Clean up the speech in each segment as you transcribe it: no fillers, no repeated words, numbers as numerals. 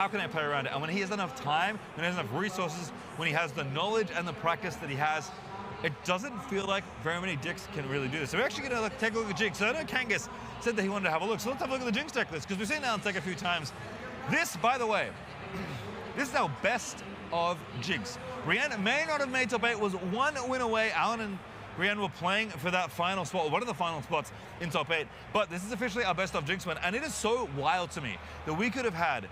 how can I play around it? And when he has enough time, when he has enough resources, when he has the knowledge and the practice that he has, it doesn't feel like very many decks can really do this. So we're actually going to take a look at Jinx. So I know Kangas said that he wanted to have a look. So let's have a look at the Jinx deck list, because we've seen Alan take a few times. This, by the way, this is our best of Jinx. Brienne may not have made top 8, was one win away. Alan and Brienne were playing for that final spot, one of the final spots in top 8. But this is officially our best of Jinx win. And it is so wild to me that we could have had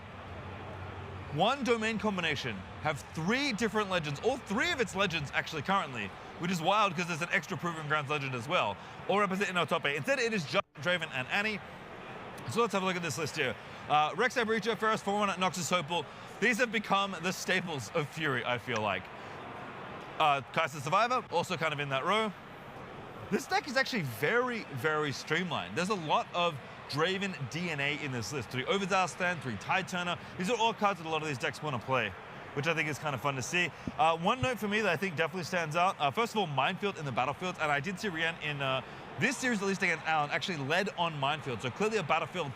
one domain combination, have 3 different legends, all 3 of its legends actually currently, which is wild because there's an extra Proving Grounds legend as well, all represented in our top 8. Instead, it is just Draven and Annie. So let's have a look at this list here. Rek'Sai Breacher, Ferris, Forerunner, Noxus Hopeful. These have become the staples of Fury, I feel like. Kai'Sa Survivor, also kind of in that row. This deck is actually very, very streamlined. There's a lot of Draven DNA in this list. 3 Overzaar Stand, 3 Tide Turner. These are all cards that a lot of these decks want to play, which I think is kind of fun to see. One note for me that I think definitely stands out, first of all, Minefield in the battlefield, and I did see Rian in this series, at least against Alan, actually led on Minefield, so clearly a battlefield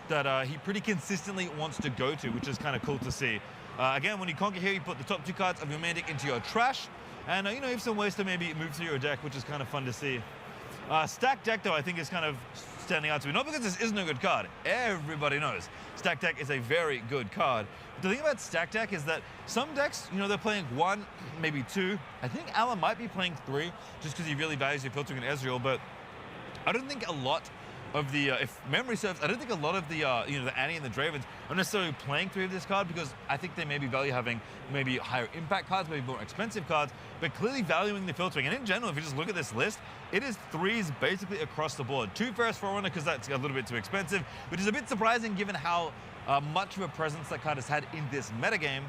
that he pretty consistently wants to go to, which is kind of cool to see. Again, when you conquer here, you put the top 2 cards of your main deck into your trash, and you know, you have some ways to maybe move through your deck, which is kind of fun to see. Stack Deck, though, I think is kind of standing out to me. Not because this isn't a good card. Everybody knows Stack Deck is a very good card. But the thing about Stack Deck is that some decks, you know, they're playing 1, maybe 2. I think Alan might be playing 3, just because he really values your filtering and Ezreal, but I don't think a lot of the, if memory serves, I don't think a lot of the, you know, the Annie and the Dravens are necessarily playing 3 of this card, because I think they maybe value having maybe higher impact cards, maybe more expensive cards, but clearly valuing the filtering. And in general, if you just look at this list, it is 3s basically across the board. 2 Ferris Forerunner, because that's a little bit too expensive, which is a bit surprising given how much of a presence that card has had in this metagame.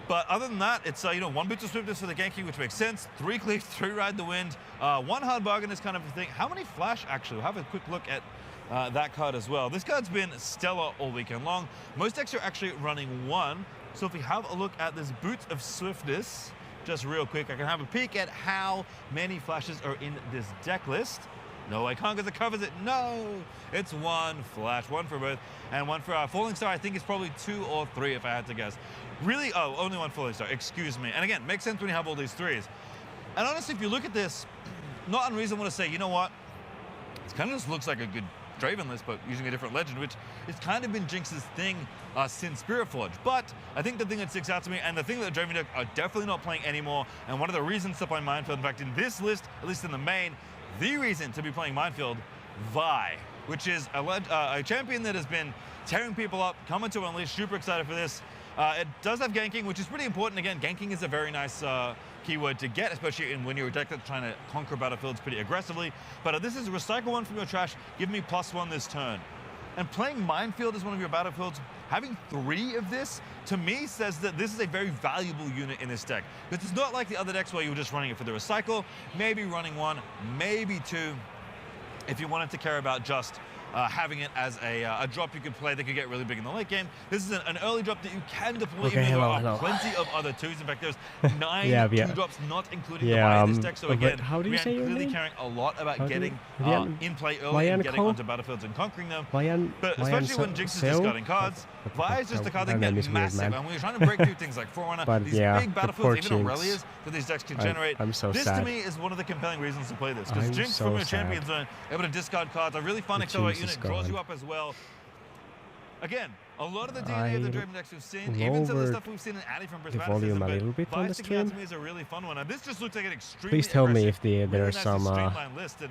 But other than that, it's, you know, 1 Boots of Swiftness for the ganking, which makes sense. 3 Cleave, 3 Ride the Wind. 1 Hard Bargain is kind of a thing. How many Flash, actually? We'll have a quick look at that card as well. This card's been stellar all weekend long. Most decks are actually running 1. So if we have a look at this Boots of Swiftness, just real quick, I can have a peek at how many Flashes are in this deck list. No, I can't, because it covers it. No, it's 1 Flash, 1 for both, and 1 for Falling Star. I think it's probably 2 or 3 if I had to guess. Really, oh, only 1 Falling Star, excuse me. And again, makes sense when you have all these 3s. And honestly, if you look at this, not unreasonable to say, you know what? It kind of just looks like a good Draven list, but using a different legend, which has kind of been Jinx's thing since Spirit Forge. But I think the thing that sticks out to me, and the thing that the Draven deck are definitely not playing anymore, and one of the reasons to play Minefield, in fact, in this list, at least in the main, the reason to be playing Minefield, Vi, which is a champion that has been tearing people up, coming to Unleash, super excited for this. It does have ganking, which is pretty important. Again, ganking is a very nice keyword to get, especially when you're a deck that's trying to conquer battlefields pretty aggressively. But this is recycle 1 from your trash, give me +1 this turn. And playing Minefield as one of your battlefields, having 3 of this, to me, says that this is a very valuable unit in this deck. Because it's not like the other decks where you were just running it for the recycle, maybe running 1, maybe 2, if you wanted to care about just having it as a drop you could play that could get really big in the late game. This is an early drop that you can deploy, Okay, even though hello, there are hello. plenty of other 2s. In fact, there's 9 Yeah. 2 drops, not including the Yeah, buy in this deck. So again, how do you we are say your clearly name? caring a lot about How do you- getting Ryan- in play early Ryan and getting Cole? onto battlefields and conquering them. Ryan, But Ryan especially when Jinx is Seo? discarding cards, Vi is just a card that can That name get is weird, massive. man. And when you're trying to break through things like Forerunner, But these yeah, big the battlefields, poor even Jinx. Irelias that these decks can I'm generate, so this sad. to me is one of the compelling reasons to play this. Because I'm Jinx so from your sad. champion zone, able to discard cards, a really fun The accelerate Jinx is unit, draws gone. you up as well. Again, a lot of the DNA of the I Draven decks we've seen, even some of the lowered stuff we've seen in Addy from the volume a little bit on Vi the sticking out stream. to me is a really fun one. And this just looks like an extremely Please tell me if aggressive, there are really nicely some streamlined list, and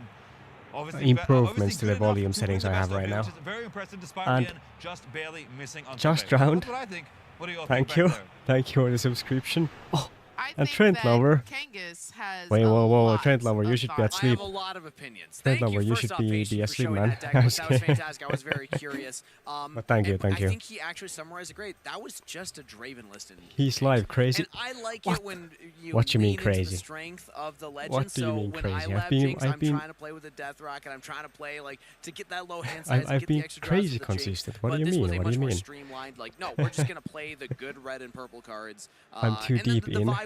obviously improvements to good the enough volume to settings win the I have best of right it, now. which is very impressive despite And being just barely missing on just top eight. round. That's what I think. What do you all Thank think you. back there? Thank you for the subscription. Oh, I and think Trent that Lover. Kangas has Wait, a whoa, lot Trent Lover, you of should be at thoughts. I have sleep. a lot of opinions. Trent Thank you. Lover, you First should off, be Patience, for asleep, showing man. that deck list. That was fantastic. I was very curious. But thank you, and thank you. I think he actually summarized it great. That was just a Draven list. He's live crazy. And I like What? it when you What you mean lean into crazy? the strength of the legend. What do you so mean when crazy? I I've left been- Jinx, I've I'm been- trying to play with the Death Rock, and I'm trying to play like to get that low hand size. I've get been the extra crazy draws with the Jinx. consistent. What do But you this mean? was a What do much you more mean? streamlined. Like, no, we're just gonna play the good red and purple cards. I'm too and then deep the in. Vi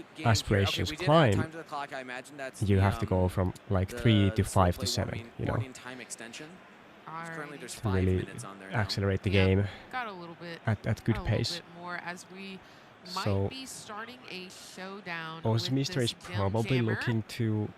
late game here. aspirations Okay, we did add climb, time to the clock. I imagine that's you the, have to go from like 3 to the slow 5 play to 7, warning, you know. warning time extension. Currently, Alrighty. there's to 5 really minutes on there now. accelerate the Yep. game Got a little bit. at good A pace. little bit more as we So might be starting a showdown with Ozmister this is Gem probably Jammer. looking to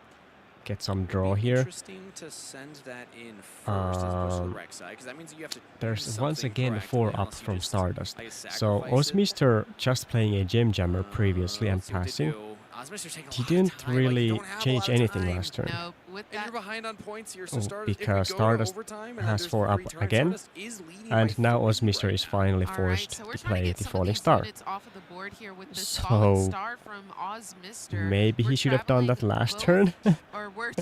get some Would draw be here. interesting to send that in first as opposed to the Rex side, because that means you have to do There's once something again proactively 4 up unless you from just, Stardust. I guess, So sacrifice it. Ozmister just playing a Gem Jammer previously and Let's see what they passing. do. Ozmister's taking a He lot of didn't time, like, you really don't have a change lot of anything time. last turn. No, with And you're that, behind on points here, so Oh, Stardust, because if we go to Stardust overtime and then has there's 4 3 up turns, again, Stardust is leading and by now 3 Ozmister right is now. finally all right, forced so we're to trying to play get the some of Falling these Star. units off of the board here with this So, Falling Star from Ozmister. Maybe We're he should have done that traveling last both, turn, or we're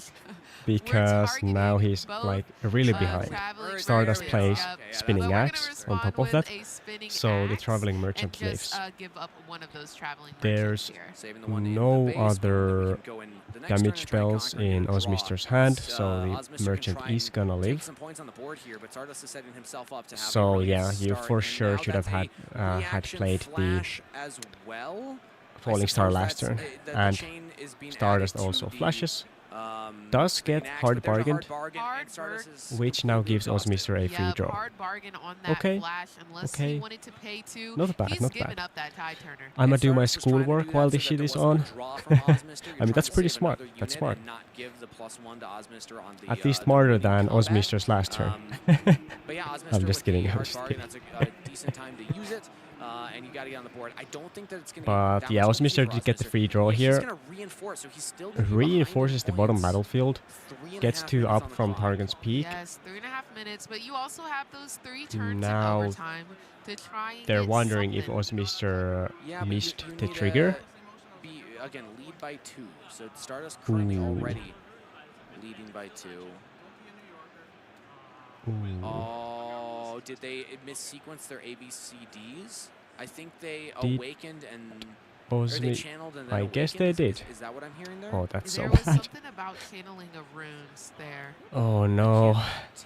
because now targeting he's both, like really behind. traveling Stardust merchants. plays Yep. Spinning But we're gonna Axe on respond top of with that, a spinning so the axe Traveling and Merchant just lives. give up one of those traveling There's merchants here. Saving the one in no the base, but then we other can go in the next turn damage and try and spells conquer and in get a draw. Ozmister's hand, It's, so the Ozmister can merchant try is and gonna take live. some points on the board here, but Stardust is setting himself up to have a So really good yeah, you start, for and sure now should have that's had a had reaction played the flash as well. I Falling Star suppose last that's, turn, the and chain is being Stardust added to also the, flashes. Does spinning get axe, hard but there's a bargained, bargain, Hard and Stardust is which now completely gives exhausted. Ozmister a free Yep, draw. hard bargain on that Okay, flash unless okay. he wanted to pay 2. Not bad, He's not giving bad. up that tie turner. I'ma And do my Stardust was trying to do schoolwork that while so this that shit there is wasn't on. a draw from Ozmister. You're I mean, trying that's to pretty save smart. another That's unit smart. and not give the +1 to Ozmister on the, At least the smarter winning than combat. Ozmister's last turn. But yeah, Ozmister I'm just with kidding, the I'm hard just bargain, kidding. that's a decent time to use it, and you got to get on the board. I don't think that it's going to But that yeah, much easier Ozmister for did get the Ozmister. free draw Yeah, here. He's going to reinforce, so he's still gonna be behind in Reinforces the bottom points. battlefield, 3.5 gets 2 minutes up on the from clock. Targon's Peak. Yes, 3.5 minutes, but you also have those 3 turns Now in overtime to try and they're get wondering if something. Ozmister Yeah, but missed you the need trigger. to be, again, lead by 2. So Stardust currently Ooh. already leading by 2. Ooh. Oh, did they missequence their ABCDs? I think they Did awakened and or they Ozmi channeled and then I guess they awakened? did. Is that what I'm hearing there? Oh, that's so There was bad. something about channeling of runes there. Oh no.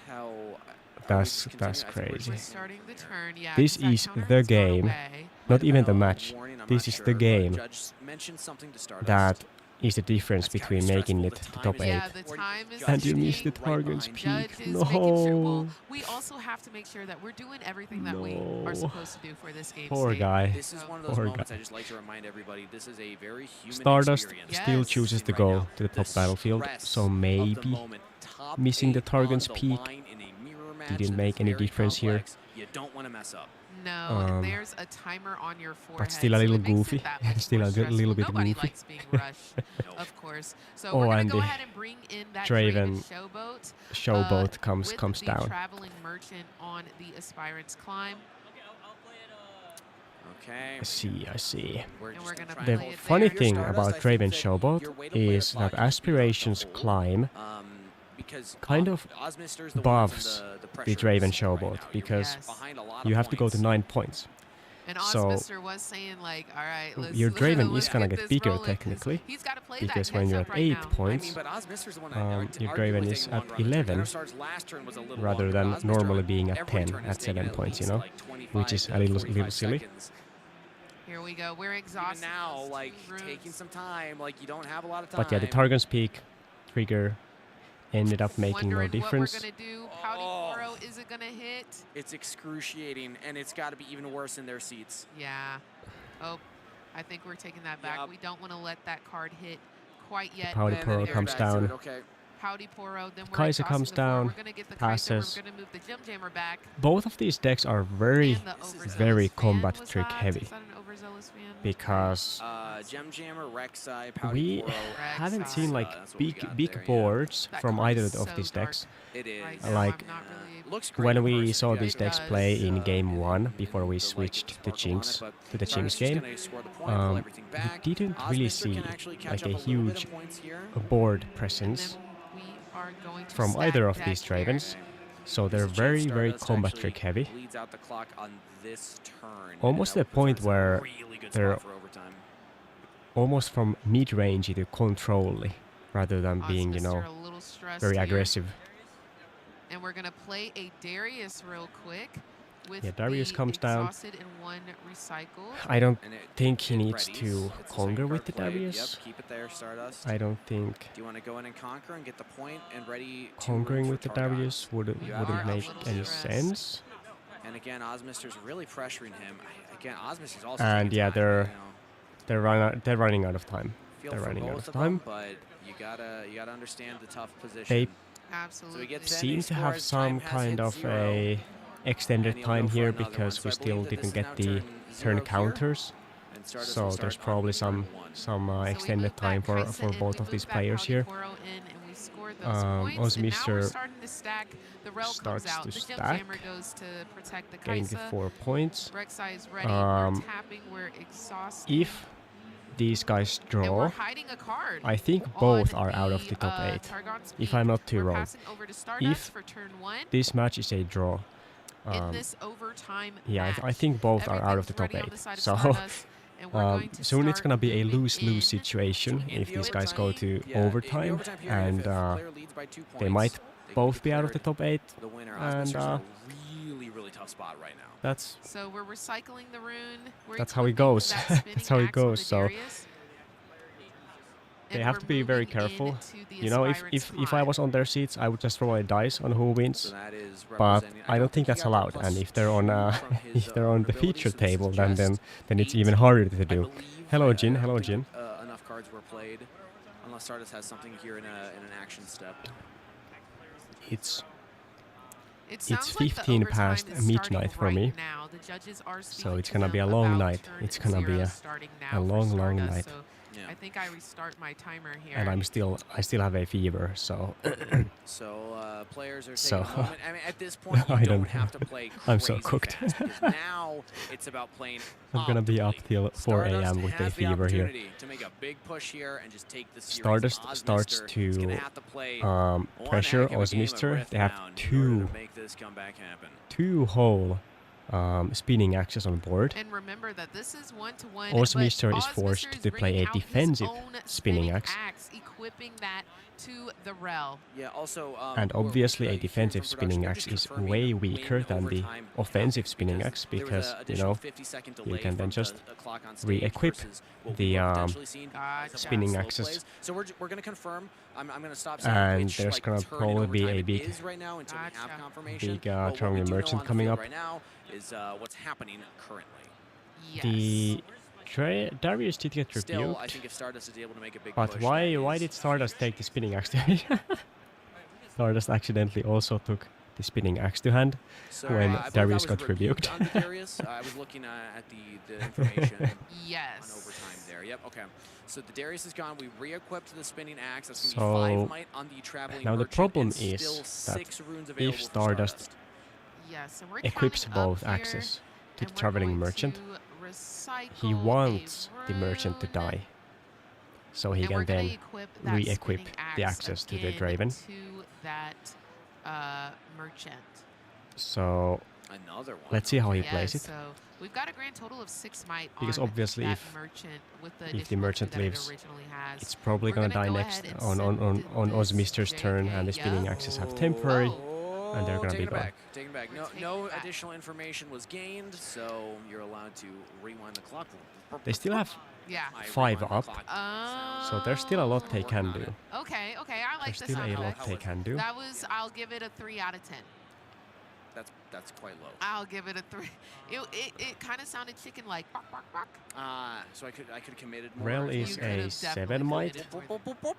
Tell. That's continue? I think we're crazy. We're just- starting the turn, yeah. This 'cause that is counter the has gone game. away. Not Might even have the been a match. warning, I'm This not is sure, the but game Judge mentioned something to Stardust. that is the difference That's gotta be between making it stressful. to The top time 8. Yeah, the time is And you missed ticking. the Targon's behind Judge Peak. is making sure. Well, No. we also have to make sure that we're doing everything that we No. are supposed to do for this game. Poor state. guy. This is one of those Poor moments guy. I just like to remind everybody. This is a very human Stardust experience. still Yes. chooses to Right go now. to the top The battlefield, stress so of the maybe moment. Top missing the 8 Targon's on the Peak line in a mirror match didn't that make is any very difference here. complex. You don't want to mess up. No, Um, and there's a timer on your forehead. still a so little it makes it goofy. that much Still more a little stressful. bit Nobody goofy. likes being rushed, Nope. of course. So Oh, we're going and to go the ahead and bring in that Draven Draven showboat. Showboat comes with the down. traveling merchant on the Aspirant's Climb. Okay. I see, I see. We're And just we're gonna gonna try The and play hold it funny there. thing Stardust, about I think Draven that Showboat your way to play is a block that is to be Aspirations able to hold, Climb because kind of Ozmister's the one buffs that's in the the pressure Draven right Showboat now. You're because Yes. behind a lot you of have to go to points. 9 points. And So, Ozmister was saying like, all right, let's your Draven let's is gonna get get this bigger rolling, 'cause technically, He's got to play because that when heads you're up at right 8 now. points, I mean, but Ozmister's the one your arguably Draven taking is longer at on the turn. 11, Dinosaur's last turn was a little rather longer, than but Ozmister normally being at every 10 turn has at 7 taken points, you least, know, like 25 which is to a little 45 silly. seconds. Here we go. We're Even exhausted. now, Those like, two taking runes. some time, like, you don't have a lot of time. But yeah, the Targon's Peak trigger ended up making no Wondering difference. what we're gonna do. Howdy Oh. Poro, is it gonna hit? It's excruciating, and it's got to be even worse in their seats. Yeah. Oh, I think we're taking that back. Yep. We don't want to let that card hit quite yet. Howdy And then Poro they're comes back to it, down. Okay. Howdy Poro. Then we're Kaiser exhausting comes the board. down, We're gonna get the Kaiser. passes. We're gonna move the Gem Jammer back. Both of these decks are very, And the Overzealous very fan. combat Was trick that? heavy Is that an Overzealous fan? because Gem Jammer, Rek'Sai, we Powdy Poro. haven't seen like That's what we got big there, yeah. boards That from card either is of so these dark. decks. It is. Right now, Like, I'm not really able Looks great when in we person, saw if you these actually decks does. play in uh, game 1 and before we the light switched to sparkle on it, Jinx, but to the Stardust Jinx is game, gonna score the point, pull everything we back. didn't really Ozmister see can actually catch like up a little bit of huge points here. board And presence then we are going to from stack either of deck these here. Dravens, so they're There's a chance very, very Stardust combat actually trick heavy. Bleeds out the clock on this turn. Almost and to that the point puts us in a where really good they're spot for overtime. almost from mid-range to control rather than being, you know, Ozmister a little stressed very here. aggressive. And we're going to play a Darius real quick. with Yeah, Darius the comes down. exhausted and 1 recycled. I don't And think he needs readies. to It's the conquer second with card the played. Darius. Yep, keep it there, Stardust. I don't think Do you want to go in and conquer and get the point and ready to conquering root with for the Targon? Darius wouldn't You are a make little any stressed. sense. And again, Ozmister's really pressuring him. Again, Ozmister's also And taking yeah, time, they're running out of time. feel They're for running out both of them, time. but you gotta understand the tough position. They Absolutely. So we get 10, seem he to have scores, time some has kind hit of 0, a extended and he'll time go for here another one. because So we I still believe that didn't this is get now the turn 0 turn here, counters. and Stardust So will start there's on probably turn some 1. So we extended moved that time for Kaisa in, both we of these moved that players here. Kagekoro in, and we scored those points. And now Ozmister we're starting to stack. The Rel comes starts out. to The Jump stack, Jammer goes to protect the getting the Kaisa. 4 points. Rek'Sai is ready. We're Um, tapping. We're exhausted. If these guys and we're draw, hiding a card. I think on both are out of the top 8. Targon's If peak. I'm not too We're wrong. passing over to Stardust If for turn 1. this match is a draw, In this overtime yeah, match. I think both are out of the top Everything's ready on 8. the side of So Stardust, and we're going to soon it's start gonna be a moving lose-lose in. situation So in if the these guys go overtime- to yeah, in the overtime, overtime period, and if a player leads by 2 points, they might they can both be out of the declare top 8. the winner. and, Ozmister's in a really tough spot right now. That's So we're recycling the rune. We're That's how it equipping goes. that That's spinning how it axe on goes, the so Darius. they And have we're to be very moving careful. into the You know, Aspirant's if I time. was on their seats, I would just roll a dice on who So wins. that is But representing- I don't think he that's got the allowed. And if they're on +2 from his, if they're on the ability, feature so this is table, just then it's 8. even harder to I do. believe, Hello, I Jin. don't Hello, think, Jin. Enough cards were played, unless Stardust has something here in an action step. It's It It's sounds like the 15 overtime past is midnight starting for right me. now. The judges are So speaking it's to gonna be them a long about night. turn It's gonna be 0 a starting now for long Stardust, night. So Yeah. I think I restart my timer here. and I still have a fever, so So players are taking So, a moment. I mean, at this point, you I don't don't have to play crazy I'm so cooked. fast, because now it's about playing I'm gonna be up optimally. till 4 Stardust a.m. with a has the fever here. opportunity to make a big push here and just take the series. Stardust Ozmister starts is gonna to have to play pressure one heck of a game of Ozmister. They have Rift Bound in order two to make this comeback happen. whole spinning axes on board. And remember that this is 1-to-1. Ozmister but is forced Ozmister is to play bringing a out his defensive own spinning axe. equipping that to the Rel. Yeah. Also, And we're obviously a hearing defensive from spinning production, axe they're is just confirming way when weaker than the overtime offensive happens, spinning axe there was because, a you additional know, 50-second you delay can then from just the clock on stage re-equip versus what the we would potentially seen Gotcha. spinning slow axes. plays. So we're going to confirm. I'm going to stop saying And which, there's like, gonna turn in probably be overtime a it big- is right now until we have Gotcha. confirmation. big, But what Charming we do know Merchant on the coming field up. right now is what's happening currently. Yes. The Darius did get Still, rebuked, I think if Stardust is able to make a big but push, why that did is Stardust huge. take the spinning axe to Stardust accidentally also took the spinning axe to hand. So, when I believe Darius that was got rebuked. on the Darius. I was looking at the information on Yes. overtime there. Yep, okay. So the Darius is gone. We re-equipped the spinning axe. That's going to So, be 5 might on the traveling now the merchant, problem and is still that 6 runes available if for Stardust Yes. And we're equips counting up both here, axes to and the we're traveling going merchant, to recycle he a wants the merchant to rune, die, so he and we're can gonna then equip that re-equip spinning the axe axes to the again Draven. to that merchant. So another one. let's see how he Yes, plays it. so we've got a grand total of 6 might Because on obviously that if- merchant with the if the difficulty merchant that it lives, originally has. It's probably We're gonna gonna die go next ahead and on send this Ozmister's turn, and the JK, spinning yeah. axes have temporary. and they're gonna taking be it gone. back. Taking it back. No, Taking no it back. additional information was gained, so you're allowed to rewind the clock. They still have Yeah. I 5 rewind the up. clock. So there's still a lot they Working can on do. it. Okay, okay, I like There's the still sound a of lot it. they can do. That was, I'll give it a 3 out of 10. That's quite low. I'll give it a 3. It kind of sounded chicken-like. Bark, bark, bark. So I could have committed more. Rel You is could a have 7 definitely might. committed Boop, more boop, boop, boop.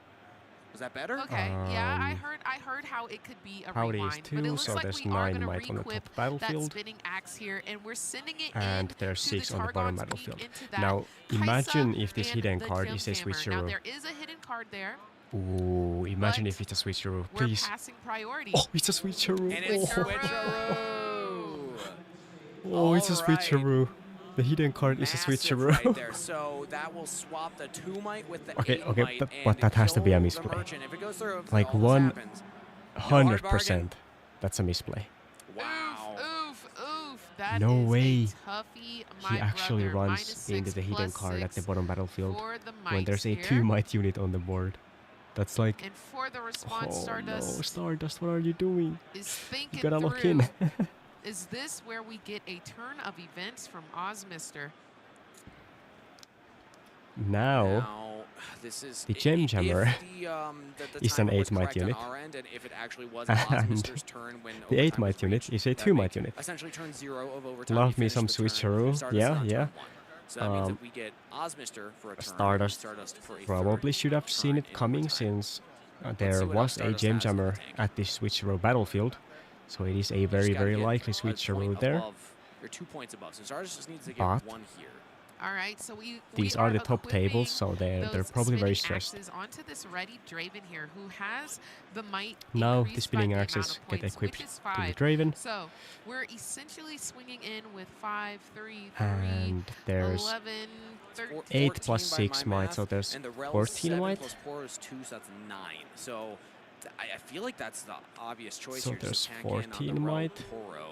Was that better? Okay, yeah, Um, I heard how it could be a Powdy rewind, is but it 2, looks so like there's we are 9 going to might on the re-equip top that battlefield. spinning axe here, and we're sending it And in there's to 6 the on the bottom Targon's battlefield. Peak into that Now Kaisa imagine if this and hidden the card Gem is a Hammer. Now switcheroo. there is a hidden card there. Ooh, imagine but if it's a switcheroo, We're please. passing priority. Oh, it's a switcheroo. And it's Switcheroo. switcheroo. Oh, it's a All right. switcheroo. The hidden card is a Massive switcheroo. right there. So that will swap the 2 might with the Okay, 8 okay, might but and that has to be a kill the misplay. merchant. If it goes through, if Like all this happens, no hard 100%. bargain. That's a misplay. Wow. Oof, oof. That No is way. a toughie, my He actually brother. runs into the hidden card at the -6 bottom battlefield for the when mites there's a here. 2 might unit on the board. That's like, And for the response, oh no, Stardust Stardust, what are you doing? is thinking You gotta through. lock in. is this where we get a turn of events from Ozmister? Now, this is the Gem Jammer is an 8-mite unit. And if it actually was And Ozmister's turn when the overtime 8-mite was unit reached, is a that 2-mite make unit. Essentially turn 0 of overtime. Love you me finish some the turn, switcheroo. Stardust Yeah, is on yeah. turn 1. So that means that we get Ozmister for a turn. Stardust for a probably third should have seen turn it in coming overtime. since Let's there see what was a Stardust Gem has in the Jammer tank. at the switcheroo battlefield. So it is a very, Just gotta very get likely a point switcheroo there. above. You're 2 points above. So Stardust just needs to get But 1 here. All right, so we these are the top equipping tables, so they're those probably very spinning stressed. axes onto this ready Draven here, who has the might Now the increased by spinning the axes amount of get points, equipped which is to the 5. Draven. So we're essentially swinging in with 5, 3, 3, And there's 11, 13. 8 plus 14 by 6 my might, math, so there's and the Rel's 14 7 might. plus 4 is 2, so that's 9. So I feel like that's the obvious choice So here. there's Just tank in on the 14 Rel might. Poro.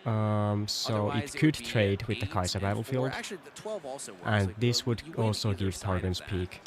So Otherwise, it could would be trade with the 8 Kaiser and 4. battlefield. Actually, the 12 also works. And Like, this would you win also either give side of Targon's that. Peak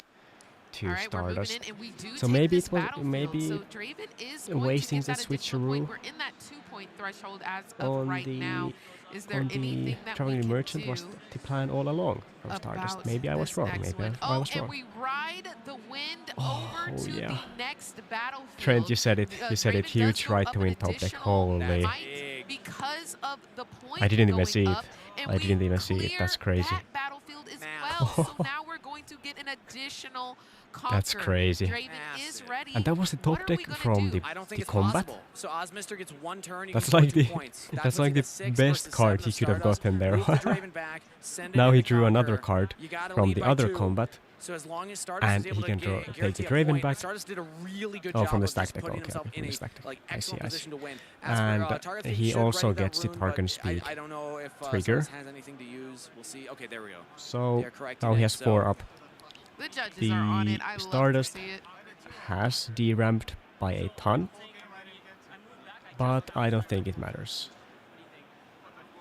to All right, we're moving Stardust. in, and we do So take maybe this it was battlefield. maybe So Draven is going wasting to the get that additional point. switcheroo We're in that 2-point threshold as of on right now. the Is there on the anything that we traveling can merchant do was the plan all along from Stardust. about Maybe I was this wrong. next Maybe one? I Oh, was and wrong. we ride the wind Oh, over to yeah. the next battlefield. Trent, you said it. You said it. Draven does Huge go right up to an win top deck. additional Holy! might Big. because of the point I didn't even going see it. up, and I we didn't even see it. clear That's crazy. That battlefield as Math. well. So now we're going to get an additional conquer. That's crazy. Draven is Massive. ready. And that was the top What are we deck gonna from do? the I don't think it's combat. possible. So Ozmister gets 1 turn. That's can like score 2 the points. that's puts like you the at 6 best versus card 7 he of could have Stardust. gotten there. Move the Draven back, send it Now in he the drew another conquer. card You gotta from lead the by other 2. combat. So as long as Stardust And is able he can to take guarantee the a Draven point, back. Stardust did a really good Oh, job from the of stack just deck. putting Okay, himself okay, in from the a stack deck. like I see, excellent I see. position to win. And Target he should also ready that gets the rune, Targon but speed I don't know if trigger. Stardust has anything to use. We'll see. Okay, there we go. So They're correcting now he it, has so 4 up. The judges The are on it. I Stardust love to see it. has deramped by a ton, but I don't think it matters.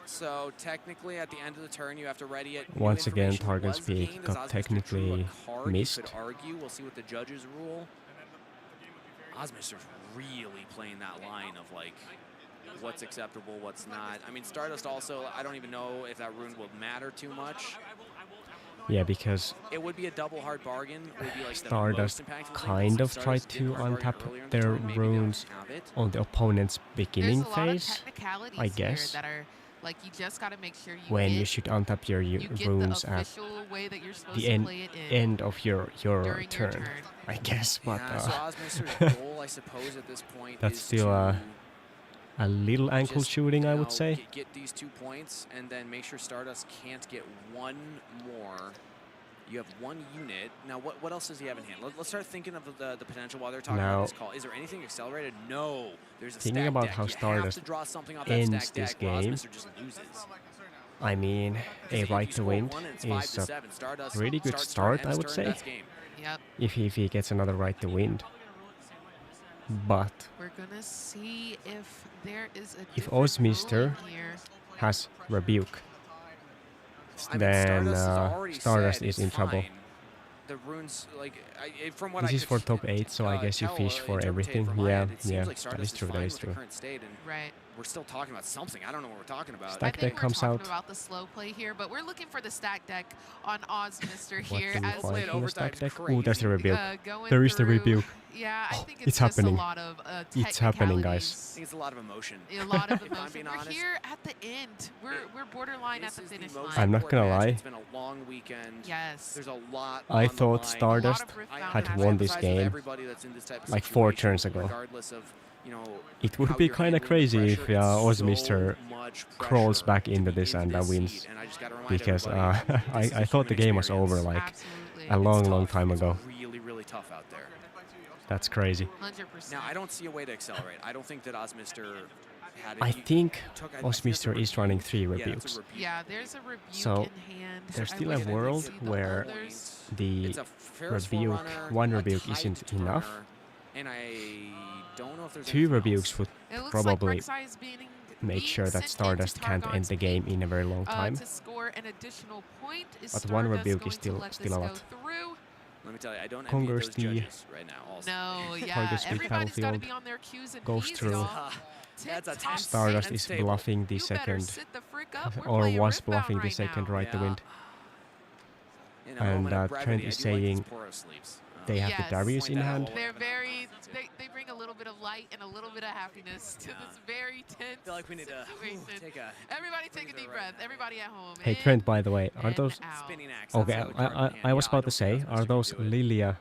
So technically, at the end of the turn, you have to ready it. Once again, New information Targon's was peak gained got as Ozmister technically drew a card. missed. You could argue. We'll see what the judges rule. Ozmister's really playing that line of like what's acceptable, what's not. I mean, Stardust also, I don't even know if that rune will matter too much. Yeah, because It would be a double hard bargain. It would be like the Stardust most impactful thing. kind of tried Stardust to did hard bargain untap earlier in the their turn. Maybe they don't runes have it. on the opponent's beginning There's a lot of phase, technicalities I guess. here that are like you just got to make sure you when get, you should untap your you get runes the at official way that you're supposed the to end play it in end of your during turn, your turn. I guess. But Yeah, so Ozmister's goal, I suppose, at this point that's is still to a little ankle just, shooting, you I know, would say. Get these 2 points and then make sure Stardust can't get 1 more. You have 1 unit. Now, what else does he have in hand? Let's start thinking of the potential while they're talking Now, about this call. Is there anything accelerated? No. There's a thinking stack about deck. how You Stardust have to draw something off that ends stack this deck where game, Ozmister just loses. I mean, 'Cause a if right you to score win 1 and it's is 5 to a 7. Stardust pretty good starts start, turn, I ends would turn, say. that's game. Yep, if he gets another right to win. But we're gonna see if there is a if different Ozmister ruling here. has rebuke, I mean, then Stardust has already Stardust said is it's in trouble. fine. The runes, like, from what This I is could for top 8, so I guess you tell, fish for interpretate everything. from my Yeah, end, it seems yeah, like that Stardust is true. fine That is with the true. current state, and Right. we're still talking about something. I don't know what we're talking about. Stack I think deck we're comes talking out. about the slow play here, but we're looking for the stack deck on Ozmister What here do we as play find it from the overtime stack deck? crazy. Ooh, there's the rebuke. going There is the through- rebuke. Yeah, I think It's it's, just happening. a lot of It's happening, guys. I think it's a lot of emotion. A lot of If I'm emotion. being We're honest, here at the end. We're borderline at This the is the finish most line. I'm not important gonna match. lie. It's been a long weekend. Yes. There's a lot I on the thought line. Stardust A lot of Rift I Bound had won this empathize with game everybody that's in this type of like 4 situation, turns ago. regardless of, you know, It would how be you're kind of handling crazy if pressure. It's Ozmister so much crawls pressure back to into be this in and this wins, seat, and I just gotta remind because everybody, this is I a thought the human game was over experience. like Absolutely. a It's long, long tough. time It's ago. really, really tough out there. That's crazy. 100%. Now, I don't see a way to accelerate. I don't think that Ozmister had it. I You think took- I think that's a Ozmister is running rebuke. 3 Yeah, that's a rebukes. rebuke. Yeah, there's a rebuke So, in hand. there's I still wish a I could world see the where others. the It's a Ferris rebuke, Forerunner, 1 a rebuke tight isn't enough. turner, and I don't know if there's 2 anything rebukes else. would It looks probably like Rek'Sai is being make sure that sent into Stardust can't end Targon's the game peak, in a very long time. to score an additional point. Is But 1 Stardust rebuke going is still to let still this a go lot. through? Let me tell you, I don't envy Conquers those the judges right now. Also. No, yeah. Target's big Everybody's got to battlefield be on their Q's and goes P's, through. y'all. That's a Tip-top tense- Stardust tense is table. bluffing the You better second, sit the frick up. We're or playing was Riftbound bluffing the right second now. right the wind. In a And, moment of Trent brevity, is I do like these saying Poro sleeves. they have Yes. the Darius Point in that out. hand. They're very, they bring a little bit of light and a little bit of happiness to Yeah. this very tense I feel like we need to situation. take a Everybody take a breather deep right breath. now, Everybody at home. Hey In Trent, by the way, are and those... out. spinning axe. Okay, That's how Jarvan I was hand. about Yeah, to say, I don't are think those Osmister can do it. Lilia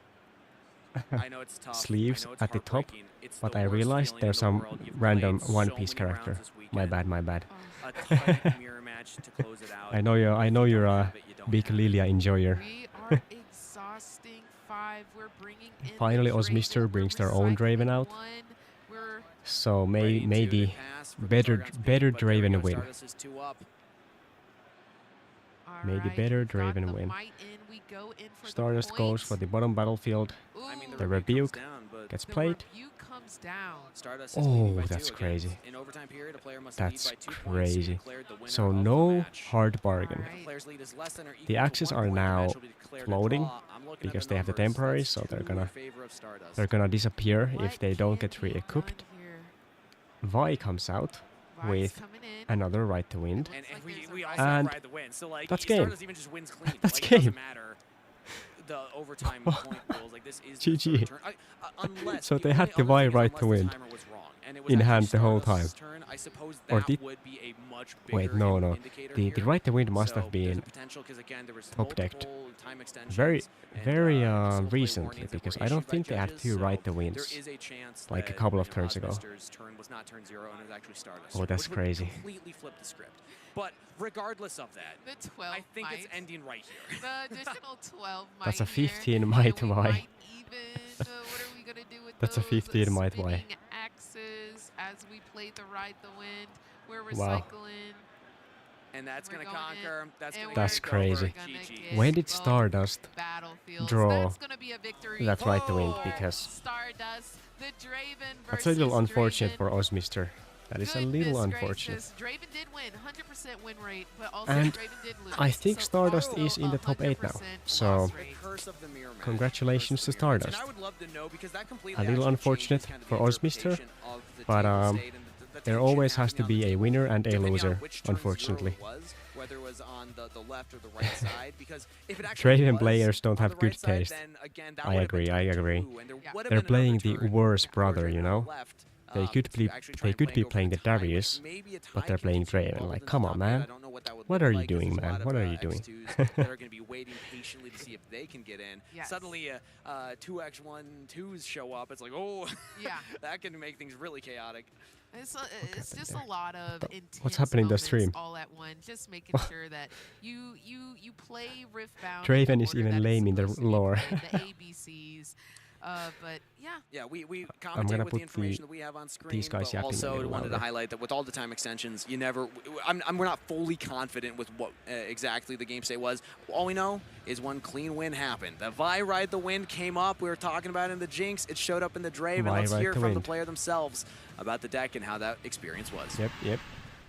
I know it's tough. sleeves I know it's at the top? heartbreaking. It's But the I worst realized feeling there's in the some world. You've random played so One Piece many rounds character. this My weekend. bad, my bad. Oh, A tight mirror match to close it out. I know you're If you a don't have it, you don't big have it. Lilia enjoyer. we are exhausting 5. We're bringing in the Finally, Draven. Osmister We're brings their own Draven recycling out. 1. We're So Ready may to the pass for the better Sargon spinning, better but there we Draven go. win. Stardust is 2 up. May the Alright, better we've got Draven the win. might in. We go in for the Stardust goes for point. the bottom battlefield. I mean, The rebuke rebuke comes down, but gets The played. rebuke comes down. Stardust is leading Oh, by that's 2 again. crazy. In overtime period, a player must That's lead by 2 points to be crazy. declared the winner So of the no match. hard bargain. Alright. If a player's lead is less than or equal The to axes 1 are point, the match now will be declared a floating draw. I'm looking at because the they have the numbers. temporary, That's so 2 they're in gonna favor of Stardust. they're gonna disappear if What they don't can get be re-equipped. done here? Vi comes out Vi's with coming in. another right to wind. And Looks like we, there's a we right- also And ride the win. So like that's game. Stardust even just wins clean. That's like, It game. doesn't matter the overtime point rules. Like this is the GG. third turn. Unless So the they only had the other Vi thing is right unless to the win timer was wrong, and it was in actually hand the whole Stardust's time. turn, I suppose Or that did- would be a much Wait, bigger no. indicator The here. right to wind must So have there's a been potential 'cause again, there was top-decked multiple time extensions very and, very some play recently, warnings that because were I don't issued by think they had judges, 2 so right to there wins. is a chance like a that, couple of turns ago. Osmister's turn was not turn 0 and it was actually Stardust. Oh, that's which would crazy. Completely flip the script. But regardless of that, The 12 I think it's might. ending right here. The additional 12 might That's a here, 15 and might we Vi. might even, what are we going to do with That's a those 15 might Vi. spinning axes as we play the ride the wind? We're Wow. recycling. And that's We're going to going in, conquer. That's and going That's to crazy. Gonna GG. get When did both Stardust battlefields. draw That's gonna be a victory that right to wind? for Because Stardust, the Draven that's a little versus unfortunate Draven. for Osmister. That is a little Goodness unfortunate. gracious, Draven did win, 100% win rate, but also And Draven did lose. I think So Stardust also is in the top 8 now. 100% So loss The rate. curse of the mirror match. Congratulations Curse to of the mirror match. And Stardust. I would love to know because that completely A little actually unfortunate changes kind of for the Osmister, interpretation of the but, table state and the there tension always has to happening on be the a winner and a depending on loser, which turn 0 unfortunately. it was, whether it was on the left or the right side. Because if it actually Draven was players don't on have the good right side, taste. then again, that I would have been agree, I turned to agree. blue, and there Yeah. would have They're been playing another the turn worst for brother, Draven you on the know? left, They could to be actually try they and could play be and go for playing the the tie, which Darius, maybe a but tie they're can playing get you Draven. involved Like, in the come on, top eight. man. I don't know what that would What look are you like, 'cause doing, there's a man? lot of, What are you doing? X2s that are going to be waiting patiently to see if they can get in. Yes. Suddenly, 2x1-2s show up. It's like, oh, Yeah. that can make things really chaotic. It's just a lot of intense What's happening in the moments stream? all at once. Just making sure that you play Riftbound. Draven in the is order even that it's lame in the supposed to be lore. played, the ABCs. But yeah, Yeah, we gonna commentate with put the information that we have on screen, these guys but yapping a also little wanted to louder. highlight that with all the time extensions, you never. We're not fully confident with what exactly the game state was. All we know is one clean win happened. The Vi Ride the Wind came up. We were talking about it in the Jinx. It showed up in the Draven. Vi Let's Ride hear the from the Wind. player themselves about the deck and how that experience was. Yep.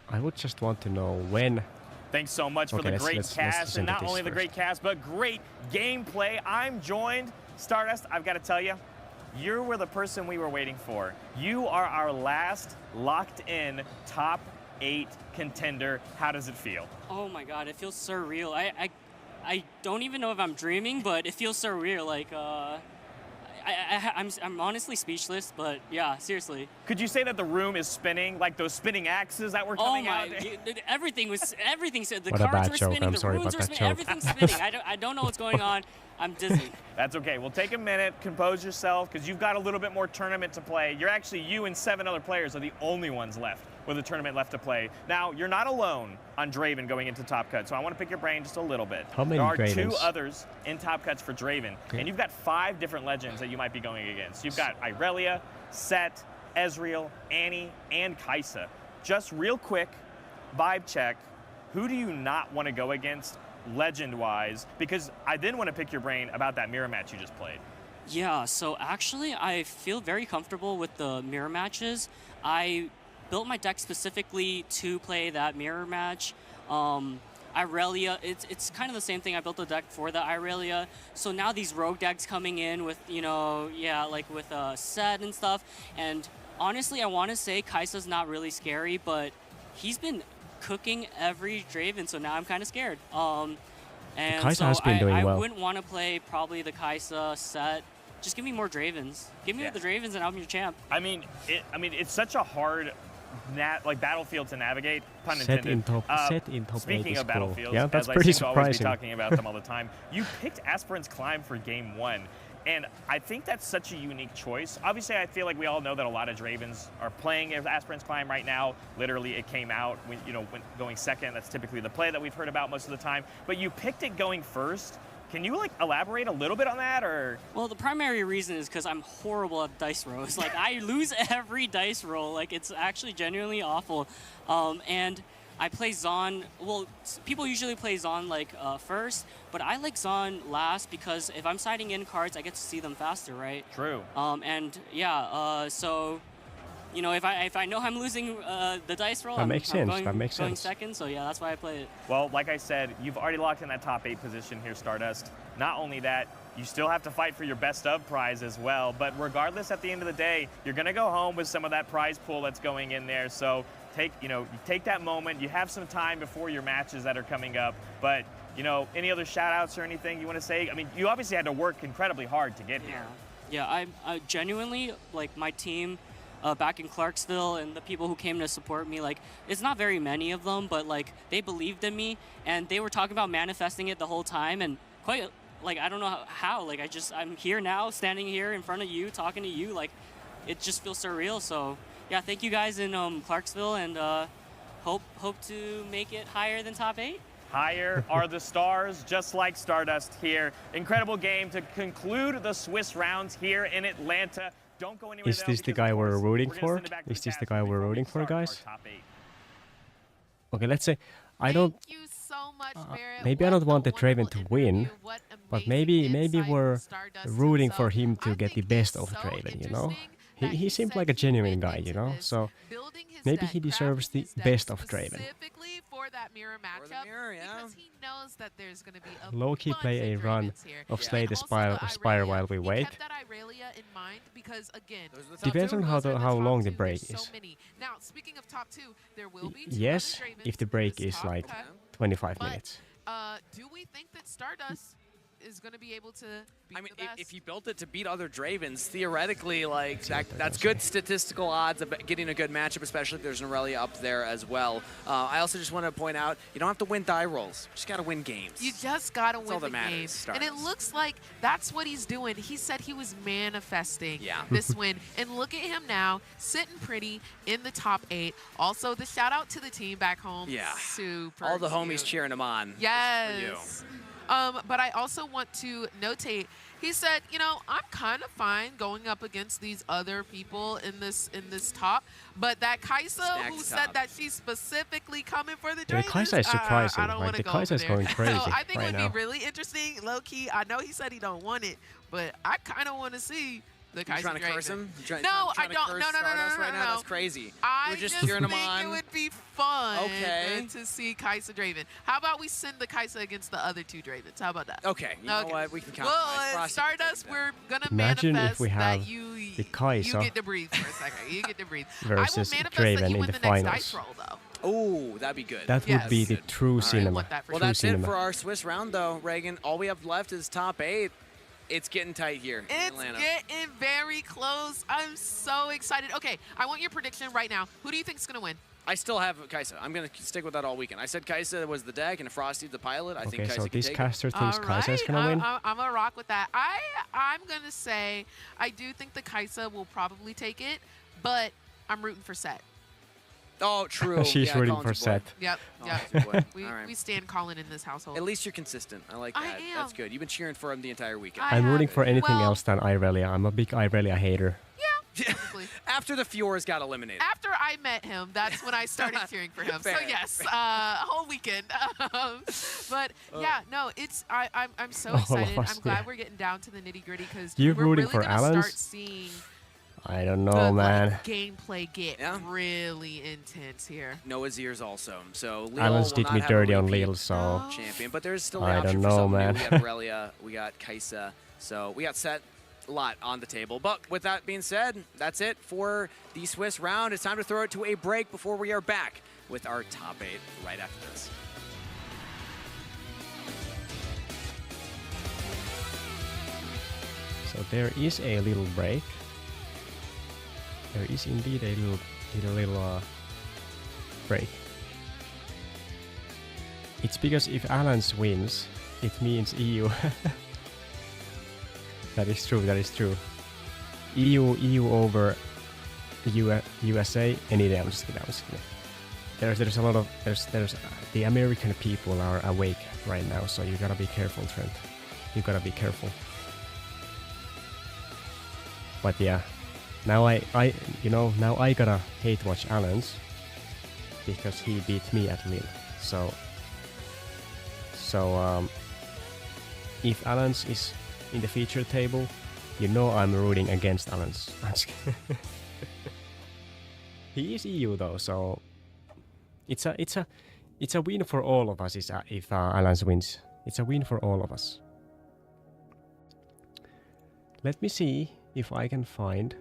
I would just want to know when. Thanks so much for Okay, the let's- great let's cast, listen and to not this only the great cast, but great gameplay. I'm joined, Stardust, I've got to tell you, you were the person we were waiting for. You are our last locked-in top 8 contender. How does it feel? Oh my god, it feels surreal. I don't even know if I'm dreaming, but it feels surreal. Like I'm honestly speechless, but yeah, seriously. Could you say that the room is spinning, like those spinning axes that were Oh coming my, out? everything said the What a cards bad were joke. spinning, I'm the sorry runes about were that spinning, joke. everything's spinning. I don't know what's going on. I'm dizzy. That's okay. Well, take a minute, compose yourself, because you've got a little bit more tournament to play. You and 7 other players are the only ones left with a tournament left to play. Now, you're not alone on Draven going into Top Cut, so I want to pick your brain just a little bit. How many There are 2 Dravens? others in Top Cuts for Draven, Okay. and you've got 5 different legends that you might be going against. You've got Irelia, Set, Ezreal, Annie, and Kaisa. Just real quick, vibe check. Who do you not want to go against legend-wise? Because I then want to pick your brain about that mirror match you just played. Yeah, so actually I feel very comfortable with the mirror matches. I built my deck specifically to play that mirror match. Irelia, it's kind of the same thing. I built the deck for the Irelia. So now these rogue decks coming in with, like with Set and stuff. And honestly, I want to say Kai'Sa's not really scary, but he's been cooking every Draven, so now I'm kind of scared. And Kai'Sa so has been doing well. I wouldn't want to play probably the Kai'Sa Set. Just give me more Dravens. Give me the Dravens and I'm your champ. I mean, it's such a hard battlefield to navigate. Pun Set intended. in top 8 Speaking is of cool. battlefields, Yeah, that's as pretty I seem to always be surprising. talking about them all the time. You picked Aspirant's Climb for game 1. And I think that's such a unique choice. Obviously, I feel like we all know that a lot of Dravens are playing as Aspirant's Climb right now. Literally, it came out when going second. That's typically the play that we've heard about most of the time. But you picked it going first. Can you elaborate a little bit on that, or? Well, the primary reason is because I'm horrible at dice rolls. I lose every dice roll. It's actually genuinely awful. And I play Zon. Well, people usually play Zon first, but I like Zon last because if I'm siding in cards, I get to see them faster, right? True. So, if I know I'm losing the dice roll, That makes sense. I'm That makes going sense. second. So yeah, that's why I play it. Well, like I said, you've already locked in that top 8 position here, Stardust. Not only that, you still have to fight for your best of prize as well. But regardless, at the end of the day, you're going to go home with some of that prize pool that's going in there. So you take that moment. You have some time before your matches that are coming up. But any other shout outs or anything you want to say? I mean, you obviously had to work incredibly hard to get here. Yeah, I genuinely, my team back in Clarksville and the people who came to support me, it's not very many of them, but they believed in me and they were talking about manifesting it the whole time, and quite I don't know how, I'm here now, standing here in front of you, talking to you, it just feels surreal. So yeah, thank you guys in Clarksville, and hope to make it higher than top 8. Higher are the stars, just like Stardust here. Incredible game to conclude the Swiss rounds here in Atlanta. Don't go anywhere. Is this the guy we're rooting for? Is this the guy we're rooting for, guys? Okay, let's say I don't. Thank you so much, Barrett. Maybe I What don't want a the Draven to wonderful win, interview. What but amazing maybe insight we're from Stardust rooting for himself. him to I get the think best it's of so Draven. interesting that He seemed said like a he genuine went guy, into this So building his maybe deck, he deserves crafting the his deck best of Draven. specifically for that mirror matchup, mirror, yeah. because he knows that there's going to be a Low-key bunch play a of run Dravens here. of And Slay the also Spire Irelia. while we He wait. kept that Irelia in mind because, again, Those are the top Depends two. on those are how top long the two. break There's is. so many. Now, speaking of top 2, there will be 2 Yes, other Dravens if the in break this is top like cut. 25 But, minutes. Do we think that Stardust is going to be able to beat I mean, the best? if you built it to beat other Dravens, theoretically, that's good statistical odds of getting a good matchup, especially if there's an Irelia up there as well. I also just want to point out, you don't have to win die rolls. You just got to win games. You just got to win all the that matters, game. And it Stardust. looks like that's what he's doing. He said he was manifesting Yeah. this win. And look at him now, sitting pretty in the top 8. Also, the shout out to the team back home. Yeah. Super All the homies cute. cheering him on. Yes. But I also want to notate, he said, I'm kind of fine going up against these other people in this top, but that Kai'Sa who Stacks said top. that she's specifically coming for the Yeah, Dravens, Kai'Sa is surprising. I don't want to The go Kai'Sa over is there. going crazy So I think right it would now. be really interesting, low key. I know he said he don't want it, but I kind of want to see the You Kai'Sa trying to Draven. curse him? You No, trying I don't. To curse No, no, no, Stardust no, right no, now? no. That's crazy. I We're just just cheering him think on. it would be fun Okay. to see Kai'Sa Draven. How about we send the Kai'Sa against the other 2 Dravens? How about that? Okay, you know Okay. what? We can compromise. Well, Frosty Stardust, can take we're gonna Imagine if manifest we have that you the Kai'Sa you get to breathe for a second. You get to breathe. versus I will manifest Draven that you in win the the next finals. dice roll, though. that. Oh, that'd be good. That Yes. would be the true All right. cinema. Want that for Well, sure. that's true it cinema. for our Swiss round, though, Reagan. All we have left is top 8. It's getting tight here in It's Atlanta. getting very close. I'm so excited. Okay, I want your prediction right now. Who do you think is gonna win? I still have Kai'Sa. I'm going to stick with that all weekend. I said Kai'Sa was the deck and Frosty the pilot. I think Okay, Kai'Sa so can this take it. caster thinks All Kai'Sa is right, gonna win. I'm gonna rock with that. I'm gonna say I do think the Kai'Sa will probably take it, but I'm rooting for Set. Oh, true. She's yeah, rooting Colin's for your boy. Set. Yep, Oh, yep. that's your boy. We All right. we stand Colin in this household. At least you're consistent. I like I that. am. That's good. You've been cheering for him the entire weekend. I I'm rooting have- for anything well, else than Irelia. I'm a big Irelia hater. Yeah, basically. After the Fiors got eliminated. After I met him, that's when I started cheering for him. So Fair, yes, whole weekend. But yeah, no, it's I'm so All of excited. us, I'm glad yeah. we're getting down to the nitty gritty because You're we're rooting really for gonna Alans? start seeing I don't know, the man. like, gameplay get Yeah. really intense here. Noah's ears also. So Lille Alan's will did not me have a dirty on repeat Lille, so champion, but there's still the I option don't for know, something man. new. We got Irelia, we got Kaisa, so we got set a lot on the table. But with that being said, that's it for the Swiss round. It's time to throw it to a break before we are back with our top 8 right after this. So there is a little break. There is indeed a little break. It's because if Alan's wins, it means EU. That is true. That is true. EU over USA any day. I'm just kidding. There's a lot of there's the American people are awake right now, so you gotta be careful, Trent. You gotta be careful. But yeah, now I now I gotta hate watch Alan's because he beat me at Lille. So if Alan's is in the feature table, you know I'm rooting against Alan's. He is EU though, so it's a win for all of us if Alan's wins. It's a win for all of us. Let me see if I can find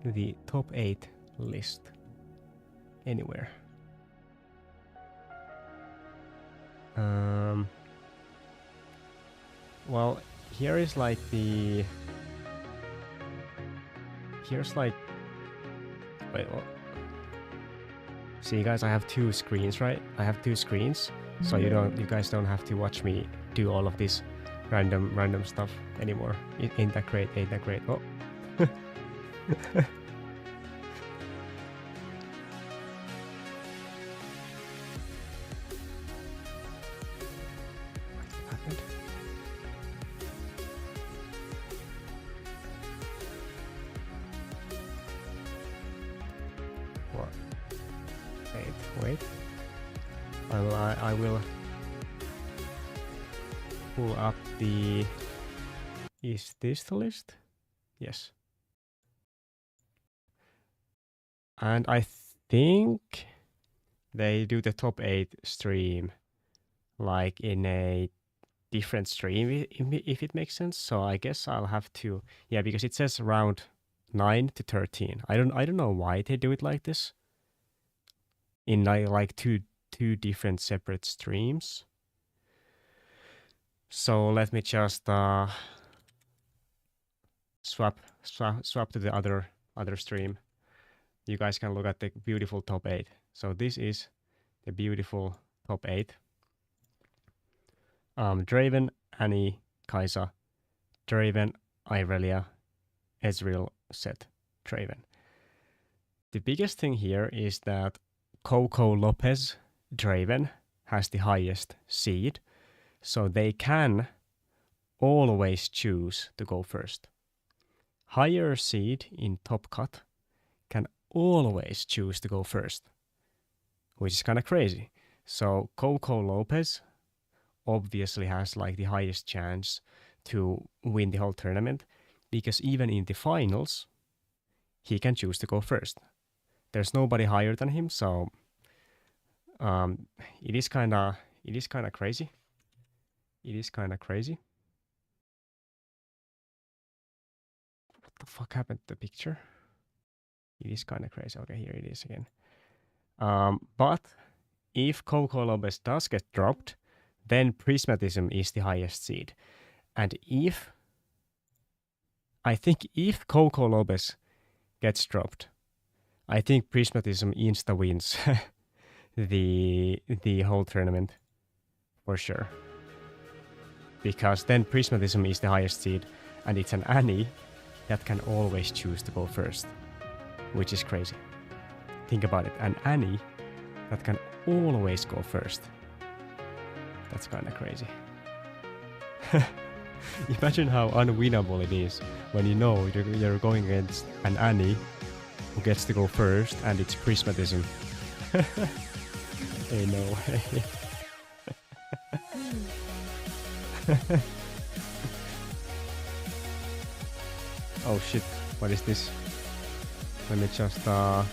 the top 8 list anywhere. Well, here is like the... Here's like... Wait, what? See guys, I have 2 screens, right? I have 2 screens, so you guys don't have to watch me do all of this random stuff anymore. Ain't that great? Ain't that great? Oh. What happened? What? Wait. I will pull up the... Is this the list? Yes. And I think they do the top 8 stream like in a different stream if it makes sense. So I guess I'll have to, yeah, because it says round 9 to 13. I don't know why they do it like this in like two different separate streams. So let me just swap to the other stream. You guys can look at the beautiful top 8. So this is the beautiful top 8. Draven, Annie, Kaisa, Draven, Irelia, Ezreal, Sett, Draven. The biggest thing here is that Coco Lopez, Draven, has the highest seed. So they can always choose to go first. Higher seed in top cut can always choose to go first, which is kind of crazy. So Coco Lopez obviously has like the highest chance to win the whole tournament because even in the finals, he can choose to go first. There's nobody higher than him, so it is kind of crazy. It is kind of crazy. What the fuck happened to the picture? It is kind of crazy. Okay, here it is again. But if Coco Lopez does get dropped, then Prismatism is the highest seed. And I think if Coco Lopez gets dropped, I think Prismatism insta wins the whole tournament for sure. Because then Prismatism is the highest seed, and it's an Annie that can always choose to go first, which is crazy. Think about it, an Annie that can always go first. That's kind of crazy. Imagine how unwinnable it is when you know you're going against an Annie who gets to go first, and it's Prismatism. Hey, no way. Oh shit, what is this? Let me just I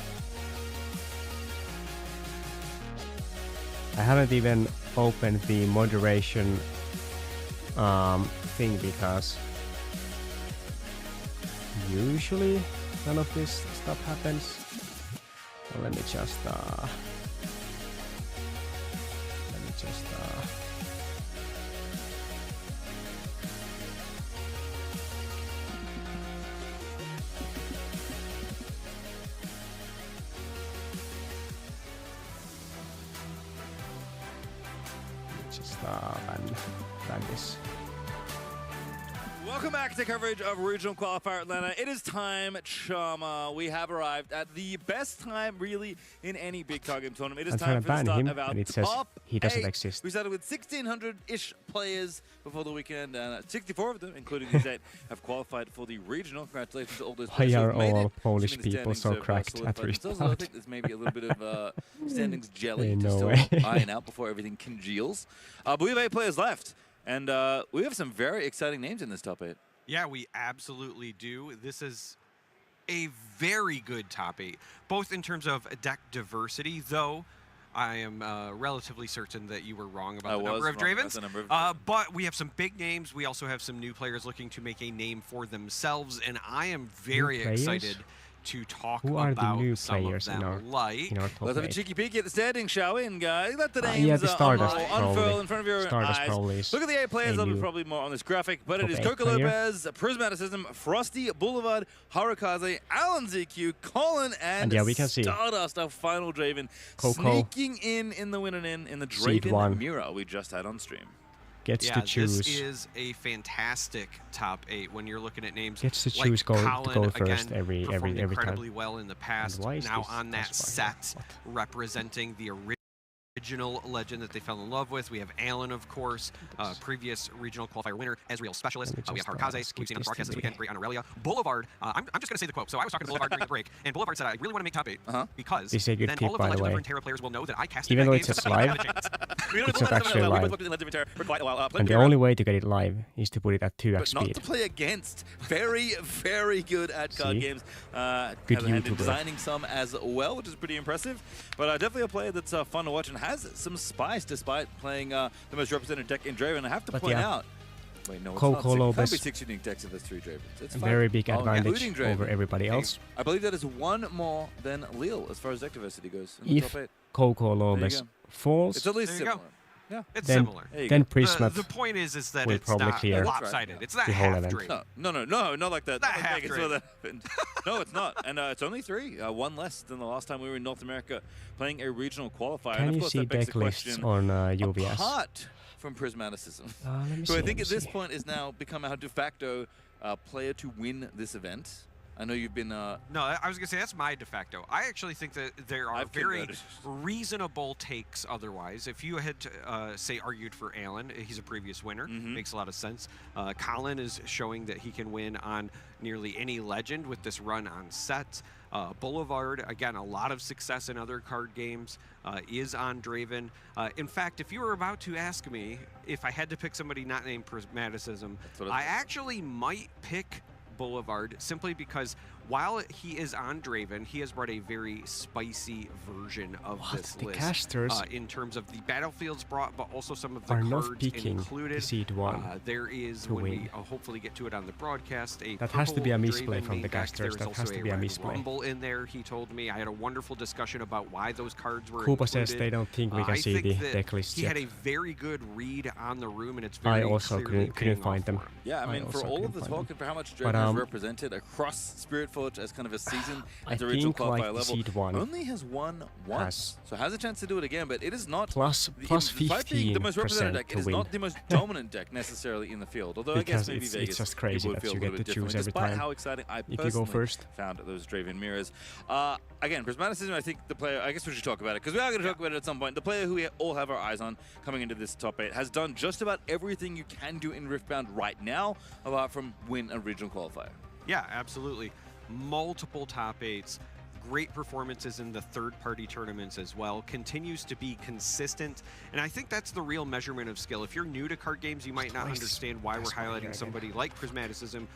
haven't even opened the moderation thing because usually none of this stuff happens. So let me just ban this. Welcome back to coverage of Regional Qualifier Atlanta. It is time, Chama. We have arrived at the best time, really, in any big card game tournament. It is time for the start of our and it says top he doesn't 8. exist. We started with 1,600-ish players before the weekend, and 64 of them, including these 8, have qualified for the regional. Congratulations to all those Why players who are have made all it. Polish Assuming the people standings so have, cracked at solidified themselves. restart? I think there's maybe a little bit of standings jelly Ain't to no still way. iron out before everything congeals. But we have 8 players left, and we have some very exciting names in this top 8. Yeah, we absolutely do. This is a very good top 8, both in terms of deck diversity, though I am relatively certain that you were wrong about the number of Dravens. But we have some big names. We also have some new players looking to make a name for themselves, and I am very excited to talk about some of them. Let's have a cheeky peek at the standings, shall we? And let the names yeah, the Stardust unfurl in front of your Stardust eyes. probably is Look at the 8 players. There'll be probably more on this graphic, but it is Coco Lopez, Prismaticism, Frosty, Boulevard, Harukaze, Alan ZQ, Colin, and yeah, we can see Stardust, our final Draven, Coco sneaking in the winner in the Draven mirror we just had on stream. Gets to choose. This is a fantastic top 8 when you're looking at names. Gets to like choose go first again, every incredibly time. well in the past. Now on that set, representing the original legend that they fell in love with. We have Alan, of course, previous regional qualifier winner, Ezreal specialist. We have Harukaze, we've seen on the broadcast this weekend, great on Irelia. Boulevard, I'm just going to say the quote. So I was talking to Boulevard during the break, and Boulevard said, I really want to make top 8 because then all of the Legend of Runeterra players will know that I cast even though it's just live, it's not actually live. And the only way to get it live is to put it at 2x speed. But not to play against. Very, very good at card games. Good YouTuber. Designing some as well, which is pretty impressive. But definitely a player that's fun to watch and has some spice despite playing the most represented deck in Draven. I have to point out. Wait, no, it's Coco not. It can't be Lopez, 6 unique decks if there's 3 Dravens. It's very big advantage over everybody else. I believe that is 1 more than Lille as far as deck diversity goes in the top 8. Coco Lopez falls, it's at least similar. Yeah, it's similar. Then Prismat. The point is that will it's probably not clear lopsided. It's not the whole half event. Draven. No, not like that. Not half Draven. No, it's not. And it's only 3. 1 less than the last time we were in North America playing a regional qualifier. Can and of you course, see that begs deck the lists question, on UBS? Apart from Prismaticism, who I think at this point is now become our de facto player to win this event. I know you've been... No, I was going to say, that's my de facto. I actually think that there are very reasonable takes otherwise. If you had, say, argued for Alan, he's a previous winner. Makes a lot of sense. Colin is showing that he can win on nearly any legend with this run on set. Boulevard, again, a lot of success in other card games, is on Draven. In fact, if you were about to ask me if I had to pick somebody not named Prismaticism, I actually might pick Boulevard simply because while he is on Draven, he has brought a very spicy version of this list. Casters in terms of the battlefields brought, but also some of the are cards not picking included. Seed 1 there is, when we hopefully get to it on the broadcast, that has to be a misplay from the casters. That has to be a misplay. Rumble in there, he told me. I had a wonderful discussion about why those cards were Kuba included. says they don't think we can see the deck list He yet. had a very good read on the room, and it's very I also couldn't find them. Yeah, I mean, for all of the talk and for how much Draven is represented across Spirit Forge as kind of a season at the original qualifier level, only has won once. So has a chance to do it again, but it is not plus 15% the most represented deck. It is not the most dominant deck necessarily in the field. Although I guess maybe Vegas, it's just crazy that you get to choose every despite time. how exciting I if you go first. found those Draven mirrors. Again, Prismaticism, I think the player, I guess we should talk about it because we are going to talk about it at some point. The player who we all have our eyes on coming into this top 8 has done just about everything you can do in Riftbound right now, apart from win a regional qualifier. Yeah, absolutely. Multiple top 8s, great performances in the third-party tournaments as well, continues to be consistent, and I think that's the real measurement of skill. If you're new to card games, you might not understand why we're highlighting somebody like Prismaticism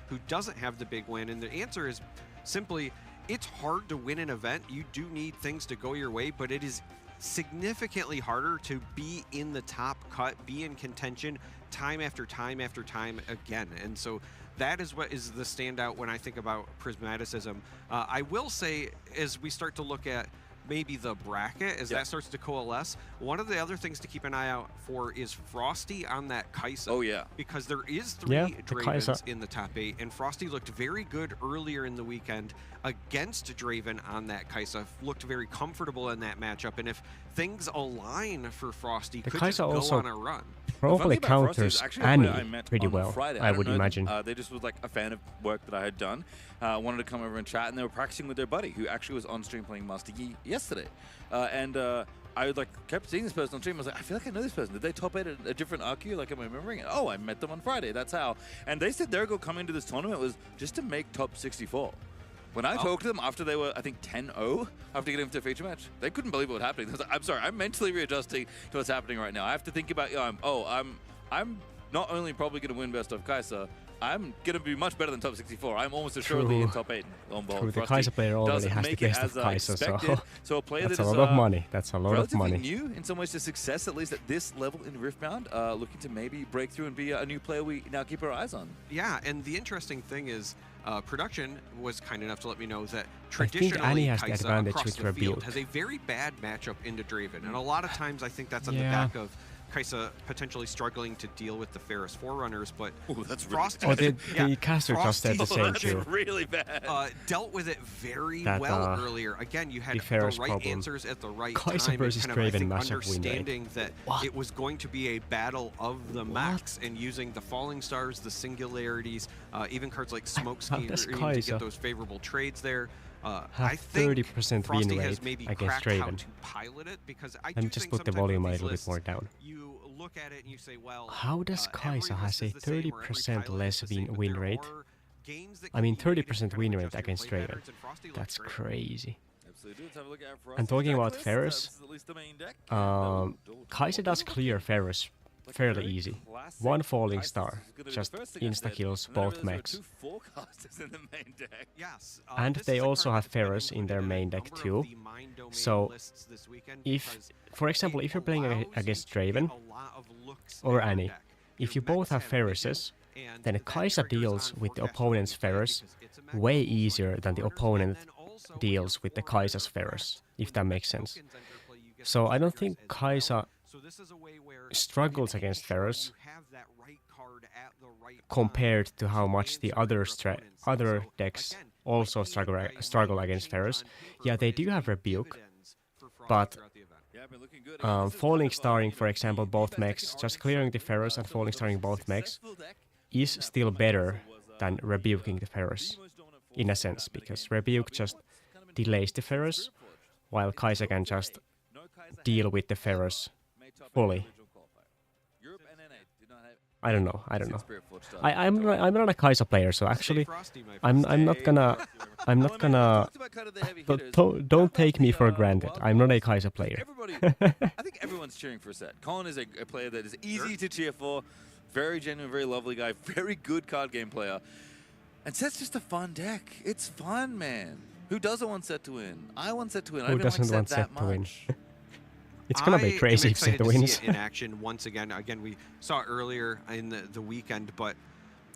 who doesn't have the big win, and the answer is simply it's hard to win an event. You do need things to go your way, but it is significantly harder to be in the top cut, be in contention time after time after time again. And so that is what is the standout when I think about Prismaticism. I will say, as we start to look at maybe the bracket, as that starts to coalesce, one of the other things to keep an eye out for is Frosty on that Kaisa. Oh, yeah. Because there is 3 Dravens in the top 8, and Frosty looked very good earlier in the weekend against Draven on that Kaisa. Looked very comfortable in that matchup, and if things align for Frosty, could just go on a run. Probably counters Annie pretty on well, Friday. I would don't know, imagine. They just was like a fan of work that I had done, wanted to come over and chat, and they were practicing with their buddy, who actually was on stream playing Master Yi yesterday. I like kept seeing this person on stream. I was like, I feel like I know this person. Did they top 8 at a different RQ? Like, am I remembering it? Oh, I met them on Friday. That's how. And they said their goal coming to this tournament was just to make top 64. When I talked to them after they were, I think, 10-0 after getting into a feature match, they couldn't believe what was happening. I was like, I'm sorry, I'm mentally readjusting to what's happening right now. I have to think about, I'm not only probably going to win best of Kaisa, I'm going to be much better than top 64. I'm almost assuredly in top 8 on ball. The Kaisa player already has the best of Kaisa, so a player that's that a is, lot of money. That's a lot of money. New in some ways to success, at least at this level in Riftbound, looking to maybe break through and be a new player we now keep our eyes on. Yeah, and the interesting thing is, production was kind enough to let me know that I think Annie traditionally has the Kaisa advantage across with the field Rebuke. has a very bad matchup into Draven, and a lot of times I think that's on the back of Kaisa potentially struggling to deal with the Ferris Forerunners, but that's Frosty, really the caster just said the same that's too. really bad. Dealt with it very That, well earlier. Again, you had the Ferris right problem. answers at the right Kaisa time, versus and kind of, I Draven think, massive win rate. understanding that it was going to be a battle of the max, and using the falling stars, the singularities, even cards like Smokescreen to get those favorable trades there. I think 30% Frosty win has rate maybe against cracked how Draven. to pilot it, because I Let do me just think put the sometimes volume a with these little bit more lists, down. you look at it and you say, well, How does Kaisa every has list a is the same, or every 30% pilot is less the same, but win there rate? are games that I mean, can be made if you 30% win kind of rate adjust your against play Draven. patterns, and Frosty looked That's great. crazy. Absolutely. Let's have a look at Frosty And talking about checklist. Ferris, That's at least the main deck. Kaisa does clear Ferris fairly easy. One falling star, just insta-kills both mechs. Yes, And this they is a also card have that's been Ferris in included their a main deck number of too. the Mind Domain So lists this weekend if, because for example, it if you're playing allows against you to get Draven a lot of looks or in your Annie, deck. if Your you both mechs have vision, Ferrises, and then that Kaisa triggers deals on with the forecast opponent's ability Ferris because it's a mech way that looks like easier than the corners, and opponent then also when deals your with the forerunners Kaisa's are Ferris, cracked, if when that the makes sense. tokens enter play, you get So those I don't triggers think as well. Kaisa So this is a way where struggles you can against ensure Ferris you have that right card at the right time compared to how to much the answer other your opponent's. other So, decks again, also like any guy struggle might against change Ferris. on paper, Yeah, they but do it's have paid Rebuke, dividends for Frosty but throughout the event. Yeah, been looking good. And this is falling kind of, starring, for example, both mechs, just clearing the Ferris and falling starring both mechs is still better than rebuking the Ferris, in a sense, because Rebuke just delays the Ferris, while Kaisa can just deal with the Ferris fully. I don't know. I'm not a Kaisa player, so actually I'm not gonna don't take me for granted. I'm not a Kaisa player. Everybody, I think everyone's cheering for Set. Colin is a player that is easy to cheer for, very genuine, very lovely guy, very good card game player. And Set's just a fun deck. It's fun, man. Who doesn't want Set to win? I want Set to win. I Who don't doesn't like want Set Set to win? much. It's gonna be crazy I'm if Set excited to wins. see it in action once again. Again, we saw it earlier in the weekend, but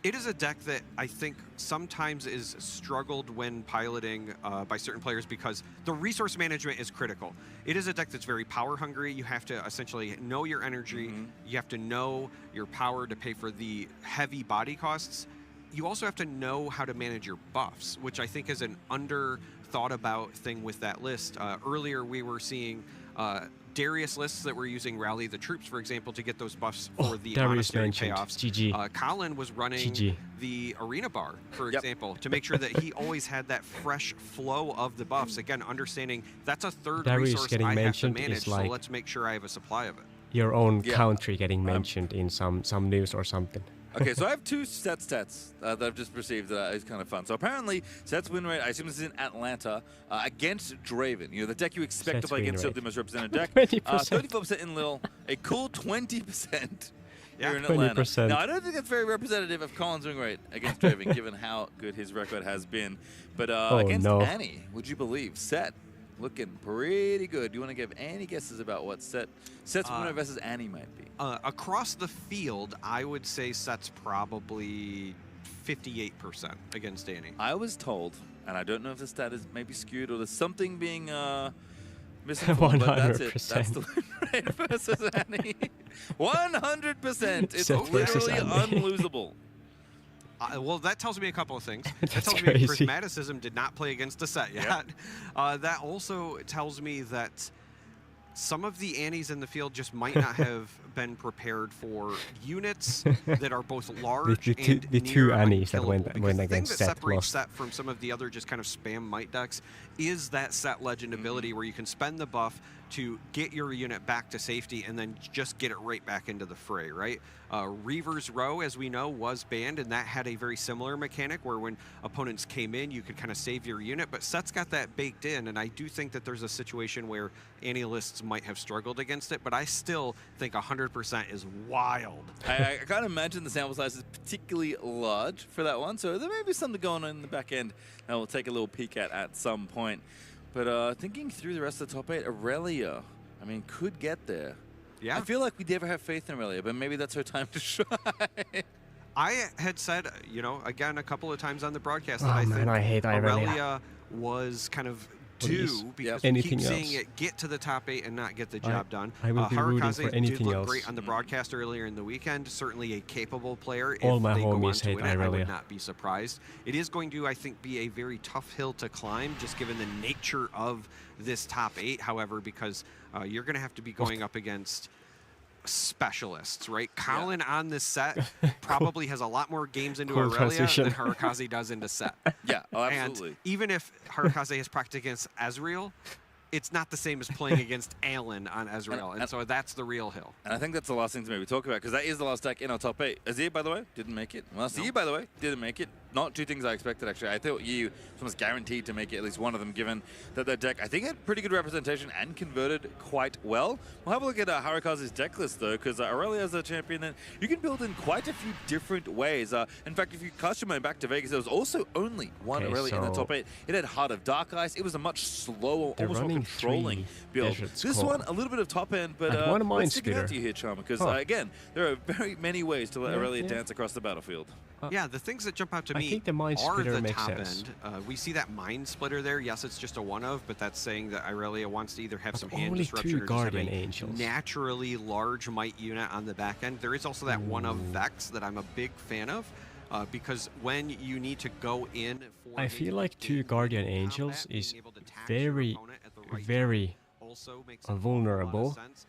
it is a deck that I think sometimes is struggled when piloting by certain players because the resource management is critical. It is a deck that's very power hungry. You have to essentially know your energy. You have to know your power to pay for the heavy body costs. You also have to know how to manage your buffs, which I think is an under thought about thing with that list. Earlier we were seeing Darius lists that were using Rally the Troops, for example, to get those buffs for the Darius monastery mentioned. payoffs. GG. Colin was running GG. the Arena Bar, for example, to make sure that he always had that fresh flow of the buffs. Again, understanding that's a third Darius resource getting I have to mentioned is manage, so like- let's make sure I have a supply of it. Your own country getting mentioned in some news or something. Okay, so I have two stats that I've just received that is kind of fun. So apparently, Set's win rate, I assume this is in Atlanta, against Draven. You know, the deck you expect to Set's play win against rate. the most represented deck. 20%. 34% in Lil, a cool 20% here in Atlanta. 20%. Now, I don't think that's very representative of Colin's doing great against Draven, given how good his record has been. But against Annie, would you believe, Set looking pretty good. Do you want to give any guesses about what Set's winner versus Annie might be? Across the field, I would say Set's probably 58% against Annie. I was told, and I don't know if the stat is maybe skewed or there's something being misinformed, but that's it. That's the win rate versus Annie. 100%. It's literally unlosable. Well, that tells me a couple of things. That That's tells crazy. me Prismaticism did not play against a Set yet. That also tells me that some of the Annies in the field just might not have been prepared for units that are both large and the two near Annies that unkillable. went the against thing that Set separates lost. Set from some of the other just kind of spam might decks is that Set Legend ability where you can spend the buff to get your unit back to safety and then just get it right back into the fray, right? Reaver's Row, as we know, was banned, and that had a very similar mechanic where when opponents came in, you could kind of save your unit, but Set's got that baked in, and I do think that there's a situation where Annie-lists might have struggled against it, but I still think 100% is wild. I can't imagine the sample size is particularly large for that one, so there may be something going on in the back end that we'll take a little peek at some point. But thinking through the rest of the top 8, Irelia, I mean, could get there. Yeah. I feel like we never have faith in Irelia, but maybe that's her time to shine. I had said, you know, again, a couple of times on the broadcast Oh, that I man, think I hate Irelia. Aurelia was kind of Please. due because Anything we keep seeing else. it get to the top 8 and not get the job done. I will be rooting Harukaze for anything did look else. great on the broadcast earlier in the weekend. Certainly a capable player. All if my they go on homies to hate win it, I Irelia. would not be surprised. It is going to, I think, be a very tough hill to climb, just given the nature of this top 8. However, because you're going to have to be going up against specialists, right? Colin on this set probably has a lot more games into Cool Irelia transition. than Harukaze does into set. Yeah, oh, absolutely. And even if Harukaze has practiced against Ezreal, it's not the same as playing against Alan on Ezreal, and so that's the real hill. And I think that's the last thing to maybe talk about, because that is the last deck in our top 8. Azir, by the way, didn't make it. Last Yi, by the way, didn't make it. Not two things I expected, actually. I thought Yi was almost guaranteed to make it, at least one of them, given that their deck, I think, had pretty good representation and converted quite well. We'll have a look at Harukaze's deck list, though, because Irelia is a champion that you can build in quite a few different ways. In fact, if you cast your mind back to Vegas, there was also only one Irelia in the top 8. It had Heart of Dark Ice. It was a much slower, almost more controlling build. This one, a little bit of top end, but what's sticking out to you here, Charmer? Because, again, there are very many ways to let Irelia dance across the battlefield. Yeah, the things that jump out to I me think the Mind are Splitter the makes top sense. end. We see that Mind Splitter there. Yes, it's just a one-of, but that's saying that Irelia wants to either have some hand only disruption two or just have Guardian a Angels. naturally large might unit on the back end. There is also that one-of Vex that I'm a big fan of, because when you need to go in for I a feel like two in Guardian combat, Angels being is able to tax your very, opponent at the right very time also makes a whole lot of vulnerable sense.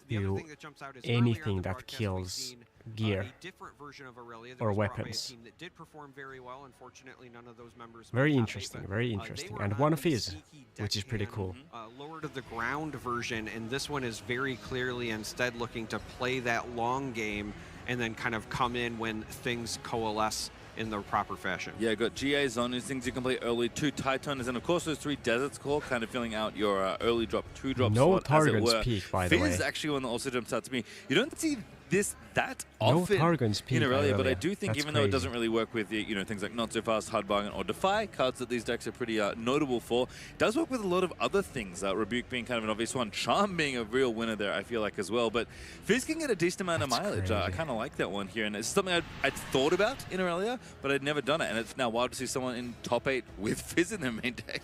The other to thing that jumps out is earlier on anything the that broadcast, we've kills seen, gear a different version of Irelia that or was brought by a weapons. team that did perform very well. Unfortunately, none of those members made Very top 8, interesting, but, very they interesting. were And on one a of his, sneaky which is pretty deckhand, cool. lower to the ground version, and this one is very clearly instead looking to play that long game and then kind of come in when things coalesce in the proper fashion. Yeah, got GA Zone, these things you can play early, 2 Titaners, and of course those 3 Deserts Core, kind of filling out your early drop, 2 drop No slot, as it Targon's were. Peak, by the Fizz way. actually one that also jumps out to me. You don't see this that No often Targon's Peak, in Irelia, but I Irelia. do think That's even though it crazy. doesn't really work with things like Not So Fast, Hard Bargain, or Defy, cards that these decks are pretty notable for, it does work with a lot of other things, Rebuke being kind of an obvious one, Charm being a real winner there, I feel like, as well, but Fizz can get a decent amount of That's mileage. I crazy. kind of like that one here, and it's something I'd thought about in Irelia, but I'd never done it, and it's now wild to see someone in top 8 with Fizz in their main deck.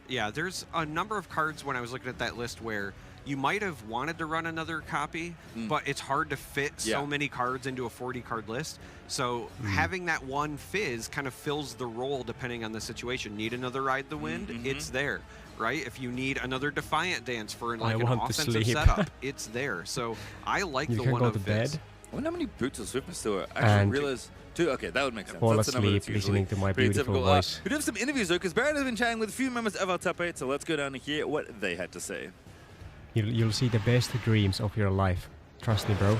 Yeah, there's a number of cards when I was looking at that list where you might have wanted to run another copy, but it's hard to fit so many cards into a 40-card list. So having that one Fizz kind of fills the role depending on the situation. Need another Ride the Wind? It's there, right? If you need another Defiant Dance for like an want to offensive sleep. setup, it's there. So I like You the can one go of to Fizz. bed. I wonder how many Boots of Swiftness there were. I actually And realized 2. Okay, that would make sense. fall That's the number asleep that's usually listening to my pretty beautiful typical. voice. We do have some interviews, though, because Baron has been chatting with a few members of our top 8, so let's go down and hear what they had to say. You'll see the best dreams of your life. Trust me, bro.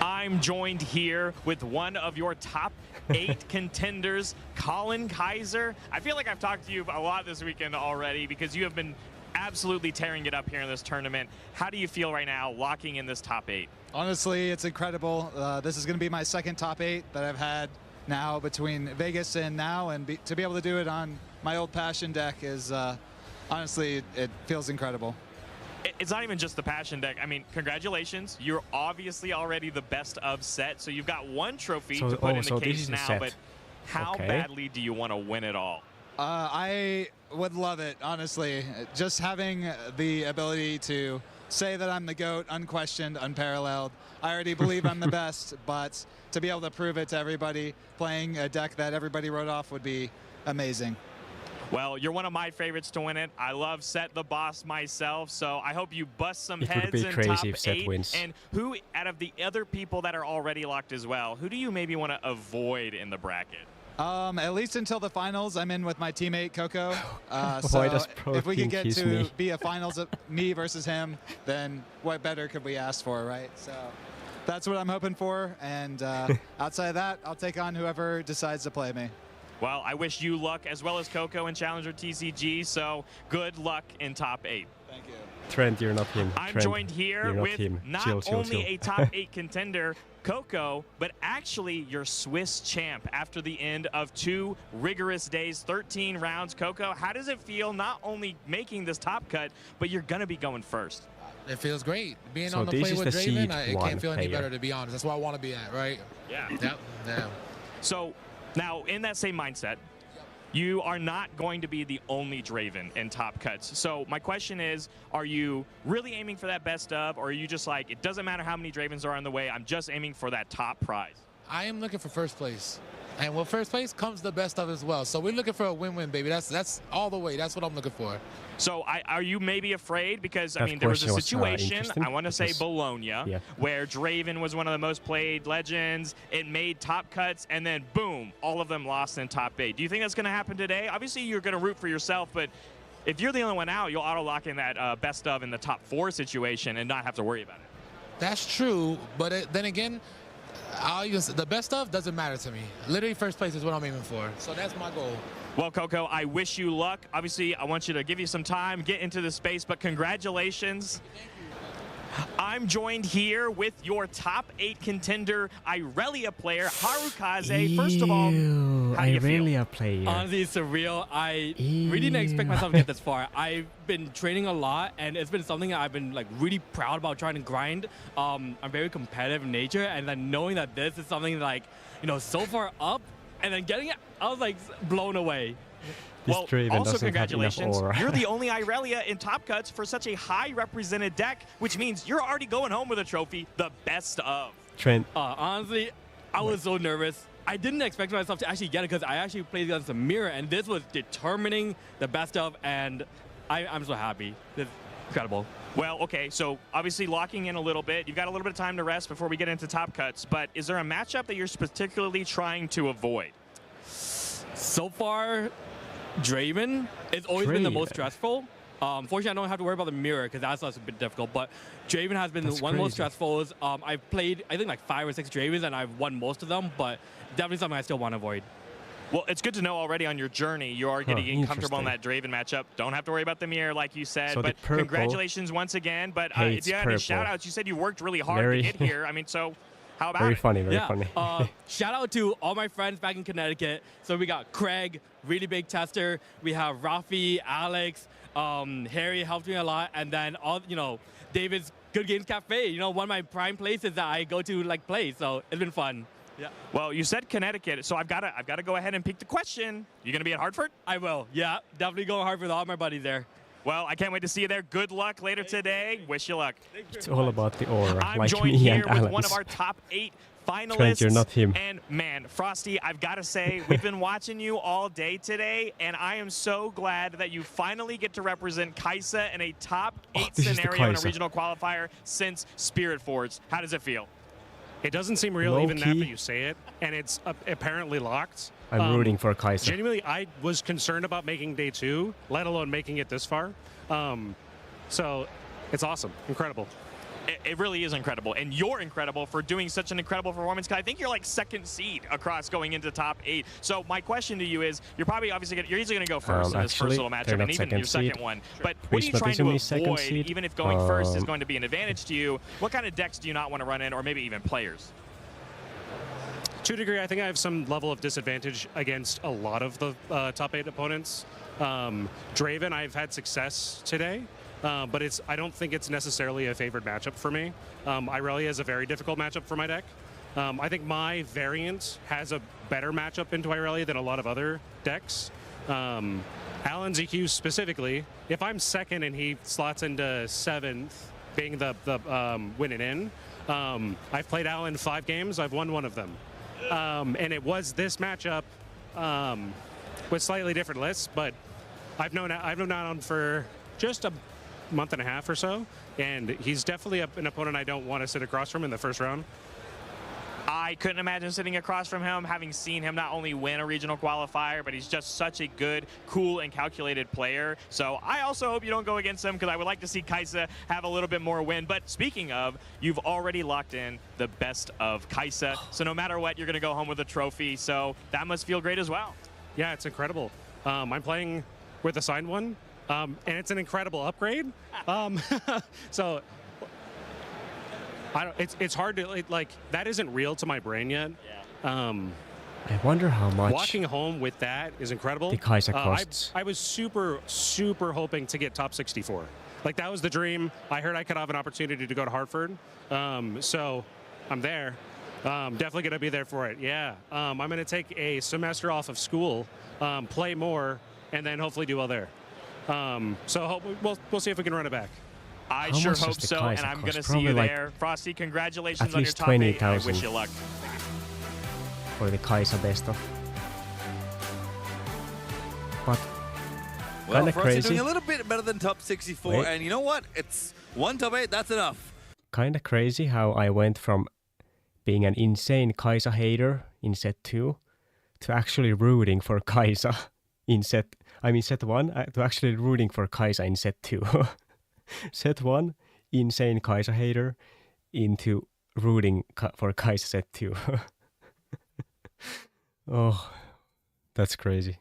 I'm joined here with one of your top 8 contenders, Colin Kaiser. I feel like I've talked to you a lot this weekend already because you have been absolutely tearing it up here in this tournament. How do you feel right now locking in this top 8? Honestly, it's incredible. This is going to be my second top 8 that I've had now between Vegas and now, and to be able to do it on my old Passion deck is honestly, it feels incredible. It's not even just the Passion deck. I mean, congratulations. You're obviously already the best of set, so you've got 1 trophy to put in the case now, but how badly do you want to win it all? I would love it, honestly. Just having the ability to say that I'm the GOAT, unquestioned, unparalleled. I already believe I'm the best, but to be able to prove it to everybody, playing a deck that everybody wrote off would be amazing. Well, you're one of my favorites to win it. I love Set the Boss myself, so I hope you bust some heads in top 8. And who, out of the other people that are already locked as well, who do you maybe want to avoid in the bracket? At least until the finals, I'm in with my teammate Coco. So if we can get to be a finals of me versus him, then what better could we ask for, right? So that's what I'm hoping for. And outside of that, I'll take on whoever decides to play me. Well, I wish you luck as well as Coco and Challenger TCG. So good luck in top 8. Thank you. Trent, you're not him. I'm joined here with not only a top 8 contender, Coco, but actually your Swiss champ after the end of 2 rigorous days, 13 rounds. Coco, how does it feel not only making this top cut, but you're going to be going first? It feels great. Being on the play with Draven, it can't feel any better, to be honest. That's where I want to be at, right? Yeah. Yep. Yeah. So now in that same mindset, you are not going to be the only Draven in top cuts. So my question is, are you really aiming for that best of, or are you just like, it doesn't matter how many Dravens are on the way, I'm just aiming for that top prize? I am looking for first place. And with first place comes the best of as well. So we're looking for a win-win, baby. That's all the way. That's what I'm looking for. So are you maybe afraid? Because, I mean, there was a situation, I want to say Bologna, where Draven was one of the most played legends. It made top cuts, and then, boom, all of them lost in top 8. Do you think that's going to happen today? Obviously, you're going to root for yourself, but if you're the only one out, you'll auto-lock in that best of in the top 4 situation and not have to worry about it. That's true, but then again, the best of doesn't matter to me. Literally first place is what I'm aiming for. So that's my goal. Well, Coco, I wish you luck. Obviously, I want you to give you some time, get into the space, but congratulations. I'm joined here with your top 8 contender, Irelia player, Harukaze. First of all, how do you feel? Irelia player. Honestly, it's surreal. I really didn't expect myself to get this far. I've been training a lot, and it's been something that I've been like really proud about trying to grind. I'm very competitive in nature, and then knowing that this is something like, you know, so far up, and then getting it, I was like blown away. Well, also congratulations. You're the only Irelia in top cuts for such a high represented deck, which means you're already going home with a trophy, the best of. Trent. Honestly, I was so nervous. I didn't expect myself to actually get it because I actually played against a mirror, and this was determining the best of, and I'm so happy. This is incredible. Well, okay, so obviously locking in a little bit. You've got a little bit of time to rest before we get into top cuts, but is there a matchup that you're particularly trying to avoid? So far, Draven. It's always been the most stressful. Fortunately, I don't have to worry about the mirror because that's a bit difficult. But Draven has been one of the most stressful. I've played, I think, like 5 or 6 Dravens, and I've won most of them. But definitely something I still want to avoid. Well, it's good to know already on your journey you are getting comfortable in that Draven matchup. Don't have to worry about the mirror, like you said. So but congratulations once again. But if you had any shout-outs, you said you worked really hard to get here. I mean, so how about it? Very funny. Shout out to all my friends back in Connecticut. So we got Craig, really big tester. We have Rafi, Alex, Harry helped me a lot, and then David's Good Games Cafe. One of my prime places that I go to play. So it's been fun. Yeah. Well, you said Connecticut, so I've got to go ahead and pick the question. You gonna be at Hartford? I will. Yeah, definitely going Hartford with all my buddies there. Well, I can't wait to see you there. Good luck later today. Wish you luck. It's all about the aura. I'm joined here with one of our top 8 finalists. Trent, you're not him. And man, Frosty, I've got to say, we've been watching you all day today, and I am so glad that you finally get to represent Kaisa in a top 8 scenario in a regional qualifier since Spirit Forge. How does it feel? It doesn't seem real even after you say it, and it's apparently locked. I'm rooting for Kaisa. Genuinely, I was concerned about making day 2, let alone making it this far. So it's awesome. Incredible. it really is incredible. And you're incredible for doing such an incredible performance, because I think you're like second seed across going into top 8. So my question to you is, you're probably you're easily going to go first in this first little matchup, and even your second one. But what are you trying to avoid, even if going first is going to be an advantage to you? What kind of decks do you not want to run in, or maybe even players? To a degree, I think I have some level of disadvantage against a lot of the top 8 opponents. Draven, I've had success today, but I don't think it's necessarily a favored matchup for me. Irelia is a very difficult matchup for my deck. I think my variant has a better matchup into Irelia than a lot of other decks. Alan's EQ specifically, if I'm second and he slots into 7th, being the winning in, I've played Alan 5 games, I've won 1 of them. And it was this matchup with slightly different lists, but I've known Alan for just a month and a half or so, and he's definitely an opponent I don't want to sit across from in the first round. I couldn't imagine sitting across from him, having seen him not only win a regional qualifier, but he's just such a good, cool, and calculated player. So I also hope you don't go against him, because I would like to see Kaisa have a little bit more win. But speaking of, you've already locked in the best of Kaisa. So no matter what, you're going to go home with a trophy. So that must feel great as well. Yeah, it's incredible. I'm playing with a signed one, and it's an incredible upgrade. So it's hard to, like, that isn't real to my brain yet. I wonder how much walking home with that is incredible. The Kaisa costs. I was super hoping to get top 64. Like, that was the dream. I heard I could have an opportunity to go to Hartford, so I'm there. Definitely gonna be there for it. Yeah, I'm gonna take a semester off of school, play more, and then hopefully do well there. So we'll see if we can run it back. I sure hope so, and I'm going to see you there. Frosty, congratulations on your top 8. I wish you luck. For the Kaisa best of. But well, Frosty crazy. Doing a little bit better than top 64, and you know what? It's 1 top 8, that's enough. Kinda crazy how I went from being an insane Kaisa hater in set 2 to actually rooting for Kaisa in set 1 to actually rooting for Kaisa in set 2. Set 1, insane Kaisa hater, into rooting for Kaisa set 2. Oh, that's crazy.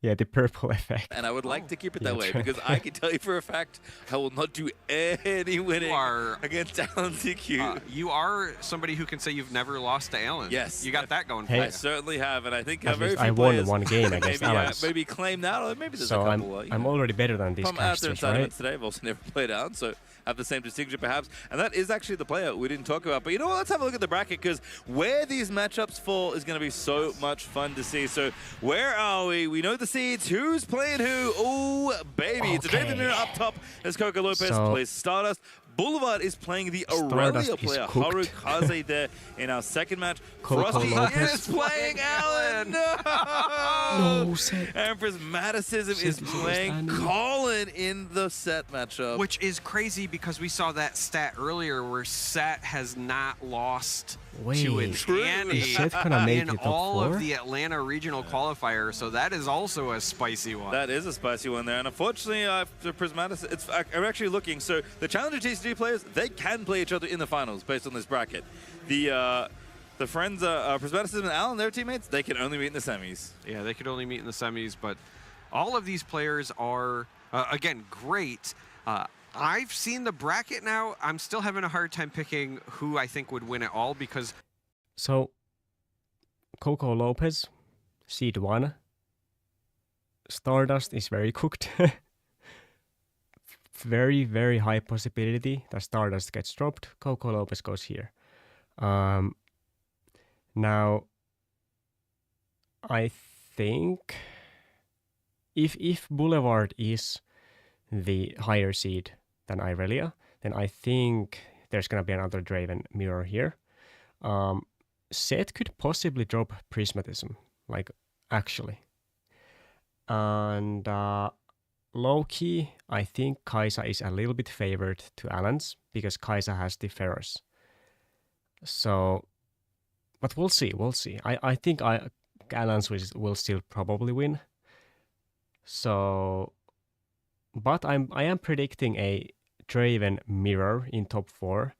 Yeah, the purple effect. And I would like to keep it that way, because I can tell you for a fact, I will not do any winning against Alan CQ. You are somebody who can say you've never lost to Alan. Yes. You got that going for you. I certainly have, and I think very few I players won 1 game against Alan. Maybe claim that, or maybe there's so a couple. I'm already better than these casters, right? Today, I've also never played Alan, so have the same distinction perhaps. And that is actually the player we didn't talk about. But you know what, let's have a look at the bracket, because where these matchups fall is going to be so much fun to see. So where are we? We know the seeds. Who's playing who? Oh, baby. It's a Draven Mirror up top as Coco Lopez plays Stardust. Boulevard is playing the Irelia player, Harukaze, there in our second match. Frosty is playing Alan. No! Empress Maticism is playing Colin in the Set matchup. Which is crazy, because we saw that stat earlier where Set has not lost to an Annie in all of the Atlanta regional qualifier, so that is also a spicy one. That is a spicy one there, and unfortunately for Prismatis, I'm actually looking, so the Challenger TCG players, they can play each other in the finals based on this bracket. The friends, Prismatis and Alan, their teammates, they can only meet in the semis. Yeah, they could only meet in the semis, but all of these players are, again, great. I've seen the bracket now. I'm still having a hard time picking who I think would win it all, because... So, Coco Lopez, seed 1. Stardust is very cooked. Very, very high possibility that Stardust gets dropped. Coco Lopez goes here. Now, I think if Boulevard is the higher seed than Irelia, then I think there's going to be another Draven Mirror here. Seth could possibly drop Prismatism, like, actually. And low-key, I think Kaisa is a little bit favored to Alan's, because Kaisa has the Ferros. So, but we'll see. I think Alan's will still probably win. So, but I am predicting a Draven Mirror in top 4,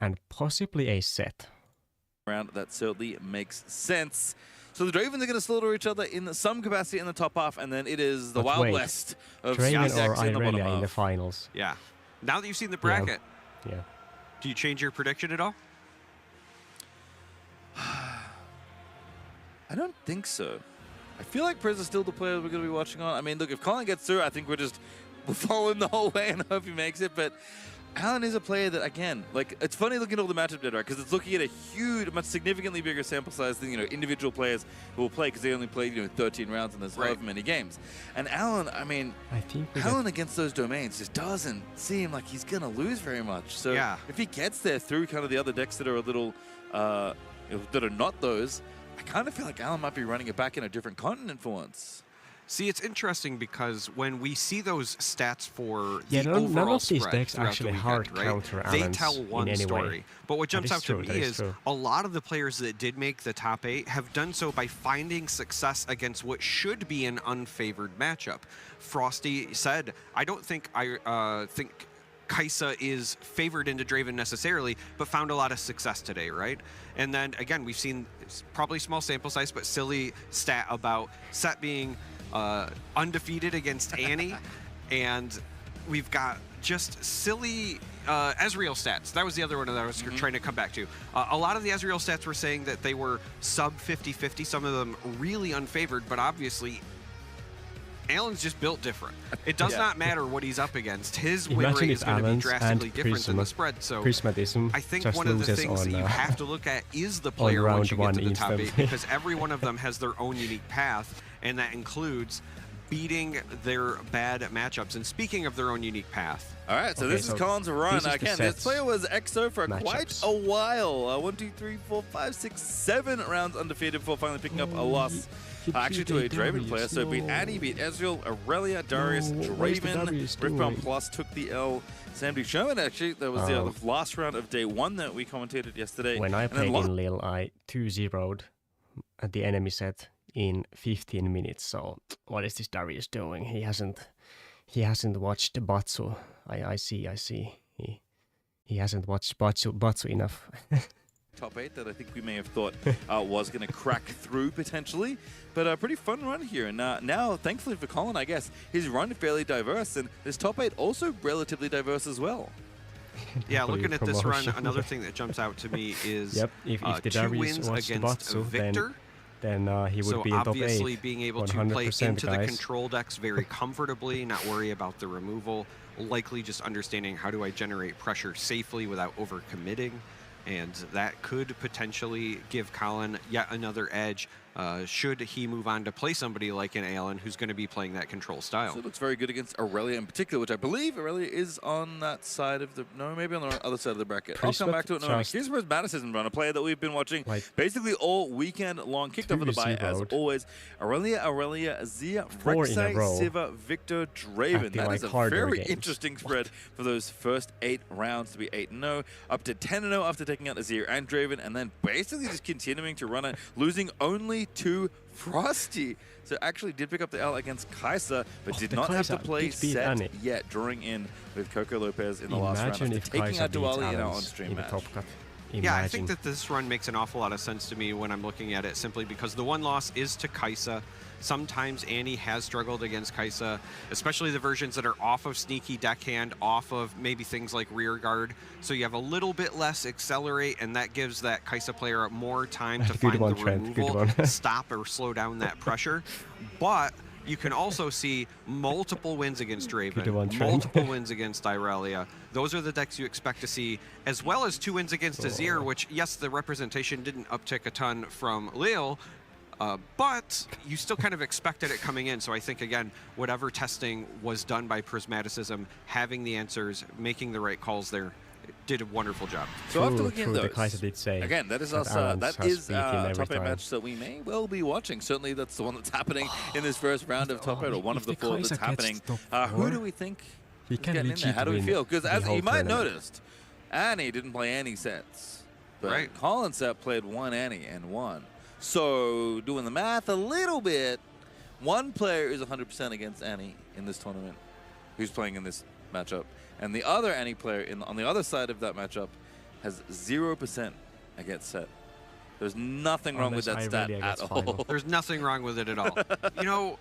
and possibly a set. Round that certainly makes sense. So the Dravens are going to slaughter each other in some capacity in the top half, and then it is the Wild West of Draven or in the bottom Irelia in the half. finals. Yeah. Now that you've seen the bracket, yeah. Do you change your prediction at all? I don't think so. I feel like Prez is still the player we're going to be watching on. I mean, look, if Colin gets through, I think we'll follow him the whole way and hope he makes it. But Alan is a player that, again, like, it's funny looking at all the matchup data, right? Because it's looking at a huge, much significantly bigger sample size than, individual players who will play because they only played, 13 rounds and there's however many games. And Alan, I mean, Alan against those domains just doesn't seem like he's going to lose very much. So if he gets there through kind of the other decks that are a little, that are not those, I kind of feel like Alan might be running it back in a different continent for once. See, it's interesting because when we see those stats for the none overall of these spread decks actually the hard weekend, counter they Alan's tell one in any story. way. But what jumps out to me is true. a lot of the players that did make the top 8 have done so by finding success against what should be an unfavored matchup. Frosty said, I don't think think Kaisa is favored into Draven necessarily, but found a lot of success today, right? And then again, we've seen probably small sample size, but silly stat about Set being undefeated against Annie, and we've got just silly Ezreal stats. That was the other one that I was trying to come back to. A lot of the Ezreal stats were saying that they were sub 50-50, some of them really unfavored, but obviously Alan's just built different. It does not matter what he's up against. His win rate is going to be drastically different than the spread. So I think one of the things that you have to look at is the player once you get to the top 8, because every one of them has their own unique path, and that includes beating their bad matchups. And speaking of their own unique path. All right, so this is Colin's run. Again, this player was EXO for quite a while. 1, 2, 3, 4, 5, 6, 7 rounds undefeated before finally picking up a loss. Actually to a Draven player, so beat Annie, beat Ezreal, Aurelia, Darius, Draven, Riftbound Plus took the L. Sam D. Sherman, actually, that was the last round of day 1 that we commentated yesterday. When I played in Lille, I 2-0'd at the enemy set in 15 minutes, so what is this Darius doing? He hasn't watched Batsu. I see. He hasn't watched Batsu enough. Top 8 that I think we may have thought was going to crack through potentially, but a pretty fun run here. And now, thankfully for Colin, I guess, his run is fairly diverse, and this top 8 also relatively diverse as well. Yeah, looking at this run, another thing that jumps out to me is if the 2 wins against Batsu, Victor. Then he would be in top 8. So obviously being able to play into the control decks very comfortably, not worry about the removal, likely just understanding how do I generate pressure safely without overcommitting. And that could potentially give Colin yet another edge should he move on to play somebody like an Alan who's going to be playing that control style. So it looks very good against Irelia in particular, which I believe Irelia is on that side of the... No, maybe on the other side of the bracket. I'll come back to it in a moment. Here's where's Madison run, a player that we've been watching basically all weekend long, kicked off of the bye as always. Aurelia, Zia, Rek'Sai, Siva, Victor, Draven. That is a very interesting spread for those first 8 rounds to be 8-0, up to 10-0 after taking out Azir and Draven, and then basically just continuing to run it, losing only to Frosty. So actually did pick up the L against Kaisa, but did not have to play set yet, drawing in with Coco Lopez in the last round after taking out Duali in our on-stream match. Yeah, I think that this run makes an awful lot of sense to me when I'm looking at it, simply because the one loss is to Kaisa. Sometimes Annie has struggled against Kaisa, especially the versions that are off of Sneaky Deckhand, off of maybe things like Rear Guard. So you have a little bit less accelerate, and that gives that Kaisa player more time to find the removal, stop or slow down that pressure. But you can also see multiple wins against Draven, multiple wins against Irelia. Those are the decks you expect to see, as well as 2 wins against Azir, which, yes, the representation didn't uptick a ton from Lille, but you still kind of expected it coming in. So I think, again, whatever testing was done by Prismaticism, having the answers, making the right calls there, did a wonderful job. So after looking at those, Kaisa did say again, that is us. That is a top 8 match that we may well be watching. Certainly, that's the one that's happening in this first round of top 8, or one of the 4 that's happening. Who do we think is getting in there? How do we feel? Because as you might have noticed, Annie didn't play any sets, but Colin set played 1 Annie and 1. So doing the math a little bit, one player is 100% against Annie in this tournament, who's playing in this matchup, and the other Annie player on the other side of that matchup has 0% against set. There's nothing wrong with that stat at all. There's nothing wrong with it at all. You know,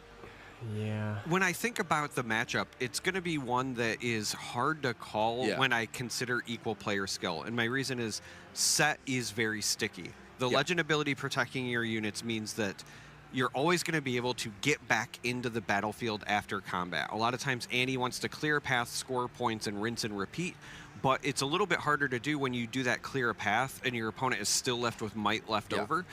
yeah. When I think about the matchup, it's going to be one that is hard to call when I consider equal player skill. And my reason is set is very sticky. The legend ability protecting your units means that you're always going to be able to get back into the battlefield after combat. A lot of times Annie wants to clear a path, score points, and rinse and repeat. But it's a little bit harder to do when you do that clear a path and your opponent is still left with might left over.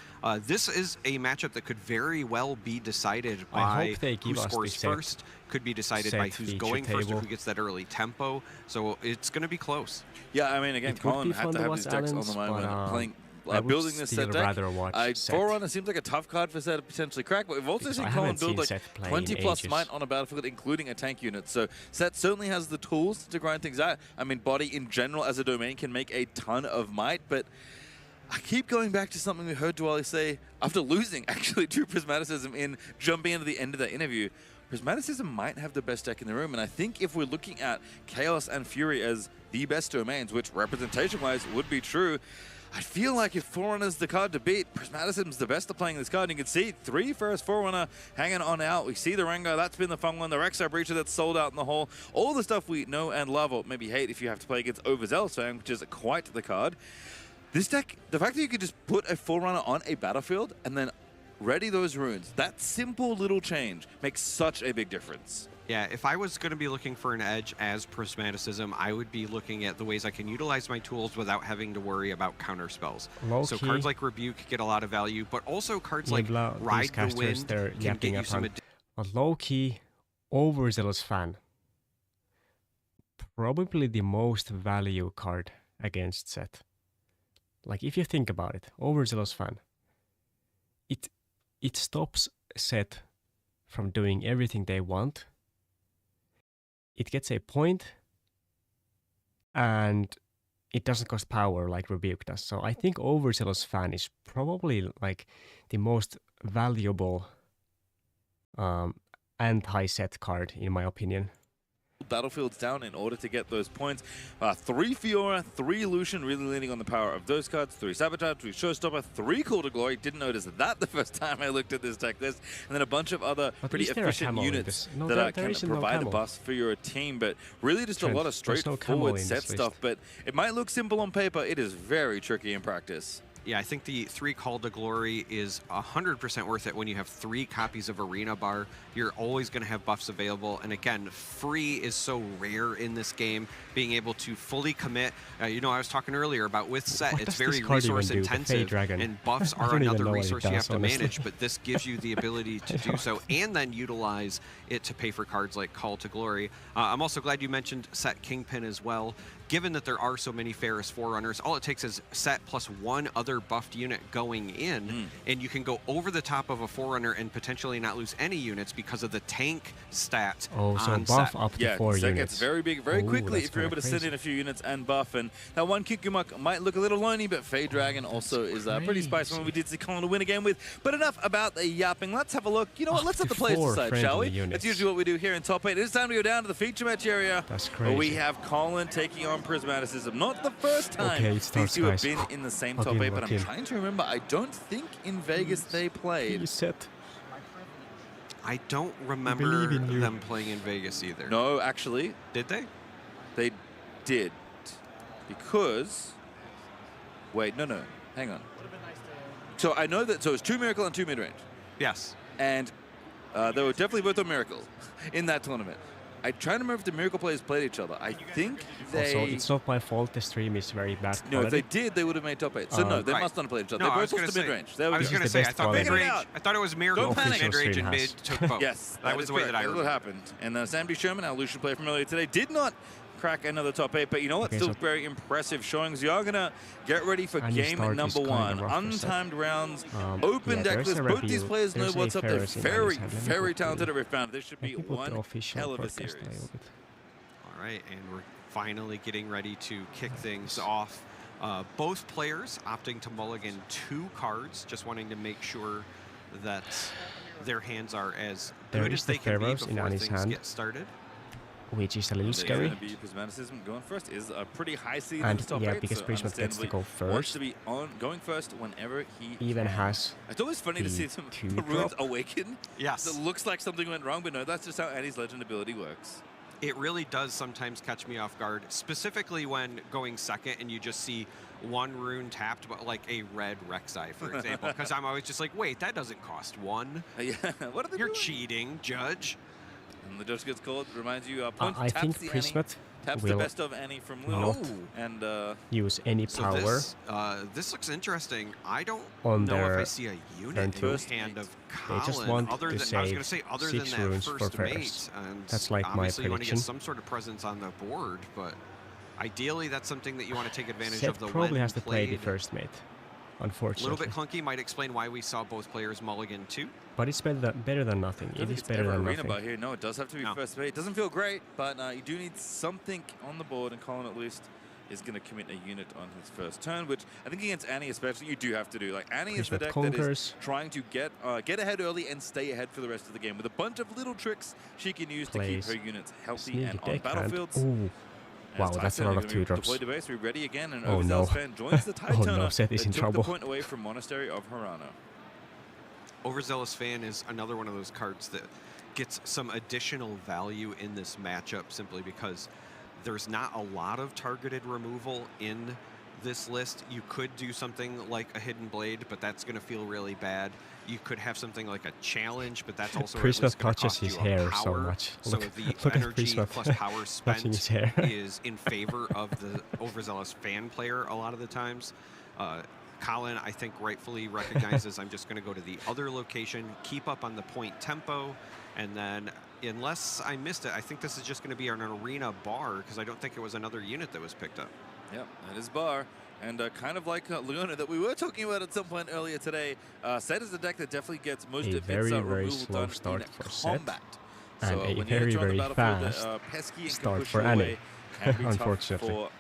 This is a matchup that could very well be decided by who scores first, could be decided by who's going first or who gets that early tempo. So it's going to be close. Yeah, I mean, again, Colin had to have his decks on the mind when playing. Building this set deck, Forerunner seems like a tough card for Set to potentially crack, but we've also seen Colin build like 20+ might on a battlefield, including a tank unit. So Set certainly has the tools to grind things out. I mean, Body in general as a domain can make a ton of might, but I keep going back to something we heard Dwali say after losing, actually, to Prismaticism in jumping into the end of that interview. Prismaticism might have the best deck in the room, and I think if we're looking at Chaos and Fury as the best domains, which representation-wise would be true, I feel like if Forerunner's the card to beat, Prismaticism's the best at playing this card. And you can see 3 first Forerunner hanging on out. We see the Rengar, that's been the fun one. The Rek'Sai Breacher that's sold out in the hole. All the stuff we know and love, or maybe hate if you have to play against Overzealous Fan, which is quite the card. This deck, the fact that you could just put a Forerunner on a battlefield and then ready those runes, that simple little change makes such a big difference. Yeah, if I was going to be looking for an edge as Prismaticism, I would be looking at the ways I can utilize my tools without having to worry about counter spells. So cards like Rebuke get a lot of value, but also cards like Ride the Wind can get you some... A low-key, Overzealous Fan. Probably the most value card against Set. Like, if you think about it, Overzealous Fan, it stops Set from doing everything they want. It gets a point, and it doesn't cost power like Rebuke does. So I think Overzealous Fan is probably like the most valuable anti-set card, in my opinion. Battlefields down in order to get those points. 3 Fiora, 3 Lucian, really leaning on the power of those cards. 3 Sabotage, 3 Showstopper, 3 Call to Glory. Didn't notice that the first time I looked at this deck list. And then a bunch of other pretty efficient units that can provide a bust for your team. But really just a lot of straightforward set stuff. But it might look simple on paper. It is very tricky in practice. Yeah, I think the 3 Call to Glory is 100% worth it when you have 3 copies of Arena Bar. You're always going to have buffs available. And again, free is so rare in this game. Being able to fully commit. You know, I was talking earlier about with Set, it's very resource intensive. And buffs are another resource you have to manage. But this gives you the ability to do so and then utilize it to pay for cards like Call to Glory. I'm also glad you mentioned Set Kingpin as well. Given that there are so many Ferris Forerunners, all it takes is Set plus 1 other buffed unit going in, and you can go over the top of a Forerunner and potentially not lose any units because of the tank stat on buff Set. up to 4 units. Set gets very big very quickly if you're able to send in a few units and buff. And that one Kikumuk might look a little lonely, but Fade Dragon also is pretty spicy one we did see Colin to win again with. But enough about the yapping. Let's have a look. You know what? Let's let the players decide, shall we? That's usually what we do here in Top 8. It's time to go down to the feature match area. That's crazy. We have Colin taking on Prismaticism. Not the first time these two have been in the same Top 8, but I'm trying to remember. I don't think in Vegas they played. I don't remember them playing in Vegas either. No, actually. Did they? They did. Because... Wait, no. Hang on. So I know that... So it's 2 Miracle and 2 Midrange. Yes. And they were definitely both on Miracle in that tournament. I try to remember if the Miracle players played each other. I think they... Also, it's not my fault the stream is very bad quality. No, if they did, they would have made Top 8. So no, they must not have played each other. No, they both lost to mid-range. I was going to say, I thought it was Miracle mid-range and mid took both. Yes, that was the way that I remember. That's what happened. And Sam D. Sherman, our Lucian player from earlier today, did not crack another Top 8, but you know what? Still very impressive showings. You are going to get ready for game number 1. Untimed rounds, open deck list. Both these players know what's up. They're very, very talented at Rift Bound. This should be one hell of a series. All right, and we're finally getting ready to kick things off. Both players opting to mulligan 2 cards, just wanting to make sure that their hands are as good as they can be before things get started. which is a little scary. Prismaticism going first is a pretty high seed and in the top yeah, eight, because so Prismat gets to go first. Wants to be going first whenever he even can. has. It's always funny to see some runes awaken. Yes. It looks like something went wrong, but no, that's just how Annie's legend ability works. It really does sometimes catch me off guard, specifically when going second and you just see one rune tapped, but like a red Rek'Sai, for example, because I'm always just like, wait, that doesn't cost one. Yeah, what are they You're doing? Cheating, Judge. And the judge gets called. Reminds you, points I taps think the Prismat taps will the best of Annie from Luna, not and use any power. So this looks interesting. I don't on know if their I see a unit in hand of Colin. They just want other to than, save I was going to say, other than 6 that runes for first first. mate. And that's like my obviously you want to prediction. get some sort of presence on the board, but ideally that's something that you want to take advantage Seth of. The probably when has to play the played. first mate, A unfortunately. little bit clunky, might explain why we saw both players mulligan too. But it's better than nothing. It is better than arena nothing. Here. No, it does have to be first mate. It doesn't feel great, but you do need something on the board, and Colin at least is going to commit a unit on his first turn, which I think against Annie especially, you do have to do. Like, Annie is the deck that is trying to get ahead early and stay ahead for the rest of the game with a bunch of little tricks she can use to keep her units healthy and on battlefields. Ooh. Wow, that's a lot of 2-drops. Deploy the base, we're ready again, and oh no. fan joins the Tide oh Turner no, Seth is in took trouble. the point away from Monastery of Harano. Overzealous Fan is another one of those cards that gets some additional value in this matchup simply because there's not a lot of targeted removal in this list. You could do something like a Hidden Blade, but that's going to feel really bad. You could have something like a challenge, but that's also Prismat touches his hair power. so much. So the energy plus power spent his hair. is in favor of the Overzealous Fan player a lot of the times. Colin, I think, rightfully recognizes I'm just going to go to the other location, keep up on the point tempo, and then, unless I missed it, I think this is just going to be an arena bar, because I don't think it was another unit that was picked up. Yep, that is bar. And kind of like Leona that we were talking about at some point earlier today, Set is a deck that definitely gets most of its removal slow done start in for combat. Set, So and when a very, you're on the very battlefield, fast pesky and start push for you Annie, away can be tough unfortunately. for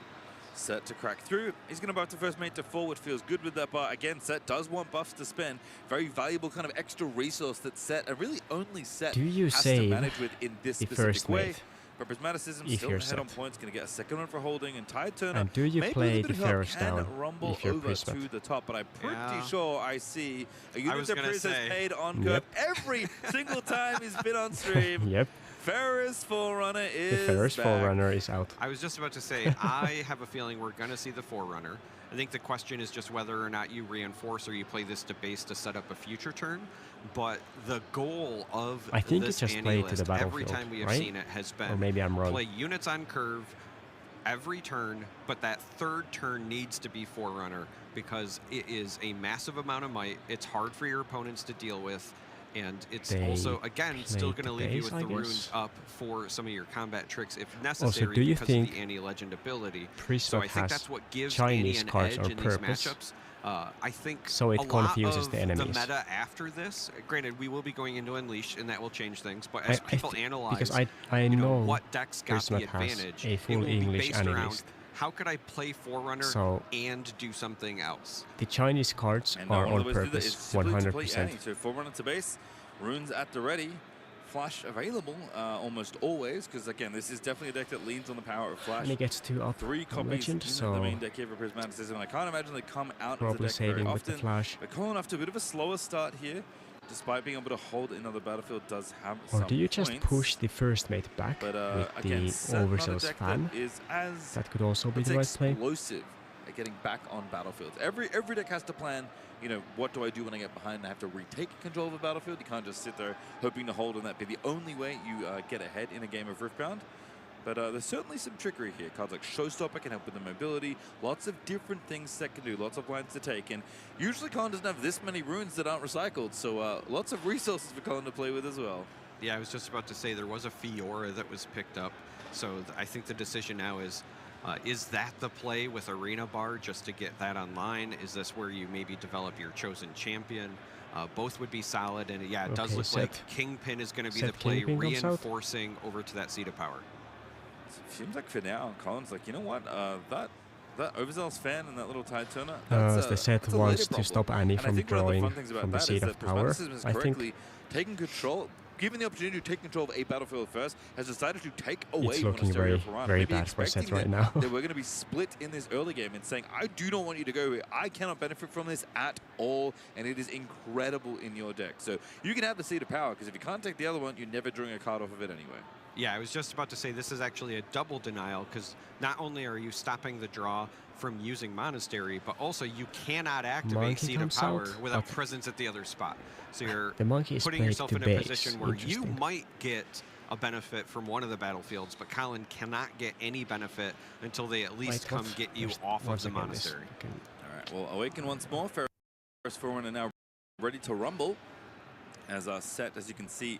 Set to crack through. He's going to buff the first mate to 4, which feels good with that bar. Again, Set does want buffs to spend. Very valuable kind of extra resource that Set, and really only Set, has to manage with in this specific way. But Prismaticism still ahead on points, going to get a second one for holding, and Tide Turner, and do you play the first can down rumble if you're over Prismat? to the top, but I'm pretty sure I see a unit that Priz has paid on Yep. every single time he's been on stream. Yep. Ferris Forerunner is The Ferris back. Forerunner is out. I was just about to say, I have a feeling we're going to see the Forerunner. I think the question is just whether or not you reinforce or you play this to base to set up a future turn. But the goal of I think this you just Annie play to list, the every battlefield, time we have right? seen it, has been Or maybe I'm wrong. play units on curve every turn, but that third turn needs to be Forerunner because it is a massive amount of might. It's hard for your opponents to deal with. And it's also, again, still going to leave you with the runes up for some of your combat tricks if necessary do you because think of the Annie Legend ability. Prismat So I think has that's what gives Chinese Annie an cards edge on in these purpose? matchups. I think So it a lot confuses of the enemies. the meta after this, granted, we will be going into Unleash, and that will change things, but as people analyze because I know what decks got the Prismat has advantage, a it full will be English based Annie around list. how could I play Forerunner So and do something else. the Chinese cards are on purpose, 100%. So Forerunner to base, runes at the ready, flash available almost always, because again, this is definitely a deck that leans on the power of flash. And he gets 2 up 3 on copies Legend, in so the main deck here for Prismaticism, and I can't imagine they come out of the probably deck very saving with the often. flash. But Colin, after a bit of a slower start here, despite being able to hold another battlefield, does have Or some do you just points. push the first mate back But with again, the Set, not a Overzealous deck Fan? that is as That could also be it's the right play. explosive at getting back on battlefields. Every deck has to plan, you know, what do I do when I get behind and I have to retake control of a battlefield? You can't just sit there hoping to hold and that be the only way you get ahead in a game of Riftbound. But there's certainly some trickery here. Cards like Showstopper can help with the mobility. Lots of different things that can do. Lots of lines to take. And usually Colin doesn't have this many runes that aren't recycled. So lots of resources for Colin to play with as well. Yeah, I was just about to say there was a Fiora that was picked up. So I think the decision now is that the play with Arena Bar just to get that online? Is this where you maybe develop your chosen champion? Both would be solid. And yeah, it does look like Kingpin is going to be the play, reinforcing over to that seat of power. Seems like for now, Colin's like, you know what, that Overzealous Fan and that little Tide Turner, As the set wants to stop Annie from drawing from the seat of power. I think taking control given the opportunity to take control of a battlefield first, has decided to take away it's looking Monastery very bad for Set right now. that we're going to be split in this early game and saying, I do not want you to go here. I cannot benefit from this at all, and it is incredible in your deck. So you can have the Seed of Power, because if you can't take the other one, you're never drawing a card off of it anyway. Yeah, I was just about to say this is actually a double denial, because not only are you stopping the draw from using Monastery, but also you cannot activate Seed of Power without presence at the other spot. So you're putting yourself in a position where you might get a benefit from one of the battlefields, but Colin cannot get any benefit until they at least come get you off of the Monastery. All right, well, Awaken once more. First Forerunner now ready to rumble. As Set, as you can see,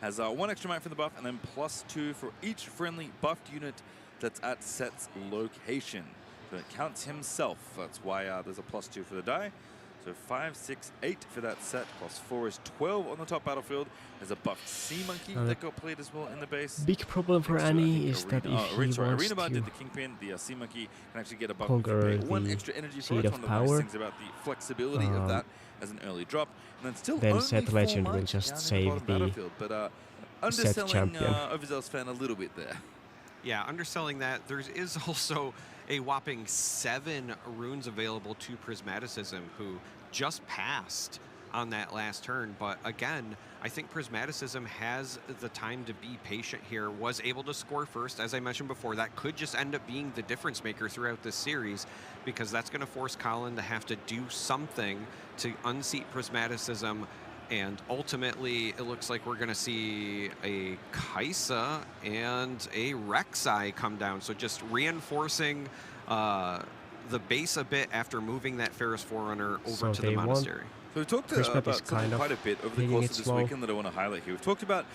has 1 extra might for the buff, and then +2 for each friendly buffed unit that's at Set's location. So it counts himself. That's why there's a +2 for the die. So 5, 6, 8 for that Set. +4 is 12 on the top battlefield. There's a buffed Sea Monkey that got played as well in the base. Big problem for Annie is that if he wants Arena to did the Kingpin, the Sea Monkey can actually get a buff. conquer the 1 extra energy for Seed it. of One of the Power, nice things about the flexibility of that as an early drop. And then still then only Set 4 Legend will mites just down in save bottom the battlefield, but underselling champion. Overzealous fan a little bit there. Yeah, underselling that. There is also a whopping 7 runes available to Prismaticism, who just passed on that last turn. But again, I think Prismaticism has the time to be patient here, was able to score first. As I mentioned before, that could just end up being the difference maker throughout this series, because that's going to force Colin to have to do something to unseat Prismaticism. And ultimately, it looks like we're going to see a Kaisa and a Rek'Sai come down. So just reinforcing the base a bit after moving that Ferris Forerunner over to the Monastery. So we talked about something quite a bit over the course of this weekend that I want to highlight here. We've talked about,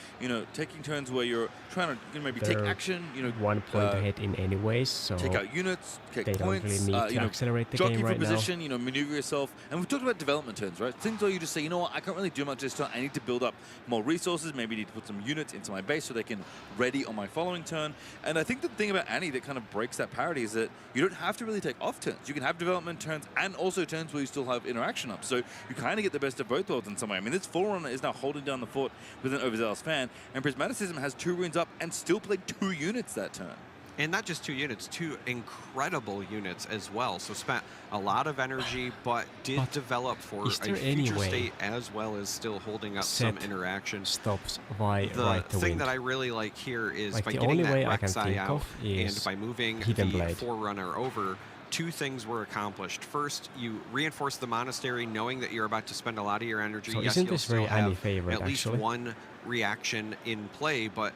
taking turns where you're trying to maybe take action, 1 point ahead in any ways, so take out units, take they points, don't really need to accelerate the game for right position, maneuver yourself. And we've talked about development turns, right? Things where you just say, you know what, I can't really do much this turn. I need to build up more resources. Maybe need to put some units into my base so they can ready on my following turn. And I think the thing about Annie that kind of breaks that parity is that you don't have to really take off turns. You can have development turns and also turns where you still have interaction up. So you kind of get the best of both worlds in some way. I mean, this Forerunner is now holding down the fort with an Overzealous fan, and Prismaticism has 2 runes up and still played 2 units that turn. And not just 2 units, 2 incredible units as well. So spent a lot of energy, but did develop for a future state, as well as still holding up some interaction. Stops right the the thing wind. that I really like here is like by the getting only that way I can Rek'Sai think out of is and by moving Hidden the Blade. Forerunner over, 2 things were accomplished. First, you reinforce the Monastery, knowing that you're about to spend a lot of your energy. So yes, isn't you'll this still very Annie have favorite, at least actually? 1 reaction in play, but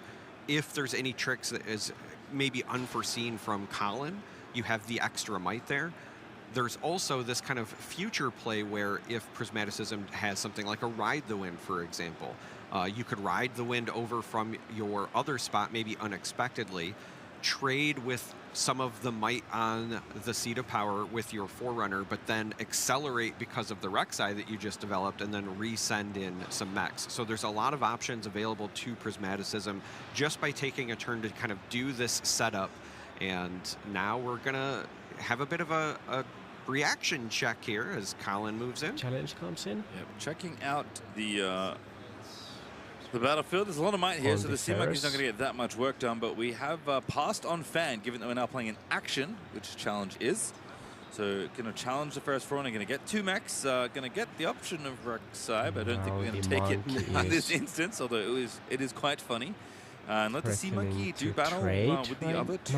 if there's any tricks that is maybe unforeseen from Colin, you have the extra might there. There's also this kind of future play where if Prismaticism has something like a Ride the Wind, for example, you could ride the wind over from your other spot, maybe unexpectedly, trade with some of the might on the Seed of Power with your Forerunner, but then accelerate because of the Rek'Sai that you just developed, and then resend in some mechs. So there's a lot of options available to Prismaticism just by taking a turn to kind of do this setup. And now we're gonna have a bit of a reaction check here as Colin moves in. Challenge comes in. Yep, checking out the battlefield. There's a lot of might here, so the Sea Monkey's not going to get that much work done, but we have passed on Fan, given that we're now playing in action, which challenge is. So going to challenge the first Forerunner, going to get 2 mechs, going to get the option of Rek'Sai, but I don't think we're going to take it in this instance, although it is quite funny. And let the Sea Monkey do battle with the other 2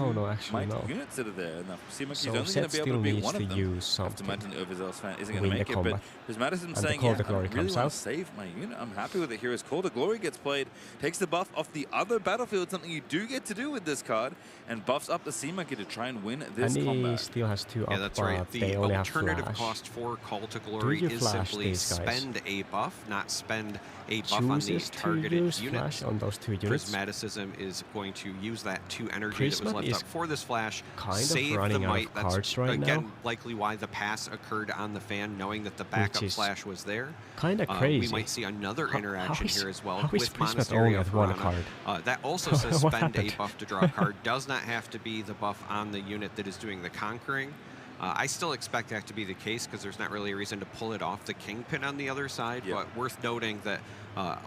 units that are there. And the Sea Monkey's only going to be able to be one of them. After imagine the Overzealous fan isn't going to make it, but Prismaticism saying, yeah, I really want to save my unit. I'm happy with it here as Call to Glory gets played, takes the buff off the other battlefield, something you do get to do with this card, and buffs up the Sea Monkey to try and win this combat. Still has 2 up, that's right. The alternative cost for Call to Glory is simply spend a buff, not spend a buff on the targeted unit. On those 2 units. Prismaticism is going to use that 2 energy that was left up for this flash, save the might. That's again now. Likely why the pass occurred on the fan, knowing that the backup flash was there. Kind of crazy. We might see another interaction here as well with Prismat Monastery of only one Verona. That also says spend a buff to draw a card. Does not have to be the buff on the unit that is doing the conquering. I still expect that to be the case because there's not really a reason to pull it off the Kingpin on the other side, but worth noting that,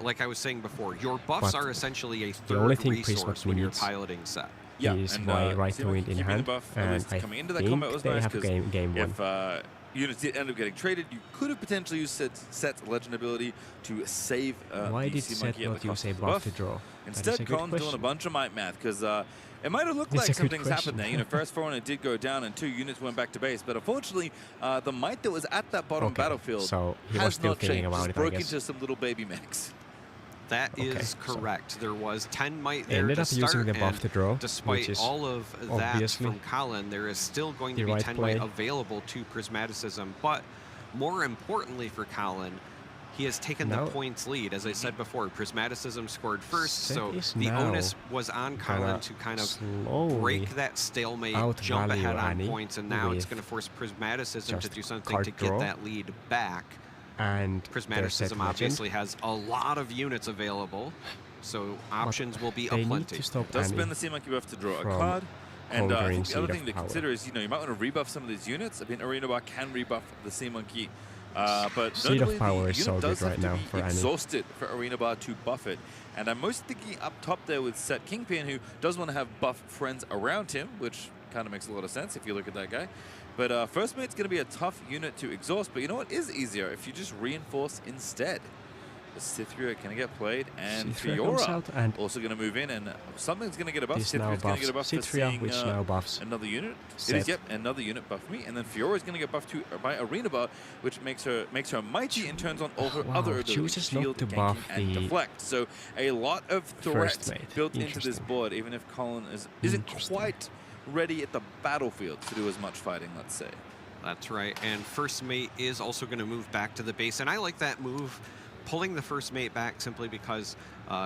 like I was saying before, your buffs are essentially a third resource when you're piloting set. Yeah, is and my right to win in hand, buff, and I coming into that think combat was they nice, have game one. If units did end up getting traded, you could have potentially used Set's legend ability to save Why the did Sea Set Monkey at not the use cost a of the buff to draw? Instead, Colin's doing a bunch of might math, because it might have looked That's like a good something's happened question. there. First Forerunner did go down and 2 units went back to base, but unfortunately, the might that was at that bottom battlefield so he was has still not thinking changed. about Just it, I broke guess. into some little baby mechs. That is correct. There was 10 might there ended to up start, using the buff and to draw, despite which is all of that obviously from Colin, there is still going to the be right 10 play. might available to Prismaticism. But more importantly for Colin, he has taken the points lead. As I said before, Prismaticism scored first, so the onus was on Colin to kind of break that stalemate, jump ahead on points, and now it's going to force Prismaticism to do something to get that lead back. And Prismaticism obviously has a lot of units available, so options will be aplenty. Does spend the Sea Monkey buff to draw a card. And I think the other thing to consider is, you might want to rebuff some of these units. I mean, Arena Bar can rebuff the Sea Monkey, but Seed of Power is the so unit good does right have now to be for Annie. exhausted for Arena Bar to buff it. And I'm most thinking up top there with Set Kingpin, who does want to have buff friends around him, which kind of makes a lot of sense if you look at that guy. But First Mate's going to be a tough unit to exhaust, but you know what is easier? If you just reinforce instead. The Cytheria going to get played, and Fiora also going to move in, and something's going to get a buff. Cytheria's going to get a buff for seeing which now buffs another unit. It is, another unit buff me, and then Fiora's going to get buffed by Arena Bar, which makes her mighty and turns on all her other abilities, shield, ganking, and deflect. So a lot of threats built into this board, even if Colin isn't quite ready at the battlefield to do as much fighting, let's say. That's right, and First Mate is also going to move back to the base, and I like that move, pulling the First Mate back simply because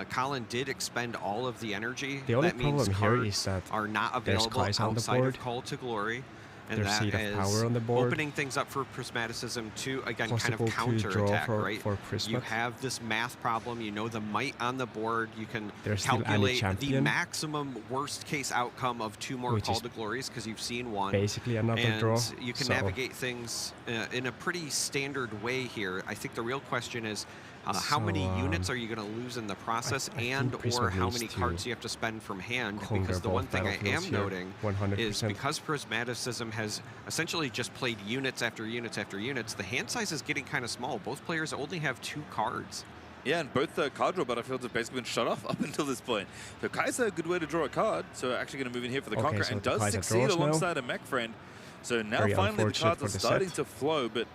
Colin did expend all of the energy. The only that means problem here is that are not available outside of Call to Glory. And there's that Seed of is Power on the board. opening things up for Prismaticism to, again, Possible kind of counter-attack, right? For you have this math problem. You know the might on the board. You can there's calculate the maximum worst-case outcome of 2 more Call to Glories because you've seen 1. Basically another and draw. You can navigate things in a pretty standard way here. I think the real question is, how many units are you going to lose in the process, and or how many cards you have to spend from hand? Because the one thing I am noting is because Prismaticism has essentially just played units after units after units, the hand size is getting kind of small. Both players only have 2 cards. Yeah, and both the card draw battlefields have basically been shut off up until this point. So Kaiser, a good way to draw a card. So actually going to move in here for the Conqueror, and does succeed alongside a mech friend. So now finally the cards are starting to flow, but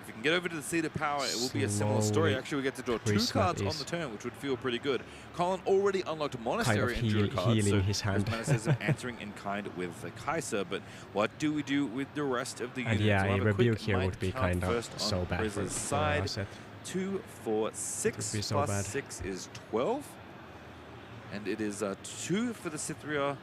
if you can get over to the Seed of Power, it will be a similar story. Actually, we get to draw 2 cards on the turn, which would feel pretty good. Colin already unlocked Monastery and drew a card, healing his hand. answering in kind with the Kaiser, but what do we do with the rest of the units? Yeah, we'll a rebuke here would be kind of so bad for side. Set. 2, 4, 6 so plus bad. 6 is 12. And it is 2 for the Cytheria.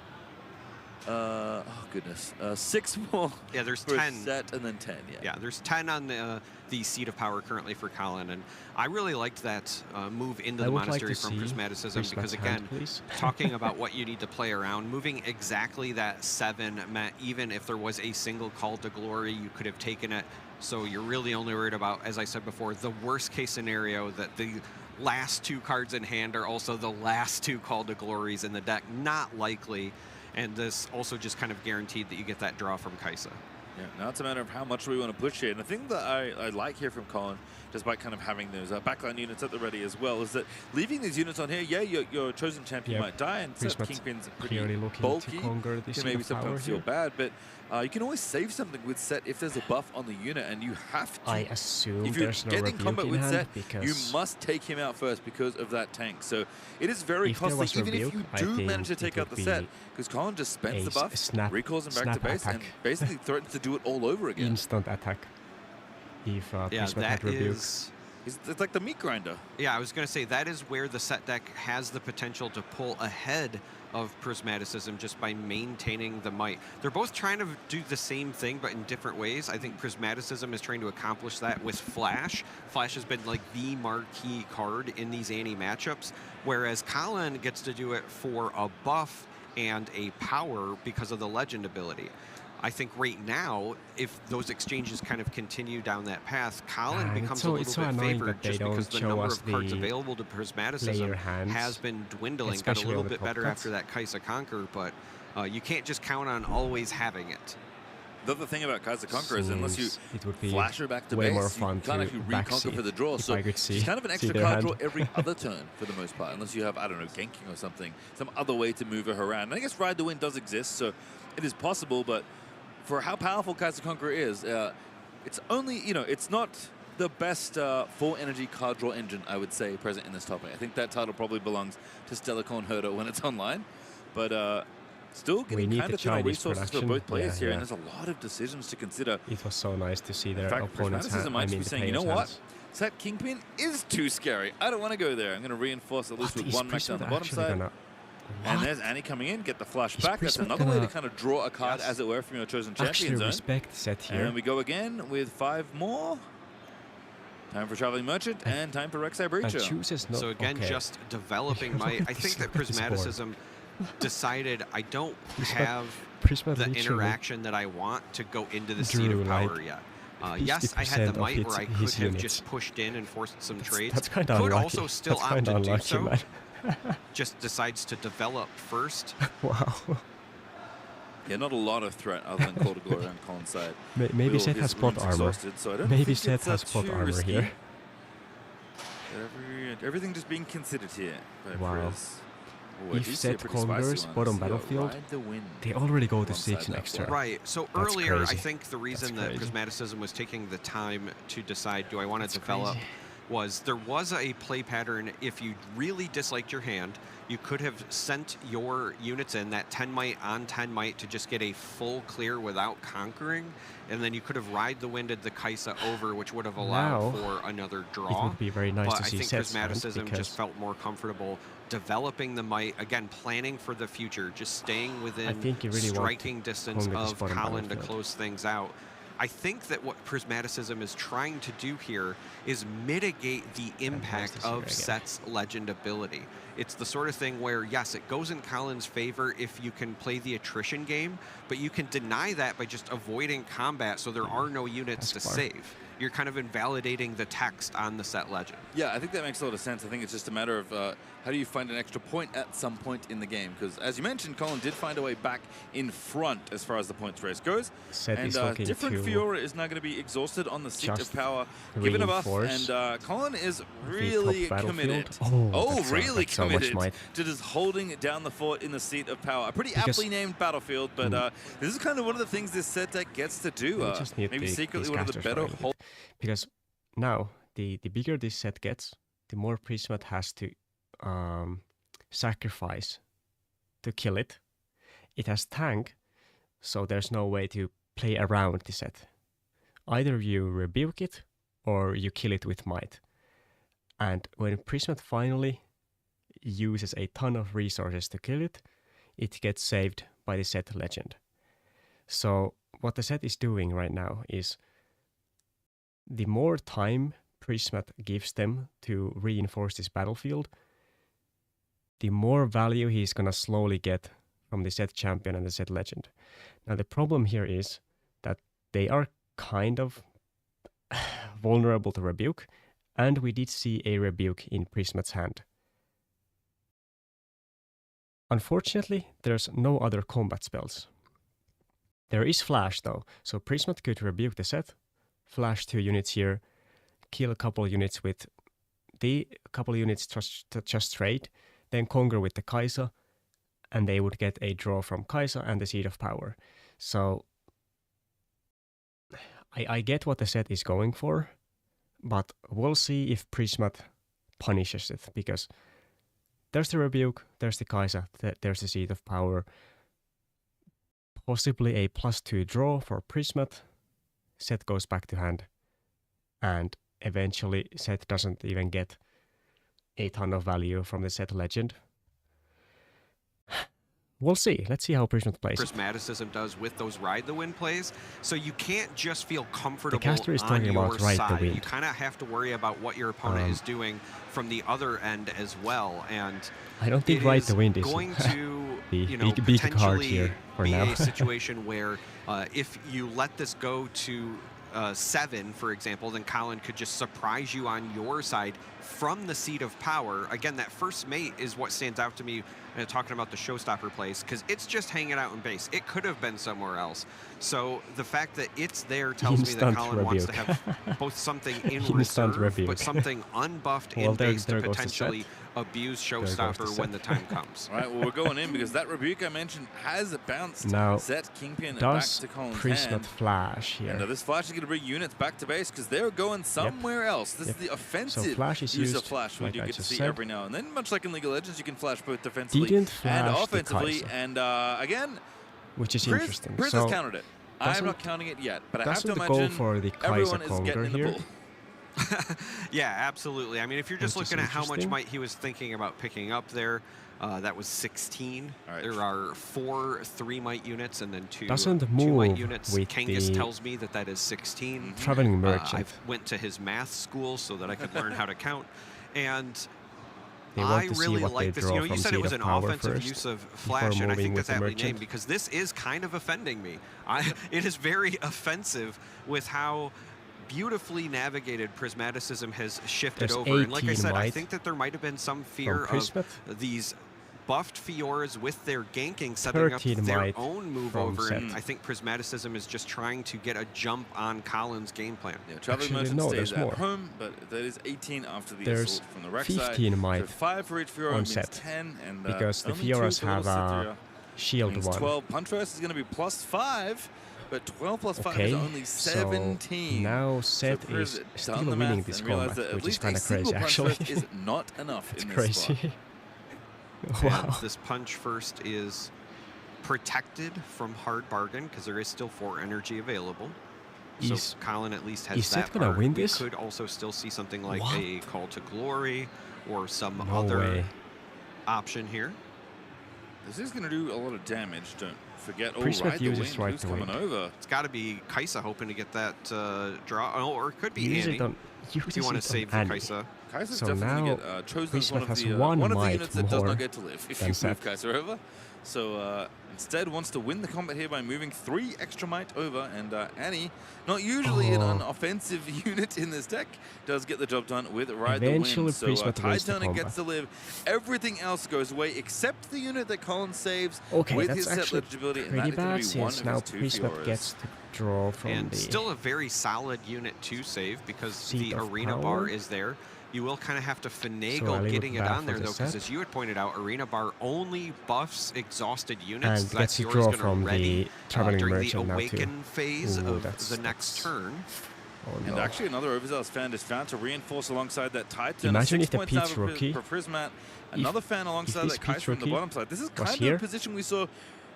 Oh, goodness. 6 more. Yeah, there's for 10. Set, and then 10, Yeah, there's 10 on the Seed of Power currently for Colin, and I really liked that move into the Monastery from Prismaticism because, again, talking about what you need to play around, moving exactly that 7 meant even if there was a single Call to Glory, you could have taken it. So you're really only worried about, as I said before, the worst case scenario that the last 2 cards in hand are also the last 2 Call to Glories in the deck. Not likely. And this also just kind of guaranteed that you get that draw from Kai'Sa. Yeah, now it's a matter of how much we want to push here. And the thing that I like here from Colin, despite kind of having those backline units at the ready as well, is that leaving these units on here, yeah, your chosen champion might die, and Set Kingpin's pretty bulky, can maybe sometimes feel bad, but you can always save something with Set if there's a buff on the unit, and you have to. I assume if you're there's no getting combat rebuke with in Set, hand you must take him out first because of that tank. So it is very costly, even if you do manage to take out the Set, because Colin just spends the buff, recalls him back to base, and basically threatens to do it all over again. Instant attack. If that is... It's like the meat grinder. Yeah, I was going to say that is where the Set deck has the potential to pull ahead of Prismaticism just by maintaining the might. They're both trying to do the same thing, but in different ways. I think Prismaticism is trying to accomplish that with Flash. Flash has been like the marquee card in these Annie matchups, whereas Colin gets to do it for a buff and a power because of the legend ability. I think right now, if those exchanges kind of continue down that path, Colin becomes a little bit favored just because the number of cards available to Prismaticism has been dwindling. Got a little bit better after that Kai'Sa Conquer, but you can't just count on always having it. The other thing about Kai'Sa Conquer is unless you flash her back to way base, more fun you can't actually reconquer for the draw. So she's kind of an extra card draw every other turn for the most part, unless you have, I don't know, ganking or something, some other way to move her around. And I guess Ride the Wind does exist, so it is possible, but for how powerful Kai'Sa Conquer is, it's only, it's not the best 4-energy card draw engine, I would say, present in this topic. I think that title probably belongs to Stellarcorn Herder when it's online, but still getting kind of thin resources for both players here, and there's a lot of decisions to consider. It was so nice to see their opponents. Might be saying, you know what? Set Kingpin is too scary. I don't want to go there. I'm going to reinforce at least with one mech down the bottom side. And there's Annie coming in, get the flash back. That's another way to kind of draw a card, as it were, from your chosen champion zone. Respect set here. And we go again with 5 more. Time for Traveling Merchant and time for Rek'Sai Breacher. So again, just developing my... I think that Prismaticism decided I don't have the interaction that I want to go into the Seat of Power yet. Yes, I had the might where I could have just pushed in and forced some trades. That's kind of unlucky. Could also still opt to do so. Just decides to develop first. Wow. Yeah, not a lot of threat other than Call to Glory on Colin's side. Maybe Seth has plot armor. So Maybe Seth has plot armor here. Everything just being considered here. Wow. If Seth conquers bottom battlefield, they already go to 6 extra. Right, so earlier I think the reason that Prismaticism was taking the time to decide, do I want to develop, was there was a play pattern. If you really disliked your hand, you could have sent your units in that 10 might on 10 might to just get a full clear without conquering, and then you could have Ride the Winded the Kai'Sa over, which would have allowed for another draw. It would be very nice but to see I think Prismaticism just felt more comfortable developing the might, again, planning for the future, just staying within striking distance of Colin to close things out. I think that what Prismaticism is trying to do here is mitigate the impact of Set's legend ability. It's the sort of thing where, yes, it goes in Colin's favor if you can play the attrition game, but you can deny that by just avoiding combat so there are no units to save. You're kind of invalidating the text on the Set legend. Yeah, I think that makes a lot of sense. I think it's just a matter of how do you find an extra point at some point in the game? Because as you mentioned, Colin did find a way back in front as far as the points race goes. And different Fiora is now going to be exhausted on the Seat of Power, given a buff, and Colin is really committed. Really committed to just holding down the fort in the Seat of Power. A pretty aptly named battlefield, but this is kind of one of the things this set deck gets to do. Maybe secretly one of the better holds. Because now, the bigger this set gets, the more Prismat has to sacrifice to kill it. It has tank, so there's no way to play around the set. Either you rebuke it, or you kill it with might. And when Prismat finally uses a ton of resources to kill it, it gets saved by the set legend. So what the set is doing right now is the more time Prismat gives them to reinforce this battlefield, the more value he's going to slowly get from the set champion and the set legend. Now the problem here is that they are kind of vulnerable to rebuke, and we did see a rebuke in Prismat's hand. Unfortunately, there's no other combat spells. There is flash though, so Prismat could rebuke the set, flash 2 units here, kill a couple units with the couple units just trade, then conquer with the Kai'Sa, and they would get a draw from Kai'Sa and the Seat of Power. So I get what the set is going for, but we'll see if Prismat punishes it, because there's the rebuke, there's the Kai'Sa, there's the Seat of Power, possibly a +2 draw for Prismat. Set goes back to hand, and eventually Set doesn't even get a ton of value from the Set legend. We'll see. Let's see how Prismat plays. Prismaticism does with those Ride the Wind plays. So you can't just feel comfortable the caster is on talking your about Ride side. the Wind. You kind of have to worry about what your opponent is doing from the other end as well. And I don't think Ride the Wind is going to the you know, big card here for be now. a situation where if you let this go to 7, for example, then Colin could just surprise you on your side from the seat of power. Again, that first mate is what stands out to me talking about the showstopper plays, because it's just hanging out in base. It could have been somewhere else. So the fact that it's there tells me that Colin wants to have both something in reserve, but something unbuffed in base to potentially abuse showstopper when the time comes. All right, well, we're going in because that rebuke I mentioned has bounced. Now, set Kingpin does back to Colin's Prismat hand. flash here? And this flash is going to bring units back to base because they're going somewhere else. This is the offensive use of flash we do get to see every now and then. Much like in League of Legends, you can flash both defensively and offensively. And again, which is interesting. Priz has countered it. I'm not counting it yet, but I have to imagine for the everyone is getting in the pool. Yeah, absolutely. I mean, if you're just looking at how much might he was thinking about picking up there, that was 16. Right. There are 4 3-might units and then 2 2-might units. Kangas tells me that that is 16. Traveling merchant. I went to his math school so that I could learn how to count. And I really like this. You know, you said it was an offensive use of flash, and I think that's aptly named because this is kind of offending me. It is very offensive with how beautifully navigated Prismaticism has shifted over. And like I said, I think that there might have been some fear of these buffed Fioras with their ganking setting up their own move over, and I think Prismaticism is just trying to get a jump on Colin's game plan. Yeah, Traveling Merchant stays at home, but that is 18 after the assault from the wreck side. 15 might so 5 for each Fiora means 10, and because the Fioras have a shield 1. 12. Punch Burst is going to be +5. But 12 plus 5 is only 17. So now Seth is still winning this combat, which is kind of crazy, actually. is not enough in this spot. Wow. And this punch first is protected from hard bargain because there is still 4 energy available. So Colin at least has that gonna win this? We could also still see something like a Call to Glory or some other option here. This is going to do a lot of damage. Don't forget. Prismat uses who's coming over? It's got to be Kaisa hoping to get that draw. Oh, or it could be Annie. If you want to save the Kaisa. Kaisa's so definitely now get chosen as one of of the units that does not get to live if you Seth. move Kaisa over. So instead wants to win the combat here by moving 3 extra might over, and Annie, not usually an offensive unit in this deck, does get the job done with Ride the Wind. So Tide Turner gets to live. Everything else goes away except the unit that Colin saves with his set legibility, and that is going to be one now of his 2 Prismat gets to draw from and still a very solid unit to save because the arena bar is there. You will kind of have to finagle getting it on there, though, because as you had pointed out, Arena Bar only buffs exhausted units. And gets to draw from the Traveling Merchant now, too. During the Awaken phase of the next turn. Oh, no. And actually another Overzealous fan is found to reinforce alongside that Tide Turner. Imagine 6 if the points Pete's now rookie, for Prismat. Another fan alongside that Kaiser on the bottom side. This is kind of a position we saw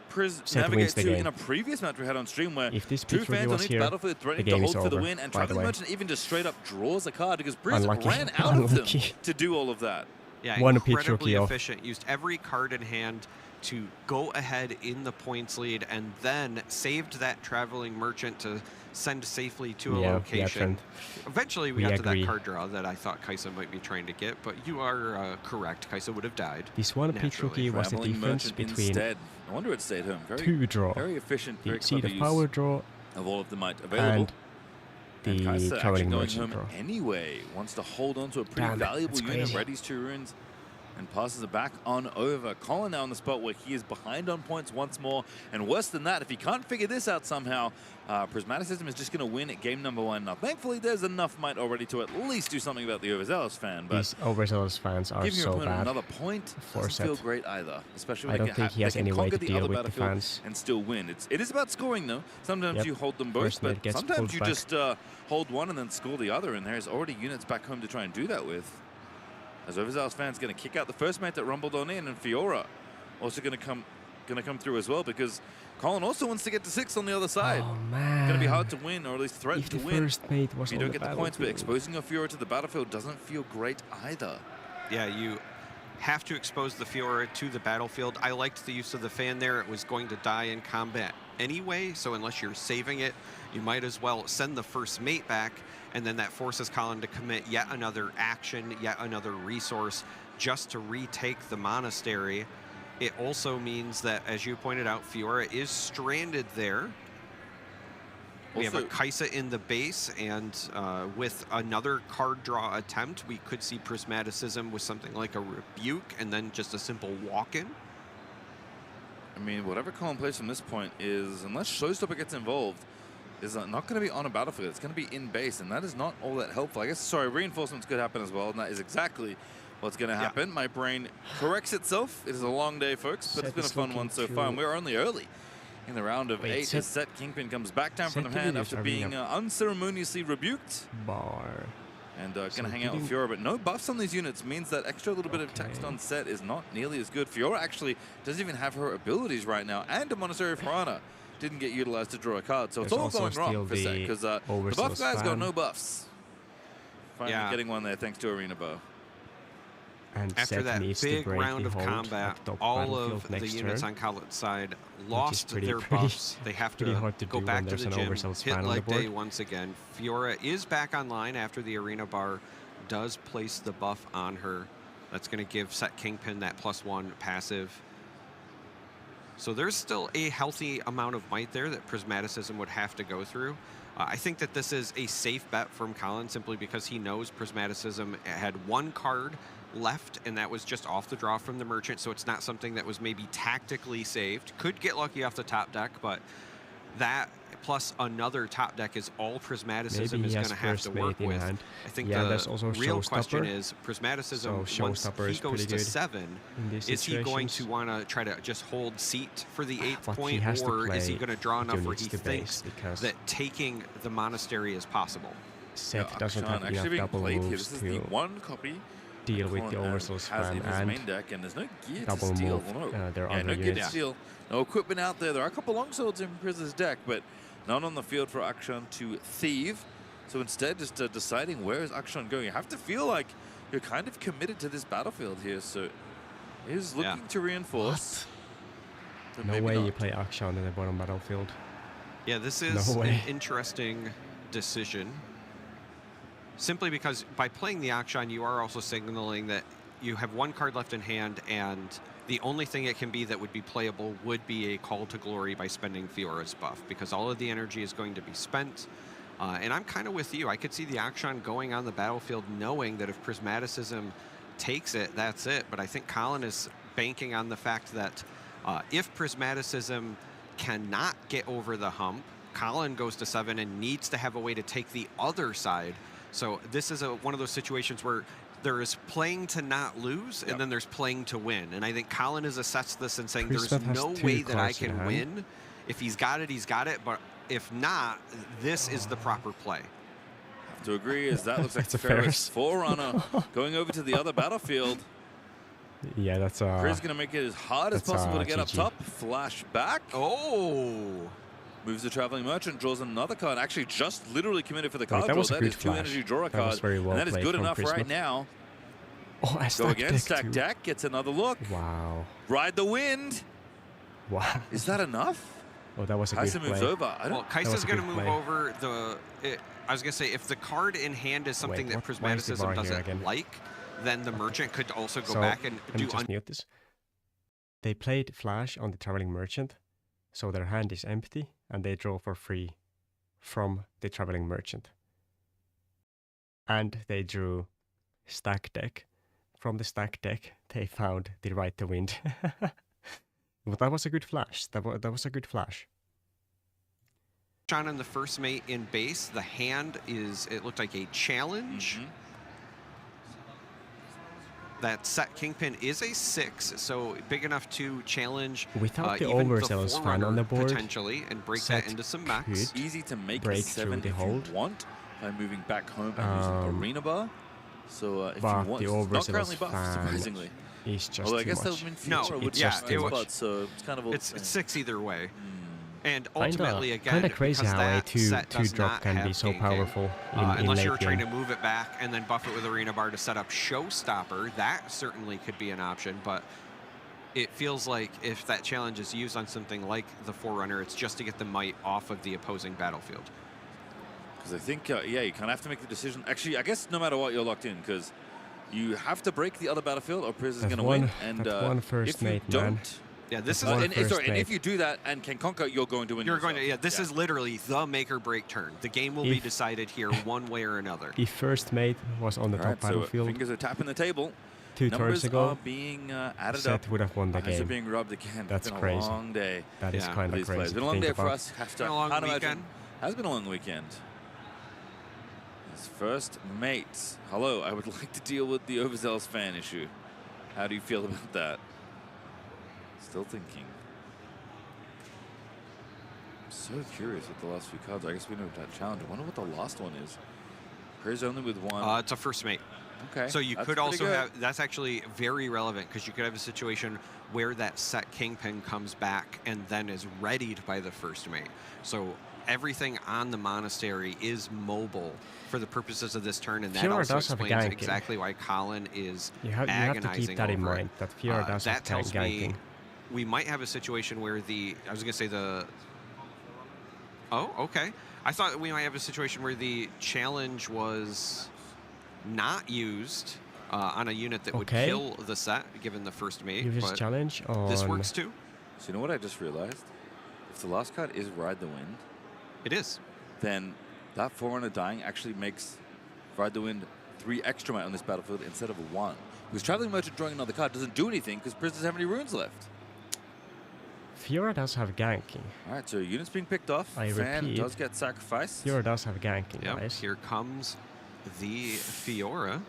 Priz navigate to in a previous match we had on stream where if this 2 fans on each battlefield threatening to hold for the win, and Traveling Merchant even just straight up draws a card because Priz ran out of them to do all of that. Yeah, incredibly efficient. Used every card in hand to go ahead in the points lead and then saved that Traveling Merchant to send safely to a location. Eventually we got to that card draw that I thought Kaisa might be trying to get, but you are correct. Kaisa would have died. This one pitch rookie was the difference between instead. I wonder it stayed home. Very, 2 draw. Very efficient, very seed of power draw of all of the might available. And the Traveling Merchant draw. Anyway, wants to hold on to a pretty valuable unit, readies 2 runes, and passes it back on over. Colin now in the spot where he is behind on points once more, and worse than that, if he can't figure this out somehow, Prismaticism is just going to win at game number 1. Now, thankfully, there's enough might already to at least do something about the Overzealous fan. But these Overzealous fans are so bad. Another point doesn't feel great either, especially when I don't think he has any way to deal with the fans and still win. It is about scoring though. Sometimes you hold them both, but sometimes you just hold one and then score the other. And there's already units back home to try and do that with. As Overzealous fans going to kick out the first mate that rumbled on in, and Fiora also going to come through as well because Colin also wants to get to 6 on the other side. Oh man! Going to be hard to win, or at least threaten to win. First mate was you don't get the points, but exposing your Fiora to the battlefield doesn't feel great either. Yeah, you have to expose the Fiora to the battlefield. I liked the use of the fan there. It was going to die in combat anyway, so unless you're saving it, you might as well send the first mate back, and then that forces Colin to commit yet another action, yet another resource, just to retake the monastery. It also means that, as you pointed out, Fiora is stranded there. We have a Kaisa in the base, and with another card draw attempt, we could see Prismaticism with something like a Rebuke and then just a simple walk-in. I mean, whatever Colin plays from this point is, unless Showstopper gets involved, is not going to be on a battlefield. It's going to be in base, and that is not all that helpful. I guess, sorry, reinforcements could happen as well, and that is exactly what's going to happen. Yeah. My brain corrects itself. It is a long day, folks, but it's been a fun one so far, and we're only early in the round of 8 as Set Kingpin comes back down from the hand after being unceremoniously rebuked. And going to hang out with Fiora, but no buffs on these units means that extra little bit of text on Set is not nearly as good. Fiora actually doesn't even have her abilities right now, and a Monastery of Piranha didn't get utilized to draw a card, so it's all going wrong for Set, because the buff guy's got no buffs. Finally getting one there thanks to Arena Bow. And after that big round of combat, all of the units on Khaled's side lost their buffs. They have to go back to the gym, hit leg day once again. Fiora is back online after the Arena Bar does place the buff on her. That's going to give Set Kingpin that +1 passive. So there's still a healthy amount of might there that Prismaticism would have to go through. I think that this is a safe bet from Colin simply because he knows Prismaticism had one card left, and that was just off the draw from the Merchant, so it's not something that was maybe tactically saved. Could get lucky off the top deck, but that plus another top deck is all Prismaticism is going to have to work with. I think the real question is Prismaticism, once he goes to 7, is he going to want to try to just hold seat for the 8th point, or is he going to draw enough where he thinks that taking the Monastery is possible? Set doesn't have enough double moves this is the one copy deal with the Oversoul Spam and main deck, and there's no gear double to steal. Move, no other gear to steal. No equipment out there. There are a couple longswords in Priz's deck, but none on the field for Akshan to thieve. So instead, just deciding where is Akshan going. You have to feel like you're kind of committed to this battlefield here. So he's looking to reinforce. No way you play Akshan in the bottom battlefield. Yeah, this is an interesting decision. Simply because by playing the Akshan, you are also signaling that you have one card left in hand, and the only thing it can be that would be playable would be a Call to Glory by spending Fiora's buff, because all of the energy is going to be spent. And I'm kind of with you. I could see the Akshan going on the battlefield knowing that if Prismaticism takes it, that's it. But I think Colin is banking on the fact that if Prismaticism cannot get over the hump, Colin goes to 7 and needs to have a way to take the other side. So this is one of those situations where there is playing to not lose, and then there's playing to win. And I think Colin has assessed this and saying there's no way that I can win. If he's got it, he's got it. But if not, this is the proper play. Have to agree, as that looks like the Ferris Forerunner going over to the other battlefield. Yeah, that's Chris going to make it as hard as possible to get up top. Flash back. Oh. Moves the Traveling Merchant, draws another card. Actually, just literally committed for the card draw. That is 2 energy draw a card. And that is good enough right now. Oh, I go again, stack deck, gets another look. Wow. Ride the wind. Wow. Is that enough? Oh, that was a good play. Kaisa moves over. Well, Kaisa's going to move over the... I was going to say, if the card in hand is something that Prismaticism doesn't like, then the Merchant could also go back and do... Just mute this. They played Flash on the Traveling Merchant, so their hand is empty, and they draw for free from the Traveling Merchant. And they drew stack deck. From the stack deck, they found the Ride the Wind. But that was a good flash. That was a good flash. John on the first mate in base. The hand is, it looked like a challenge. That Set Kingpin is a 6, so big enough to challenge without the Overzealous fan on the board, potentially, and break that into some max. Easy to make a 7 if you want by moving back home and using Arena Bar. So if you want, the not currently buffed, surprisingly. He's just although I guess that would mean Fiora would just so it's kind of it's 6 either way. And ultimately, again, kind of crazy how a 2/2 drop can be so powerful unless you're trying to move it back and then buff it with Arena Bar to set up Showstopper. That certainly could be an option, but it feels like if that challenge is used on something like the Forerunner, it's just to get the might off of the opposing battlefield. Because I think, yeah, you kind of have to make the decision. Actually, I guess no matter what, you're locked in, because You have to break the other battlefield, or Priz is going to win. And if you don't, yeah, this is and if you do that and can conquer, you're going to win. You're going to, yeah. This is literally the make or break turn. The game will be decided here one way or another. The first mate was on the top battlefield. Fingers are tapping the table. 2 turns ago, are being added Seth up. would have won the Eyes game. are being rubbed again. That's it's been crazy. a long day. That is kind of crazy. It's been a long day for us. It's been a long weekend. Has been a long weekend. His first mate. Hello, I would like to deal with the overzealous fan issue. How do you feel about that? Still thinking. I'm so curious with the last few cards. I guess we know that challenge. I wonder what the last one is. Priz only with one. It's a first mate. Okay. So you could also have, that's actually very relevant because you could have a situation where that set kingpin comes back and then is readied by the first mate. So everything on the monastery is mobile for the purposes of this turn, and that also explains exactly why Colin is agonizing You have to keep that in mind, that Fiora does have that tells ganking. me we might have a situation where I was going to say oh, okay. I thought we might have a situation where the challenge was not used on a unit that would kill the set, given the first mate. You just challenge on... This works too. So you know what I just realized? If the last card is Ride the Wind, it is. Then that Forerunner dying actually makes Ride the Wind 3 extra might on this battlefield instead of a 1. Because Traveling Merchant drawing another card doesn't do anything because Priz doesn't have any runes left. Fiora does have ganking. All right, so units being picked off. Fan does get sacrificed. Fiora does have ganking, yep. guys. Here comes the Fiora.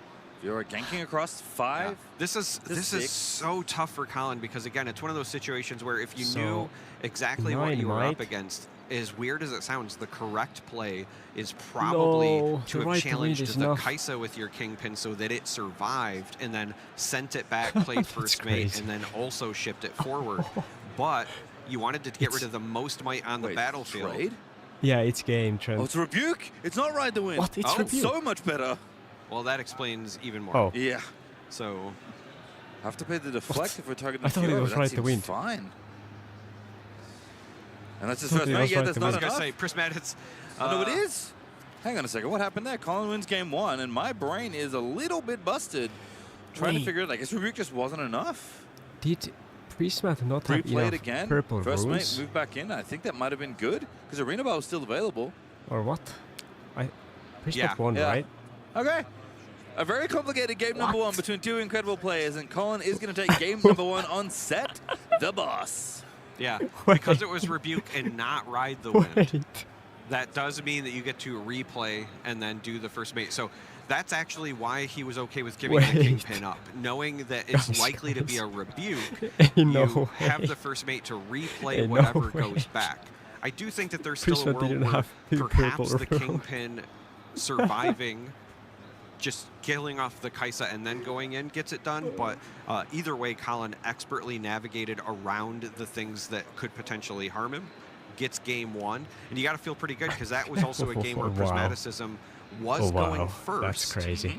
Fiora ganking across 5. Yeah. This is so tough for Colin because, again, it's one of those situations where if you knew exactly what you were up against, as weird as it sounds, the correct play is probably to have challenged the Kaisa with your kingpin so that it survived and then sent it back, played first mate, and then also shipped it forward. But you wanted to get rid of the most might on the battlefield. Trade? Yeah, it's game trend. Oh, it's Rebuke. It's not Ride the Wind. What? It's Rebuke. So much better. Well, that explains even more. Oh. Yeah. So have to pay the deflect if we're targeting I thought it was Ride the Wind. Fine. And that's his first mate. Yeah, that's not enough. I was going to say, Prismatic. No, it is. Hang on a second. What happened there? Colin wins game 1, and my brain is a little bit busted. Trying to figure it out. I guess Rebuke just wasn't enough. Did Prismat not have enough again. purple First runes? mate moved back in. I think that might have been good because Arena Ball was still available. Or what? Prismat won, right? Okay. A very complicated game number 1 between 2 incredible players, and Colin is going to take game number 1 on Set, the boss. Yeah, because it was Rebuke and not Ride the Wind. That does mean that you get to replay and then do the first mate. So that's actually why he was okay with giving the kingpin up, knowing that it's likely to be a Rebuke. You have the first mate to replay whatever goes back. I do think that there's still a world where perhaps the kingpin surviving, just killing off the Kaisa and then going in gets it done. But either way, Colin expertly navigated around the things that could potentially harm him, gets game 1. And you got to feel pretty good because that was also a game where Prismaticism was going first. That's crazy.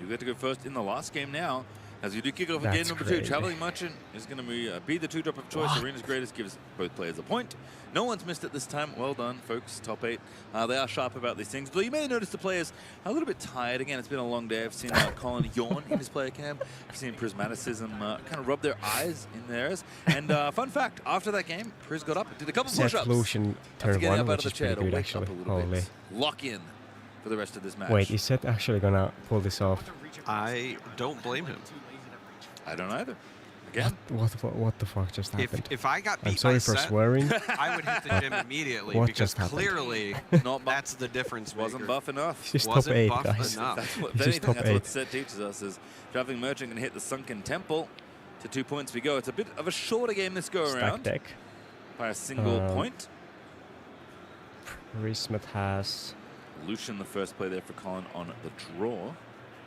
You get to go first in the last game now. As you do kick off game number 2, Traveling Merchant is going to be the 2-drop of choice. Arena's Greatest gives both players a point. No one's missed it this time. Well done, folks. Top 8. They are sharp about these things. But you may notice the players are a little bit tired. Again, it's been a long day. I've seen Colin yawn in his player cam. I've seen Prismaticism kind of rub their eyes in theirs. And fun fact, after that game, Priz got up, did a couple push-ups. Lucian turn 1, which is pretty good, actually. Holy. Lock in for the rest of this match. Wait, is Seth actually going to pull this off? I don't blame him. I don't either. Again. What the fuck just happened? If I got beat I'm sorry for swearing. I would hit the gym immediately because clearly that's the difference. Wasn't buff enough. He's top 8, guys. That's what Set teaches us is Traveling Merchant can hit the Sunken Temple. To 2 points we go. It's a bit of a shorter game this go around. Deck. By a single point. Prismat has Lucian, the first play there for Colin on the draw.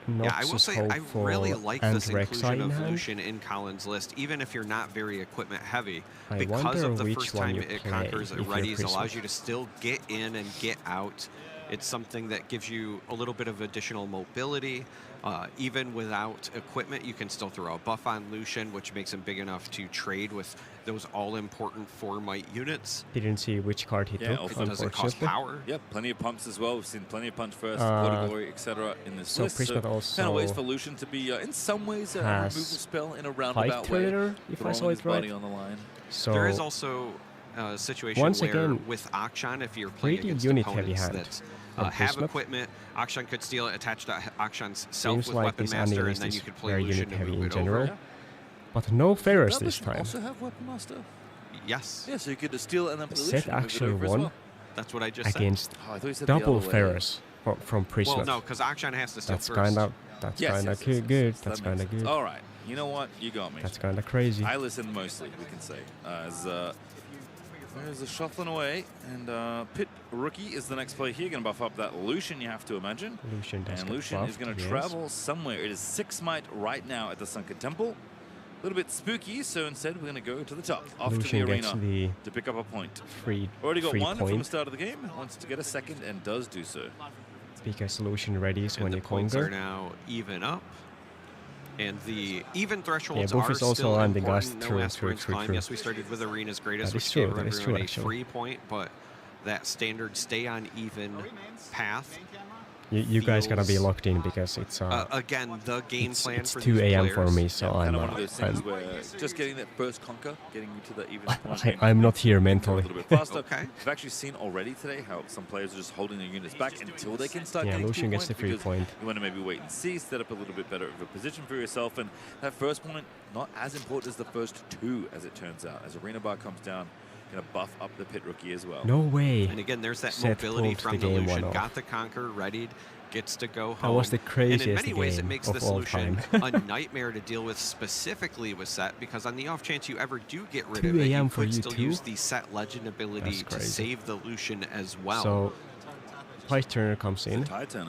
Yeah, I will say I really like this inclusion of Lucian in Colin's list, even if you're not very equipment heavy, because of the first time it conquers readies allows you to still get in and get out It's something that gives you a little bit of additional mobility. Even without equipment, you can still throw a buff on Lucian, which makes him big enough to trade with those all-important 4 might units. Didn't see which card he took, also doesn't cost power. Yeah, plenty of pumps as well. We've seen plenty of punch first, category, etc. in this list. Prismat also kind of ways for Lucian to be, in some ways, a removal spell in a roundabout way. If I saw it right. On the line. So there is also a situation where again, with Akshan, if you're playing against unit opponents heavy hand. that have equipment, Akshan could steal it, attach to Akshan's self with Weapon Master, and then you could play Lucian to move it over. But no Ferris this time. Also have Weapon Master? Yes. Yeah, so you could steal and then play Set Lucian actually won well. That's what I just against said. double Ferris from Prismat. Well, no, because Akshan has to steal that's first. That's kind of good. That's kind of good. All right. You know what? You got me. That's kind of crazy. I listen mostly, we can say. There's a shuffling away, and Pit Rookie is the next play here. Going to buff up that Lucian, you have to imagine. Lucian does and Lucian buffed, is going to travel somewhere. It is 6 might right now at the Sunken Temple. A little bit spooky, so instead we're going to go to the top, off Lucian to the arena the to pick up a point. Already got one from the start of the game. Wants to get a second and does do so. Because Lucian readies when you points conquer. are now even up. And the even thresholds Buff are is also still on the important. Gus. No True. aspirants climb. Yes, we started with Arena's Greatest, That is which true, gave that is everyone true, a actually. free point, but that standard stay on even path. You guys gotta be locked in because it's again the game plan it's for 2 these a.m. players. for me, so Kind I'm of one of those things where just getting that first conquer, getting you to the even point. I'm not here mentally. A little bit faster. We've actually seen already today how some players are just holding their units back until they can start getting Lucian 2 gets the points, free because point. you want to maybe wait and see, set up a little bit better of a position for yourself, and that first point not as important as the first 2, as it turns out. As Arena Bar comes down, going to buff up the Pit Rookie as well. No way. And again, there's that Seth mobility pulled from the the game Lucian. 1-0. Got the conquer readied. Gets to go home. That was the craziest and in many ways, it game makes of this all solution time. a nightmare to deal with specifically with Set, because on the off chance you ever do get rid 2 of it, you a.m. for could you still too? use the Set Legend ability to save the Lucian as well. So, Tide Turner comes in,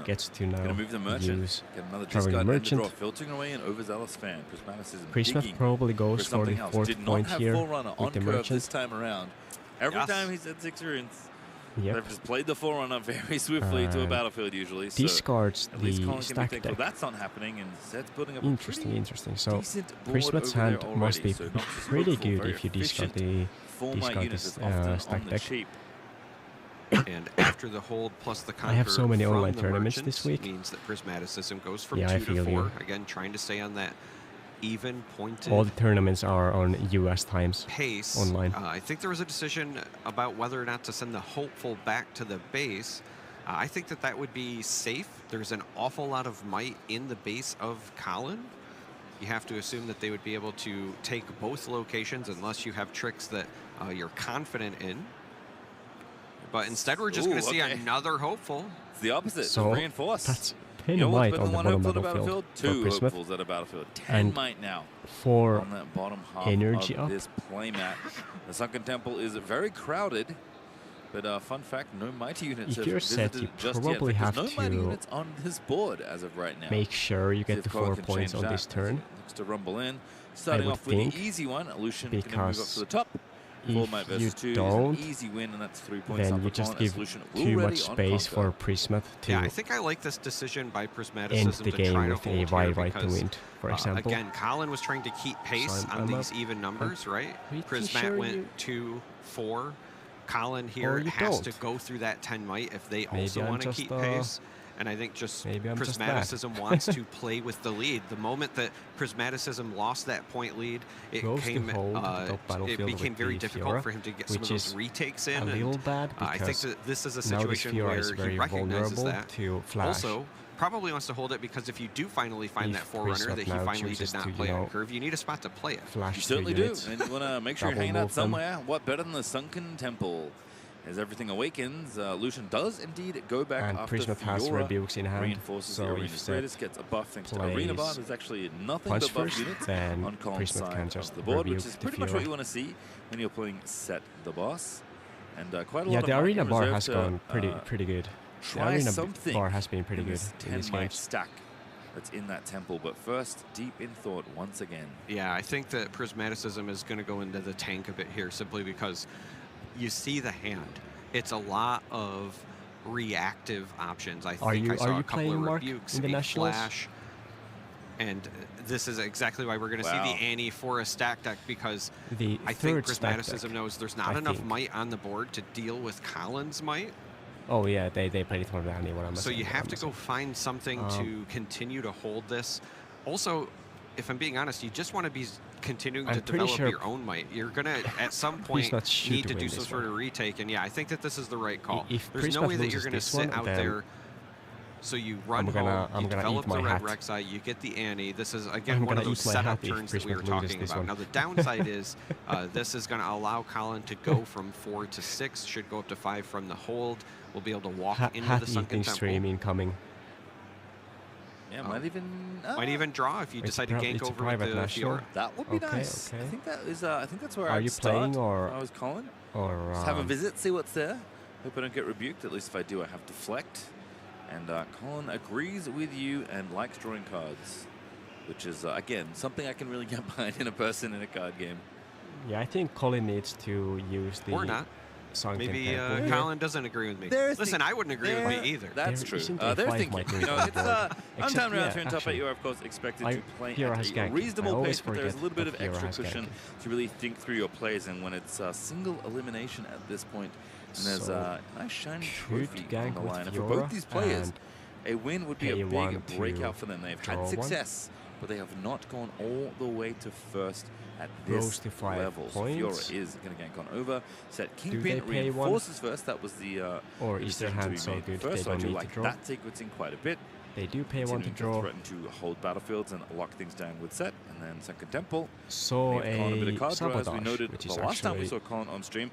gets to now Gonna move the merchant, use get another Traveling discard and the Merchant. draw, filtering away an overzealous fan. Prismaticism Prismat digging probably goes for for the something else. 4th Did not point have here Forerunner on with the curve Merchant. this time around. Every time he's at 6 runes, Yep. they've just played the Forerunner very swiftly to a battlefield usually. So discards at least the Colin can be stack thankful deck. that's not happening, and Zed's building up Interesting. So decent board Prismat's over there hand must be already, so not just pretty hopeful, good very if you discard efficient. the 4 might units is often stack on the deck. cheap. And after the hold plus the conquer I have so many from online the tournaments merchant this week. means that Prismaticism goes from Yeah, I 2 to feel 4. you. Again, trying to stay on that even pointed All the tournaments are on US times pace. online. I think there was a decision about whether or not to send the hopeful back to the base. I think that that would be safe. There's an awful lot of might in the base of Colin. You have to assume that they would be able to take both locations unless you have tricks that you're confident in. But instead, we're just going to see another hopeful. It's the opposite. So reinforce. that's 10 might on the bottom battlefield for 2 Prismat. hopefuls at a battlefield. 10 And might now. 4 on that bottom half energy of up. this playmat. The Sunken Temple is very crowded, but fun fact, no mighty units If have you're set, visited you just probably yet. have There's no mighty to units on this board as of right now. Make sure you See get if the Colin 4 can points change on this that. turn. Looks to rumble in. Starting would off with the think, easy one. Lucian going to move up because to the top. 4 might if versus you 2 is don't, an easy win, and that's 3 points then up you upon just as give Lucian too already much on space conquer. for Prismat to Yeah, I think I like this decision by end Prismaticism the to game try to with a hold wide here right to because, win, for example. again, Colin was trying to keep pace So on I'm these even numbers, right? pretty Prismat sure went you- 2, 4. Colin Or here you has to don't. go through that 10 might if they Maybe also I'm want to just, keep pace. And I think just maybe I'm just bad. Prismaticism wants to play with the lead. The moment that Prismaticism lost that point lead, it Goes to came hold the top it battlefield became with very the difficult Fiora, for him to get some of which those is retakes a in. little and, bad I think because that this is a now this situation Fiora where is he very recognizes vulnerable that. to flash. Also, probably wants to hold it because if you do finally find If that Forerunner Prismat that he now finally chooses did to, not play on curve, you need a spot to play it. Flash You certainly do, units, and you want to make sure you're double hanging out move them. somewhere. What better than the Sunken Temple? As everything awakens, Lucian does indeed go back And after Prismat has Fiora rebukes in hand, reinforces so the if Arena's Set greatest, gets a buff thanks to Arena Bar. plays There's actually nothing punch but buff first, units then on Colin's Prismat can side just of the board, which rebuke is the pretty much what Fiora. you want to see when you're playing Set the Boss. And quite a Yeah, lot the of Arena money Bar reserved has to, gone pretty good. The Try Arena something Bar has been pretty in good this in 10 these might games. stack that's in that temple. But first, deep in thought once again. Yeah, I think that Prismaticism is going to go into the tank a bit here simply because you see the hand. It's a lot of reactive options. I Are think you I saw a couple playing of Mark rebukes, in the a Nationals? flash. And this is exactly why we're going to see the Annie for a stack deck, because I think Prismaticism knows there's not enough might on the board to deal with Colin's might. Oh yeah, they played it for the Annie. So you have to go find something to continue to hold this. Also, if I'm being honest, you just want to be continuing to develop your own might. You're going to, at some point, need to do some sort of retake. And yeah, I think that this is the right call. There's no way that you're going to sit out there. So you run home, you develop the red Rek'Sai, you get the Annie. This is, again, one of those setup turns that we were talking about. Now, the downside is this is going to allow Colin to go from 4 to 6, should go up to 5 from the hold. We'll be able to walk into the Sunken Temple. Stream incoming. Yeah, might even draw if you decide to gank over with the Fiora. That would be nice. I think that is. I think that's where Are you playing or I was Colin? Or just have a visit, see what's there. Hope I don't get rebuked. At least if I do, I have deflect. And Colin agrees with you and likes drawing cards, which is again something I can really get behind in a person in a card game. Yeah, I think Colin needs to use the. Or not. Maybe Colin doesn't agree with me. Listen, I wouldn't agree with me either. That's true. They're thinking. You know, it's I'm time round here in top 8. You are of course expected to play at a reasonable pace, but there's a little bit of extra cushion to really think through your plays. And when it's a single elimination at this point, and there's a nice shiny trophy on the line. And for both these players, a win would be a big breakout for them. They've had success, but they have not gone all the way to first at this level. So Fiora is going to gank on over. Set Kingpin reinforces first. That was the or is their hand so good first. they don't do need like to draw? That sequencing quite a bit. They do pay 1 to draw. Threaten to hold battlefields and lock things down with Set, and then Sunken Temple. So a bit of card draw, as we noted the last time we saw Colin on stream.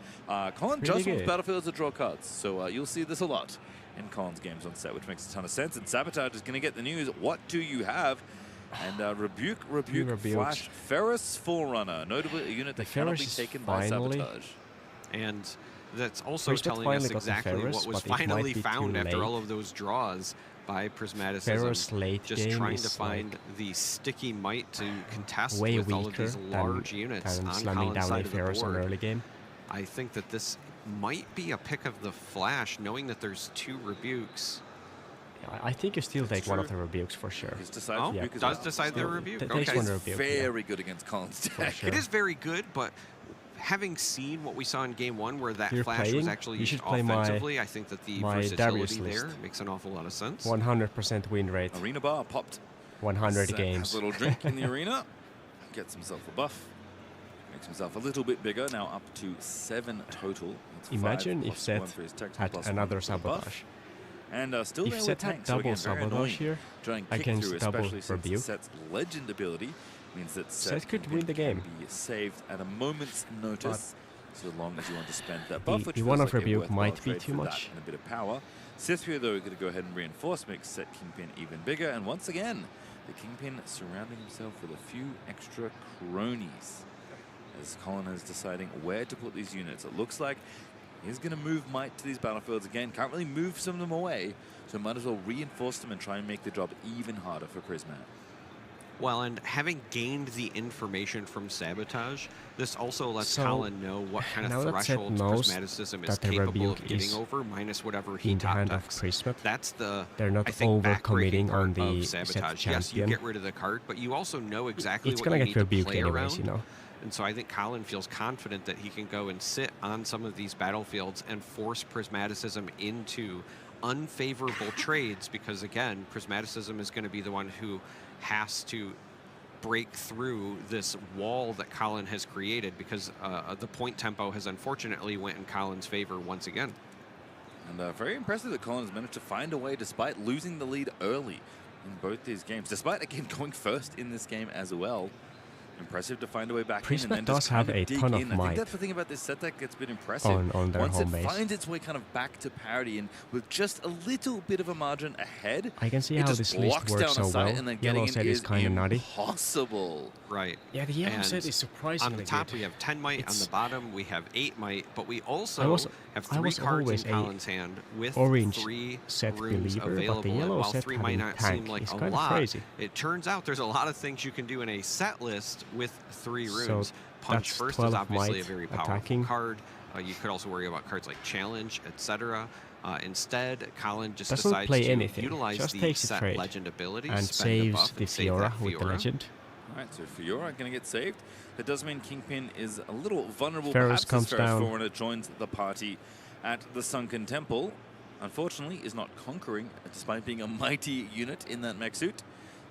Colin just wants battlefields to draw cards, so you'll see this a lot in Colin's games on Set, which makes a ton of sense. And Sabotage is going to get the news. What do you have? And Rebuke, Flash, Ferris Forerunner, notably a unit that cannot be taken by Sabotage. And that's also telling us exactly what was finally found after all of those draws by Prismaticism. Just trying to find the sticky might to contest with all of these large units on Colin's side of the board. Early game. I think that this might be a pick of the Flash, knowing that there's 2 rebukes. I think you still take one of the rebukes for sure. Does decide the rebuke? Okay. It's very good against Colin's deck. It is very good, but having seen what we saw in Game 1 where that Flash was actually used offensively, I think that the versatility there makes an awful lot of sense. 100% win rate. Arena bar popped. 100 games. Has a little drink in the arena. Gets himself a buff. Makes himself a little bit bigger. Now up to 7 total. Imagine if Set had another Sabotage. And still if Set had double Sabotage here against double Rebuke, Set's legend ability means that Set could win the game. Can be saved at a moment's notice, so long as you want to spend that buff, which the one of Rebuke might be too much. And a bit of power. Sithria, though, going to go ahead and reinforce, makes Set Kingpin even bigger, and once again, the Kingpin surrounding himself with a few extra cronies. As Colin is deciding where to put these units, it looks like he's going to move might to these battlefields again. Can't really move some of them away, so might as well reinforce them and try and make the job even harder for Prismat. Well, and having gained the information from Sabotage, this also lets Colin know what kind of threshold Prismaticism is capable of getting over, minus whatever he top decks. That's the, they're not overcommitting on the Sabotage. Yes, you get rid of the card, but you also know exactly what you need to play anyways, around. You know? And so I think Colin feels confident that he can go and sit on some of these battlefields and force Prismaticism into unfavorable trades, because again, Prismaticism is going to be the one who has to break through this wall that Colin has created, because the point tempo has unfortunately went in Colin's favor once again. And very impressive that Colin has managed to find a way, despite losing the lead early in both these games, despite again going first in this game as well. Impressive to find a way back in and then just have a ton of might. I think that's the thing about this set deck that's been impressive. On their Once home it base. finds its way kind of back to parity and with just a little bit of a margin ahead, I can see how this list works so well. And then Yellow set is kind of nutty. Impossible. Right. Yeah, the yellow set is surprisingly on the top good. We have 10 might, on the bottom we have 8 might, but we also have 3 cards in Colin's hand with orange 3 set runes believer, available. But the yellow and while set 3 might not seem like a lot, crazy. it turns out there's a lot of things you can do in a set list with 3 runes. So Punch First is obviously a very powerful attacking. card. You could also worry about cards like Challenge, etc. Instead, Colin just doesn't decides play to anything. utilize Just the takes a set trade legend ability, and spend the saves buff, the and save Fiora that with the legend. All right, so Fiora going to get saved. That does mean Kingpin is a little vulnerable. Ferris Perhaps comes as Ferris down. Forerunner joins the party at the Sunken Temple. Unfortunately, is not conquering, despite being a mighty unit in that mech suit.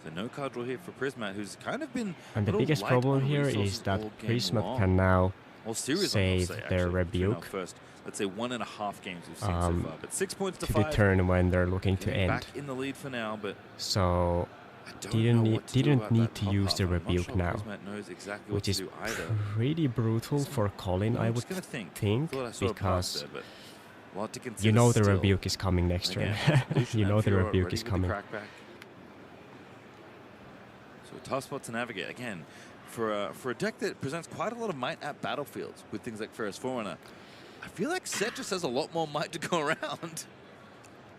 So no card draw here for Prismat, who's kind of been And the biggest problem here is that Prismat can now save their Rebuke first, let's say 1.5 games we've seen so far, but 6 points to 5. the turn when they're looking to end. Back in the lead for now, but so didn't need to use the Rebuke now, which is pretty brutal for Colin, I would think, because you know the Rebuke is coming next turn. You know the Rebuke is coming. So a tough spot to navigate again for a deck that presents quite a lot of might at battlefields with things like Ferris Forerunner. I feel like Set just has a lot more might to go around.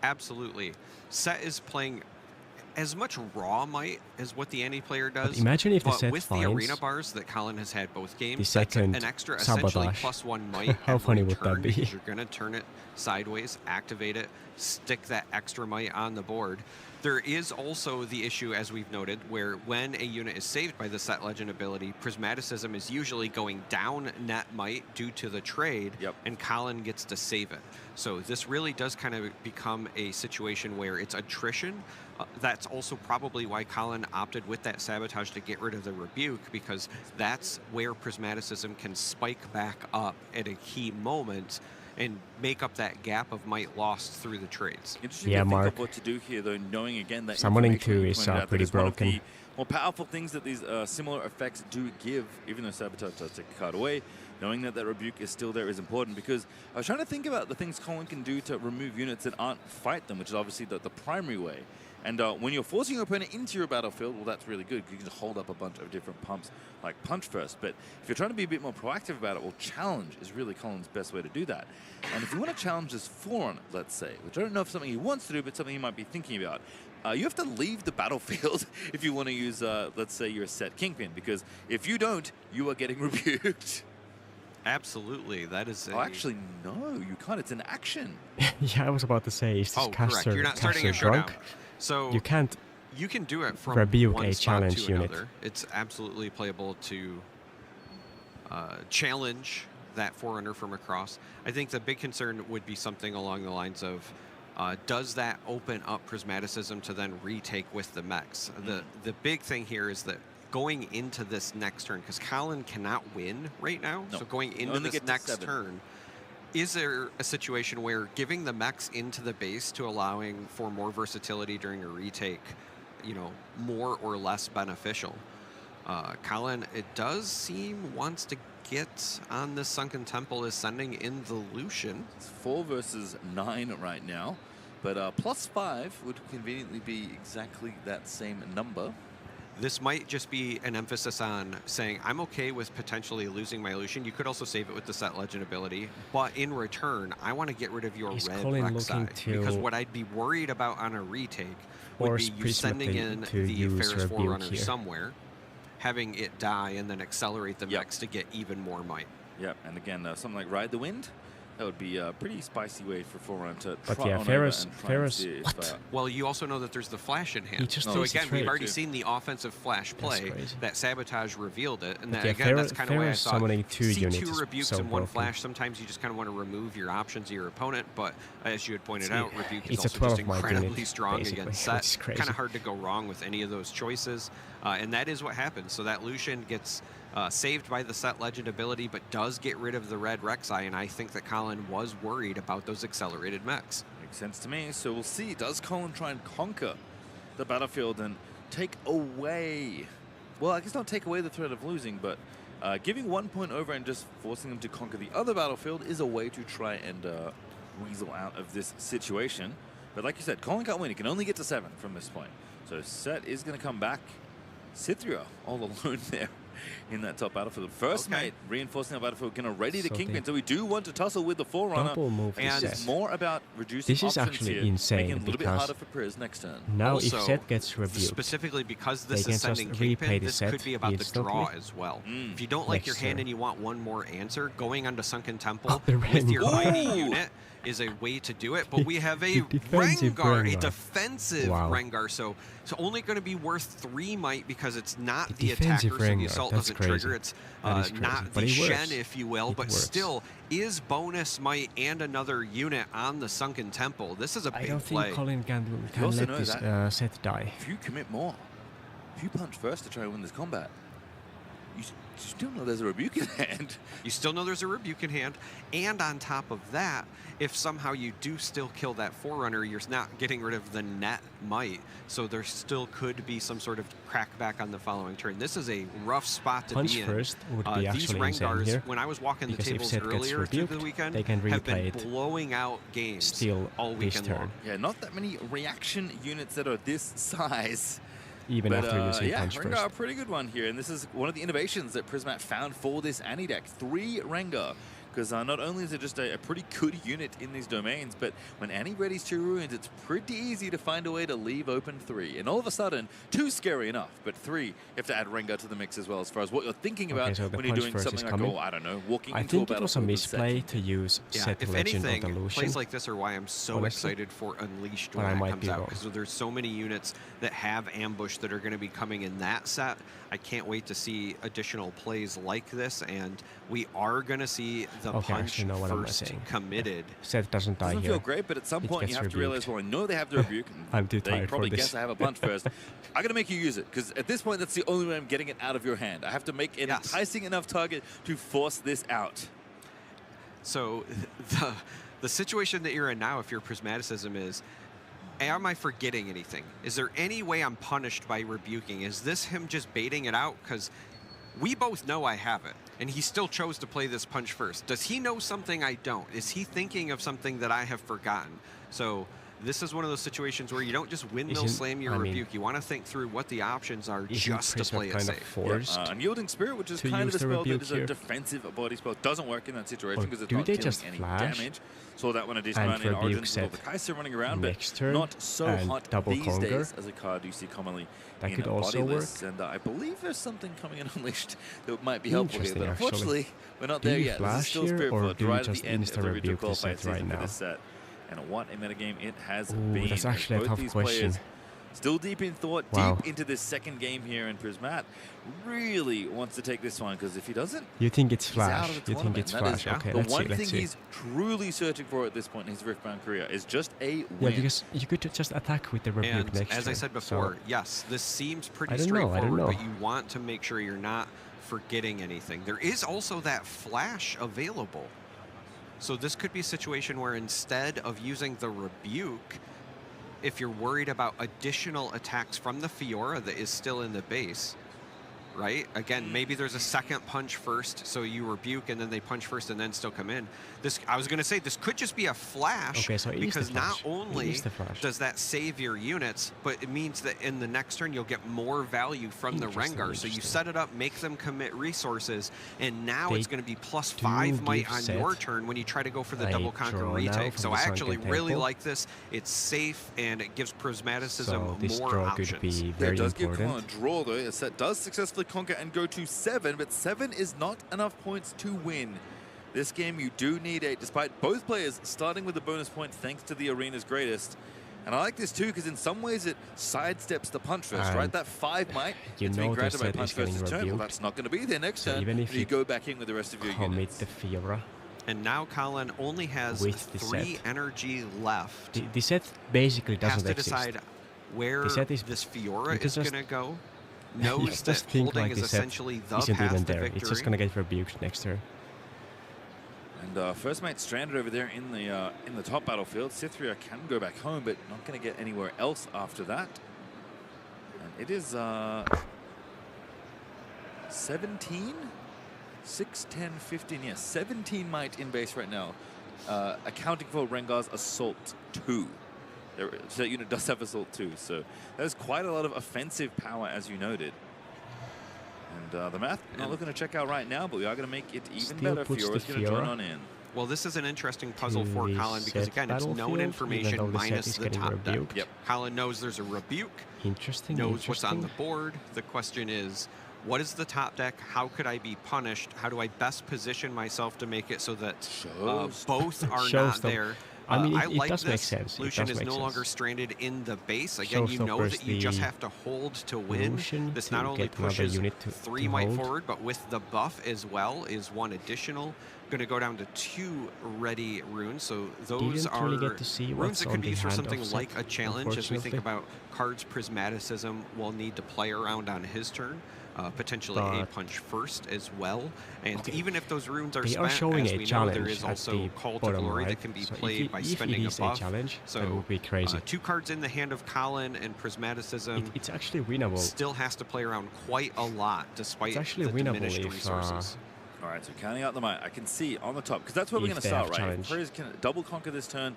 Absolutely. Set is playing as much raw might as what the player does. But imagine if the but set with finds the arena bars that Colin has had both games, the second an extra essentially sabotage. +1 might. How funny would that be? Because you're going to turn it sideways, activate it, stick that extra might on the board. There is also the issue, as we've noted, where when a unit is saved by the set legend ability, Prismaticism is usually going down net might due to the trade, and Colin gets to save it. So this really does kind of become a situation where it's attrition. That's also probably why Colin opted with that sabotage to get rid of the Rebuke, because that's where Prismaticism can spike back up at a key moment and make up that gap of might lost through the trades. Yeah, Mark. What to do here, though, knowing again that summoning 2 is pretty broken. One of the more powerful things that these similar effects do give, even though sabotage does take a card away. Knowing that that Rebuke is still there is important, because I was trying to think about the things Colin can do to remove units that aren't fight them, which is obviously the primary way. And when you're forcing your opponent into your battlefield, well, that's really good. You can just hold up a bunch of different pumps, like Punch First. But if you're trying to be a bit more proactive about it, well, Challenge is really Colin's best way to do that. And if you want to challenge this Forerunner, let's say, which I don't know if something he wants to do, but something he might be thinking about, you have to leave the battlefield if you want to use, let's say, your set Kingpin, because if you don't, you are getting rebuked. Absolutely, that is. Oh, actually, no, you can't. It's an action. Yeah, I was about to say, is this caster, correct. You're not starting a drunk? showdown. So you can't. You can do it from Rebuke one a spot challenge to unit. another. It's absolutely playable to challenge that Forerunner from across. I think the big concern would be something along the lines of, does that open up Prismaticism to then retake with the mechs? The big thing here is that going into this next turn, because Colin cannot win right now, so going into this next turn, is there a situation where giving the mechs into the base to allowing for more versatility during a retake, you know, more or less beneficial? Colin, it does seem, wants to get on this Sunken Temple, is sending in the Lucian. It's 4 versus 9 right now, but +5 would conveniently be exactly that same number. This might just be an emphasis on saying, I'm okay with potentially losing my Lucian. You could also save it with the set legend ability, but in return, I want to get rid of your red Rek'Sai, because what I'd be worried about on a retake would be you sending in the Ferris Forerunner somewhere, having it die, and then accelerate the mechs to get even more might. Yep, and again, something like Ride the Wind, that would be a pretty spicy way for Forerunner to but trot on Ferris, over and see if, well, you also know that there's the flash in hand. He just so again, we've already seen the offensive flash play. That sabotage revealed it, and that, again, that's kind of why I thought see 2 Rebukes and 1 flash. Sometimes you just kind of want to remove your options of your opponent, but as you had pointed out, Rebuke is also just incredibly strong against Set. Kind of hard to go wrong with any of those choices, and that is what happens. So that Lucian gets saved by the set legend ability, but does get rid of the red Rek'Sai, and I think that Colin was worried about those accelerated mechs. Makes sense to me. So we'll see. Does Colin try and conquer the battlefield and take away, well, I guess not take away the threat of losing, but giving 1 point over and just forcing them to conquer the other battlefield is a way to try and weasel out of this situation. But like you said, Colin can't win. He can only get to 7 from this point. So Set is going to come back. Cithria all alone there in that top battlefield. First mate reinforcing our battlefield, going to ready the Kingpin. So we do want to tussle with the Forerunner. And it's more about reducing this is actually here, insane, making it a little bit harder for Priz next turn. Now also, if Set gets rebuked, specifically because this is sending Kingpin, this could be about the draw as well. If you don't like your hand and you want one more answer, going onto Sunken Temple with your mighty unit is a way to do it, but we have a Rengar, a defensive Rengar, so it's only going to be worth 3 might because it's not the attacker, so the assault doesn't trigger. It's not the Shen, if you will, but still is bonus might and another unit on the Sunken Temple. This is a big play. I don't think Colin can let this set die. If you commit more, if you punch first to try and win this combat, you still know there's a rebuke in hand. You still know there's a rebuke in hand, and on top of that, if somehow you do still kill that Forerunner, you're not getting rid of the net might, so there still could be some sort of crackback on the following turn. This is a rough spot to be in. First would be these Rengars, here, when I was walking the tables earlier through the weekend, they can have been blowing out games all weekend long. Yeah, not that many reaction units that are this size. Even after using punch Rengar, first. a pretty good one here, and this is one of the innovations that Prismat found for this Annie deck. 3 Rengar, because not only is it just a pretty good unit in these domains, but when Annie readies 2 ruins, it's pretty easy to find a way to leave open 3. And all of a sudden, 2's scary enough, but 3, you have to add Rengar to the mix as well, as far as what you're thinking about when you're doing something like, I don't know, walking into a battlefield. I think it was a misplay to use set if Legend anything, of Illusion. plays like this are why I'm so excited for Unleashed when it comes out, because there's so many units that have ambush that are going to be coming in that set. I can't wait to see additional plays like this, and we are going to see the punch first committed. Set doesn't die here. Doesn't feel great, but at some point you have to realize, well, I know they have the rebuke. I'm too tired They probably for this. guess I have a punch first. I got to make you use it, because at this point, that's the only way I'm getting it out of your hand. I have to make an enticing enough target to force this out. So the situation that you're in now, if you're Prismaticism, is, am I forgetting anything? Is there any way I'm punished by rebuking? Is this him just baiting it out? Because we both know I have it, and he still chose to play this punch first. Does he know something I don't? Is he thinking of something that I have forgotten? So this is one of those situations where you don't just windmill slam your rebuke. You want to think through what the options are just to play it safe. Unyielding Spirit, which is kind of a spell that is a defensive body spell, doesn't work in that situation because it's not dealing any damage. Saw that one a decent amount in Origins with the Kaiser running around, but not so hot these days as a card you see commonly in a body list. And I believe there's something coming in Unleashed that might be helpful here, but unfortunately, we're not there yet. This is still Spirit Blood right at the end of the Regional Qualifier season for this set. And what a metagame it has been. That's actually a tough question. Still deep in thought, deep into this second game here, and Prismat really wants to take this one, because if he doesn't, you think it's Flash. You think it's Flash. Okay, the one thing he's truly searching for at this point in his Riftbound career is just a win. Yeah, because you could just attack with the rebuke next turn. As I said before, yes, this seems pretty straightforward, but you want to make sure you're not forgetting anything. There is also that Flash available. So this could be a situation where instead of using the rebuke, if you're worried about additional attacks from the Fiora that is still in the base, right? Again, maybe there's a second punch first, so you rebuke and then they punch first and then still come in. This, I was going to say, this could just be a flash, because not only does that save your units, but it means that in the next turn you'll get more value from the Rengar. So you set it up, make them commit resources, and now it's going to be +5 might on your turn when you try to go for the double conquer retake. So I actually really like this. It's safe and it gives Prismaticism more options. It does give Colin a draw though. The set does successfully conquer and go to 7, but 7 is not enough points to win. This game you do need 8, despite both players starting with a bonus point thanks to the arena's greatest. And I like this too, because in some ways it sidesteps the punch first, right? That 5 might, it's been granted by punch first this turn. Well, that's not going to be there next turn. Even if you go back in with the rest of your units. The Fiora. And now Colin only has 3 energy left. The set basically doesn't exist. Has to decide where this Fiora is going to go. Knows that holding is essentially the path to victory. It's just going to get rebuked next turn. And first mate stranded over there in the top battlefield. Cythria can go back home, but not going to get anywhere else after that. And it is 17, 6, 10, 15. Yes, 17 might in base right now, accounting for Rengar's Assault 2. So that unit does have Assault 2, so there's quite a lot of offensive power, as you noted. And the math, not looking to check out right now, but we are going to make it even better. Fiora's going to join on in. Well, this is an interesting puzzle for Colin, because again, it's known information minus the top deck. Yep. Colin knows there's a rebuke, knows what's on the board. The question is, what is the top deck? How could I be punished? How do I best position myself to make it so that both are not there? I mean, I it like does this. make sense. Lucian is no longer stranded in the base. Again, you know that you just have to hold to win. This not only pushes 3 might forward, but with the buff as well is 1 additional. Going to go down to 2 ready runes. So those are runes that could be used for something like a challenge. As we think about cards, Prismaticism will need to play around on his turn. Potentially a punch first as well, and even if those runes are spent, showing as we know, there is also Call to Glory that can be played by spending a buff. So that would be crazy. 2 cards in the hand of Colin and Prismaticism. It's actually winnable. Still has to play around quite a lot, despite the diminished resources. All right, so counting out the might, I can see on the top, because that's where we're going to start, right? If Perez can double conquer this turn,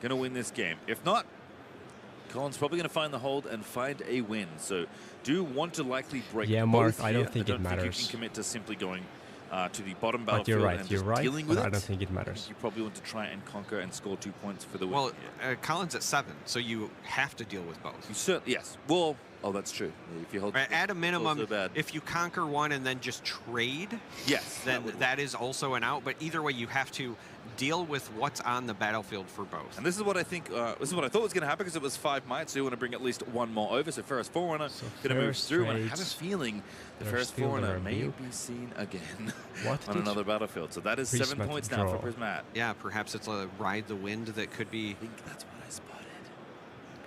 going to win this game. If not, Colin's probably going to find the hold and find a win. So do want to likely break Mark, both I don't here. think it matters. I don't think you can commit to simply going to the bottom But battlefield and you're just right, dealing with it. I don't think it matters. You probably want to try and conquer and score 2 points for the win. Well, Colin's at 7, so you have to deal with both. You certainly, yes. Well, oh, that's true. If you hold at a minimum, if you conquer one and then just trade, then that is also an out. But either way, you have to deal with what's on the battlefield for both. And this is what I think. This is what I thought was going to happen, because it was 5 might, so you want to bring at least 1 more over. So Ferris Forerunner going to move through, and I have a feeling the Ferris Forerunner may be seen again on another battlefield. So that is 7 points now for Prismat. Yeah, perhaps it's a ride the wind that could be. I think that's what I spotted.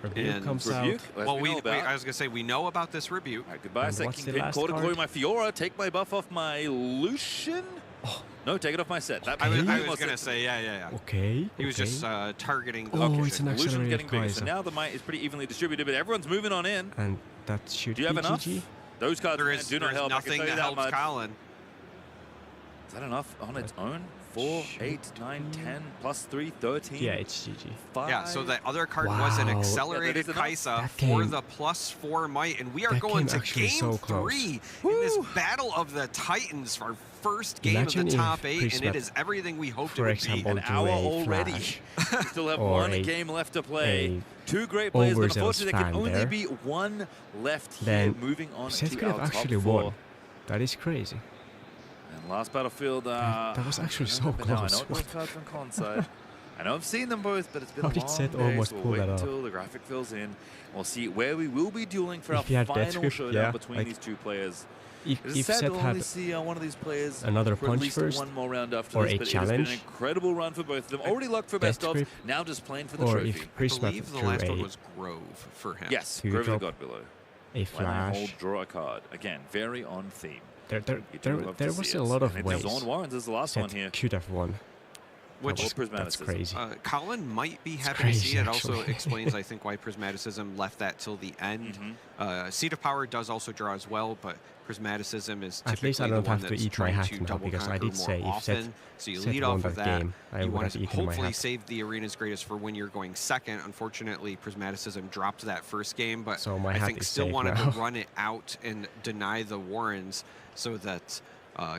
Rebuke comes out. Well, I was going to say, we know about this Rebuke. All right, goodbye, Set Kingpin. Call to Glory my Fiora. Take my buff off my Lucian. Oh. No, take it off my Set. That I was going to say, yeah. Okay. He was just targeting. It's an Lucian's getting bigger. Kaiser. So now the might is pretty evenly distributed, but everyone's moving on in. And that should Do you have enough? GG? Those cards do not help. Nothing that helps Colin. Is that enough on its own? 4, 8, 9, 10, plus 3, 13. Yeah, it's GG. 5. Yeah, so the other card was an accelerated Kaisa for the +4 might, and we are going to game 3 in this Battle of the Titans, our first game of the top 8, and it is everything we hoped it would be. An hour already. We still have 1 game left to play. 2 great players, but unfortunately there can only be 1 left here, moving on Seth to could have our actually top 4. won. That is crazy. And last battlefield. That was actually so close. I know it was cards from Colin's side. I know I've seen them both, but it's been a long day, so we'll wait until the graphic fills in. We'll see where we will be dueling for our final showdown between these 2 players. If Seth had see one of these players another for punch at least first, 1 more round after or this, a but challenge, it has been an incredible run for both of them. Already locked for best of, now just playing for the trophy. I believe the last one was Grove for him. Yes, Grove the God Below. A flash. Hold, draw a card. Again, very on theme. There was a lot of ways. Zone Warrens is the last one here. Could have won. Which that's crazy. Colin might be happy to see. It also explains, I think, why Prismaticism left that till the end. Seed of Power does also draw as well, but Prismaticism is typically at least I don't the one have to that's eat my trying hat to now, double because I did say if often. So you lead off with that. You want to hopefully save the Arena's Greatest for when you're going second. Unfortunately, Prismaticism dropped that first game, but so my I hat think is still safe wanted now. to run it out and deny the Warrens so that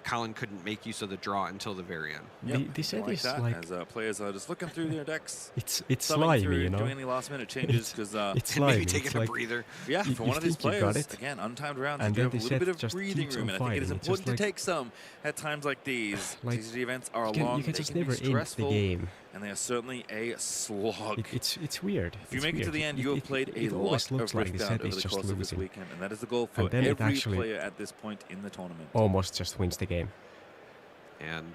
Colin couldn't make use of the draw until the very end. Yep. They said it's that, like as players are just looking through their decks. It's slimy, you know. Doing any last-minute changes because it's slimy. Maybe taking a breather. Yeah, for one of these players, again, untimed rounds, and you have a little bit of breathing room, and I think it is important to take some at times like these. TCG events are long, you can just never end the game. And they are certainly a slog. It's weird. If you make it to the end, you have played a lot of Riftbound over the course of this weekend, and that is the goal for every player at this point in the tournament. Almost just wins the game. And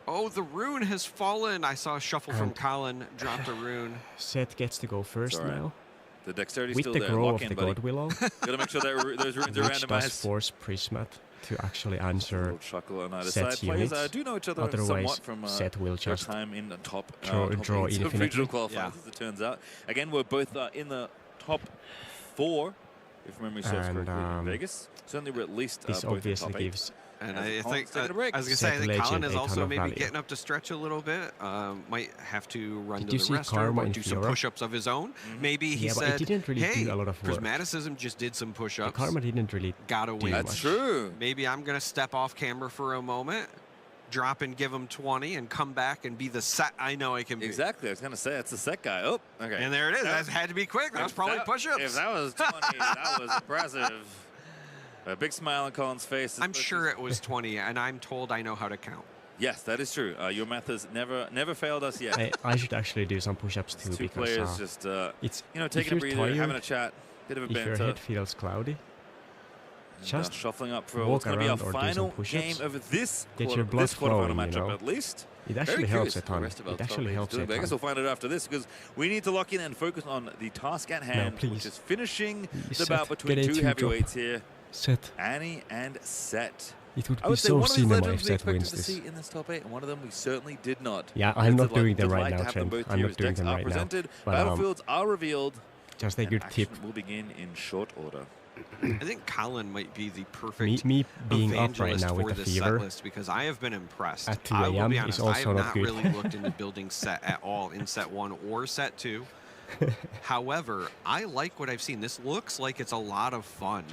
the rune has fallen. I saw a shuffle from Colin, dropped a rune. Seth gets to go first now. The dexterity's with still the there. grow Lock of in, the God Willow. Gotta make sure that those runes are randomized. Which does force Prismat to actually answer Seth's units. Do know each other Otherwise, from Seth will just time in the top draw infinity. Regional qualifiers, as it turns out. Again, we're both in the top 4, if memory serves correctly, in Vegas. Certainly, we're at least this both obviously in top 8. gives. And I think, I was going to say, I think Colin is also maybe getting up to stretch a little bit. Might have to run to the restroom or do some push-ups of his own. Maybe he said, but it didn't really hey, do a lot of work. Prismaticism just did some push-ups. Karma didn't really Gotta win. That's true. Maybe I'm going to step off camera for a moment, drop and give him 20, and come back and be the set I know I can be. Exactly. I was going to say, it's the set guy. Oh, okay. And there it is. That had to be quick. That was probably push-ups. If that was 20, that was impressive. A big smile on Colin's face. I'm sure it was 20, and I'm told I know how to count. Yes, that is true. Your math has never failed us yet. I should actually do some push-ups too, two because players just it's, you know, taking a breather, having a chat, bit of a banter. If your head feels cloudy, just shuffling up for what's going to be our final game of this quarterfinal matchup, at least. It actually helps a ton. It actually helps a ton. I guess we'll find out after this, because we need to lock in and focus on the task at hand, which is finishing the bout between two heavyweights here. Set. Annie and Set. It would be so cinema if Set wins this. In this top 8, and one of them we certainly did not. Yeah, I'm not doing them right now, Trent. I'm not doing them right now. But battlefields are revealed. Just a good tip. Will begin in short order. I think Colin might be the perfect me being up right now with the fever list, because I have been impressed. At 2 I will be a.m. honest, is also I have not not good. really looked into building Set at all in Set 1 or Set 2. However, I like what I've seen. This looks like it's a lot of fun.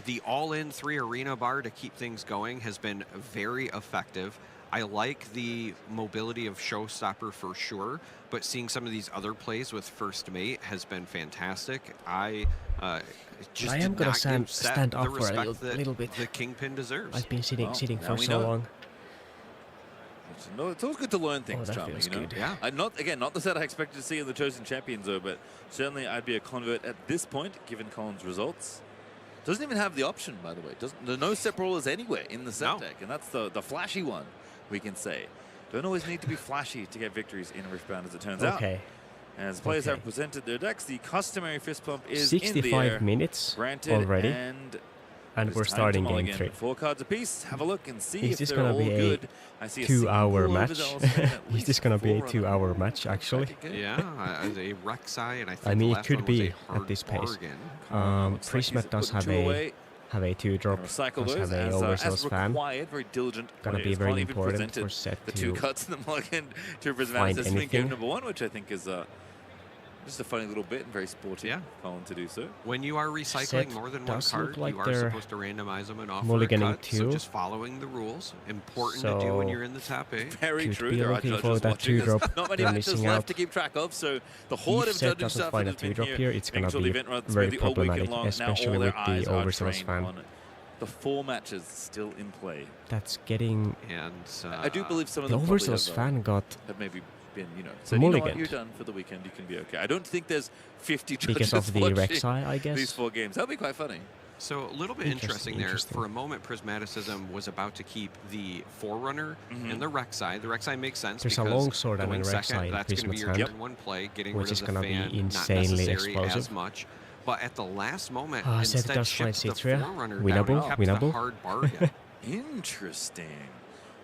The all-in 3 arena bar to keep things going has been very effective. I like the mobility of Showstopper for sure, but seeing some of these other plays with First Mate has been fantastic. I am going to stand up for a little bit. The Kingpin deserves. I've been sitting for so long. No, it's always good to learn things, Charlie. You know? Good. Yeah. Not the set I expected to see in the Chosen Champions, though, but certainly I'd be a convert at this point, given Colin's results. Doesn't even have the option, by the way. There's no set brawlers anywhere in the set deck, and that's the flashy one, we can say. Don't always need to be flashy to get victories in Riftbound, as it turns out. As players have presented their decks, the customary fist pump is 65 in the air, minutes granted, already, and we're starting game 3. 4 cards apiece. Have a look and see Is if this they're all good. I see a 2-hour match? Is this going to be a 2-hour match, actually? Yeah, a Rek'Sai, and I think I mean, the it could last one was be a hard at this pace. bargain. Prismat does have a 2-drop, does have a oversells fan. Very diligent. Gonna be very important for Set the to 2 cuts in the mulligan to find Prismatic anything. game number 1, which I think is just a funny little bit and very sporty. Colin to do so. When you are recycling Set more than one does card, look like you are they're supposed to randomize them and offer a mulliganing cut. too. So just following the rules, important to do when you're in the top 8. Very Could true. be There are looking judges for that watching. 2-drop. There's not many They're matches missing left out. to keep track of, so the horde If of Set judging doesn't staff find a that has been 2-drop here, it's going to making sure the be event runs very smoothly all weekend problematic, long. Now especially all their with the eyes are oversells trained fan. on the 4 matches still in play. That's getting... And I do believe some of the them oversells fan got have maybe been, so you know what, mulliganed. you're done for the weekend, you can be okay. I don't think there's 50 judges because of the watching Rek'Sai, I guess. these 4 games. That'll be quite funny. So a little bit interesting there. For a moment, Prismaticism was about to keep the Forerunner and the Rek'Sai. The Rek'Sai makes sense There's a because longsword and a going Rek'Sai second, in that's going to be your Prismat's hand, turn 1 play, getting which rid is of the gonna be fan, not insanely necessary explosive. as much. But at the last moment, Set instead does find ships the Citria. Forerunner Winnable, down and kept the winnable. hard bargain. Interesting.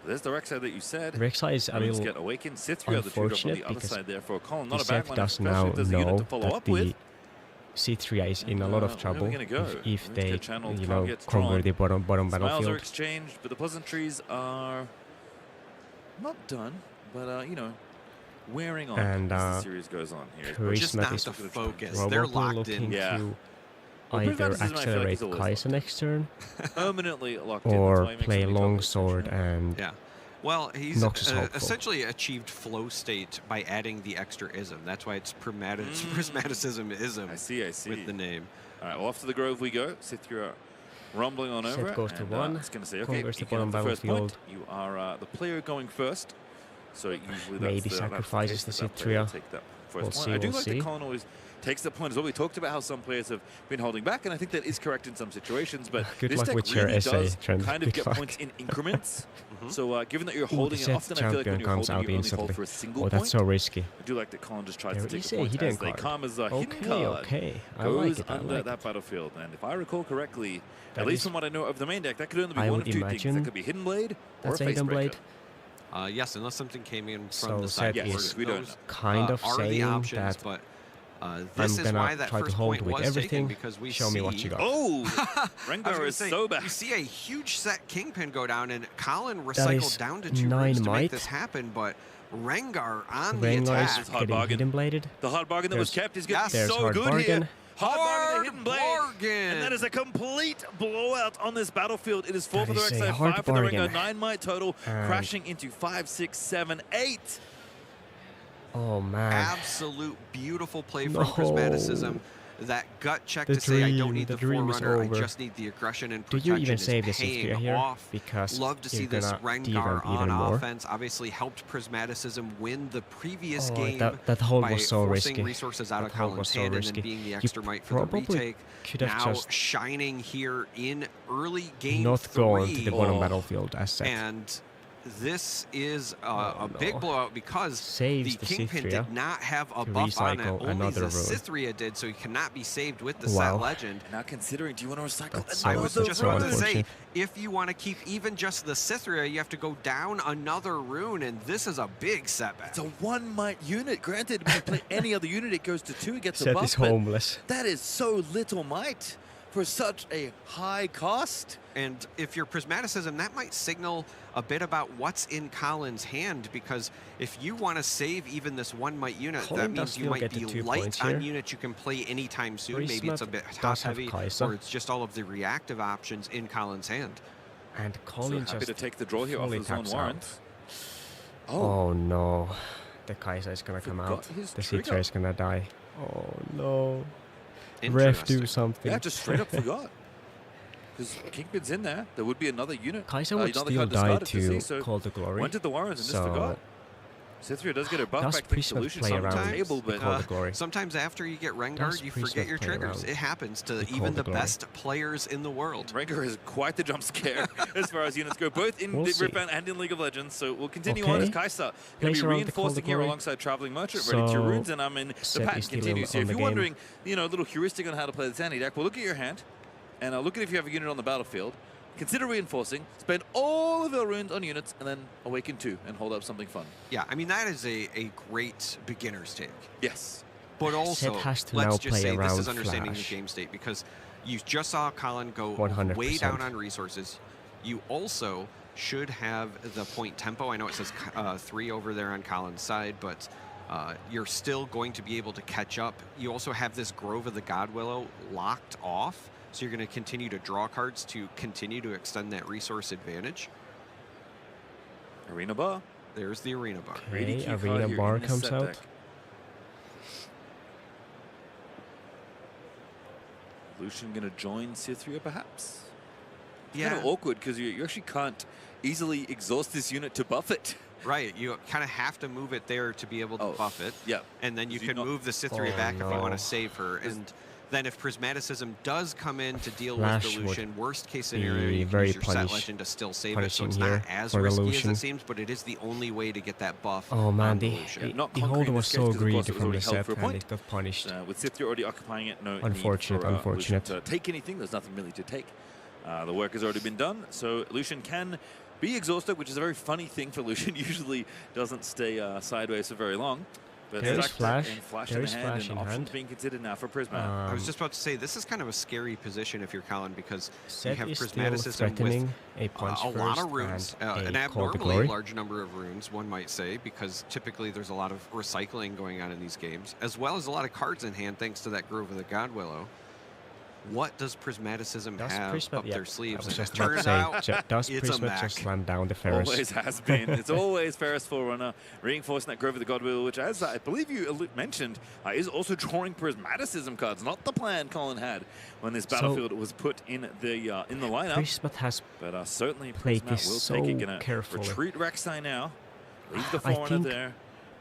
There's the Rek'Sai that you said. Rek'Sai is a Runes little get awakened. Cithria, the 2-drop on unfortunate the other because side there for Colin. the Not a bad Set one, does especially now if there's a unit know to follow that up with. the Citria is in a lot of trouble where are we gonna go? if they, channel convert strong. the bottom Smiles are battlefield. exchanged, but the pleasantries are not done, but wearing on And as the series goes on here. Just Charisma not is the focus. probably They're locked looking in. to Well, either Prismatism, I feel like, accelerate is always Kaisa next turn permanently locked in. That's or why he makes play so many longsword combos. and Yeah. Well, he's Noxus hopeful. essentially achieved flow state by adding the extra ism. That's why it's Prismaticism ism. I see. With the name. All right, well, off to the Grove we go. Cithria rumbling on Set over. goes to and, 1, it's going to say, okay, conquers the you can have bottom the first point. battlefield. You are the player going first. So usually Maybe that's sacrifices that's the case that player will Cithria. take that first We'll point. see, I do we'll like see. that Colin always takes the point as well. We talked about how some players have been holding back, and I think that is correct in some situations. But Good this luck deck with your really essay, does Trent. kind of Good get luck. points in increments. So given that you're holding it, Set often I feel like when champion you're comes holding, out you only instantly. hold for a single Oh, that's point. so risky. I do like that Colin just tries There to take is the a points hidden as they card. come as a hidden Okay, card okay. I goes like it, I under like that it. battlefield. And if I recall correctly, That at least is- from what I know of the main deck, that could only be I one would of 2 things. imagine That could be Hidden Blade or a that's a Face hidden Breaker. blade. Yes, unless something came in from So the Set side. is we don't Those, kind of are the saying options, that but I'm this is why gonna that try to first hold point with was everything. taken because we Show see me what you got. Oh, I was Rengar gonna is say, so bad. You see a huge Set Kingpin go down, and Colin is recycled down to 2 9 runes to might. make this happen, but Rengar on the Rengar attack. is Hard getting bargain. hidden bladed. The hard bargain that was There's- kept is going to be There's so hard good bargain. here. Hard bargain, the Hidden Blade. bargain. And that is a complete blowout on this battlefield. It is 4 for the That is a Rek'Sai, hard 5 for the bargain. Rengar, 9 might total, And- crashing into 5, 6, 7, 8. Oh man. Absolute beautiful play from No. Prismaticism. that gut check to say, I don't need the Forerunner, I just need the aggression and protection. Do you even save this paying here? off. Because love to see this Rengar on offense. Obviously helped Prismaticism win the previous game that hold by was so forcing risky. resources out of Colin's hand and then being the extra might for the retake. Now shining here in early game not 3. Going to the bottom battlefield as set. And this is a big blowout because the Kingpin did not have a buff on it. Only the Cythria did, so he cannot be saved with the set legend. Now considering, do you want to recycle? I was just about to say, if you want to keep even just the Cythria, you have to go down another rune, and this is a big setback. It's a 1 might unit. Granted, when you play any other unit, it goes to 2, it gets a Set buff. is homeless. That is so little might for such a high cost. And if you're Prismaticism, that might signal a bit about what's in Colin's hand, because if you want to save even this 1 might unit, that means you might be light on units you can play anytime soon. Maybe it's a bit top heavy, or it's just all of the reactive options in Colin's hand. And Colin so happy to take the draw here off his own warrant. Oh no, the Kai'Sa is gonna come out. The Cythria is gonna die. Oh no. Ref, do something. Yeah, just straight up forgot. Because Kingpin's in there. There would be another unit. Kai'Sa would still die to Call the Glory. Went to the warrant and just forgot. Cythria does get a buff back to solution on the table, but sometimes after you get Rengar, you forget your triggers. It happens to even the best players in the world. Rengar is quite the jump scare as far as units go, both in Ripbound and in League of Legends. So we'll continue on as Kai'Sa going to be reinforcing here alongside Traveling Merchant, ready to runes, and the pattern continues. So if you're wondering, a little heuristic on how to play this anti-deck, well, look at your hand, and look at if you have a unit on the battlefield. Consider reinforcing, spend all of your runes on units, and then awaken 2 and hold up something fun. Yeah, I mean, that is a great beginner's take. Yes. But also, let's just say this is understanding the game state, because you just saw Colin go 100%. Way down on resources. You also should have the point tempo. I know it says 3 over there on Colin's side, but you're still going to be able to catch up. You also have this Grove of the Godwillow locked off. So you're going to continue to draw cards to continue to extend that resource advantage. Arena Bar. There's the Arena Bar. Okay, Arena Bar comes out. Deck. Lucian going to join Cythria, perhaps? Yeah. It's kind of awkward because you actually can't easily exhaust this unit to buff it. Right, you kind of have to move it there to be able to buff it. Yeah. And then you can move the Cythria back if you want to save her. And then if Prismaticism does come in to deal with the Lucian, worst case scenario, you can use your set legend to still save it. So it's not as risky as it seems, but it is the only way to get that buff. Oh man, the hold was so greedy from the set and it got punished. With Cythria already occupying it, no unfortunate. Lucian to take anything. There's nothing really to take. The work has already been done, so Lucian can be exhausted, which is a very funny thing for Lucian. Usually doesn't stay sideways for very long. But there is Flash. There is Flash in hand. Being considered now for Prisma. I was just about to say, this is kind of a scary position if you're Colin, because you have Prismaticism with a lot of runes, an abnormally large number of runes, one might say, because typically there's a lot of recycling going on in these games, as well as a lot of cards in hand thanks to that Grove of the Godwillow. What does Prismaticism have up their sleeves? Just turns out, does it's a Prisma just slam down the Ferris? Always has been. It's always Ferris Forerunner, reinforcing that Grove of the Godwillow, which, as I believe you mentioned, is also drawing Prismaticism cards. Not the plan Colin had when this battlefield was put in the lineup. Prisma has but certainly played Prisma this will so take it. Gonna carefully. Retreat Rek'Sai now. Leave the Forerunner there.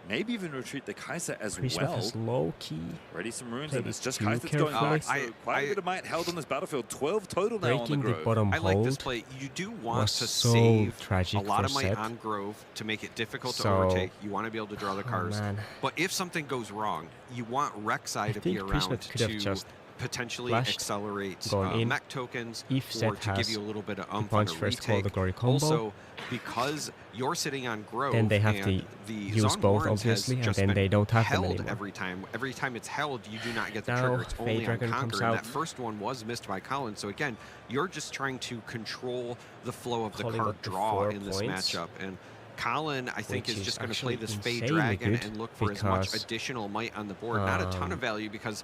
Maybe even retreat the Kai'Sa as well. Has low key. Ready some runes, and it's just Kai'Sa's going back. So quite a bit of might held on this battlefield. 12 total now on the Grove. I like this play. You do want to save a lot of might on Grove to make it difficult to overtake. You want to be able to draw the cards. But if something goes wrong, you want Rek'Sai to be around to potentially accelerate mech tokens, or to give you a little bit of on a retake. Also, because you're sitting on Grove, then they have to use both, obviously, and then they don't have them anymore. Every time it's held, you do not get the trigger. It's only on Conquer, and that first one was missed by Colin. So again, you're just trying to control the flow of the card draw in this matchup. And Colin, I think, is just going to play this Fey Dragon and look for as much additional might on the board. Not a ton of value because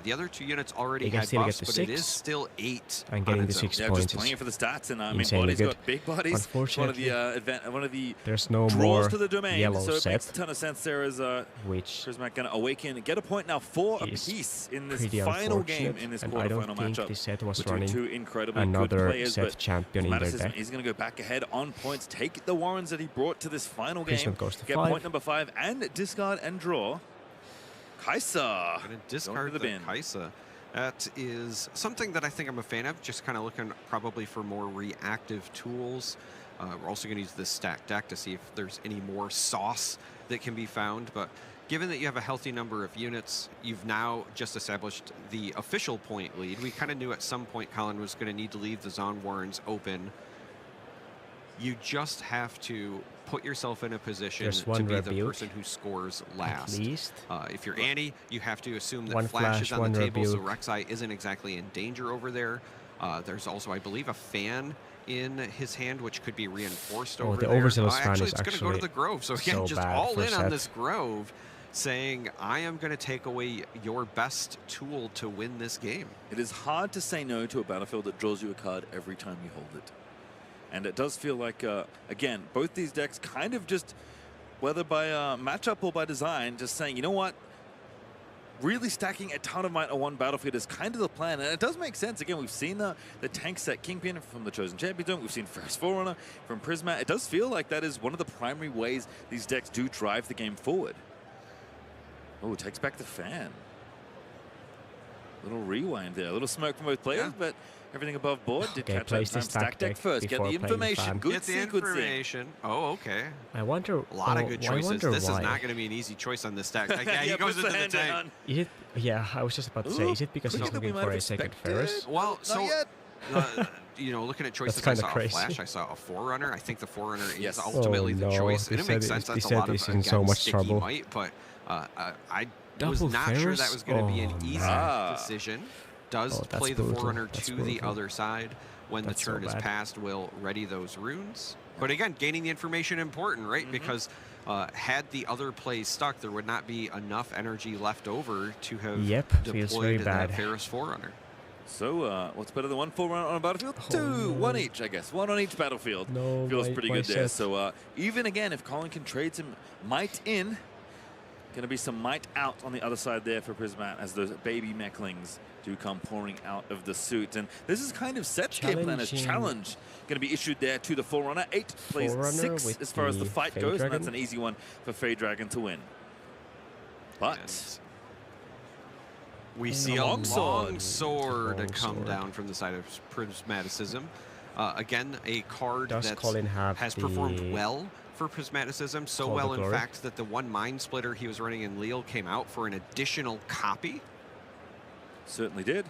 the other 2 units already had buffs, but it is still 8 and getting the 6 points. Just playing for the stats, and I mean, Body's got big bodies. Unfortunately, one of the there's no draws more to the domain, yellow so it set, makes a ton of sense there as Prismatic going to awaken, get a point now, 4 apiece in this final game in this quarterfinal matchup. This set was between running 2 incredibly another good players, set champion in their deck. He's going to go back ahead on points, take the Warrens that he brought to this final game, goes to get 5. point number 5, and discard and draw. Kaisa. Going to discard the Kaisa. That is something that I think I'm a fan of, just kind of looking probably for more reactive tools. We're also going to use this stack deck to see if there's any more sauce that can be found. But given that you have a healthy number of units, you've now just established the official point lead. We kind of knew at some point Colin was going to need to leave the Zon Warrens open. You just have to put yourself in a position to be the person who scores last. If you're Annie, you have to assume that Flash is on the table, so Rek'Sai isn't exactly in danger over there. There's also, I believe, a fan in his hand, which could be reinforced over there. Actually, it's going to go to the Grove. So again, just all in on this Grove, saying, I am going to take away your best tool to win this game. It is hard to say no to a battlefield that draws you a card every time you hold it. And it does feel like, again, both these decks kind of just, whether by matchup or by design, just saying, you know what, really stacking a ton of might on one battlefield is kind of the plan. And it does make sense. Again, we've seen the tank set Kingpin from the Chosen Champion. We've seen First Forerunner from Prisma. It does feel like that is one of the primary ways these decks do drive the game forward. Oh, takes back the fan. Little rewind there. A little smoke from both players, but everything above board. Did catch that time. Stack deck first. Get the information. Good sequencing. Oh, okay. I wonder. A lot of good choices. This is not going to be an easy choice on this stack. Yeah, he goes into the tank. Yeah, I was just about to say, is it because he's looking for a second Ferris? Well, so you know, looking at choices, I saw a Flash, I saw a Forerunner. I think the Forerunner is ultimately the choice. And it makes sense. That's a lot of, again, so much trouble. Might, but I was not sure that was going to be an easy decision. Does play the Forerunner to the other side when the turn is passed, will ready those runes. But again, gaining the information important, right? Because had the other plays stuck, there would not be enough energy left over to have deployed that Ferris Forerunner. So what's better than 1 Forerunner on a battlefield? 2, 1 each, I guess. 1 on each battlefield. Feels pretty good there. So even again, if Colin can trade some might in, going to be some might out on the other side there for Prismat as those baby mechlings do come pouring out of the suit. And this is kind of set game plan as challenge going to be issued there to the Forerunner. 8 plays 6 as far as the fight goes, and that's an easy one for Fey Dragon to win. But we see a long sword come down from the side of Prismaticism. Again, a card that has performed well for Prismaticism, so well in fact that the one Mind Splitter he was running in Leal came out for an additional copy. Certainly did.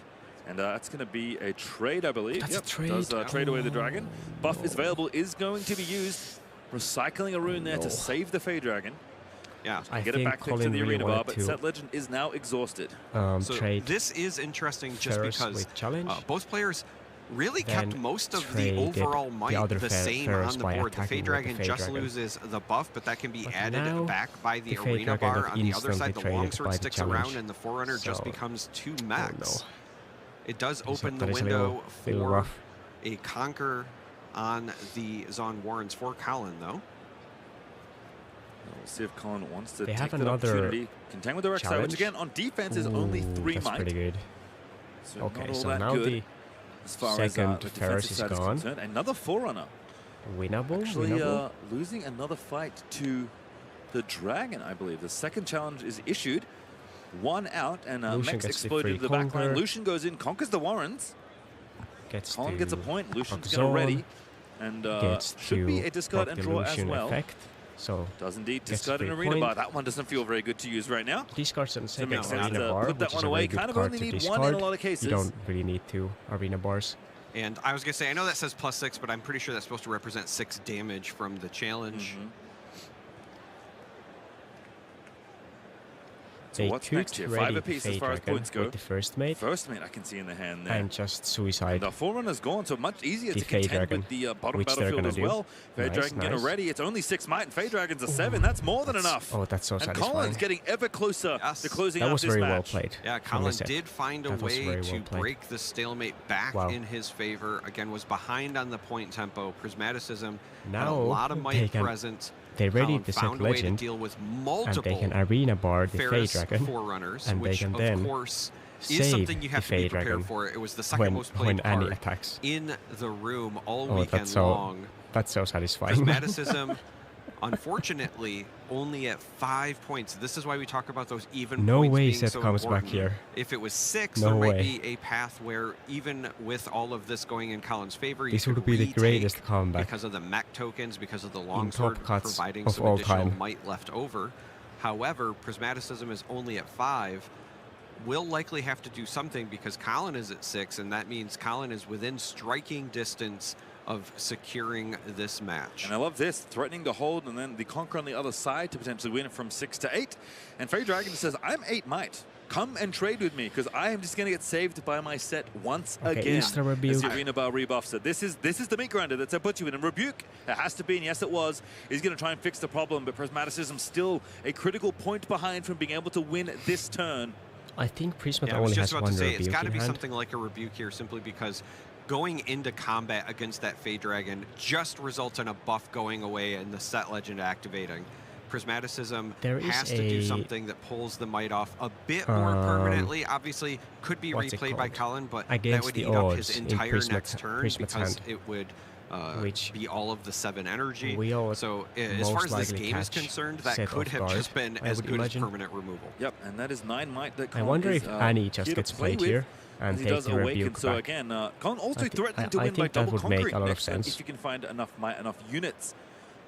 And that's going to be a trade, I believe. That's a trade. Does trade away the dragon. Buff is available, is going to be used. Recycling a rune there to save the Fey Dragon. Yeah, get it back next to the arena bar, but Set Legend is now exhausted. So this is interesting just because both players really kept most of the overall might the same on the board. The Fey Dragon just loses the buff, but that can be added back by the arena bar. On the other side, the longsword sticks around and the Forerunner just becomes 2 mechs. It does open the window for a conquer on the Zon Warrens for Colin, though. We'll see if Colin wants to take that opportunity. Contend with the Rek'Sai, which again on defense is only 3 might. That's pretty good. So okay, so now the second Ferris is gone. Another Forerunner. Winnable. Actually, losing another fight to the Dragon, I believe. The second challenge is issued. 1 out, and Mex exploded to the back line. Lucian goes in, conquers the Warrens. Colin gets a point. Lucian's going to ready. And should be a discard and draw as well. Effect. So does indeed discard an arena bar. That one doesn't feel very good to use right now. Discards and so makes sense to put that one away. Kind of only need 1 in a lot of cases. You don't really need 2 arena bars. And I was going to say, I know that says +6, but I'm pretty sure that's supposed to represent 6 damage from the challenge. So what's next here? 5 apiece as far as points go. With the first mate. First mate I can see in the hand there. And just suicide. And the Forerunner's gone, so much easier the to contend with the bottom battlefield as well. Fade Dragon getting ready. It's only 6 might, and Fade Dragon's a 7. That's more than enough. Oh, that's so satisfying. And Colin's getting ever closer to closing out this match. That was very well played. Yeah, Colin did find a way to break the stalemate back in his favor. Again, was behind on the point tempo. Prismaticism had a lot of might present. They ready the set legend, deal with multiple and they can arena bar the Fade Dragon, Forerunners, and they can then of course is something you have to be prepared for. It was the second most played card in the room all weekend long. That's so satisfying. Prismaticism, unfortunately, only at 5 points. This is why we talk about those even no points way being Seth so comes important. back here. If it was 6, there might be a path where even with all of this going in Colin's favor, this would be the greatest comeback because of the mech tokens, because of the longsword providing of some all additional time. might left over. However, Prismaticism is only at 5. Will likely have to do something because Colin is at 6, and that means Colin is within striking distance of securing this match. And I love this, threatening to hold and then the Conqueror on the other side to potentially win from 6 to 8. And Fade Dragon says, I'm 8 might. Come and trade with me because I am just going to get saved by my set once again. As the Arena Bar rebuffs it. This is the meat grinder that's put you in. And Rebuke, it has to be, and yes it was, he's going to try and fix the problem, but Prismaticism still a critical point behind from being able to win this turn. I think Prismat I was only just has about one to say, Rebuke it's got to be hand. something like a Rebuke here simply because going into combat against that Fade Dragon just results in a buff going away and the set legend activating. Prismaticism has to do something that pulls the might off a bit more permanently. Obviously, could be replayed by Colin, but that would eat up his entire next turn because it would be all of the 7 energy. So as far as this game is concerned, that could have just been as good as permanent removal. Yep, and that is 9 might that I wonder if Annie just gets played here and takes the Rebuke so back. again, Colin also threatening to win by double make a lot of next turn sense. if you can find enough might, enough units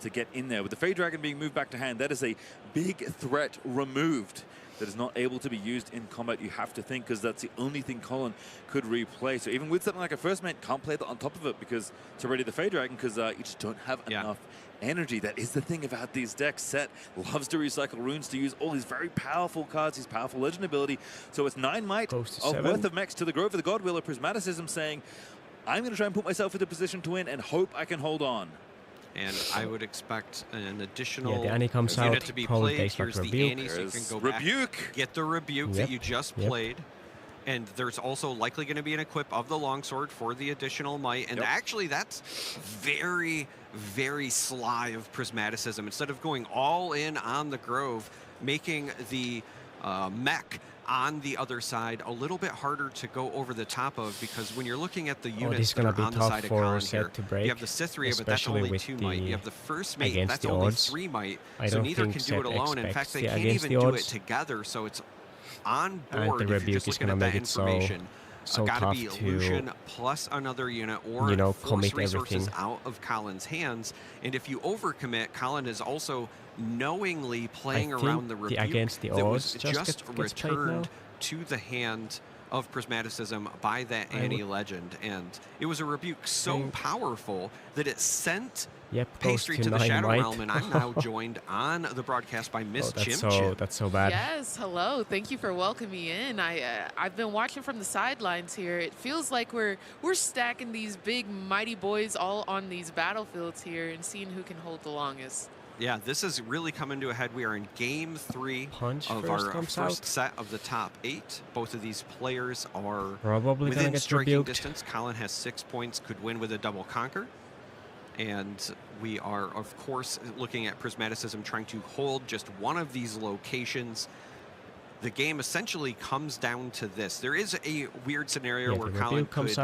to get in there. With the Fade Dragon being moved back to hand, that is a big threat removed that is not able to be used in combat, you have to think, because that's the only thing Colin could replay. So even with something like a first mate, can't play that on top of it because it's already the Fade Dragon, because you just don't have enough energy. That is the thing about these decks. Set loves to recycle runes to use all these very powerful cards, his powerful legend ability. So it's 9 might of worth of mechs to the Grove of the Godwiller. Prismaticism saying, I'm going to try and put myself in a position to win and hope I can hold on. And I would expect an additional the Annie comes unit out, to be probably played. takes Here's like the Rebuke. Annie, so you can go Rebuke. back, get the Rebuke that you just played. And there's also likely going to be an equip of the Longsword for the additional might. And actually, that's very, very sly of Prismaticism. Instead of going all in on the Grove, making the mech on the other side a little bit harder to go over the top of, because when you're looking at the units that are on the side of Colin here, you have the Cytherea, but that's only 2 might. You have the first mate, that's only 3 might. So neither can do it alone. In fact, they can't even do it together. So it's on board if you're just looking at that information. Gotta be illusion plus another unit, or force resources out of Colin's hands. And if you overcommit, Colin is also knowingly playing around the Rebuke that was just returned to the hand of Prismaticism by that Annie legend. And it was a Rebuke so powerful that it sent Pastry to the Shadow Realm, and I'm now joined on the broadcast by Miss Chim. That's so bad. Yes, hello. Thank you for welcoming me in. I've been watching from the sidelines here. It feels like we're stacking these big mighty boys all on these battlefields here and seeing who can hold the longest. Yeah, this is really coming to a head. We are in game 3 of our first set of the top 8. Both of these players are probably within striking distance. Colin has 6 points, could win with a double conquer. And we are, of course, looking at Prismaticism trying to hold just one of these locations. The game essentially comes down to this. There is a weird scenario where Colin could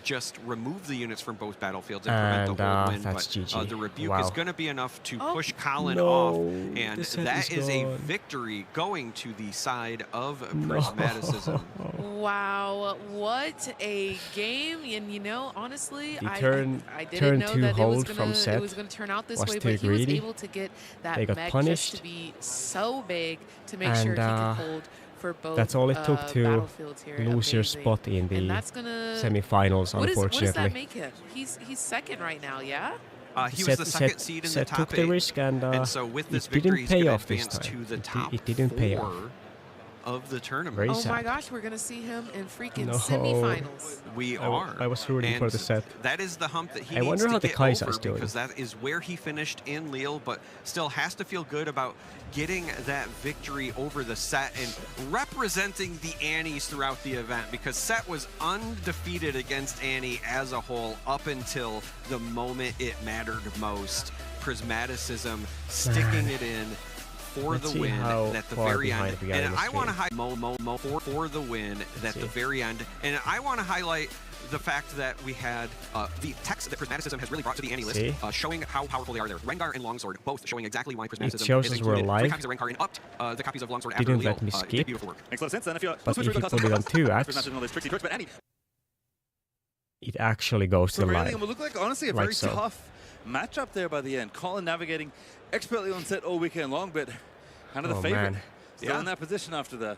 just remove the units from both battlefields and prevent the hold win, but the Rebuke is going to be enough to push Colin off, and that is a victory going to the side of Prismaticism. Wow, what a game. And honestly, I didn't know that it was gonna turn out this way, but he was able to get that mech just to be so big to make sure he could hold for both. That's all it took to lose your spot in the semifinals, unfortunately. What does that make him? He's second right now, yeah? He was the second seed in the top 8. Took the risk, and so with this it victory, didn't pay off this time. to the top it didn't pay off. of the tournament. Very oh sad. my gosh, we're going to see him in freaking semifinals. We are. I was rooting for the set. That is the hump that he I needs wonder to how the get Kaisa's over doing. because that is where he finished in Lille, but still has to feel good about getting that victory over the set and representing the Annies throughout the event, because set was undefeated against Annie as a whole up until the moment it mattered most. Prismaticism sticking it in for the win at the very end. And I want to highlight for the win at the very end. And I want to highlight the fact that we had the text that Prismaticism has really brought to the Annie list, showing how powerful they are there. Rengar and Longsword, both showing exactly why Prismaticism is included. 3 copies of Rengar and upped the copies of Longsword after Lille. Did beautiful work. Makes a lot of sense. And if you're but if you put it on 2 acts, it actually goes to the line. It will look like, honestly, a very tough matchup there by the end. Colin navigating expertly on set all weekend long, but kind of the favorite. Still in that position after that.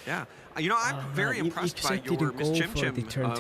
Yeah. You know, I'm very impressed by your Miss Chim Chim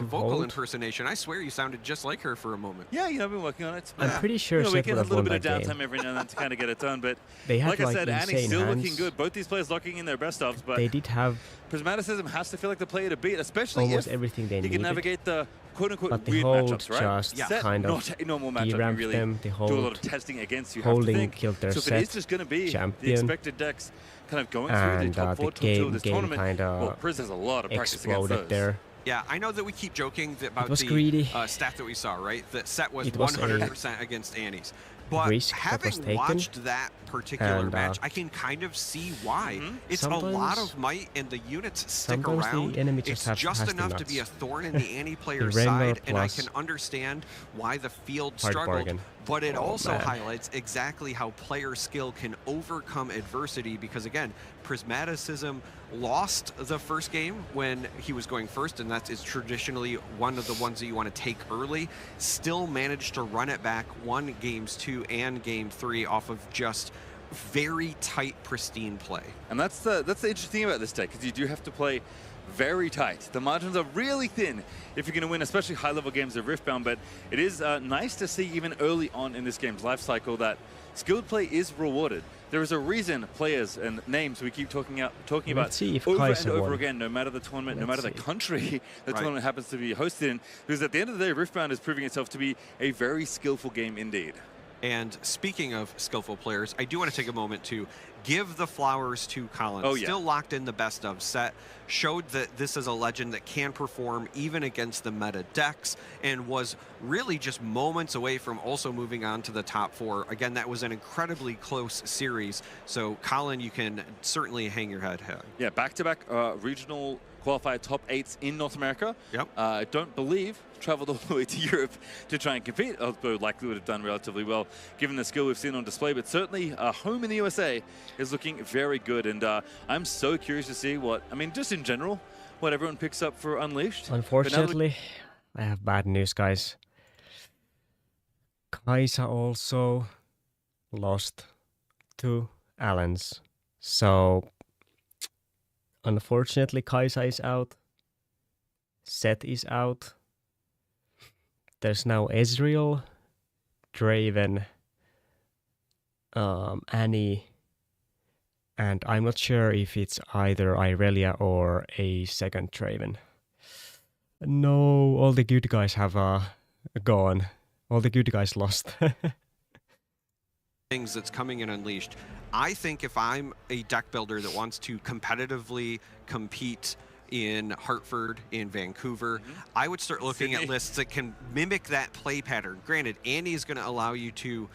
vocal impersonation. I swear you sounded just like her for a moment. Yeah, you know, I've been working on it. I'm pretty sure we get a little bit of game. downtime every now and then to kind of get it done, but they like I said, Annie's still hands. looking good. Both these players locking in their best ofs, but they did have Prismaticism has to feel like the player to beat, especially almost if everything they you can navigate the quote-unquote weird matchups, right? Just kind of not a normal matchup. You really do a lot of testing against. You have to think. Killed their so if it is just going to be the expected decks kind of going through the top 4 to this tournament, well, Priz has a lot of practice against those. There. Yeah, I know that we keep joking about the stat that we saw, right? That set was 100% against Annie's. But having watched that particular match, I can kind of see why. It's a lot of might, and the units stick around. It's just enough to be a thorn in the Annie player's side, and I can understand why the field struggled. But it also highlights exactly how player skill can overcome adversity, because again, Prismaticism lost the first game when he was going first, and that is traditionally one of the ones that you want to take early. Still managed to run it back, won games 2 and game 3 off of just very tight, pristine play. And that's the interesting thing about this deck, because you do have to play very tight. The margins are really thin if you're going to win, especially high-level games of Riftbound, but it is nice to see even early on in this game's life cycle that skilled play is rewarded. There is a reason players and names we keep talking about over and over again, no matter the tournament, no matter the country the tournament happens to be hosted in, because at the end of the day, Riftbound is proving itself to be a very skillful game indeed. And speaking of skillful players, I do want to take a moment to give the flowers to Colin. Still locked in the best of set, showed that this is a legend that can perform even against the meta decks, and was really just moments away from also moving on to the top 4. Again, that was an incredibly close series. So Colin, you can certainly hang your head high. Yeah, back-to-back regional qualified top 8s in North America. I don't believe traveled all the way to Europe to try and compete, although likely would have done relatively well given the skill we've seen on display. But certainly home in the USA is looking very good, and I'm so curious to see what, I mean, just in general, what everyone picks up for Unleashed. Unfortunately, I have bad news, guys. Kaisa also lost to Allens. So unfortunately, Kaisa is out. Seth is out. There's now Ezreal, Draven, Annie, and I'm not sure if it's either Irelia or a second Draven. No, all the good guys have gone. All the good guys lost. Things that's coming in Unleashed. I think if I'm a deck builder that wants to competitively compete in Hartford, in Vancouver, I would start looking at lists that can mimic that play pattern. Granted, Annie is going to allow you to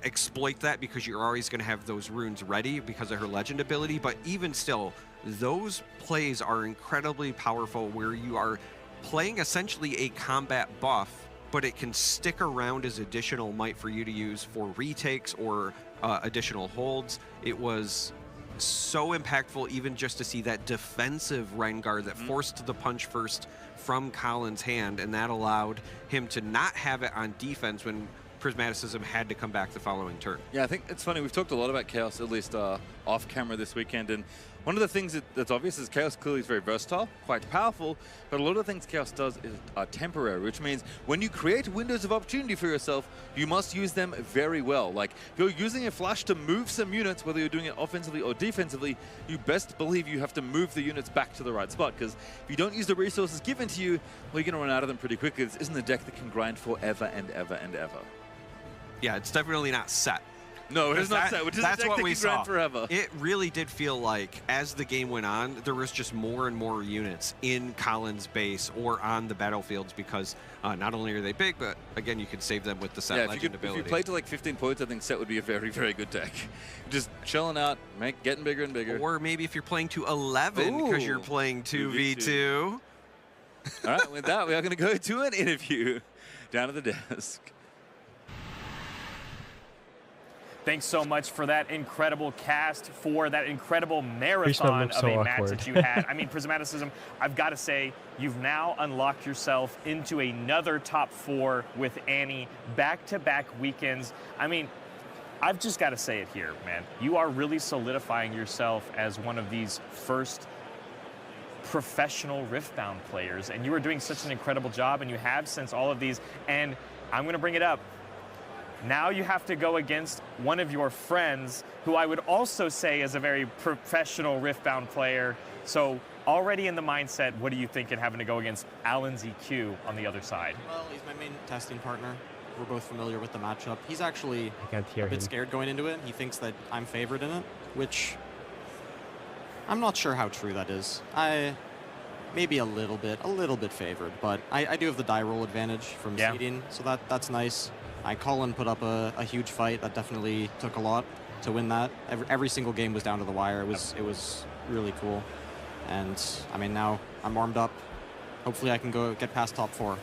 exploit that because you're always going to have those runes ready because of her legend ability, but even still, those plays are incredibly powerful where you are playing essentially a combat buff, but it can stick around as additional might for you to use for retakes or additional holds. It was so impactful even just to see that defensive Rengar that forced the punch first from Colin's hand, and that allowed him to not have it on defense when Prismaticism had to come back the following turn. Yeah, I think it's funny. We've talked a lot about Chaos, at least off camera this weekend, and one of the things that's obvious is Chaos clearly is very versatile, quite powerful, but a lot of the things Chaos does are temporary, which means when you create windows of opportunity for yourself, you must use them very well. Like, if you're using a flash to move some units, whether you're doing it offensively or defensively, you best believe you have to move the units back to the right spot, because if you don't use the resources given to you, well, you're going to run out of them pretty quickly. This isn't a deck that can grind forever and ever and ever. Yeah, it's definitely not set. No, it is not set, which is that's a deck what that we can grind saw. forever. It really did feel like, as the game went on, there was just more and more units in Colin's base or on the battlefields, because not only are they big, but again, you could save them with the set legend ability. If you played to like 15 points, I think set would be a very, very good deck. Just chilling out, getting bigger and bigger. Or maybe if you're playing to 11, because you're playing 2v2. All right, with that, we are going to go to an interview down at the desk. Thanks so much for that incredible cast, for that incredible marathon of a match that you had. I mean, Prismaticism, I've got to say, you've now unlocked yourself into another top 4 with Annie, back-to-back weekends. I mean, I've just got to say it here, man. You are really solidifying yourself as one of these first professional Riftbound players, and you are doing such an incredible job, and you have since all of these, and I'm going to bring it up. Now you have to go against one of your friends, who I would also say is a very professional Riftbound player. So already in the mindset, what are you thinking having to go against Alan ZQ on the other side? Well, he's my main testing partner. We're both familiar with the matchup. He's actually a bit scared going into it. He thinks that I'm favored in it, which I'm not sure how true that is. Maybe a little bit favored, but I do have the die roll advantage from seeding, so that's nice. Colin put up a huge fight. That definitely took a lot to win that. Every single game was down to the wire. It was really cool. And I mean, now I'm warmed up. Hopefully I can go get past top 4.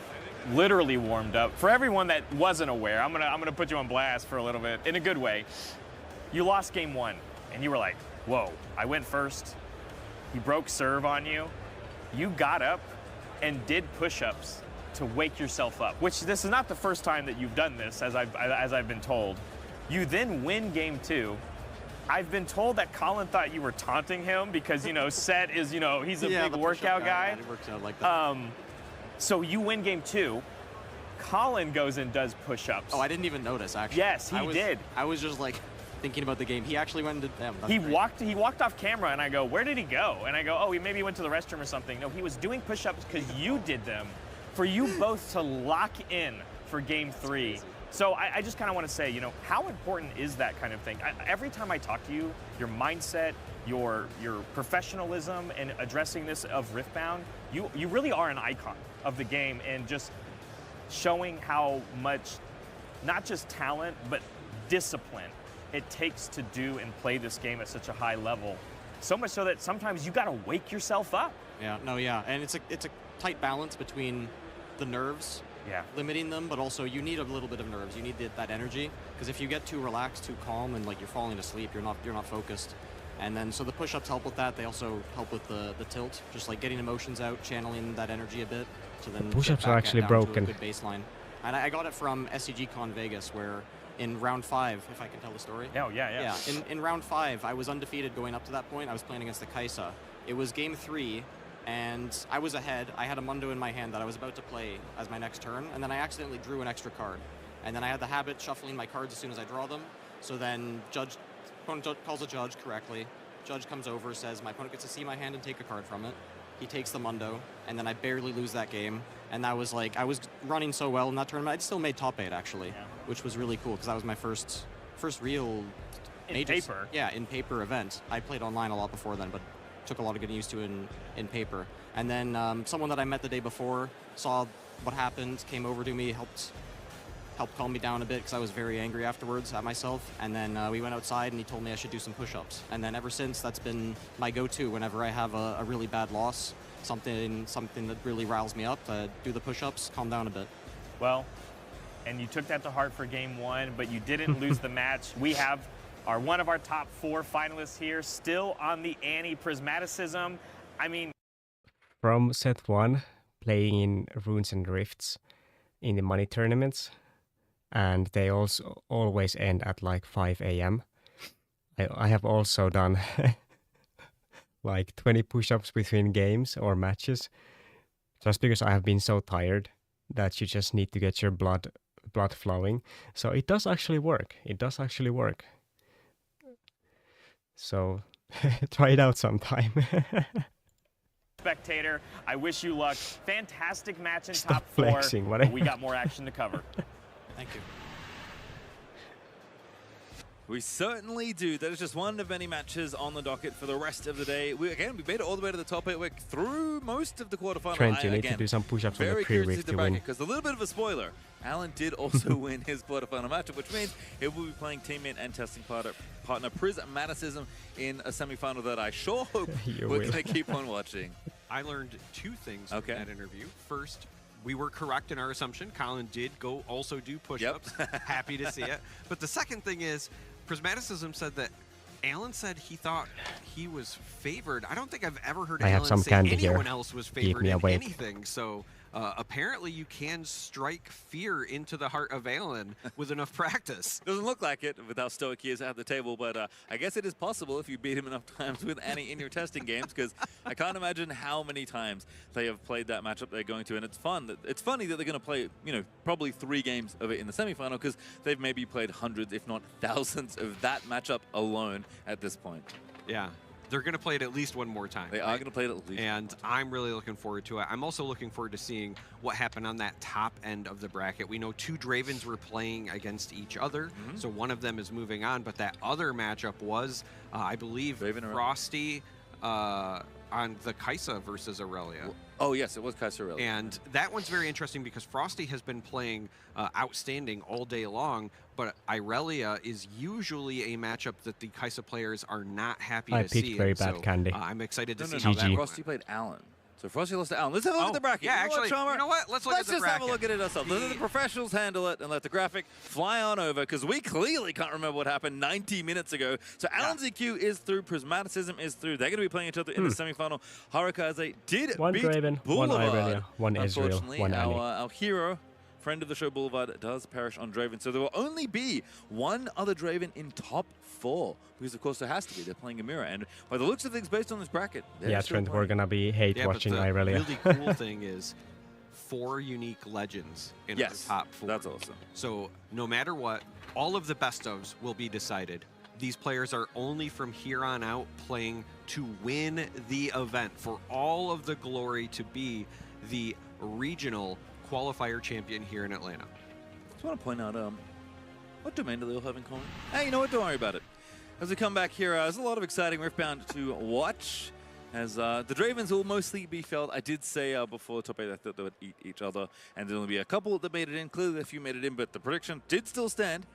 Literally warmed up. For everyone that wasn't aware, I'm gonna put you on blast for a little bit, in a good way. You lost game 1, and you were like, whoa, I went first. He broke serve on you. You got up and did push-ups to wake yourself up, which this is not the first time that you've done this, as I've been told. You then win game 2. I've been told that Colin thought you were taunting him because, you know, Set is, you know, he's a big workout guy. It works out like that. So you win game 2. Colin goes and does push-ups. Oh, I didn't even notice, actually. Yes, he did. I was just like thinking about the game. He actually went and did. He walked off camera, and I go, where did he go? And I go, oh, he maybe went to the restroom or something. No, he was doing push-ups because you did them, for you both to lock in for game 3. So I just kind of want to say, you know, how important is that kind of thing? Every time I talk to you, your mindset, your professionalism in addressing this of Riftbound, you really are an icon of the game, and just showing how much, not just talent, but discipline it takes to do and play this game at such a high level. So much so that sometimes you got to wake yourself up. Yeah, and it's a tight balance between the nerves, limiting them, but also you need a little bit of nerves. You need that energy, because if you get too relaxed, too calm, and like you're falling asleep, you're not focused. And then so the push-ups help with that. They also help with the tilt, just like getting emotions out, channeling that energy a bit. So then push-ups are actually broken. To a good baseline. And I got it from SCGCon Vegas, where in round 5, if I can tell the story. Oh, yeah. In round 5, I was undefeated going up to that point. I was playing against the Kaisa. It was game 3, and I was ahead. I had a Mundo in my hand that I was about to play as my next turn, and then I accidentally drew an extra card. And then I had the habit shuffling my cards as soon as I draw them. So then opponent calls a judge correctly. Judge comes over, says my opponent gets to see my hand and take a card from it. He takes the Mundo, and then I barely lose that game. And that was like, I was running so well in that tournament. I'd still made top 8, actually, which was really cool, because that was my first real paper. Yeah, in paper event. I played online a lot before then, but took a lot of getting used to in paper. And then someone that I met the day before saw what happened, came over to me, helped calm me down a bit, because I was very angry afterwards at myself. And then we went outside, and he told me I should do some push-ups. And then ever since, that's been my go-to whenever I have a really bad loss, something that really riles me up, do the push-ups, calm down a bit. Well, and you took that to heart for game 1, but you didn't lose the match. We have one of our top 4 finalists here, still on the Annie Prismaticism. I mean, from set 1, playing in Runes and Rifts in the money tournaments, and they also always end at like 5 a.m. I have also done like 20 push-ups between games or matches, just because I have been so tired that you just need to get your blood flowing. So it does actually work. It does actually work. So try it out sometime. Spectator, I wish you luck. Fantastic match in Stop top 4. Flexing, But we got more action to cover. Thank you. We certainly do. That is just one of many matches on the docket for the rest of the day. We made it all the way to the top 8. We're through most of the quarterfinals. Trent, you need to do some push-ups on the pre-rig to win. Because a little bit of a spoiler, Alan did also win his quarterfinal matchup, which means he will be playing teammate and testing partner Prismaticism in a semifinal that I sure hope we're going to keep on watching. I learned 2 things from that interview. First, we were correct in our assumption. Colin did also do push-ups. Happy to see it. But the second thing is, Prismaticism said that Alan said he thought he was favored. I don't think I've ever heard Alan say anyone else was favored in anything. So apparently you can strike fear into the heart of Alan with enough practice. Doesn't look like it with how stoic he is at the table, but I guess it is possible if you beat him enough times with Annie in your testing games, because I can't imagine how many times they have played that matchup they're going to, and it's fun. It's funny that they're going to play, you know, probably 3 games of it in the semifinal, because they've maybe played hundreds, if not thousands, of that matchup alone at this point. Yeah. They're going to play it at least one more time. They are going to play it at least. And I'm really looking forward to it. I'm also looking forward to seeing what happened on that top end of the bracket. We know 2 Dravens were playing against each other, so one of them is moving on. But that other matchup was, I believe, Frosty on the Kaisa versus Irelia. Oh, yes, it was Kaisa Irelia. And that one's very interesting because Frosty has been playing outstanding all day long, but Irelia is usually a matchup that the Kaisa players are not happy to see. I picked very bad candy. I'm excited to see how that Frosty played Alan. So Frosty lost to Alan. Let's have a look at the bracket. Yeah, actually, you know what? Let's look at the bracket. Let's just have a look at it ourselves. Let the professionals handle it and let the graphic fly on over, because we clearly can't remember what happened 90 minutes ago. So Alan's EQ is through, Prismaticism is through. They're going to be playing each other in the semifinal. Harukaze did one beat Draven, Boulevard. one Irelia, one Ezreal, one Annie. Our hero, friend of the show, Boulevard, does perish on Draven. So there will only be one other Draven in top 4, because of course there has to be. They're playing Amira, and by the looks of things based on this bracket, yeah, Trent, we're gonna be watching Irelia. The really cool thing is 4 unique legends in the top 4. That's awesome. So no matter what, all of the best ofs will be decided. These players are only from here on out playing to win the event, for all of the glory to be the regional qualifier champion here in Atlanta. I just want to point out, what domain do they all have in common? Hey, you know what? Don't worry about it. As we come back here, there's a lot of exciting Riftbound to watch, as the Dravens will mostly be felt. I did say before top 8 I thought they would eat each other, and there'll be a couple that made it in. Clearly a few made it in, but the prediction did still stand,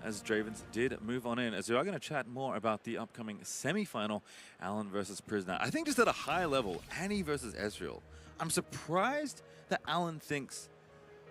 as Dravens did move on in. As we are going to chat more about the upcoming semi-final, Alan versus Prisna. I think just at a high level, Annie versus Ezreal. I'm surprised that Alan thinks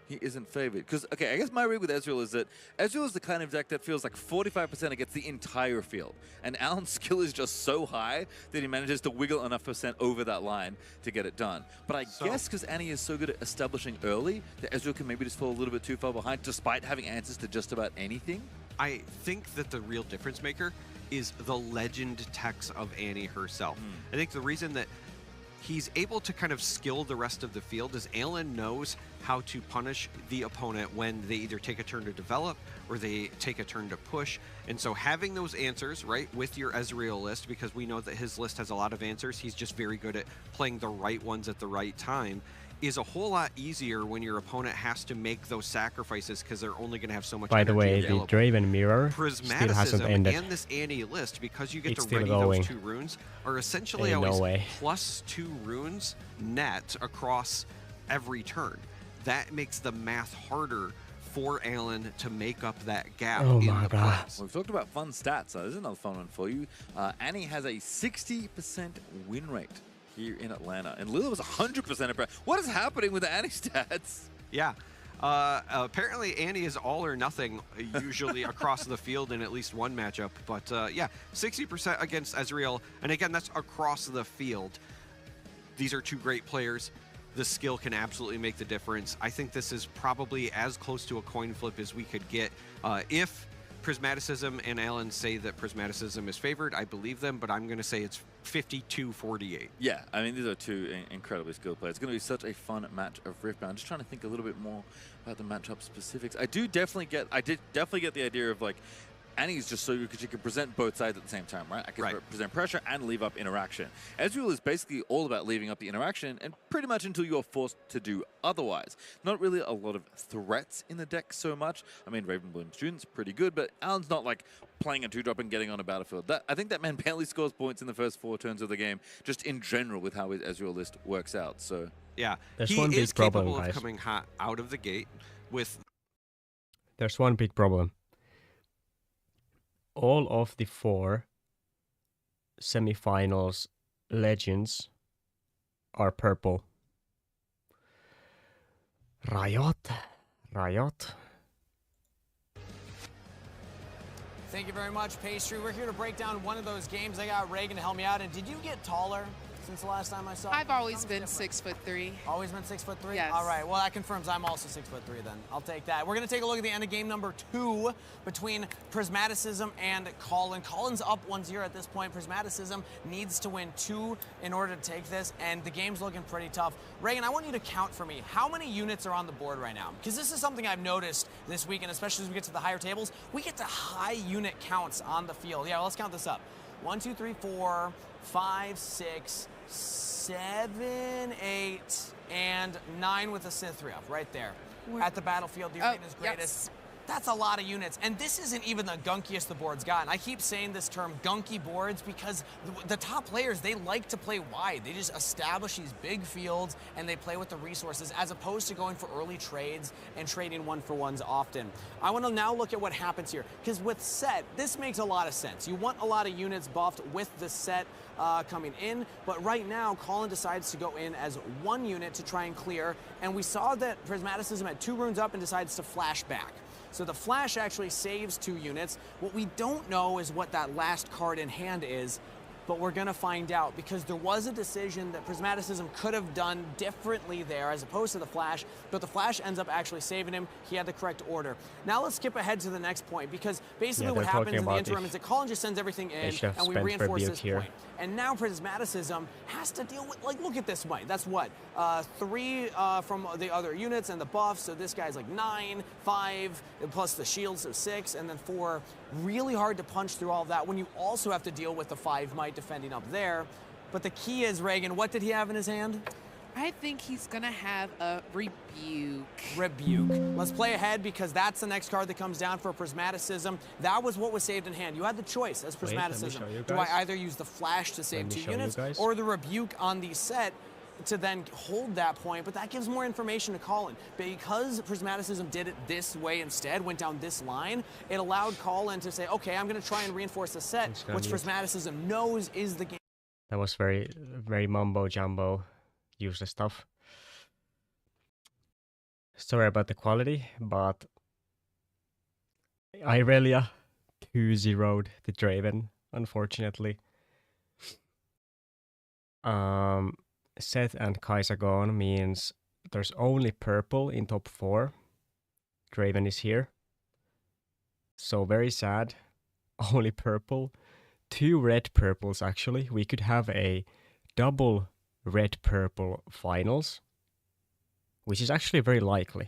he isn't favored. Because, okay, I guess my read with Ezreal is that Ezreal is the kind of deck that feels like 45% against the entire field. And Alan's skill is just so high that he manages to wiggle enough percent over that line to get it done. But I guess because Annie is so good at establishing early, that Ezreal can maybe just fall a little bit too far behind, despite having answers to just about anything. I think that the real difference maker is the legend techs of Annie herself. I think the reason that he's able to kind of skill the rest of the field is Alan knows how to punish the opponent when they either take a turn to develop or they take a turn to push. And so having those answers, right, with your Ezreal list, because we know that his list has a lot of answers, he's just very good at playing the right ones at the right time, is a whole lot easier when your opponent has to make those sacrifices because they're only going to have so much By the way, available. the Draven mirror still hasn't ended. And this Annie list, because you get It's to ready going. those 2 runes, are essentially always +2 runes net across every turn. That makes the math harder for Alan to make up that gap in the plays. We've talked about fun stats. There's another fun one for you. Annie has a 60% win rate here in Atlanta, and Lila was 100%. What is happening with the Annie stats? Yeah. Apparently Annie is all or nothing usually across the field in at least one matchup. But yeah, 60% against Ezreal. And again, that's across the field. These are 2 great players. The skill can absolutely make the difference. I think this is probably as close to a coin flip as we could get. If Prismaticism and Alan say that Prismaticism is favored, I believe them, but I'm going to say it's 52-48. Yeah, I mean, these are two incredibly skilled players. It's going to be such a fun match of Rift. I'm just trying to think a little bit more about the matchup specifics. I did definitely get the idea of, like, Annie's just so good because she can present both sides at the same time, right? I can present pressure and leave up interaction. Ezreal is basically all about leaving up the interaction, and pretty much until you're forced to do otherwise. Not really a lot of threats in the deck so much. I mean, Ravenbloom Student's pretty good, but Alan's not like playing a 2-drop and getting on a battlefield. I think that man barely scores points in the first 4 turns of the game, just in general with how his Ezreal list works out. So yeah, he is capable of coming hot out of the gate with... There's one big problem. All of the 4 semifinals legends are purple. Riot. Thank you very much, Pastry. We're here to break down one of those games. I got Reagan to help me out. And did you get taller since the last time I saw you? I've always been 6'3". Always been 6'3"? Yes. All right, well, that confirms I'm also 6'3" then. I'll take that. We're going to take a look at the end of game number 2 between Prismaticism and Colin. Colin's up 1-0 at this point. Prismaticism needs to win 2 in order to take this, and the game's looking pretty tough. Reagan, I want you to count for me. How many units are on the board right now? Because this is something I've noticed this week, and especially as we get to the higher tables, we get to high unit counts on the field. Yeah, let's count this up. 1, 2, 3, 4, 5, 6, 7, 8, and 9 with a Cithria right there. At the battlefield, the arena's greatest. Yes. That's a lot of units, and this isn't even the gunkiest the board's gotten. I keep saying this term, gunky boards, because the top players, they like to play wide. They just establish these big fields, and they play with the resources, as opposed to going for early trades and trading 1-for-1s often. I want to now look at what happens here, because with set, this makes a lot of sense. You want a lot of units buffed with the set coming in, but right now, Colin decides to go in as 1 unit to try and clear, and we saw that Prismaticism had 2 runes up and decides to flash back. So the flash actually saves 2 units. What we don't know is what that last card in hand is, but we're going to find out, because there was a decision that Prismaticism could have done differently there as opposed to the flash, but the flash ends up actually saving him. He had the correct order. Now let's skip ahead to the next point, because basically what happens in the interim is that Colin just sends everything in, and we reinforce this point. And now Prismaticism has to deal with, like, look at this might. That's what? 3 from the other units and the buffs, so this guy's like 9, 5, plus the shields, so 6, and then 4. Really hard to punch through all of that when you also have to deal with the 5 might defending up there. But the key is, Reagan, what did he have in his hand? I think he's going to have a Rebuke. Rebuke. Let's play ahead, because that's the next card that comes down for Prismaticism. That was what was saved in hand. You had the choice as Prismaticism. Do I either use the flash to save 2 units or the Rebuke on the set to then hold that point? But that gives more information to Colin. Because Prismaticism did it this way instead, went down this line, it allowed Colin to say, okay, I'm going to try and reinforce the set, which Prismaticism knows is the game. That was very, very mumbo-jumbo, useless stuff. Sorry about the quality, but Irelia 2-0'd the Draven, unfortunately. Seth and Kaisa gone means there's only purple in top 4. Draven is here. So very sad. Only purple. 2 red purples actually. We could have a double red-purple finals, which is actually very likely.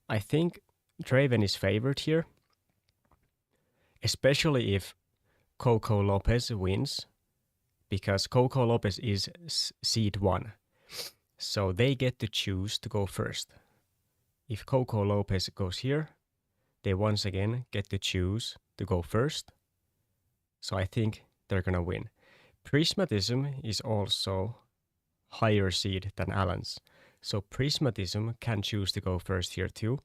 I think Draven is favored here, especially if Coco Lopez wins, because Coco Lopez is seed 1, so they get to choose to go first. If Coco Lopez goes here, they once again get to choose to go first, so I think they're gonna win. Prismatism is also higher seed than Alan's, so Prismatism can choose to go first here too.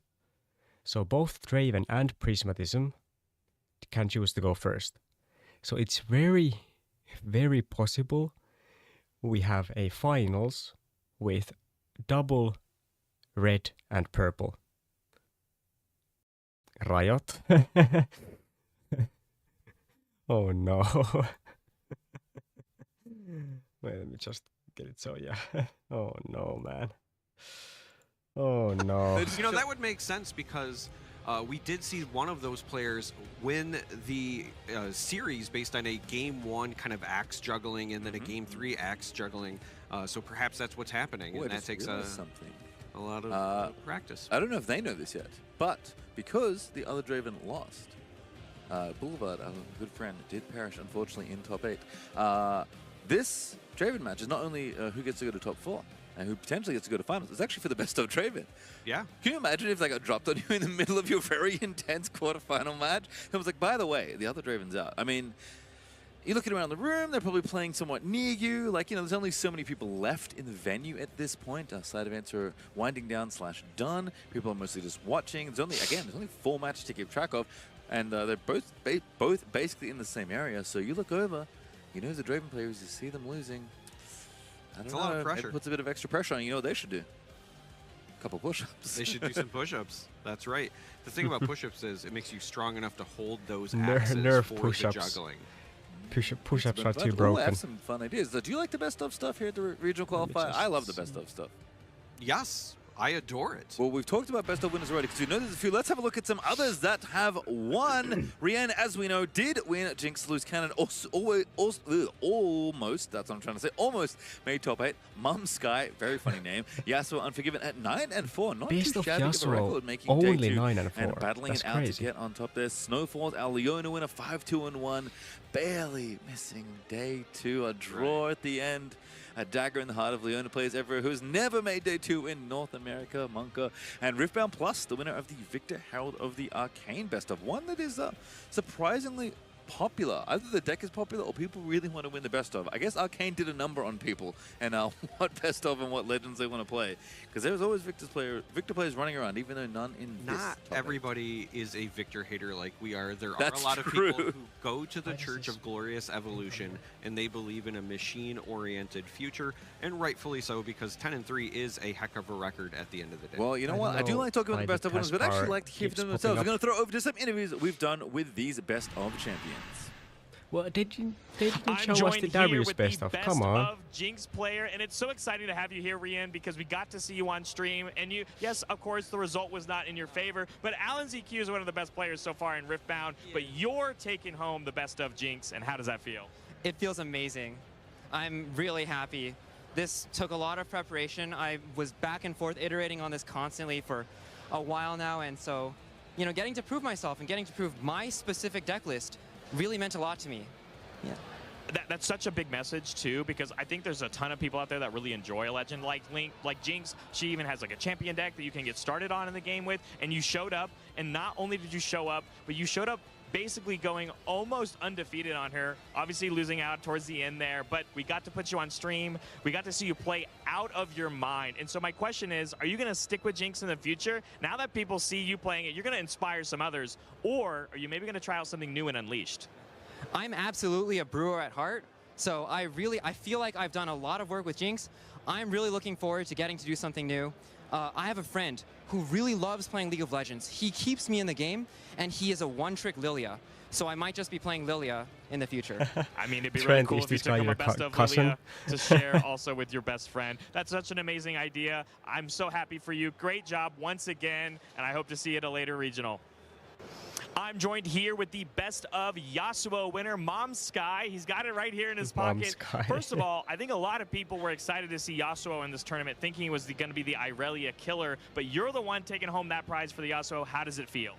So both Draven and Prismatism can choose to go first. So it's very, very possible we have a finals with double red and purple. Riot. Oh no. Wait, let me just get it. So yeah. Oh no, man. Oh no. You know, that would make sense, because we did see one of those players win the series based on a game 1 kind of axe juggling and then a game 3 axe juggling. So perhaps that's what's happening, and that takes a lot of practice. I don't know if they know this yet, but because the other Draven lost, Boulevard, our good friend, did perish, unfortunately, in top 8. This Draven match is not only who gets to go to top 4, and who potentially gets to go to finals. It's actually for the best of Draven. Yeah. Can you imagine if they got dropped on you in the middle of your very intense quarterfinal match? It was like, by the way, the other Draven's out. I mean, you're looking around the room, they're probably playing somewhat near you. Like, you know, there's only so many people left in the venue at this point. Side events are winding down / done. People are mostly just watching. There's only 4 matches to keep track of. And they're both basically in the same area. So you look over, you know, the Draven players, you see them losing. It's a lot of pressure. It puts a bit of extra pressure on you. You know what they should do? A couple push-ups. They should do some push-ups. That's right. The thing about push-ups is it makes you strong enough to hold those axes for the juggling. Push-ups are too broken. I have some fun ideas. Do you like the best of stuff here at the regional qualifier? I love the best of stuff. Yes. I adore it. Well, we've talked about best of winners already because we know there's a few. Let's have a look at some others that have won. Rian, as we know, did win. Jinx, Loose Cannon, almost, that's what I'm trying to say, almost made top 8. Mum Sky, very funny name. Yasuo Unforgiven at 9 and 4. Not best too of shabby of a record, making only day 2 9 and 4. And battling That's it out crazy. to get on top there. Snowfalls, our Leona winner, 5-2-1. Barely missing day 2. A draw at the end. A dagger in the heart of Leona players everywhere who's never made day 2 in North America, Monka. And Riftbound Plus, the winner of the Victor Herald of the Arcane best of. One that is surprisingly popular. Either the deck is popular or people really want to win the best of. I guess Arcane did a number on people and what best of and what legends they want to play. Because there's always Victor players running around, even though none in this Not everybody is a Victor hater like we are. There That's are a lot of true. people who go to the Church of Glorious Evolution and they believe in a machine-oriented future, and rightfully so, because 10-3 is a heck of a record at the end of the day. Well, you know what? I do like talking about the best of winners, but I actually like to hear from them themselves. We're going to throw over to some interviews that we've done with these best of champions. Well, they didn't show us the Darius best of. Come on. Of Jinx player, and it's so exciting to have you here, Rian, because we got to see you on stream. And yes, of course, the result was not in your favor, but Alan ZQ is one of the best players so far in Riftbound. Yeah. But you're taking home the best of Jinx, and how does that feel? It feels amazing. I'm really happy. This took a lot of preparation. I was back and forth iterating on this constantly for a while now, and so, you know, getting to prove myself and getting to prove my specific deck list really meant a lot to me. Yeah. That's such a big message too, because I think there's a ton of people out there that really enjoy a legend like Link, like Jinx. She even has like a champion deck that you can get started on in the game with, and you showed up, and not only did you show up, but you showed up basically going almost undefeated on her, obviously losing out towards the end there, but we got to put you on stream. We got to see you play out of your mind. And so my question is, are you going to stick with Jinx in the future? Now that people see you playing it, you're going to inspire some others, or are you maybe going to try out something new and Unleashed? I'm absolutely a brewer at heart, so I feel like I've done a lot of work with Jinx. I'm really looking forward to getting to do something new. I have a friend who really loves playing League of Legends. He keeps me in the game, and he is a one-trick Lilia. So I might just be playing Lilia in the future. I mean, it'd be really cool if you took him a best of Lilia to share also with your best friend. That's such an amazing idea. I'm so happy for you. Great job once again, and I hope to see you at a later regional. I'm joined here with the best of Yasuo winner, Mom Sky. He's got it right here in his pocket. First of all, I think a lot of people were excited to see Yasuo in this tournament, thinking he was going to be the Irelia killer, but you're the one taking home that prize for the Yasuo. How does it feel?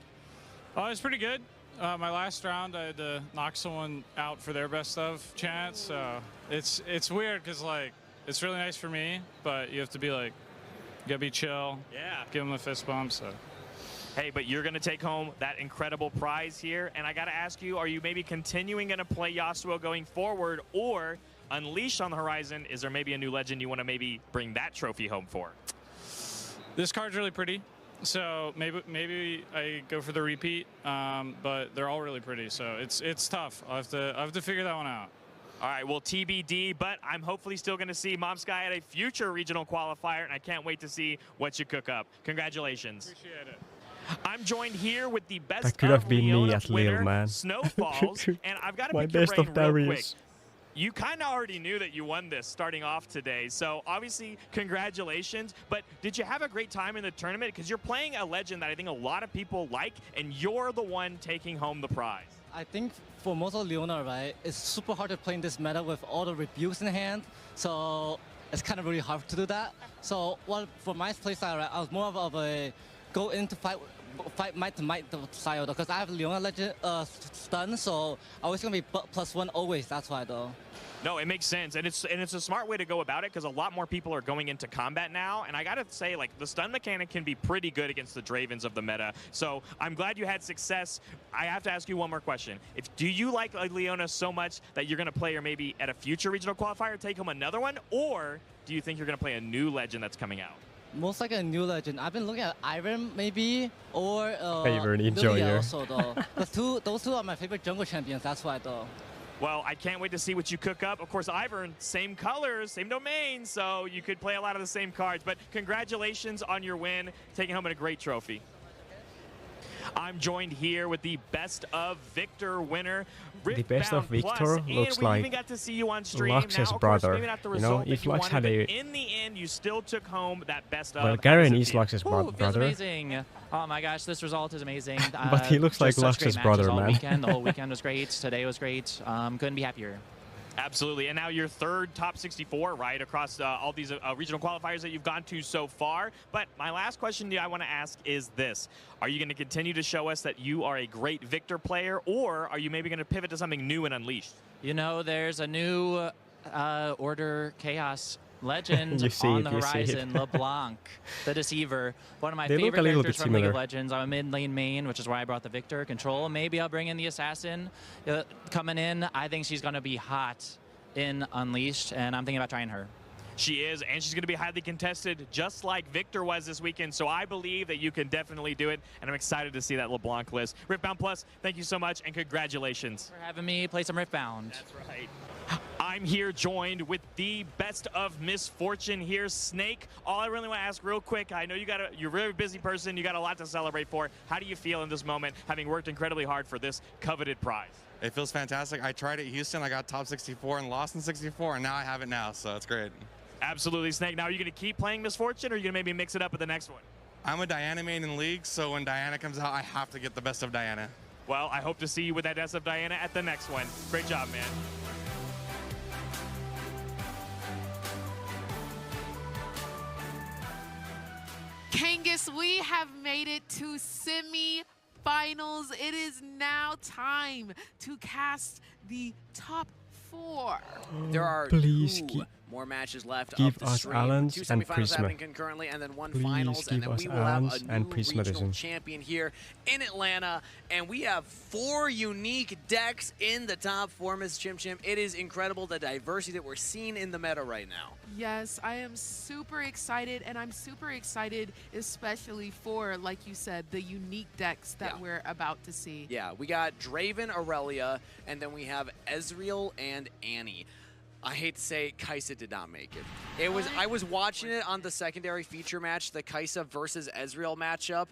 Oh, it's pretty good. My last round, I had to knock someone out for their best of chance, so it's weird because, like, it's really nice for me, but you have to be, like, you gotta be chill. Yeah. Give them a fist bump, so. Hey, but you're going to take home that incredible prize here. And I got to ask you, are you maybe continuing going to play Yasuo going forward, or Unleashed on the horizon? Is there maybe a new legend you want to maybe bring that trophy home for? This card's really pretty, so maybe I go for the repeat, but they're all really pretty, so it's tough. I have to figure that one out. All right, well, TBD, but I'm hopefully still going to see Mom Sky at a future regional qualifier, and I can't wait to see what you cook up. Congratulations. Appreciate it. I'm joined here with the best That could have been Leona me at winner, Lille, man. Snowfalls, and I've got to My pick your best brain of real Darius. quick. you kind of already knew that you won this starting off today. So obviously, congratulations. But did you have a great time in the tournament? Because you're playing a legend that I think a lot of people like, and you're the one taking home the prize. I think for most of Leona, right, it's super hard to play in this meta with all the rebukes in hand. So it's kind of really hard to do that. So for my playstyle, right, I was more of a go into fight might to might style, because I have Leona Legend stun, so I was gonna be +1 always. That's why though. No, it makes sense, and it's a smart way to go about it, because a lot more people are going into combat now, and I gotta say, like, the stun mechanic can be pretty good against the Dravens of the meta. So I'm glad you had success. I have to ask you one more question. Do you like Leona so much that you're gonna play her maybe at a future regional qualifier, take home another one, or do you think you're gonna play a new legend that's coming out? Most like a new legend. I've been looking at Iron maybe, or Lilia also though. Those two are my favorite jungle champions. That's why though. Well, I can't wait to see what you cook up. Of course, Ivern, same colors, same domain, so you could play a lot of the same cards. But congratulations on your win, taking home a great trophy. I'm joined here with the Best of Victor winner, the Best of Victor looks like Lux's brother. You know, if Lux had a... In the end, you still took home that Best of. Well, Garen is Lux's brother. Amazing. Oh my gosh, this result is amazing. But he looks like Lux's brother, man. The whole weekend was great. Today was great. Couldn't be happier. Absolutely, and now your third top 64, right, across all these regional qualifiers that you've gone to so far. But my last question I want to ask is this. Are you going to continue to show us that you are a great Victor player, or are you maybe going to pivot to something new and Unleashed? You know, there's a new Order Chaos legend on the horizon, LeBlanc, the Deceiver. One of my favorite characters from League of Legends. I'm a mid lane main, which is why I brought the Victor control. Maybe I'll bring in the Assassin coming in. I think she's going to be hot in Unleashed, and I'm thinking about trying her. She is, and she's going to be highly contested, just like Victor was this weekend. So I believe that you can definitely do it, and I'm excited to see that LeBlanc list. Riftbound Plus, thank you so much, and congratulations. For having me play some Riftbound. That's right. I'm here joined with the Best of Misfortune here, Snake. All I really want to ask real quick, I know you're a very busy person, you got a lot to celebrate for. How do you feel in this moment, having worked incredibly hard for this coveted prize? It feels fantastic. I tried it at Houston, I got top 64 and lost in 64, and now I have it now, so it's great. Absolutely, Snake. Now, are you going to keep playing Misfortune, or are you going to maybe mix it up with the next one? I'm a Diana main in League, so when Diana comes out, I have to get the Best of Diana. Well, I hope to see you with that Best of Diana at the next one. Great job, man. Kangas, we have made it to semi-finals. It is now time to cast the top 4. There are two more matches left give of the us stream. Alans 2 and semifinals Prisma. happening concurrently, and then one Please finals, and then we will have a new regional Prismatism. champion here in Atlanta, and we have 4 unique decks in the top 4, Ms. Chim Chim. It is incredible the diversity that we're seeing in the meta right now. Yes, I am super excited, and I'm super excited especially for, like you said, the unique decks that we're about to see. Yeah, we got Draven, Irelia, and then we have Ezreal and Annie. I hate to say, Kai'Sa did not make it. I was watching it on the secondary feature match, the Kai'Sa versus Ezreal matchup.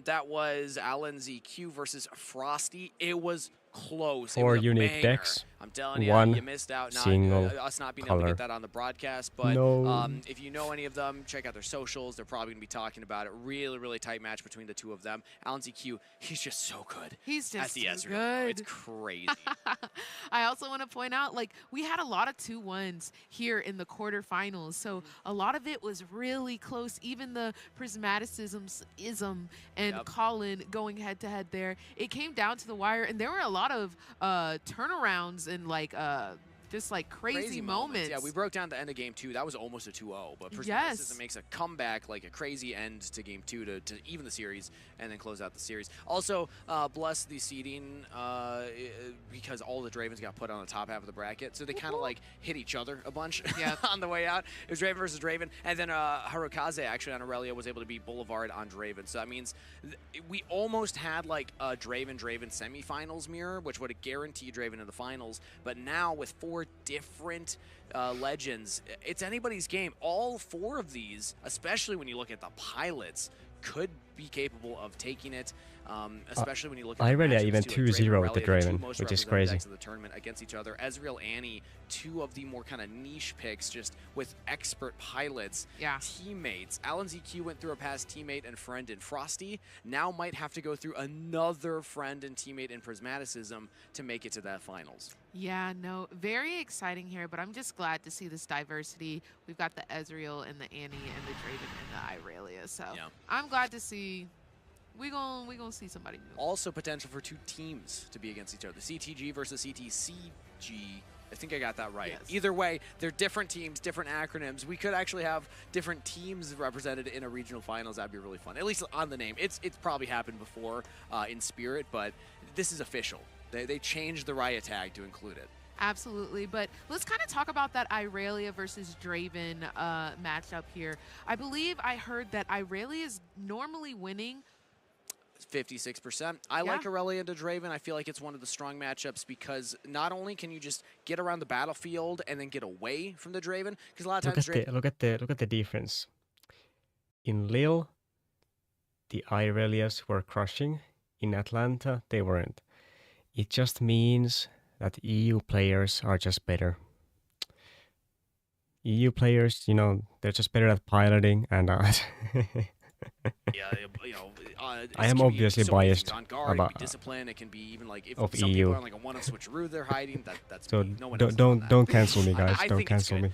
That was Alan ZQ versus Frosty. It was close. 4 unique decks. I'm telling you, one you missed out us not being able to get that on the broadcast. But if you know any of them, check out their socials. They're probably going to be talking about it. Really, really tight match between the two of them. Alan ZQ, he's just so good. He's just the Ezreal. good. It's crazy. I also want to point out, like, we had a lot of 2-1s here in the quarterfinals. So a lot of it was really close. Even the Prismaticism and Colin going head-to-head there. It came down to the wire, and there were a lot of turnarounds and like just like crazy moments. Yeah, we broke down the end of game 2. That was almost a 2-0, but Prismaticism makes a comeback, like a crazy end to game 2 to even the series and then close out the series. Also, bless the seeding because all the Dravens got put on the top half of the bracket, so they kind of like hit each other a bunch on the way out. It was Draven versus Draven, and then Harukaze actually on Irelia was able to beat Boulevard on Draven, so that means we almost had like a Draven semifinals mirror, which would have guaranteed Draven in the finals, but now with 4 different legends, it's anybody's game. All 4 of these, especially when you look at the pilots, could be capable of taking it, especially when you look at Irelia even 2-0 with the Draven, which is crazy. Of the tournament against each other. Ezreal, Annie, two of the more kind of niche picks, just with expert pilots, teammates. Alan ZQ went through a past teammate and friend in Frosty. Now might have to go through another friend and teammate in Prismaticism to make it to that finals. Yeah, no, very exciting here, but I'm just glad to see this diversity. We've got the Ezreal and the Annie and the Draven and the Irelia, so I'm glad to see we gonna see somebody new. Also potential for two teams to be against each other. CTG versus CTCG. I think I got that right. Yes. Either way, they're different teams, different acronyms. We could actually have different teams represented in a regional finals. That'd be really fun. At least on the name. It's probably happened before in Spirit, but this is official. They changed the Riot tag to include it. Absolutely, but let's kind of talk about that Irelia versus Draven matchup here. I believe I heard that Irelia is normally winning 56%. I like Irelia to Draven. I feel like it's one of the strong matchups because not only can you just get around the battlefield and then get away from the Draven, because a lot of times look at the difference. In Lille, the Irelias were crushing. In Atlanta, they weren't. It just means that EU players are just better. EU players, you know, they're just better at piloting, and I am obviously biased about discipline. It can be even like if of some EU. people are on like a one-off switcheroo they're hiding. That's so me. No one don't cancel me, guys. I Don't think cancel me.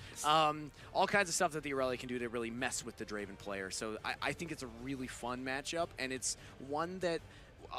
All kinds of stuff that the Irelia can do to really mess with the Draven player. So I think it's a really fun matchup, and it's one that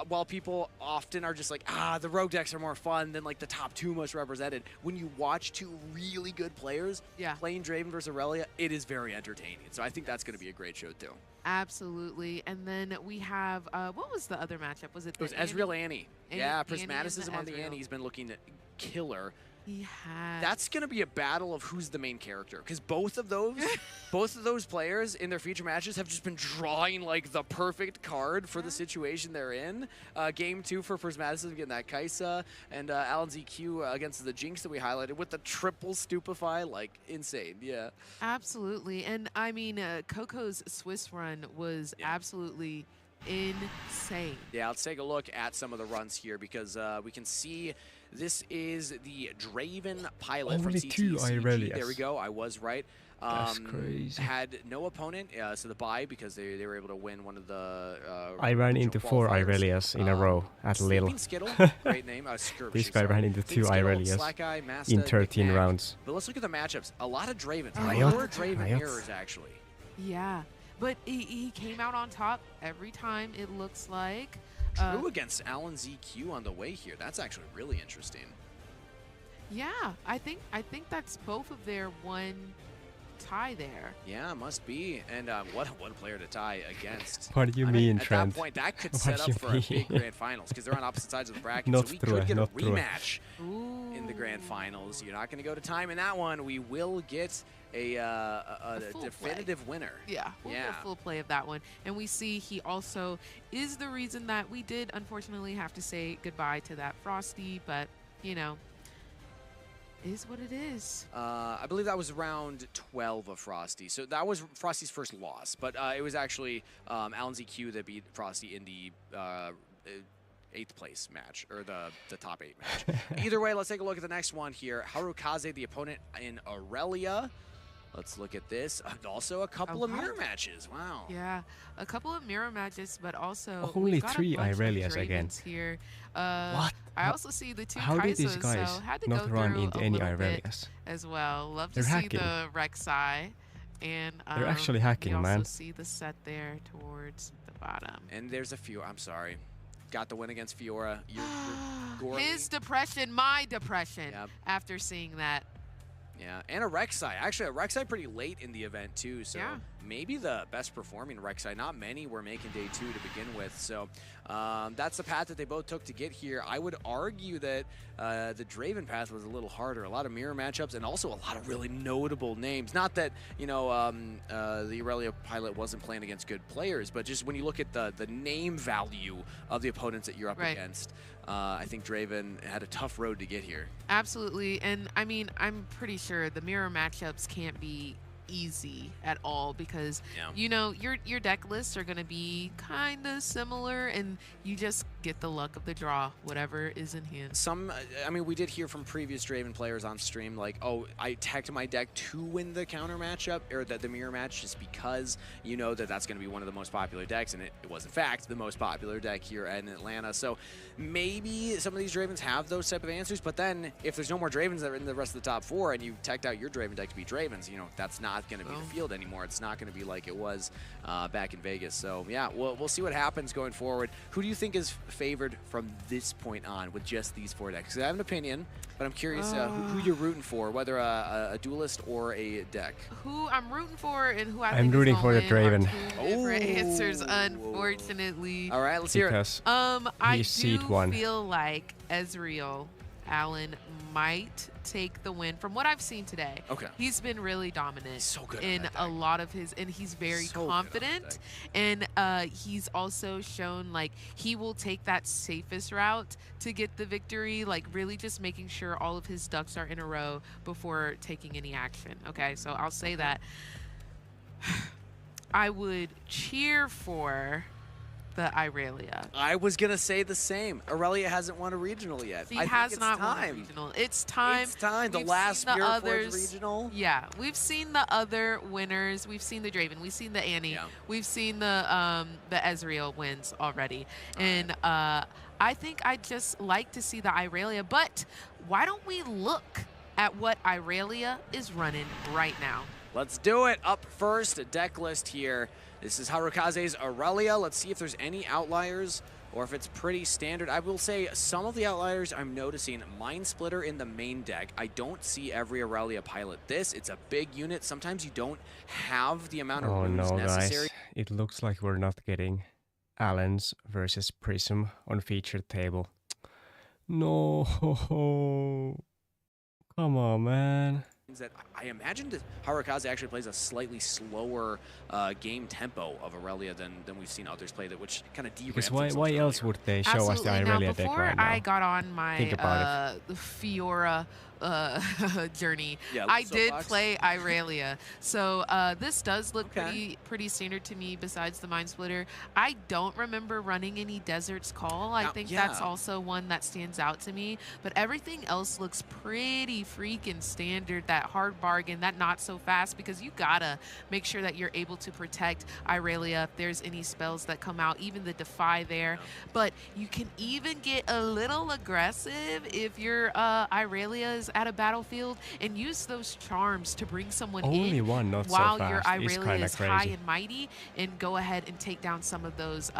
while people often are just like, the rogue decks are more fun than like the top two most represented, when you watch two really good players playing Draven versus Irelia, it is very entertaining. So I think that's going to be a great show too. Absolutely. And then we have, what was the other matchup? Was it Ezreal Annie? Yeah, Annie Prismaticism on the Ezreal. Annie's been looking killer. He has. That's going to be a battle of who's the main character, because both of those players in their feature matches have just been drawing like the perfect card for the situation they're in. Game 2 for Prismaticism getting that Kaisa, and Alan ZQ against the Jinx that we highlighted with the triple Stupefy, like insane, yeah. Absolutely, and I mean, Coco's Swiss run was absolutely insane. Yeah, let's take a look at some of the runs here because we can see this is the Draven pilot from CTCG. There we go. I was right. That's crazy. Had no opponent, so the bye because they were able to win one of the. I ran into 4 Irelias in a row at Lille. Skittle, great name. This guy ran into 2 Irelias in 13 rounds. But let's look at the matchups. A lot of Dravens. More Draven mirrors actually. Yeah. But he came out on top every time, it looks like. True against Alan ZQ on the way here. That's actually really interesting. Yeah, I think that's both of their one tie there. Yeah, must be. And what a player to tie against. What do you mean, Trent? At that point, that could set up for a big grand finals because they're on opposite sides of the bracket. So we could get a rematch in the grand finals. You're not going to go to time in that one. We will get a definitive winner. Yeah, we'll get a full play of that one. And we see he also is the reason that we did unfortunately have to say goodbye to that Frosty, but you know, is what it is. I believe that was round 12 of Frosty. So that was Frosty's first loss, but it was actually Alan ZQ that beat Frosty in the 8th place match, or the top 8 match. Either way, let's take a look at the next one here. Harukaze, the opponent in Irelia. Let's look at this. Also a couple of mirror matches. Wow. Yeah, a couple of mirror matches, but also only 3 Irelias again. Here. What? I also see the 2 How Kaisas, did these guys so had to not go run through into a any little bit Irelias? as well. Love They're to hacking. see the Rek'Sai, and they're actually hacking, we man. also see the set there towards the bottom. And there's a few. I'm sorry. Got the win against Fiora. His depression, my depression. After seeing that. Yeah, and a Rek'Sai. Actually, a Rek'Sai pretty late in the event, too. So maybe the best performing Rek'Sai. Not many were making day 2 to begin with. So that's the path that they both took to get here. I would argue that the Draven path was a little harder. A lot of mirror matchups and also a lot of really notable names. Not that, you know, the Irelia pilot wasn't playing against good players, but just when you look at the name value of the opponents that you're up against, I think Draven had a tough road to get here. Absolutely, and I mean, I'm pretty sure the mirror matchups can't be easy at all because you know your deck lists are going to be kind of similar, and you just get the luck of the draw, whatever is in hand. I mean, we did hear from previous Draven players on stream, like, oh, I teched my deck to win the counter matchup, or the mirror match, just because you know that that's going to be one of the most popular decks, and it was, in fact, the most popular deck here in Atlanta. So maybe some of these Dravens have those type of answers, but then if there's no more Dravens that are in the rest of the top 4, and you teched out your Draven deck to be Dravens, you know, that's not going to be the field anymore. It's not going to be like it was back in Vegas. So, yeah, we'll see what happens going forward. Who do you think is favored from this point on with just these 4 decks? Because I have an opinion, but I'm curious who you're rooting for, whether a duelist or a deck. Who I'm rooting for and who I'm rooting for the Draven. Different answers, unfortunately. All right, let's hear it. I do feel like Ezreal Allen might take the win from what I've seen today. Okay. He's been really dominant so good in a lot of his, and he's very confident. And he's also shown like he will take that safest route to get the victory, like really just making sure all of his ducks are in a row before taking any action. Okay, so I'll say that. I would cheer for the Irelia. I was going to say the same. Irelia hasn't won a regional yet. He has not won a regional. It's time. It's time. The last Mirror Forge regional. Yeah, we've seen the other winners. We've seen the Draven. We've seen the Annie. Yeah. We've seen the Ezreal wins already. And I think I'd just like to see the Irelia. But why don't we look at what Irelia is running right now? Let's do it. Up first, a deck list here. This is Harukaze's Irelia. Let's see if there's any outliers or if it's pretty standard. I will say some of the outliers I'm noticing. Mind Splitter in the main deck. I don't see every Irelia pilot this. It's a big unit. Sometimes you don't have the amount of runes necessary. Guys, it looks like we're not getting Allen's versus Prism on featured table. No. Come on, man. That I imagine that Harukaze actually plays a slightly slower game tempo of Irelia than we've seen others play that, which kind of derails. Because why else would they show us the Irelia deck right now? Before I got on my Fiora journey, I did play Irelia, so this does look pretty standard to me. Besides the Mind Splitter, I don't remember running any Desert's Call. I think that's also one that stands out to me, but everything else looks pretty freaking standard. That hard bargain, that not so fast, because you gotta make sure that you're able to protect Irelia if there's any spells that come out, even the Defy there. But you can even get a little aggressive if your Irelia is at a battlefield and use those charms to bring someone in while your Irelia is high and mighty, and go ahead and take down some of those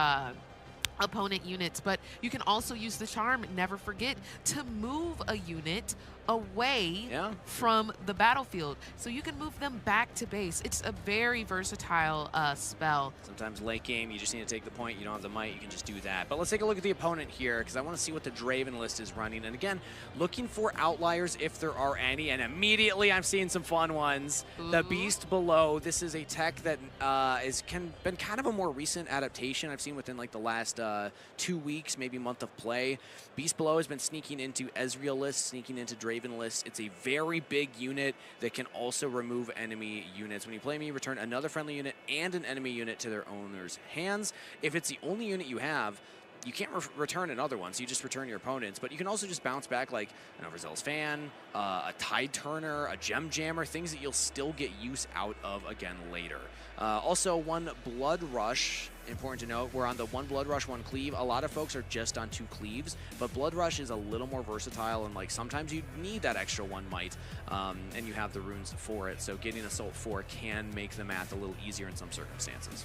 opponent units. But you can also use the charm, never forget, to move a unit away from the battlefield, so you can move them back to base. It's a very versatile spell. Sometimes late game you just need to take the point. You don't have the might, you can just do that. But let's take a look at the opponent here, because I want to see what the Draven list is running. And again, looking for outliers if there are any, and immediately I'm seeing some fun ones. The Beast Below. This is a tech that been kind of a more recent adaptation I've seen within like the last 2 weeks, maybe month of play. Beast Below has been sneaking into Ezreal lists, sneaking into Draven list. It's a very big unit that can also remove enemy units. When you play me, you return another friendly unit and an enemy unit to their owner's hands. If it's the only unit you have, you can't return another one, so you just return your opponents. But you can also just bounce back like an Overzealous Fan, a Tide Turner, a Gem Jammer, things that you'll still get use out of again later. Also, one Blood Rush, important to note, we're on the 1 Blood Rush, 1 Cleave. A lot of folks are just on 2 Cleaves, but Blood Rush is a little more versatile, and like sometimes you need that extra 1 Might, and you have the runes for it. So getting Assault 4 can make the math a little easier in some circumstances.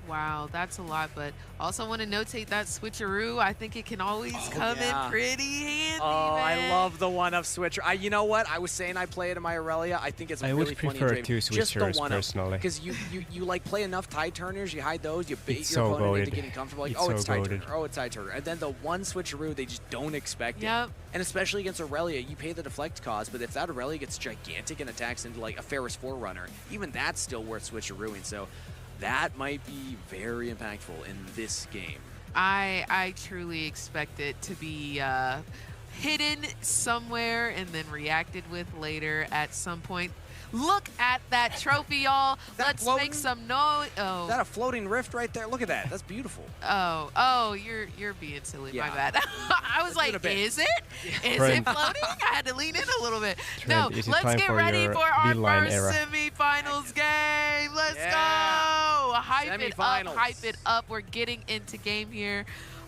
Wow, that's a lot, but also want to notate that switcheroo. I think it can always come in pretty handy. Oh, man. I love the one-up switcher. You know what? I was saying I play it in my Irelia. I think it's really funny. I would prefer 2 switchers personally. Because you like play enough Tide Turners, you hide those, you bait your opponent into getting comfortable. Like, it's Tide Turner, it's Tide Turner. And then the one switcheroo, they just don't expect it. And especially against Irelia, you pay the deflect cost, but if that Irelia gets gigantic and attacks into like a Ferris Forerunner, even that's still worth switcherooing. So that might be very impactful in this game. I truly expect it to be hidden somewhere and then reacted with later at some point. Look at that trophy, y'all. Let's make some noise. Oh. Is that a floating rift right there? Look at that. That's beautiful. Oh, you're being silly. Yeah. My bad. I was like, is it? Is it floating? I had to lean in a little bit. No, let's get ready for our first semifinals game. Let's go. Hype it up. We're getting into game here.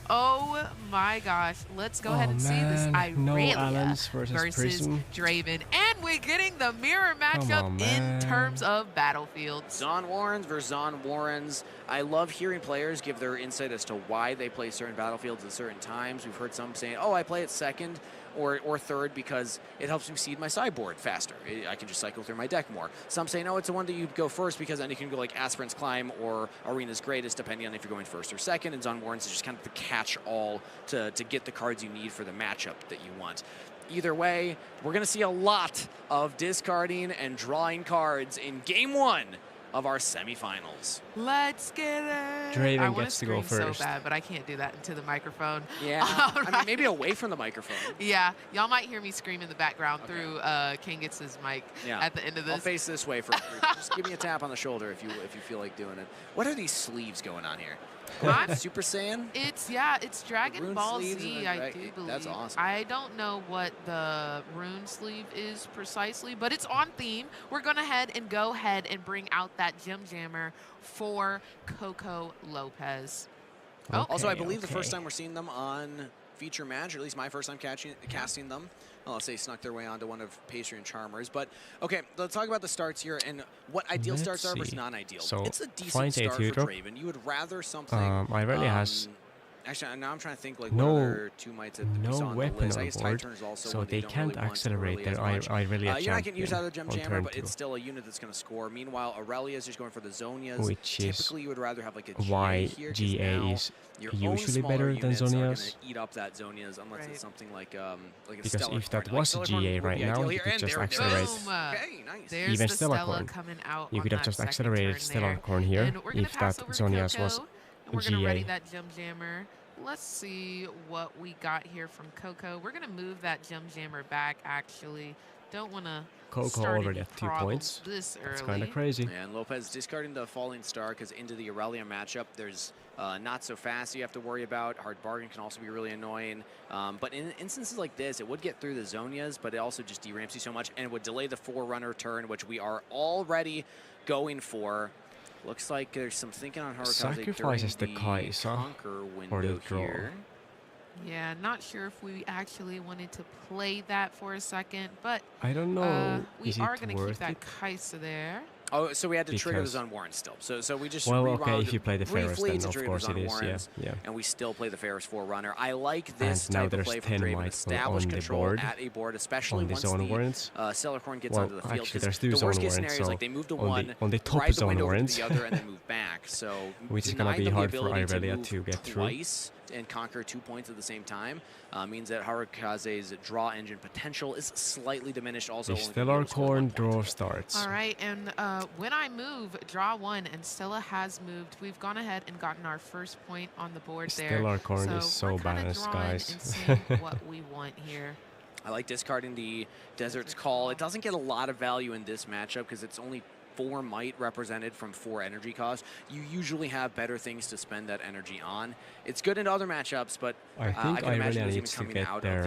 Oh my gosh. Let's go ahead and see this Irelia versus Draven. And we're getting the mirror matchup in terms of battlefields. Zon Warrens versus Zon Warrens. I love hearing players give their insight as to why they play certain battlefields at certain times. We've heard some saying, oh, I play it second or third because it helps me seed my sideboard faster. I can just cycle through my deck more. Some say, no, it's the one that you go first because then you can go like Aspirant's Climb or Arena's Greatest, depending on if you're going first or second. And Zon Warrens is just kind of the catch-all to get the cards you need for the matchup that you want. Either way, we're going to see a lot of discarding and drawing cards in Game 1 of our semifinals. Let's get it. Draven gets to go first. So bad, but I can't do that into the microphone. Yeah, right. I mean, maybe away from the microphone. Yeah, y'all might hear me scream in the background through Kangats's mic at the end of this. I'll face this way for just give me a tap on the shoulder if you feel like doing it. What are these sleeves going on here? Super Saiyan? It's Dragon Ball Z, I do believe. That's awesome. I don't know what the rune sleeve is precisely, but it's on theme. We're going to go ahead and bring out that Gem Jammer for Coco Lopez. Okay, also, I believe the first time we're seeing them on Feature Match, or at least my first time casting them. Well, let's say snuck their way onto one of Pastry and Charmers. But, okay, let's talk about the starts here and what ideal starts are versus non-ideal. So it's a decent start for Draven. You would rather something... Irelia has... Actually, now I'm trying to think like what other two mites that we saw on the list. I guess board, Titan is also so they can't accelerate their Irelia you're not getting used out of the Gem Jammer, but it's still a unit that's going to score. Meanwhile, Irelia is just going for the Zonias. Which typically you would rather have like a why here, GA is usually better than Zonias. Eat up that Zonias unless it's something like a because if that was a GA right now, you could just accelerate. Okay, nice. Even Stellarcorn. You could have just accelerated Stellarcorn here if that Zonias was we're going to ready that Gem Jammer. Let's see what we got here from Coco. We're going to move that Gem Jammer back, actually. Don't want to Coco already at 2 points. This early. That's kind of crazy. And Lopez discarding the Falling Star because into the Irelia matchup, there's not so fast you have to worry about. Hard Bargain can also be really annoying. But in instances like this, it would get through the Zonias, but it also just deramps you so much and would delay the Forerunner turn, which we are already going for. Looks like there's some thinking on Harukaze sacrifices the Kai'Sa for the draw. Here. Yeah, not sure if we actually wanted to play that for a second, but I don't know. We are going to keep that Kai'Sa there. Oh, so we had to trigger the Zon Warrens still. So we just if you play the Ferris, then of course it is. Yeah. And we still play the Ferris Forerunner. I like this type of play from Draven. Establish control at a board, especially once the Stellarcorn gets onto the field. Actually, there's 2 the Zon worst case Warrens, scenario is like they move to one, on the top ride the Zon window Warrens, to the other, and then move back. So which is gonna be hard for Irelia to get through. And conquer 2 points at the same time means that Harukaze's draw engine potential is slightly diminished. Also, the Stellarcorn draw starts. All right, and when I move, draw 1, and Stella has moved. We've gone ahead and gotten our first point on the board there. Stellarcorn is so balanced, guys. And seeing what we want here. I like discarding the Desert's Call. It doesn't get a lot of value in this matchup because it's only 4 might represented from 4 energy cost. You usually have better things to spend that energy on. It's good in other matchups, but I think can imagine really even coming out of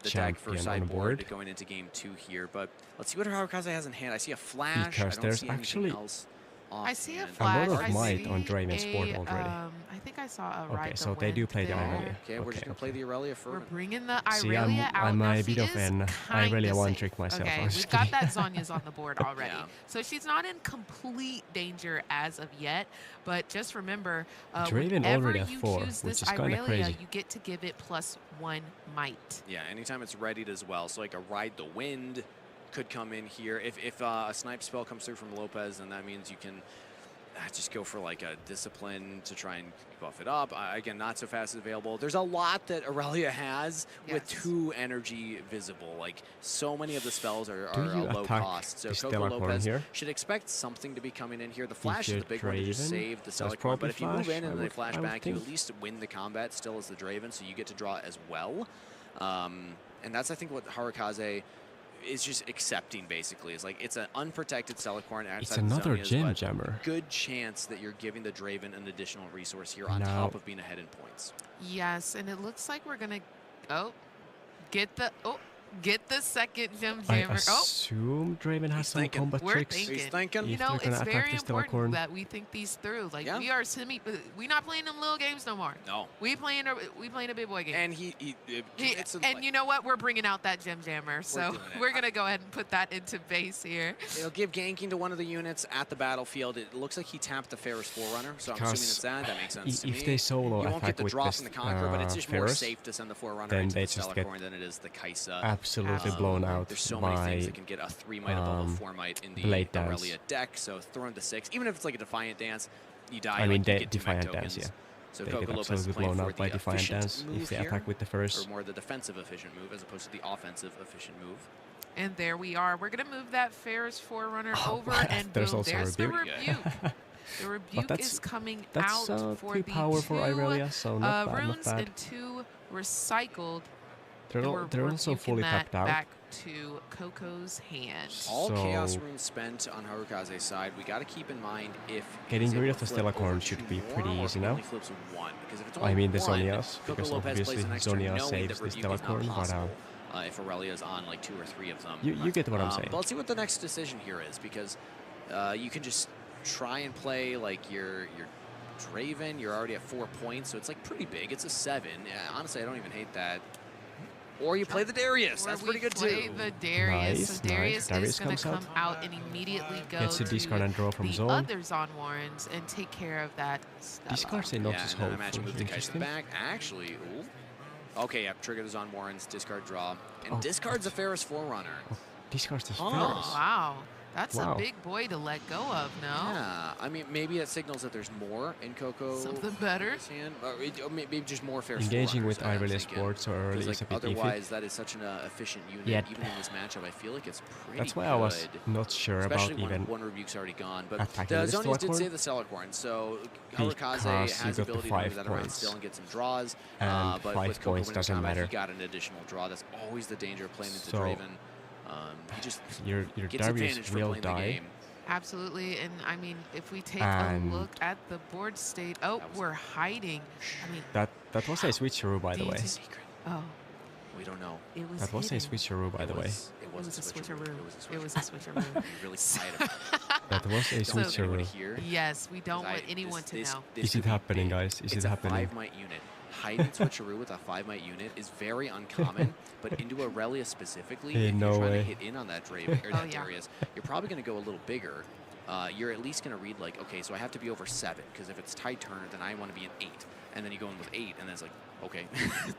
the deck for sideboard going into game 2 here. But let's see what Harukaze has in hand. I see a flash. Because I don't there's see actually else. I see a flash. A lot of might on Draven's board already. I think I saw a ride. Okay, so they do play the Irelia. Okay, we're just going to play the Irelia first. We're bringing the Irelia out. I'm a bit of an Irelia one trick myself. Okay, we've got that Zonia's on the board already. So she's not in complete danger as of yet, but just remember, Draven already at 4, choose this which is kind of crazy. You get to give it +1 might. Yeah, anytime it's readied as well. So like a Ride the Wind could come in here. If a snipe spell comes through from Lopez, then that means you can just go for like a Discipline to try and buff it up. Again, not so fast available. There's a lot that Irelia has with 2 energy visible. Like so many of the spells are low cost. So Coco Lopez should expect something to be coming in here. The flash is the big one to just save the Stellarcorn. But if you move in and they flash back, you at least win the combat still as the Draven, so you get to draw as well. And that's, I think, what Harukaze is just accepting, basically. It's like it's an unprotected Celicorn outside It's another the Zonias, Gem Jammer. Good chance that you're giving the Draven an additional resource here on top of being ahead in points. Yes, and it looks like we're going to get the second Gem Jammer. I assume Draven has some combat tricks. He's thinking. You know, it's very important that we think these through. Like we're not playing them little games no more. No. We playing a big boy game. And and you know what? We're bringing out that Gem Jammer. So we're gonna go ahead and put that into base here. It'll give ganking to one of the units at the battlefield. It looks like he tapped the Ferris Forerunner, so I'm assuming it's that. That makes sense to me. If they solo you won't get attack the with drop this from the Conqueror, but it's just more safe to send the Forerunner into the Celicorn than it is the Kaisa. Absolutely blown out. There's so many things that can get a 3 might above a 4 might in the Irelia deck. So throw into 6, even if it's like a Defiant Dance, you die. I mean, you get Defiant Dance, yeah. So they Coco get Lopez absolutely playing blown for out by the Defiant Dance efficient if they move attack with the first. Or more the defensive efficient move as opposed to the offensive efficient move. And there we are. We're gonna move that Ferris Forerunner over, and there's boom, also there's the Rebuke. rebuke. The Rebuke is coming out for the 2 power for Irelia, so not bad, runes not bad. and 2 recycled. They're also fully tapped out. Back to Coco's hand. All Chaos runes spent on Harukaze's side. We got to keep in mind if getting rid of the Stellacorn should be pretty easy now. I mean the Zonias, because obviously Zonias saves the Stellacorn, but if Irelia is on like 2 or 3 of them. You get what I'm saying. But let's see what the next decision here is, because you can just try and play like your Draven. You're already at 4 points, so it's like pretty big. It's a 7. Honestly, I don't even hate that. Or you play the Darius. That's pretty good too. Play the Darius. So Darius is going to come out and immediately go to discard and draw from the zone. other Zon Warrens and take care of that stuff. Discards a Noxus Hope. Interesting. Back. Actually, okay, yeah, trigger the Zon Warrens, discard draw, and discards a Ferris Forerunner. Discards the Ferris. Wow. That's a big boy to let go of, no? Yeah, I mean, maybe it signals that there's more in Coco. Something better? Or maybe just more Ferris Engaging with Irelia Sports or like, is a bit otherwise, iffy. that is such an efficient unit. Even in this matchup, I feel like it's pretty That's why I was not sure especially about even one Rebuke's already gone. But attacking the the Zonias did Stellacorn. save the Celicorn, so Harukaze has the ability to move that around still and get some draws. And but 5 with Coco points doesn't matter. He got an additional draw. That's always the danger of playing into Draven. He just your gets Darius advantage for will playing the die. game. Absolutely, and I mean, if we take a look at the board state, we're hiding. I mean, that was a switcheroo, by the way. Oh, we don't know. It was that was a switcheroo, by the way. It was a switcheroo. It was a switcheroo. You're really quiet about that was a switcheroo. Yes, we don't want anyone to know. Is it happening, guys? Is it happening? It's a 5-might unit. Hiding switcheroo with a 5-might unit is very uncommon, but into Irelia specifically, if no you're trying way. to hit in on that Draven or that Darius, you're probably going to go a little bigger. You're at least going to read like, okay, so I have to be over 7, because if it's tied turn, then I want to be an 8. And then you go in with 8, and then it's like, okay,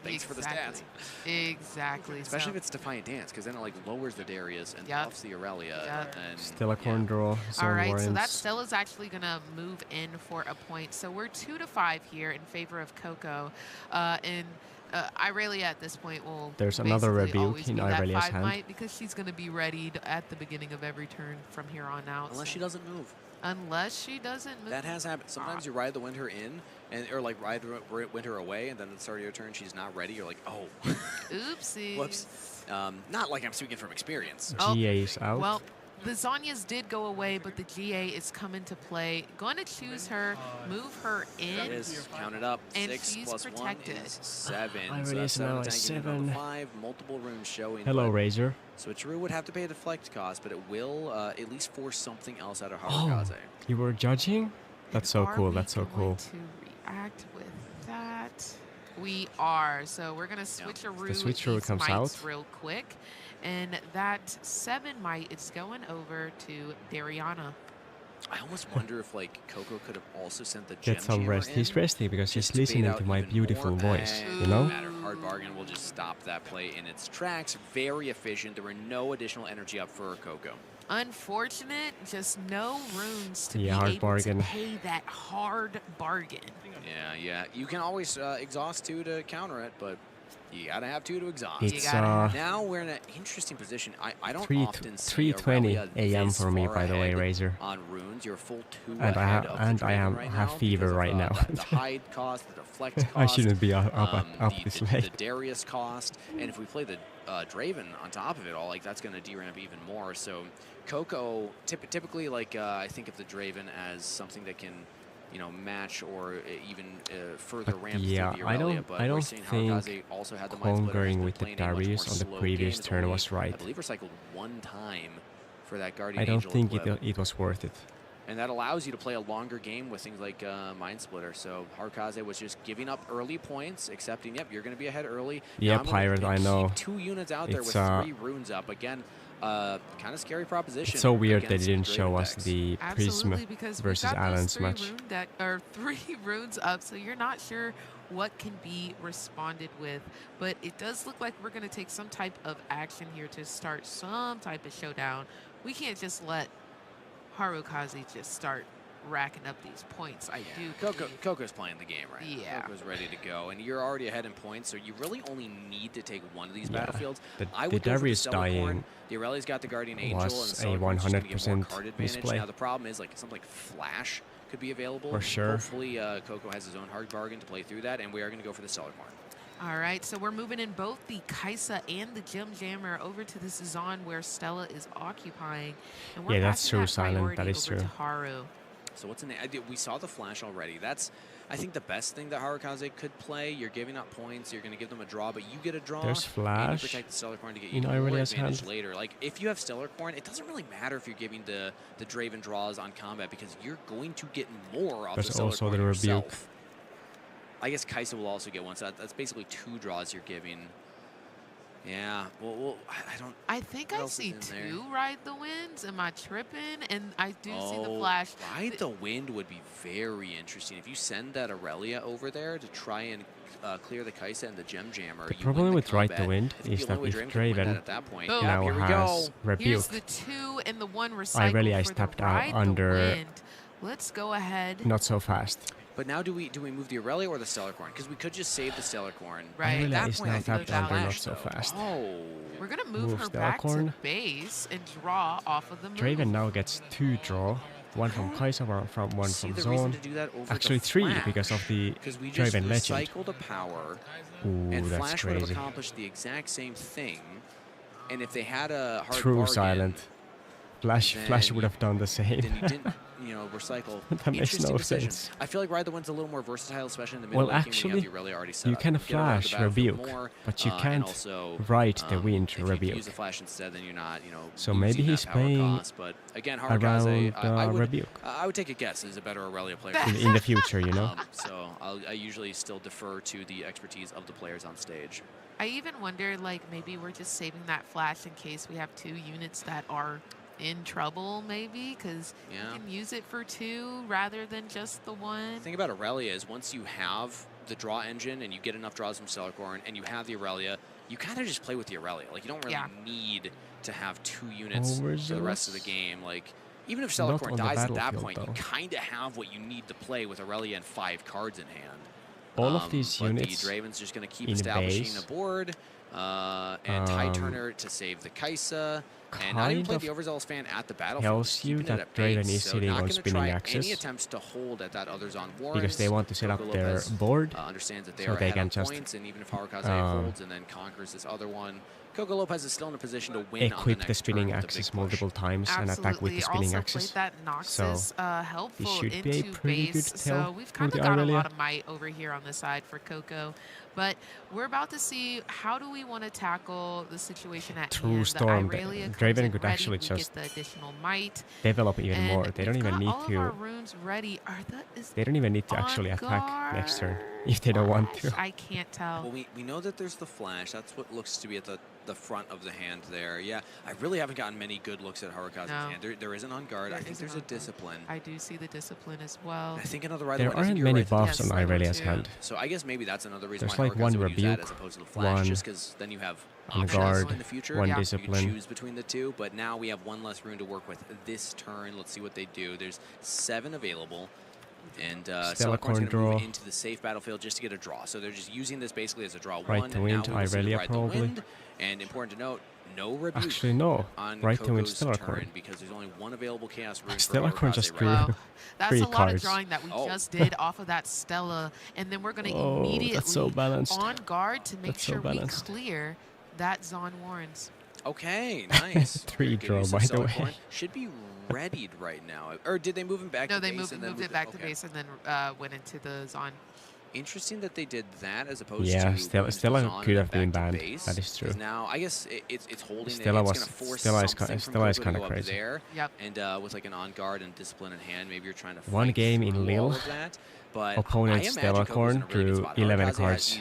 thanks for the stats. Exactly. Especially if it's Defiant Dance, because then it like lowers the Darius and buffs the Aurelia. And Stellacorn draw. All right, so that Stella's actually going to move in for a point. So we're 2-5 here in favor of Coco. And Irelia at this point will There's another Rebuke in Irelia's hand. Because she's going to be readied at the beginning of every turn from here on out. Unless she doesn't move. Unless she doesn't move. That has happened. Sometimes you ride the Winter in, or like ride Winter away, and then at the start of your turn, she's not ready. You're like, oh. Oopsie. Whoops. Not like I'm speaking from experience. GA is out. Well, the Zonias did go away, but the GA is coming to play. Going to choose her, move her in. That is counted up. And 6 she's plus protected. 1 is 7. Irelia is now at 7. 5, multiple runes showing. Hello, Razor. Switcheroo would have to pay a deflect cost, but it will at least force something else out of Harukaze. You were judging? That's so cool. That's so cool. To react with that, we are. So we're gonna switcheroo comes out real quick, and that 7 might is going over to Dariana. I almost wonder if like Coco could have also sent the Get some rest. He's resting because he's listening to my beautiful voice. You know. Hard bargain will just stop that play in its tracks. Very efficient. There were no additional energy up for Coco. Unfortunate, just no runes to hard be able bargain. to pay that hard bargain. Yeah. You can always exhaust 2 to counter it, but You gotta have 2 to exhaust. It's now we're in an interesting position. I don't often see 3:20 a.m. for me, by the way, Razor. On runes, you're full 2 and I have fever right now. The hide cost, the deflect cost. I shouldn't be up this late. The Darius cost, and if we play the Draven on top of it all, like that's gonna deramp even more. So Coco, typically, like I think of the Draven as something that can, you know, match or even further ramp through the Irelia, but I don't think also had the conquering with the Darius on the previous turn was right. I believe recycled 1 time for that Guardian I don't Angel think equip. it was worth it. And that allows you to play a longer game with things like Mind Splitter. So Harukaze was just giving up early points, accepting, yep, you're going to be ahead early. Yeah, Pirate, I know. 2 units out there with 3 runes up. Again, kind of scary proposition. It's so weird they didn't show us the Prism because versus Alan's match. 3 runes up, so you're not sure what can be responded with. But it does look like we're going to take some type of action here to start some type of showdown. We can't just let Harukaze just start racking up these points. I do. Coco's playing the game right now. Yeah. Coco's ready to go, and you're already ahead in points, so you really only need to take 1 of these battlefields. I would the Darius dying. The Irelia's got the Guardian Angel, was and a 100% misplay. Now the problem is, like, something like Flash could be available. For sure. Hopefully, Coco has his own hard bargain to play through that, and we are going to go for the Stellar Corn. All right, so we're moving in both the Kaisa and the Gem Jammer over to this zone where Stella is occupying. And we're that's true, Silent. That is true. Haru. So what's in it? We saw the Flash already. That's, I think, the best thing that Harukaze could play. You're giving up points. You're going to give them a draw, but you get a draw. There's Flash. And you protect the Stellar Corn to get you more advantage later. Like, if you have Stellar Corn, it doesn't really matter if you're giving the Draven draws on combat because you're going to get more off the Stellar Corn the yourself. Rebuke. I guess Kaisa will also get one, so that's basically 2 draws you're giving. Yeah, well, I don't. I think I see 2 Ride the Winds. Am I tripping? And I do see the Flash. Ride the Wind would be very interesting. If you send that Irelia over there to try and clear the Kaisa and the Gem Jammer. The problem with Ride the Wind is that if Draven now has Rebuke, here's the 2 and the 1 recycle Irelia is tapped out under. Let's go ahead. Not so fast. But now do we move the Irelia or the Stellar Corn? Because we could just save the Stellar Corn. Right. Irelia is now tapped under not so fast. Oh. We're going to move her back to base and draw off of the move. Draven now gets 2 draw. 1 from Kaisa, 1 from Zone. Actually 3 because of the Draven Legend. Recycle the power, Ooh, and that's Flash crazy. would have accomplished the exact same thing. And if they had a hard True bargain, Silent. Flash would have done the same. Then you didn't, recycle. That makes no decision. sense. I feel like Ride the Wind's a little more versatile, especially in the middle well, actually, you up. can Flash Rebuke, but you can't Ride the Wind If Rebuke. you use a Flash instead, then you're not, so maybe he's playing cost. But again, Harukaze, around Rebuke. I would take a guess as a better Irelia player. in the future, you know. So I usually still defer to the expertise of the players on stage. I even wonder, like, maybe we're just saving that Flash in case we have 2 units that are in trouble, maybe, because you can use it for 2 rather than just the 1. The thing about Irelia is once you have the draw engine and you get enough draws from Stellar Corn and you have the Irelia, you kind of just play with the Irelia. Like, you don't really need to have 2 units for the rest of the game. Like, even if Stellar Corn dies at that point, you kind of have what you need to play with Irelia and 5 cards in hand. All of these units the Draven's just going to keep establishing a board and Tide Turner to save the Kaisa. And not even play the Overzealous Fan at the battlefield. Tells you that Draven is sitting on spinning axis. Any attempts to hold at that others on because they want to set up their board understands that they so are they can just points, and even if Harukaze holds and then conquers this other one, Coco Lopez is still in a position to win equip the spinning axis multiple times and attack with the spinning axis. That Noxus, helpful this should be a pretty good tell. So we've kind of got a lot of might over here on the side for Coco. But we're about to see how do we want to tackle the situation at hand. Storm. Draven could ready, actually just the additional might. develop even more. They don't even need to. Runes ready. They don't even need to actually attack next turn if they don't want to. I can't tell. Well, we know that there's the Flash. That's what looks to be at the front of the hand there. Yeah, I really haven't gotten many good looks at Harukaze's hand. There isn't on guard. I think there's a Discipline. I do see the Discipline as well. I think another Ride there aren't many buffs on Irelia's hand. So I guess maybe that's another reason there's why like one Harukaze would use that Rebuke, as opposed to the Flash, just because then you have on options guard, in the future. one You Discipline. can choose between the 2, but now we have 1 less rune to work with this turn. Let's see what they do. There's 7 available. And Stellacorn's going to move into the safe battlefield just to get a draw. So they're just using this basically as a draw right to wind, Irelia probably. And important to note, no rebuke. Actually, no. On right to wind Stellacorn because there's only one available chaos rune. Stellacorn just drew that's 3 a lot cards. of drawing that we just did off of that Stella, and then we're going to immediately that's so balanced. on guard to make sure we clear that Zon Warrens. Okay, nice. 3 draw, by the way. Should be readied right now. Or did they move him back to base? No, they moved it back to base and then went into the Zon. Interesting that they did that as opposed to Stella could have been banned. That is true. Now I guess it's holding. Stella it's gonna force Stella is kind of crazy. There, yep. And with like an on guard and discipline in hand, maybe you're trying to. One game in Lille, opponent Stellacorn drew 11 cards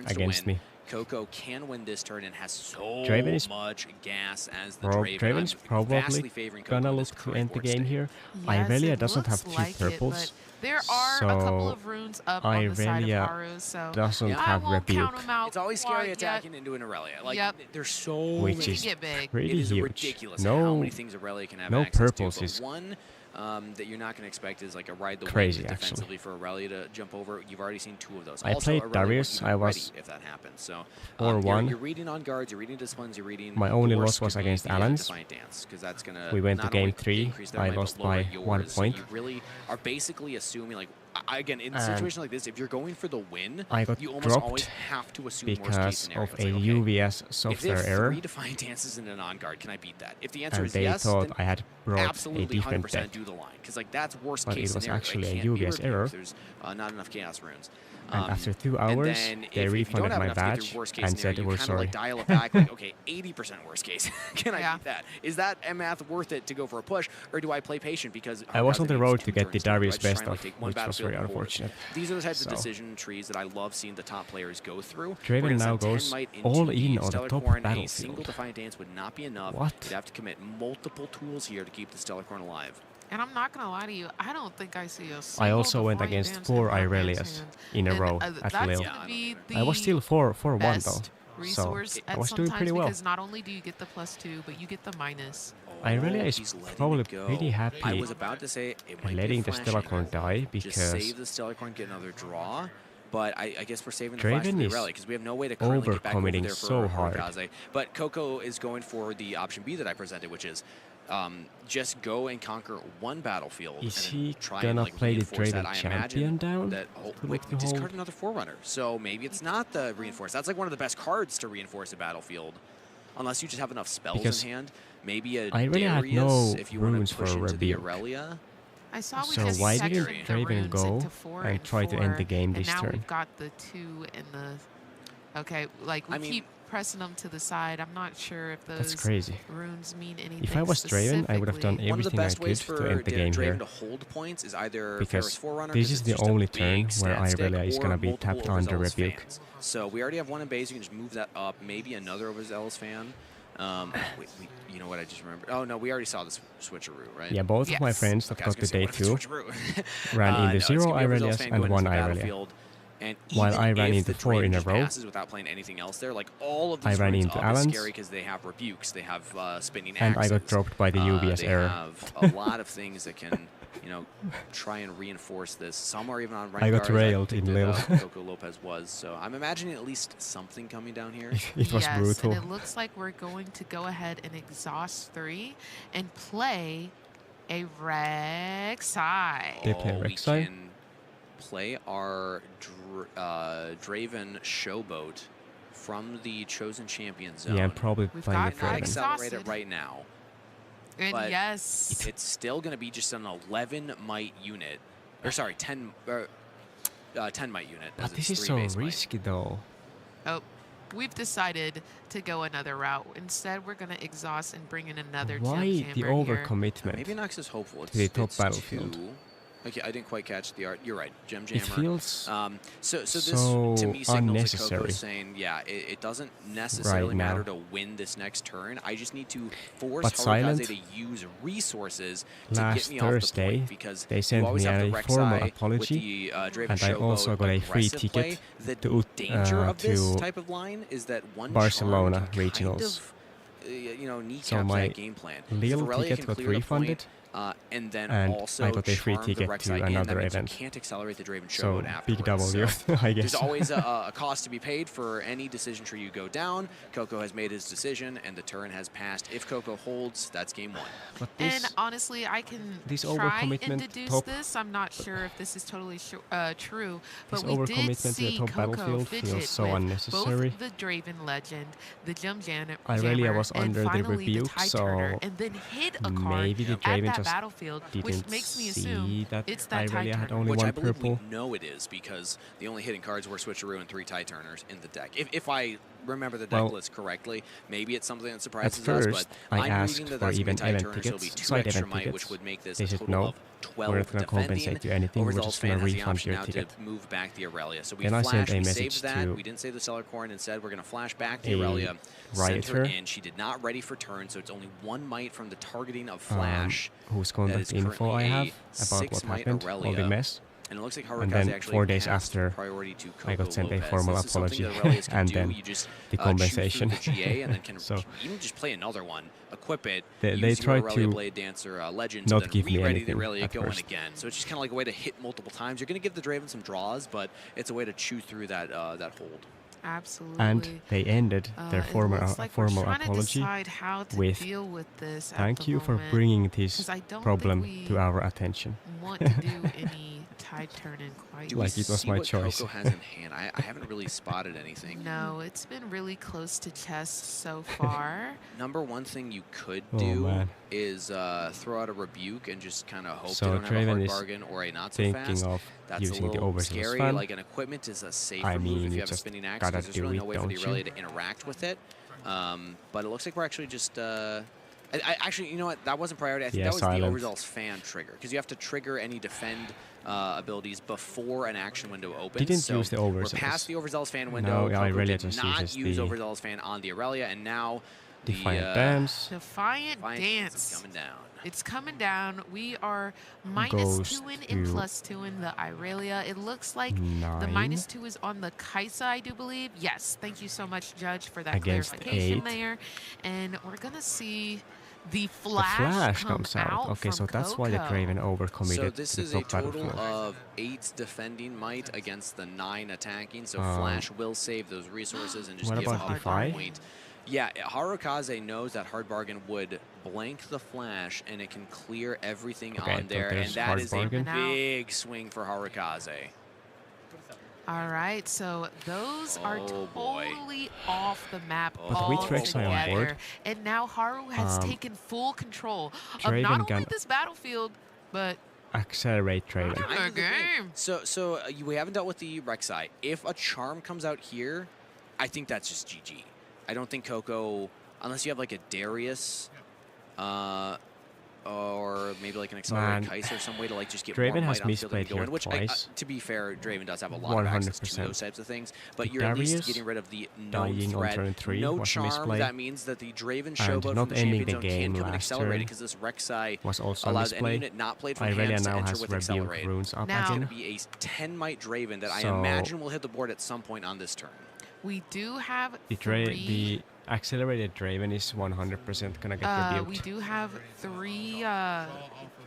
against me. Coco can win this turn and has so much gas as the Draven's probably gonna look to end the game here. Yes, Irelia doesn't have 2 like purples. There are a couple of runes up on the side of Haru, so doesn't have rebuke. It's always scary attacking into an Irelia. Like there's so which is pretty huge. Ridiculous how many things Irelia can have access purples to. is one that you're not going to expect is like a ride the crazy wind defensively for Irelia to jump over. You've already seen 2 of those. I also, played Darius. I was if that happens. So 4-1. You're reading on guards. You're reading disciplines. You're reading. My only loss was against Alan's. Because that's gonna. We went to game 3. I lost by 1 point. So you really are basically assuming like. Again, in a situation like this, if you're going for the win, you almost always have to assume worst case scenario. Because of a UVS software error. If they have 3 defiant dances in an on-guard, can I beat that? If the answer is they yes, thought then I had brought absolutely a different 100% deck. do the line. Because like that's worst but case it was scenario. actually a UVS error. There's not enough chaos runes. And after 2 hours, they refunded my badge and said they were sorry. Like dial it back, like, okay, 80% worst case. Can I beat that? Is that math worth it to go for a push, or do I play patient because I was on the road to get the Darius best of, which was very unfortunate. These are the types of decision trees that I love seeing the top players go through. Draven now goes all in on the top battlefield. A single Defiant Dance would not be enough. You'd have to commit multiple tools here to keep the Stellacorn alive. And I'm not going to lie to you, I don't think I see a single I also went against 4 Irelias in a row at Lille. I was still 4-1 though, so I was doing pretty well. Because not only do you get the +2, but you get the minus. Irelia is probably pretty happy I was about to say it might letting the Stellacorn die because just save the Stellacorn, get another draw. But I guess we're saving the flash for the Irelia because we have no way to currently get back over there for so hard. Kaze. But Coco is going for the option B that I presented, which is just go and conquer 1 battlefield. Is and he try gonna and, like, play the Draven champion down? That discard another Forerunner. So maybe it's not the reinforce. That's like one of the best cards to reinforce a battlefield. Unless you just have enough spells in hand. Maybe a Darius if you want to push into the Irelia. I saw we so just why didn't sectioned Draven go into 4 and try to end the game this and now turn? we've got the 2 and the... Okay, like we keep pressing them to the side. I'm not sure if those runes mean anything. If I was Draven, I would have done everything I could to end the game here. To hold points is either because this is the only turn where Irelia is going to be tapped under rebuke. So we already have 1 in base. You can just move that up. Maybe another Overzealous fan. You know what I just remembered? Oh, no, we already saw the switcheroo, right? Yeah, both of my friends that got the day 2 ran into 0 Irelias and 1 Irelia. And while I ran into 4 in a row, without playing anything else there, like all of these runes are scary because they have rebukes, they have spinning axes. And I got dropped by the UVS error. They have a lot of things that can, you know, try and reinforce this. Some are even on rank. I got railed in Lille. Coco Lopez was, so I'm imagining at least something coming down here. It was brutal. And it looks like we're going to go ahead and exhaust 3 and play a Rek'Sai. They play Rek'Sai? Play our Draven Showboat from the Chosen Champion zone. Yeah, I'm probably playing the Draven. Accelerate it right now. And but yes, it's still going to be just an 11 might unit, or sorry, 10 might unit. But this is so risky though. Oh, we've decided to go another route. Instead, we're going to exhaust and bring in another. Why the overcommitment? Maybe Nox is hopeful. To the top battlefield. Okay, I didn't quite catch the art. You're right, Gem Jammer. It feels so this to me signals unnecessary. Coco saying, yeah, it doesn't necessarily matter to win this next turn. I just need to force Harukaze to use resources to get me off the point because they sent me a formal apology, and I also got a free ticket to danger of this type of line is that one Barcelona regionals. Kind of, you know, so my game plan. Lille ticket got refunded. and then and also I got a free charm the ticket Rek'Sai to in. another That means event. You can't accelerate the Draven So showboat afterwards. big W, I guess. There's always a cost to be paid for any decision tree you go down. Coco has made his decision, and the turn has passed. If Coco holds, that's game 1. But this, and honestly, I can this try and deduce this. I'm not sure if this is totally true, but we did see Coco fidget so with unnecessary. both the Draven Legend, the Jammer, Irelia was under and the finally rebuke, the Tide so Turner, and then hit a card maybe the at Draven that just battlefield, which didn't makes me see assume that it's that Tide Irelia had Turner. only Which one I believe purple. we know it is because the only hitting cards were Switcheroo and 3 Tide Turners in the deck. If I remember the deck list correctly, maybe it's something that surprises us, but I'm reading that that's going to be Tide Turners, so it'll be 2 extra might, which would make this a total of 12 defending. Overzealous fan has the option now to move back the Irelia. So we flashed, we saved that, we didn't save the Stellar Corn, instead we're going to flash back the Irelia, send her in. She did not ready for turn, so it's only 1 might from the targeting of Flash. Whose contact info I have about what happened, all the mess. And it looks like And then 4 days after, I got sent a formal apology, and then the compensation. So even just play another one, equip it, they tried to Blade Dancer Legend, not and then give me re-ready the anything Irelia at going first. again. So it's just kind of like a way to hit multiple times. You're going to give the Draven some draws, but it's a way to chew through that that hold. Absolutely. And they ended their formal apology with deal with this thank you for bringing this problem to our attention. Want to do any Tide Turn-in quite like it was my choice. Coco has in hand? I haven't really spotted anything. No, it's been really close to chest so far. Number one thing you could do is throw out a rebuke and just kind of hope so they don't have a hard is bargain or a not so fast. Of That's a little scary. Fan. Like an equipment is a safer move if you have a spinning axe, because there's really no way for the Irelia to interact with it. But it looks like we're actually just... actually, you know what? That wasn't priority. I think that was the Overzealous Fan trigger, because you have to trigger any defend abilities before an action window opens. Didn't use the Overzealous. We're past the Overzealous Fan window. No, Irelia did not use Overzealous Fan on the Irelia, and now Defiant Dance. Defiant Dance is coming down. It's coming down. We are -2 and +2 in the Irelia. It looks like the -2 is on the Kaisa, I do believe. Yes, thank you so much, Judge, for that clarification there. And we're going to see the Flash comes out. Okay, so that's why the Draven overcommitted. So this is a total of 8 defending might against the 9 attacking. So Flash will save those resources and just give up a point. Yeah, Harukaze knows that Hard Bargain would blank the Flash and it can clear everything on there, and that is a big swing for Harukaze. All right, so those are totally off the map but with Rek'Sai on board, and now Haru has taken full control of not only this battlefield, but accelerate Draven. So we haven't dealt with the Rek'Sai. If a charm comes out here, I think that's just GG. I don't think Coco, unless you have like a Darius, or maybe like an accelerated Kai'Sa or some way to like just get Draven more has might on the field and go in. Which, to be fair, Draven does have a lot of access to those types of things. But you're at least getting rid of the known threat, no charm. That means that the Draven showboat from the champion zone can't come and accelerate it, because this Rek'Sai allows any unit not played from hand to enter with accelerate. Now, it's going to be a 10 might Draven that I imagine will hit the board at some point on this turn. We do have the accelerated Draven is 100% gonna get rebuked. We do have 3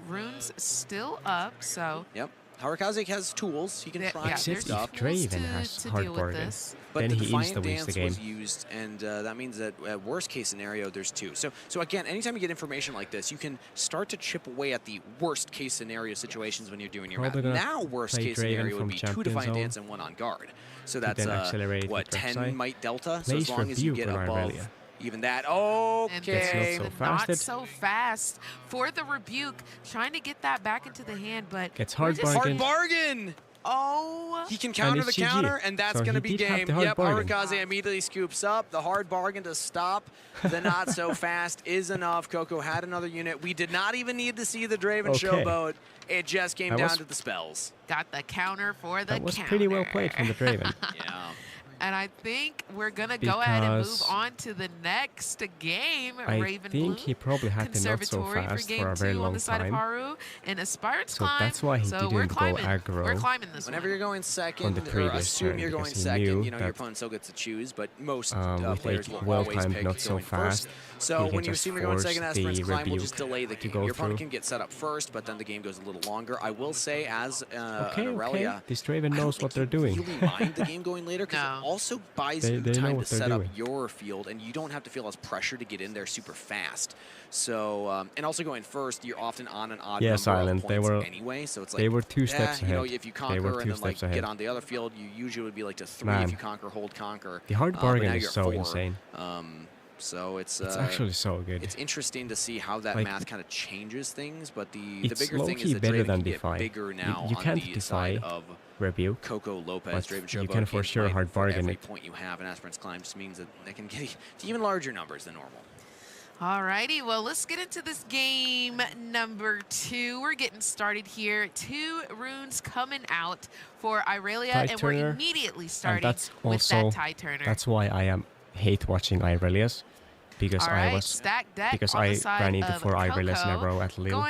runes still up, so... Yep. Harukaze has tools. He can try stuff. If Draven has Hard Bargain, but then the he Defiant insta-wins the Dance game. was used, and that means that at worst case scenario, there's 2. So again, anytime you get information like this, you can start to chip away at the worst case scenario situations when you're doing your map. Now, worst case scenario would be 2 Defiant Dance and 1 on guard. So that's what, 10 might delta. So as long as you get above even that. Okay, not so fast for the rebuke, trying to get that back into the hand, but gets Hard Bargain. Hard Bargain. Oh, he can counter the counter, and that's going to be game. Yep, Harukaze immediately scoops up. The Hard Bargain to stop the not so fast is enough. Coco had another unit. We did not even need to see the Draven showboat. It just came down to the spells. Got the counter for the That was pretty well played from the Draven. Yeah. And I think we're going to go ahead and move on to the next game. I think he probably had the not so fast for a very long time. And Aspirant's so that's why he didn't go aggro. We're climbing this Whenever you're going second, on the previous assume you're going second, you know, your opponent still gets to choose, but most players will always pick not so going fast. First. So when you assume you're going second, Aspirant's climb will just delay the game. Your opponent can get set up first, but then the game goes a little longer. I will say, as Irelia, this Draven knows what they're doing. Really mind the game going later because it also buys you time to set up your field, and you don't have to feel as pressure to get in there super fast. So and also going first, you're often on an odd number of points anyway. So it's like they were 2 steps ahead. You know, if you conquer and then like get on the other field, you usually would be like to 3 if you conquer, hold, conquer. The hard bargain is so insane. So it's actually so good. It's interesting to see how that math kind of changes things, but the bigger thing is that Draven can get bigger now you on the side of Rebuke, Coco, Lopez, Draven Showboat. You can for sure hard bargain every point you have in Aspirant's Climb just means that they can get to even larger numbers than normal. Alrighty, well, let's get into this game number 2. We're getting started here. 2 runes coming out for Irelia, and we're immediately starting with that Tide Turner. That's why I hate watching Irelia's, because I ran into 4 Irelia's in a row at Lille.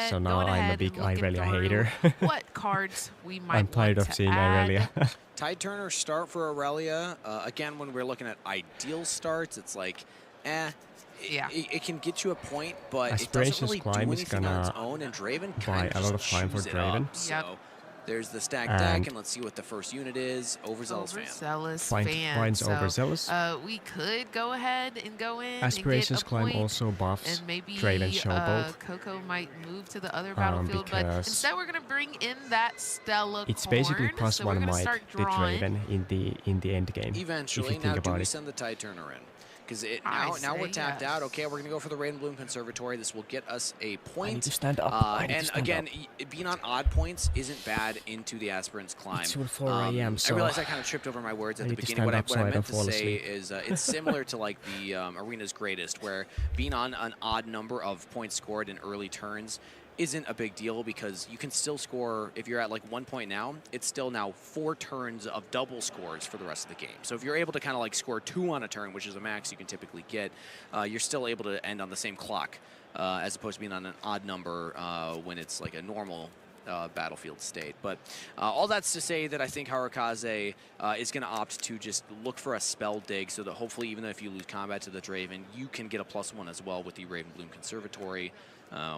So now I'm a big Irelia hater. What cards we might I'm tired of seeing Irelia. Tide Turner start for Irelia. Again, when we're looking at ideal starts, it's like, it can get to a point, but it doesn't really do anything on its own, and Draven kind of a lot of time for Draven. So there's the stack deck, and let's see what the first unit is. Overzealous fan. Finds Overzealous. We could go ahead and go in Aspirations and get a point, Climb also buffs and maybe Draven Showboat. Coco might move to the other battlefield, but instead we're going to bring in that Stella It's basically plus 1 might the Draven in the end game. Eventually, now do we send the Tide Turner in? Because now we're tapped out. Okay, we're going to go for the Rain Bloom Conservatory. This will get us a point. I need to stand up. And again, being on odd points isn't bad into the Aspirant's Climb. It's 4 a.m. I realized I kind of tripped over my words at the beginning. What I meant to say is it's similar to like the Arena's Greatest, where being on an odd number of points scored in early turns isn't a big deal, because you can still score. If you're at like 1 point now, it's still now 4 turns of double scores for the rest of the game. So if you're able to kind of like score 2 on a turn, which is a max you can typically get, you're still able to end on the same clock, as opposed to being on an odd number when it's like a normal battlefield state. But all that's to say that I think Harukaze is going to opt to just look for a spell dig, so that hopefully, even though if you lose combat to the Draven, you can get a +1 as well with the Raven Bloom Conservatory,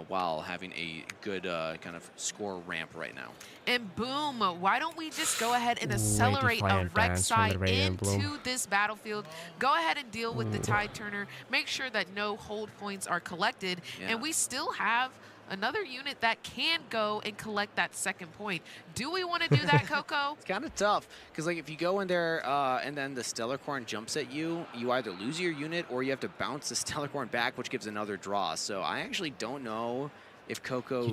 while having a good kind of score ramp right now. And boom, why don't we just go ahead and accelerate a Rek'Sai into this battlefield. Go ahead and deal with the Tide Turner. Make sure that no hold points are collected. And we still have another unit that can go and collect that second point. Do we want to do that, Coco? It's kind of tough, because like if you go in there and then the Stellarcorn jumps at you, you either lose your unit or you have to bounce the Stellarcorn back, which gives another draw. So I actually don't know if Coco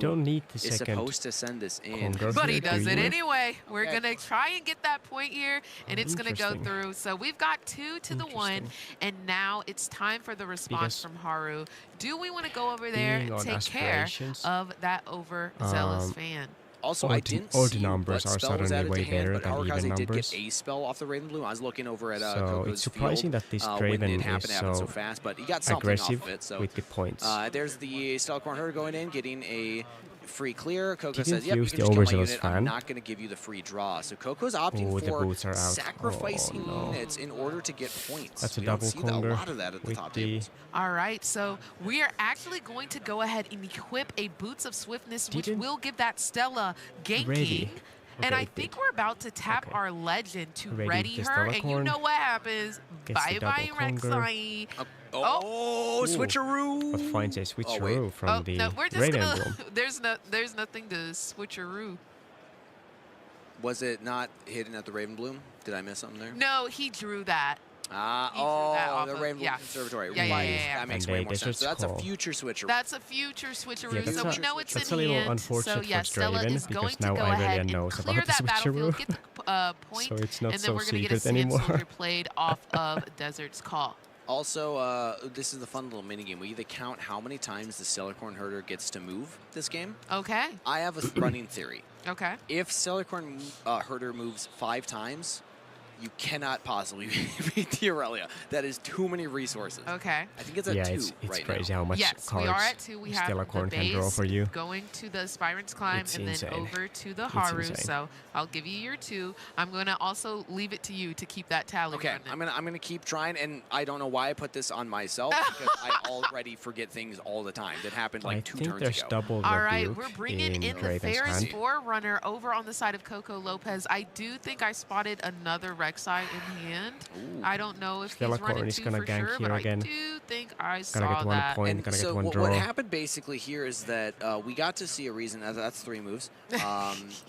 is supposed to send this in. But he does it anyway. We're going to try and get that point here, and it's going to go through. So we've got 2 to the 1, and now it's time for the response from Haru. Do we want to go over there and take care of that overzealous fan? Also, I didn't see numbers what are spell was suddenly added way to hand, better but than even Harukaze did numbers. get a spell off the Raven Bloom. I was looking over at So Coco's it's surprising field, that this when Draven it happened is so fast, but he got something aggressive off of it. So with the points. There's the Stellarcorn Herder going in, getting a free clear. Coco Didn't says, yep, you use can the just kill my overzealous unit. fan. I'm not going to give you the free draw. So Coco's opting the boots are for out. sacrificing units in order to get points. That's a we double don't see a counter lot of that at the top tables. All right, so we are actually going to go ahead and equip a Boots of Swiftness, which will give that Stella ganking. And I think we're about to tap our legend to ready her, and you know what happens. Bye-bye, Rek'Sai. Oh, switcheroo! But finds a switcheroo from the no, we're just Raven gonna, Bloom. there's nothing to switcheroo. Was it not hidden at the Raven Bloom? Did I miss something there? No, he drew that. The Raven Bloom Conservatory. Yeah. That makes way more sense. So that's a future switcheroo. That's a future switcheroo. Yeah, so we know it's that's in a little hand. unfortunate So yeah, for Stella Draven, is going because to now go Irelia ahead knows and clear about the that battlefield, switcheroo. get the point, So it's not and so then we're going to get a secret Sand anymore. Soldier played off of Desert's Call. Also, this is the fun little minigame. We either count how many times the Stellarcorn Herder gets to move this game. Okay. I have a running theory. Okay. If Stellarcorn Herder moves 5 times, You cannot possibly beat the Irelia. That is too many resources. Okay. I think it's at 2 it's right crazy now. how much Yes, cards we are at 2. We have Stellacorn the can draw base for you. going to the Spirant's Climb It's and insane. then over to the It's Haru. insane. So I'll give you your 2. I'm going to also leave it to you to keep that tally. Okay, running. I'm gonna keep trying, and I don't know why I put this on myself because I already forget things all the time. That happened like 2 turns there's ago. double All right, rebuke we're bringing in the Draven's Ferris hand. Forerunner over on the side of Coco Lopez. I do think I spotted another Rek'Sai in hand. Ooh. I don't know if Stellacorn he's running is 2 gonna for gank sure, here but again. I do think I Gonna saw get 1 that. point, And gonna so get 1 what draw. happened basically here is that we got to see a reason. That's 3 moves.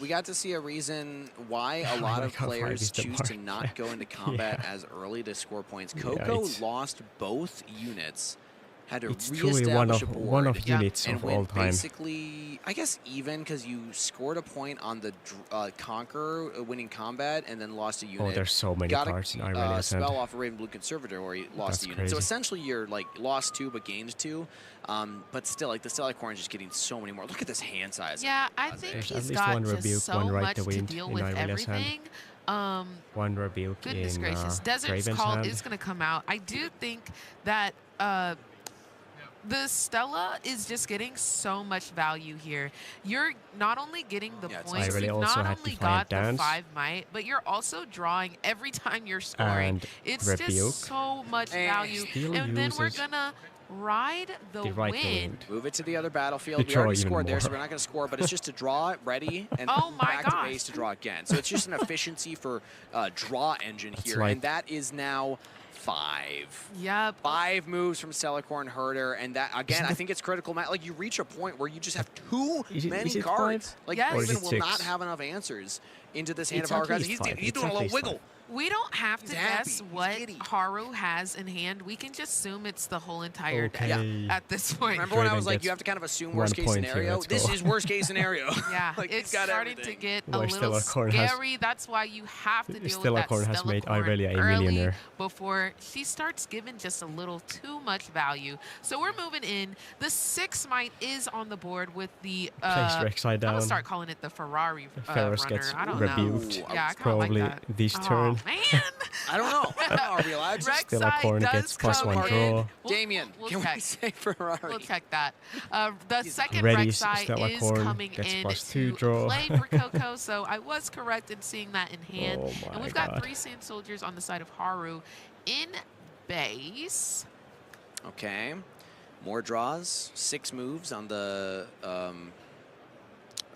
We got to see a reason why a lot of players choose to not go into combat as early to score points. Coco lost both units. Had to It's truly one reestablish of units and of all went time. basically, I guess even because you scored a point on the Conqueror winning combat and then lost a unit. Oh, there's so many got cards in a Irelia's hand. spell off a Raven Blue Conservator where he lost a unit. Crazy. So essentially you're like lost 2 but gained 2. But still, like the Stellacorn is just getting so many more. Look at this hand size. Yeah, I think There's he's at least got 1 just rebuke, so 1 right much to to wind deal in with Irelia's hand. everything. 1 rebuke Goodness in gracious. Desert's Draven's Call hand. is going to come out. I do think that the Stella is just getting so much value here. You're not only getting the points, Irelia you've also not had only Defiant got the Dance. 5 might, but you're also drawing every time you're scoring. And It's rebuke. just so much value. Still And then we're uses going to ride the right to wind. wind. Move it to the other battlefield. You We draw already even scored there, so more. we're not going to score, but it's just to draw it ready and Oh my back to gosh. base to draw again. So it's just an efficiency for draw engine here, like- and that is now 5. Yep. 5 moves from Stellacorn Herder, and that again, I think it's critical. Like you reach a point where you just have too many is it cards. 5? Like Yes. Or is Raven it will 6? not have enough answers into this hand It's of at Hourglass. least He's 5. doing It's a at little least wiggle. 5. We don't have He's to happy. guess He's what giddy. Haru has in hand. We can just assume it's the whole entire deck Okay. at this point. Remember when I Draven was like, gets you have to kind of assume 1 worst case point here, scenario? let's This go. is worst case scenario. Yeah, Like, it's he's got starting everything. to get Why a little Stellacorn has- scary. That's why you have to deal with that Stellacorn has made Stellacorn Irelia a early millionaire. before she starts giving just a little too much value. So we're moving in. The 6 might is on the board with the Rek'Sai I'm down. gonna start calling it the Ferrari Ferris runner. gets I don't rebuked. know. Yeah, I kind of Probably like that. this Oh, turn. man. I don't know. Are we allowed to? Stellacorn Rek'Sai gets does +1 come draw. in. Damien, we'll can we check. say Ferrari? We'll check that. The second Ready, Rek'Sai is Stellacorn coming gets in +2 to draw. play for Coco, so I was correct in seeing that in hand. Oh and my we've got God. 3 Sand Soldiers on the side of Haru in base. Okay. More draws. 6 moves on the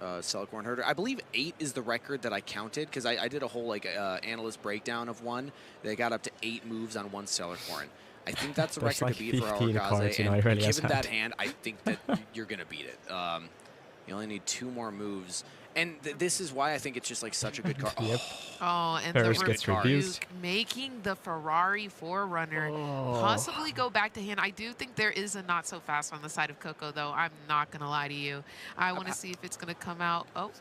Stellacorn Herder. I believe 8 is the record that I counted because I did a whole like analyst breakdown of one. They got up to 8 moves on one Stellacorn. I think that's the There's record like to beat for 15 cards Hourglass. in And Irelia's given that hand. hand, I think that you're going to beat it. You only need 2 more moves. And this is why I think it's just like such a good card. Yep. Oh, and Ferris the gets rebuke rebuked. making the Ferrari Forerunner possibly go back to hand. I do think there is a not so fast on the side of Coco, though. I'm not going to lie to you. I want to see if it's going to come out. Oh.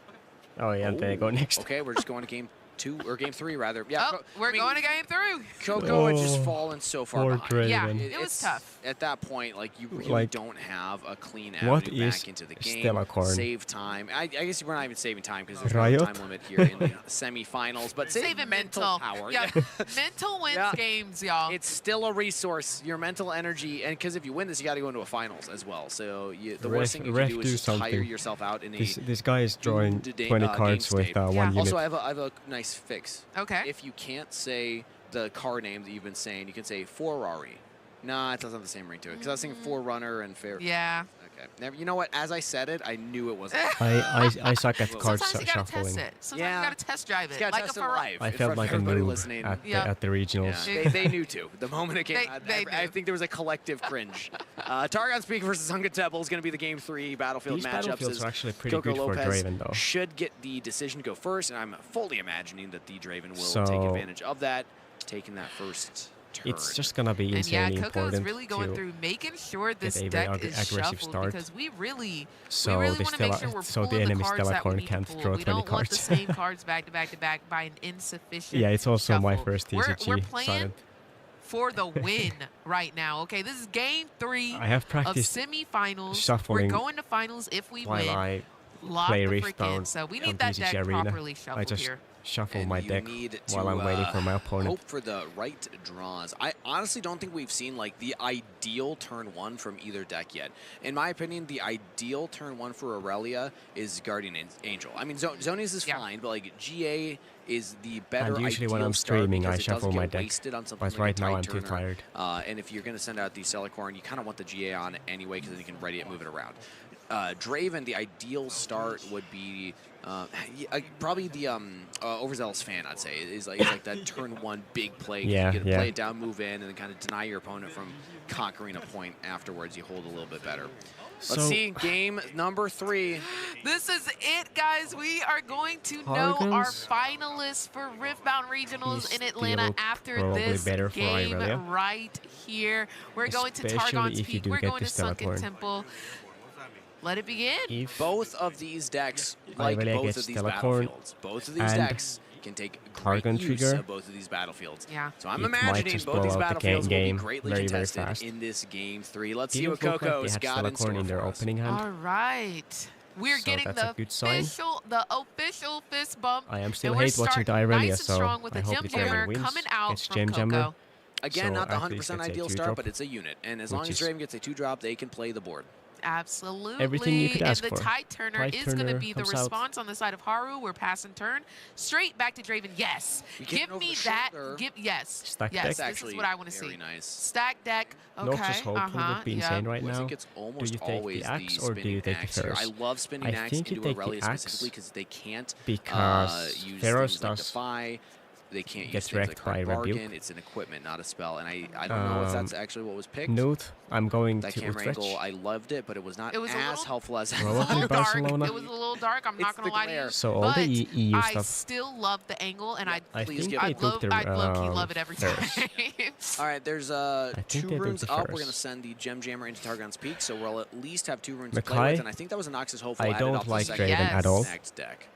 Oh, yeah, they go next. Okay, we're just going to game 2 or game 3 rather. Yeah. Oh, we're going to game 3. Coco had just fallen so far poor behind. Yeah, Draven. it was tough. At that point, like you really Like, don't have a clean what avenue is back into the game. Stellacorn? Save time. I guess we're not even saving time because there's Riot? no time limit here in the semifinals. But save it mental power. Yeah, mental wins Yeah. games, y'all. It's still a resource. Your mental energy, and because if you win this, you got to go into a finals as well. So the worst thing you can do is just tire yourself out in This guy is drawing game 20 cards with state. 1 unit. Also, I have a nice fix. Okay. If you can't say the car name that you've been saying, you can say Ferrari. Nah, it doesn't have the same ring to it. Because I was thinking Forerunner and Fair. Yeah. Okay. Never, you know what? As I said it, I knew it wasn't. I suck at card Sometimes you got to shuffling. test it. Sometimes you got to test drive it. You gotta Like test a it Ferrari. live I in felt front like of a everybody noob listening. at the regionals. Yeah, they knew too. The moment it came out, they I think there was a collective cringe. Targon Speak versus Hungatebel is going to be the game 3 battlefield These matchups. battlefields as are actually pretty Coco good for Lopez Draven, though. should get the decision to go first, and I'm fully imagining that the Draven will So- take advantage of that, taking that first turn. It's just gonna be And yeah, insanely Coco's important really going to through making sure this get a very deck is aggressive shuffled start. because we really So want the to make sure we're so the pulling enemy cards that we Stellacorn need to can't pull. draw We 20 don't want the cards. same cards back to back to back by an insufficient Yeah, it's also my shuffle. first We're TCG playing silent. for the win right now. Okay, this is game 3 I have of practiced semifinals. shuffling We're going to finals if we while win. I Lock play the Rift freaking Bound so we on need that TCG deck Arena. properly I shuffled just here. shuffle my deck while I'm waiting for my opponent. Hope for the right draws. I honestly don't think we've seen like the ideal turn 1 from either deck yet. In my opinion, the ideal turn 1 for Irelia is Guardian Angel. I mean, Zonius is fine, but like GA is the better. And usually when I'm streaming, I shuffle my deck. But right now I'm too tired. And if you're going to send out the Celicorn, you kind of want the GA on anyway because then you can ready it, move it around. Draven, the ideal start would be probably the overzealous fan. I'd say is like that turn 1 big play. Yeah, you get to play it down, move in, and then kind of deny your opponent from conquering a point afterwards. You hold a little bit better. Let's see game number 3. This is it, guys. We are going to know our finalists for Riftbound Regionals in Atlanta after this game right here. We're going to Targon's Peak. We're going to Sunken Temple. Let it begin. Both of these decks, like both of these battlefields, both of these decks can take great use of both of these battlefields. Yeah. So I'm imagining both these battlefields will be greatly contested in this game 3. Let's see what Coco's got in store for us. All right. We're getting the official fist bump. I am still hate watching the Irelia, nice so strong with I hope the Jammer wins. coming out It's from Coco. Again, not the 100% ideal start, but it's a unit. And as long as Draven gets a 2-drop, they can play the board. Absolutely. Everything you could ask and the for. Tide Turner is going to be the response on the side of Haru. We're passing turn. Straight back to Draven. Yes. Give me that. Yes. Stack yes. deck. This is what I want to see. Nice. Stack deck. Okay. Noxus Hopeful would be insane right now. It's Do you take the axe or do you take the Ferros? I love spinning axe into Irelia specifically because they can't because use Ferros things like Defy. They can't gets use things wrecked like by bargain. Rebuke. It's an equipment, not a spell. And I don't know if that's actually what was picked. Note, I'm going that to camera Utrecht. angle, I loved it, but it was not as helpful as it was a little dark. It was a little dark. I'm not going to lie to you. So all the EU I stuff. still love the angle, and I think I'd low-key love it every time. All right, there's 2 runes up. We're going to send the Gem Jammer into Targon's Peak, so we'll at least have 2 runes to play with. And I think that was a Noxus Hopeful I don't like Draven at all,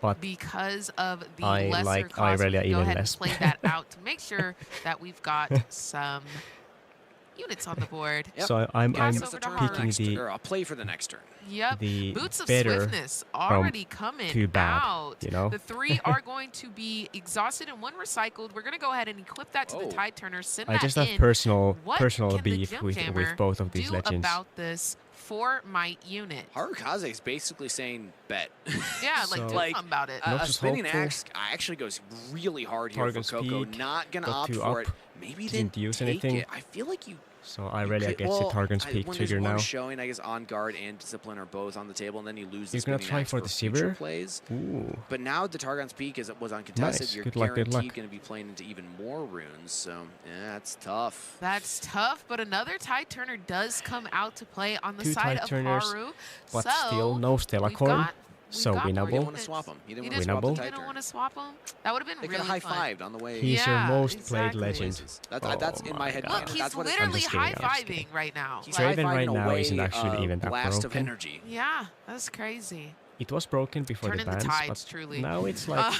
but because of the I lesser like cost, Irelia go even ahead less. and play that out to make sure that we've got some units on the board. Yep. So I'm picking the I'll play for the next turn. Yep. The Boots of better Swiftness already coming too bad, out. you know? The 3 are going to be exhausted and 1 recycled. We're going to go ahead and equip that to the Tide Turner. Send I that just have in. personal What beef can the with Jammer both of these do legends. about this for my unit? Harukaze is basically saying bet. Yeah, like do something about it. A spinning axe actually goes really hard here for Coco. Not going to opt for it. Maybe they didn't use take anything. it. I feel like you... So Irelia gets the Targon's Peak trigger now. Showing, I guess, On Guard and Discipline are both on the table, and then you lose the You're going to try for the Seaver? Plays. Ooh. But now the Targon's Peak was uncontested. Nice. You're Good luck, guaranteed going to be playing into even more runes. So, yeah, that's tough. That's tough, but another Tide Turner does come out to play on the 2 side Tide of Turners, Haru. but so still no Stellacorn. You So winnable. didn't want to swap them. You didn't want to swap the Tide didn't want to swap them? That would have been really fun. They could have high-fived on the way. He's your most played legend. That's in my head. Look, he's literally high-fiving right now. Draven right now isn't actually even that blast broken. Of energy. Yeah, that's crazy. It was broken before Turn the in the bans, tides, but truly. now it's like,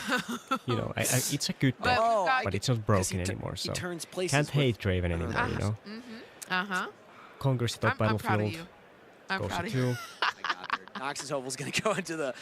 you know, it's a good deck, but it's not broken anymore, so can't hate Draven anymore, you know? Conquers the top battlefield. I'm proud of you. I'm proud of you. Noxus Hopeful's going to go into the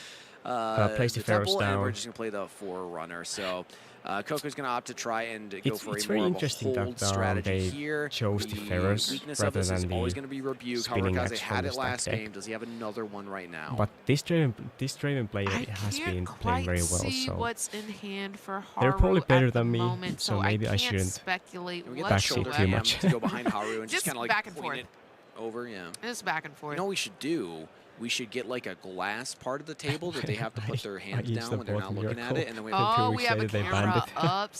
place the temple, Ferros down. and we're just going to play the Forerunner. So Coco's going to opt to try and go for it's a very more of a interesting hold that strategy they here. chose the Ferros weakness rather of this than is the always going to be Rebuke. spinning Harukaze axe had from it the last stack game. Does he have another one right now? But this Draven player has been playing very well, see so what's in hand for Haru they're probably better at the than me, moment, so maybe I shouldn't speculate backseat too much. To go behind Haru and just kind of like back and point it over, yeah. Just back and forth. You know what we should do? We should get like a glass part of the table that they have to put their hands down when they're not looking at it, and then we have we have a camera up.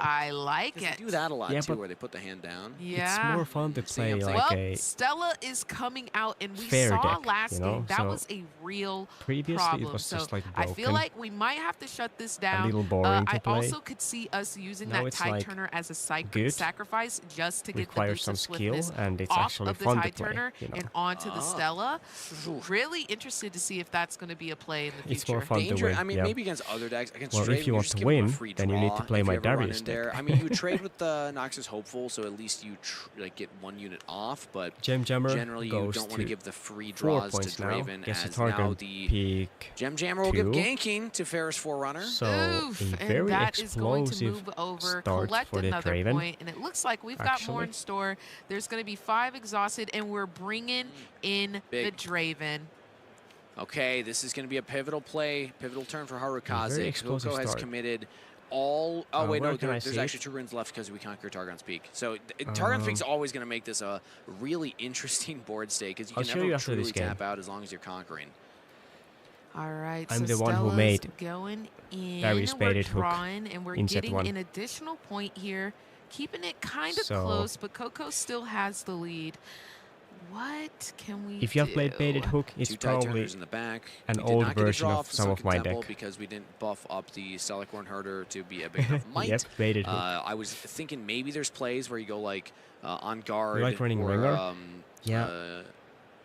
I like it. They do that a lot too, where they put the hand down. Yeah. It's more fun to play like well, a Stella is coming out, and we fair saw deck, last you know? game that So was a real previously problem. it was just like I broken. feel like we might have to shut this down. A little boring to I play. also could see us using Now that it's Tide like Turner as a good, sacrifice just to get the requires boost some of skill, swiftness and it's off actually of the fun to Tide play, Turner you know? and onto the Stella. Really interested to see if that's going to be a play in the future. It's more fun to win. I mean, maybe against other decks. Against well, Draven, if you want to win, then you need to play my Darius there. I mean, you would trade with the Noxus Hopeful, so at least you like get 1 unit off, but generally you don't want to give the free draws to Draven, as now the Gem Jammer will give ganking to Ferris Forerunner. So and that is going to move over, collect another point, and it looks like we've got more in store. There's going to be 5 exhausted, and we're bringing in the Draven. Okay, this is going to be a pivotal play, pivotal turn for Harukaze. Coco has committed all... Oh, wait, no, there's actually 2 runes left because we conquer Targon's Peak. So Targon's Peak is always going to make this a really interesting board state because you can never truly tap out as long as you're conquering. All right, I'm so the one who made going in, Darius baited hook and we're getting an additional point here, keeping it kind of close, but Coco still has the lead. What can we If you have played baited hook, it's probably in the back. an old version of some of my deck. Because we didn't buff up the Stellarcorn Herder to be a big enough might. Yep, baited hook. I was thinking maybe there's plays where you go like on guard. You like running Ringer? Yeah.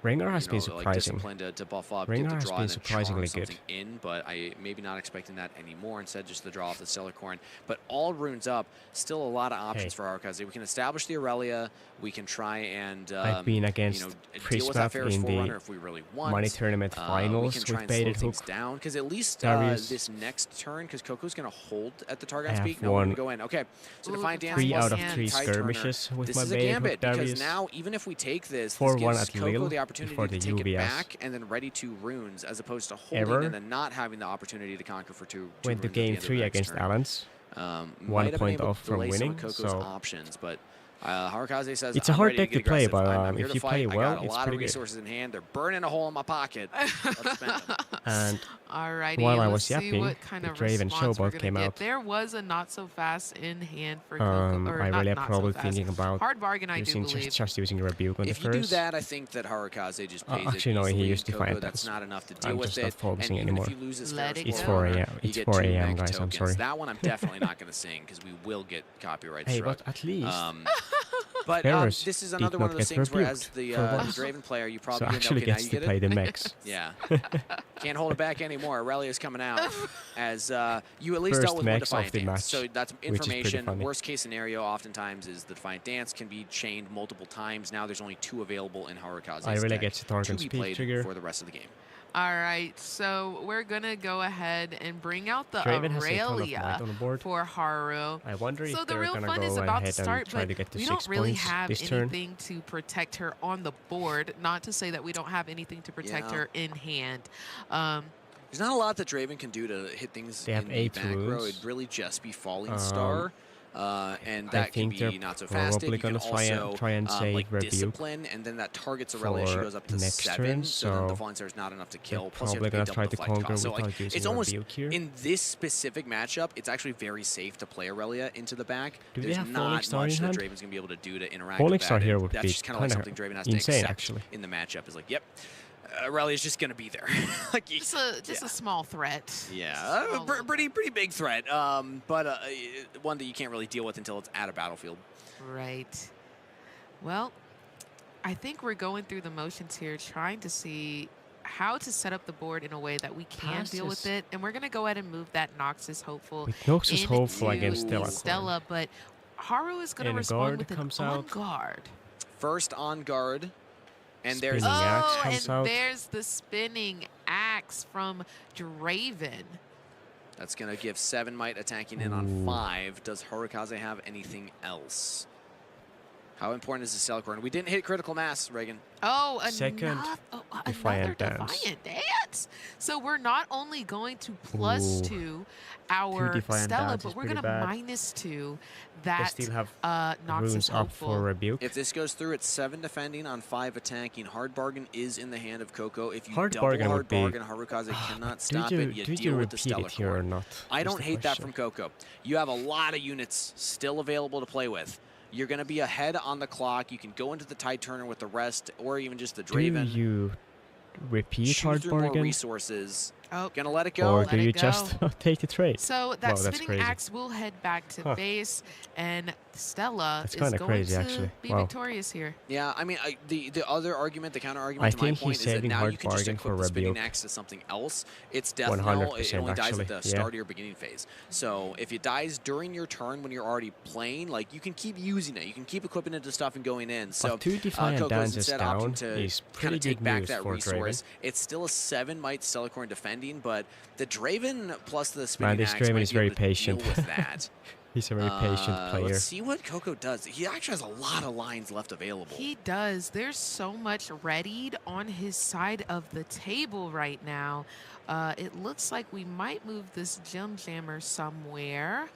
Ringer has been surprising. Like discipline to buff up, Ringer get the has draw, been and surprisingly charm good. In, but I maybe not expecting that anymore. Instead, just the draw off the Stellarcorn. But all runes up, still a lot of options for Harukaze. We can establish the Irelia. We can try and I've been against deal with that Ferris in Forerunner the if we really want. money tournament finals we can try with and slow baited things hook. down because at least this next turn, because Coco's going to hold at the Targon's Peak. No, we're going to go in. Okay, so Defiant Dance 3 out of 3 skirmishes with my baited hook because Darius. now even if we take this, 4-1 gives at Coco Lille the opportunity for to the take it UBS. back and then ready 2 runes as opposed to holding and then not having the opportunity to conquer for 2 Went to game 3 against Alans. 1 point off from winning. So options, but Harukaze says it's a hard deck to play, but I'm if you play well, I got a it's lot pretty of resources in hand. They're burning a hole in my pocket. Let's spend them. And Alrighty, while I let's was see yapping, what kind the of Draven response we're Showboat gonna came get. out. There was a not so fast in hand for Coco, or Irelia not probably so fast. thinking about Hard bargain, I do believe. just using Rebuke on the If first. you do that, I think that Harukaze just pays actually, no, it he used Coco, Defiant that's Dance. not enough to deal I'm with just it. not focusing and even anymore. if you lose this It's 4 a.m. It's 4 a.m. guys. I'm sorry. That one I'm definitely not going to sing because we will get copyright Hey, struck. but at least. But this is another one of those things where, as the Draven player, you probably actually okay, now gets you to get play it. the mechs. Yeah, can't hold it back anymore. Irelia's coming out as you at least First dealt with one mechs of Defiant the Dance. match, So that's which is pretty information. funny. Worst case scenario, oftentimes, is the Defiant Dance can be chained multiple times. Now there's only 2 available in Harukaze's Irelia deck gets a Targon's to be Peak played trigger. for the rest of the game. All right, so we're gonna go ahead and bring out the Draven has a ton of might Irelia on the board. for Haru. I wonder So if the they're real gonna fun go is about to ahead start, and try but to get to we 6 don't really points have this turn. anything to protect her on the board. Not to say that we don't have anything to protect her in hand. There's not a lot that Draven can do to hit things They have in the 8 back row. runes. It'd really just be Falling Star. And I that can think they're be not so fast. probably You can gonna try and save like Rebuke discipline, and then that targets Irelia. She for goes up to next 7, turn, so then the so Falling Star is not enough to kill. they're Plus, you probably have to gonna pay try double to the fight conquer cost. So without like, using it's almost Rebuke here. in this specific matchup, it's actually very safe to play Irelia into the back. Do they There's have Falling not Star in much that hand? Draven's gonna be able to do to interact Falling with that. Star here and would that's be just kind of like kinda something Draven has to insane, accept actually. in the matchup. Is like, yep. Irelia's just going to be there. like, Just a small threat. Yeah, pretty big threat, but one that you can't really deal with until it's at a battlefield. Right. Well, I think we're going through the motions here, trying to see how to set up the board in a way that we can deal with it. And we're going to go ahead and move that Noxus Hopeful With Noxus Hopeful against Stella, but Haru is going to respond with an on guard. First on guard. And there's there's the spinning axe from Draven. That's going to give 7 might attacking in on 5. Does Harukaze have anything else? How important is the Stellarcorn? We didn't hit critical mass, Reagan. Oh, Second another Defiant Dance. So we're not only going to +2 our Stella, but we're going to -2 that they still have Noxus up for Rebuke. If this goes through, it's 7 defending on 5 attacking. Hard bargain is in the hand of Coco. If you double hard bargain, Harukaze cannot stop it. You deal with the Stellarcorn. Or not? I don't hate that from Coco. You have a lot of units still available to play with. You're going to be ahead on the clock. You can go into the Tide Turner with the rest, or even just the Draven. Do you repeat Choose hard through bargain? more resources. Oh, gonna let it go. Or do you just take the trade? So that spinning axe will head back to base, and Stella is going to be victorious here. Yeah, I mean, the other argument, the counter argument to my point is that now you can just equip the spinning axe to something else. It's death knell. It only dies at the start of your beginning phase. So if it dies during your turn when you're already playing, like you can keep using it. You can keep equipping it to stuff and going in. So Coco's instead opting to kind of take back that resource. It's still a 7 might Stellacorn defending, but the Draven plus the spinning axe Draven is very patient. Deal with that. He's a very patient player. Let's see what Coco does. He actually has a lot of lines left available. He does. There's so much readied on his side of the table right now. It looks like we might move this Gem Jammer somewhere.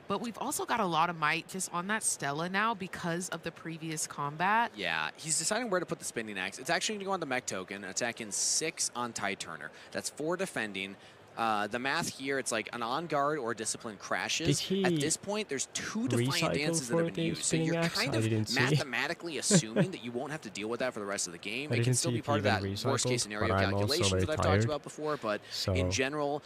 But we've also got a lot of might just on that Stella now because of the previous combat. Yeah, he's deciding where to put the spinning axe. It's actually going to go on the mech token, attacking 6 on Tide Turner. That's 4 defending. The math here, it's like an on guard or discipline crashes. At this point, there's 2 defiant dances that have been used. So you're kind of mathematically assuming that you won't have to deal with that for the rest of the game. It can still be part of that worst case scenario calculations that I've talked about before. But in general,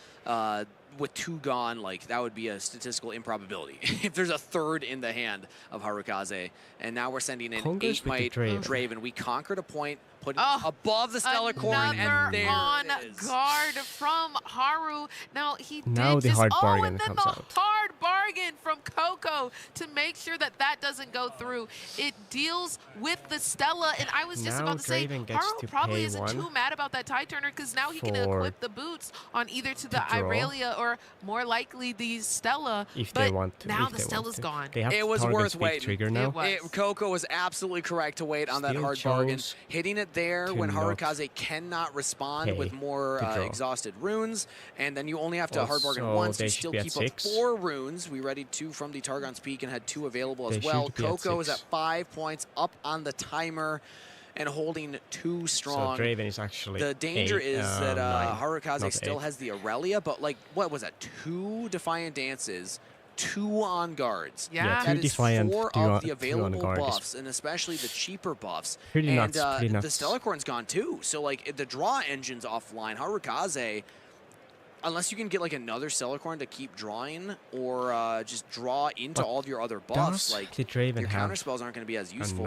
with 2 gone, like that would be a statistical improbability if there's a 3rd in the hand of Harukaze. And now we're sending in 8 might Draven. We conquered a point, put above the Stellacorn, and there on it is. guard from Haru. Now he did the just, hard bargain and then comes the out. hard bargain from Coco to make sure that that doesn't go through. It deals with the Stella, and I was just about to say, Haru probably isn't too mad about that Tide Turner because now he can equip the boots on either to the Irelia or more likely the Stella. If they want to. Now the Stella's gone. It was worth waiting. Trigger now. Coco was absolutely correct to wait on that hard bargain. Hitting it there when Harukaze cannot respond with more exhausted runes, and then you only have to hard bargain once. You still keep up 4 runes. We readied 2 from the Targon's Peak and had 2 available as well. Coco is at 5 points up on the timer and holding 2 strong. So Draven is actually the danger is that Harukaze still has the Irelia, but like, what was that? 2 defiant dances, 2 on guards. Yeah, that is 4 of the available buffs, and especially the cheaper buffs. Pretty and nuts, the Stellacorn's gone too. So like the draw engine's offline. Harukaze, unless you can get like another Stellacorn to keep drawing or just draw into all of your other buffs, like your counter spells aren't going to be as useful.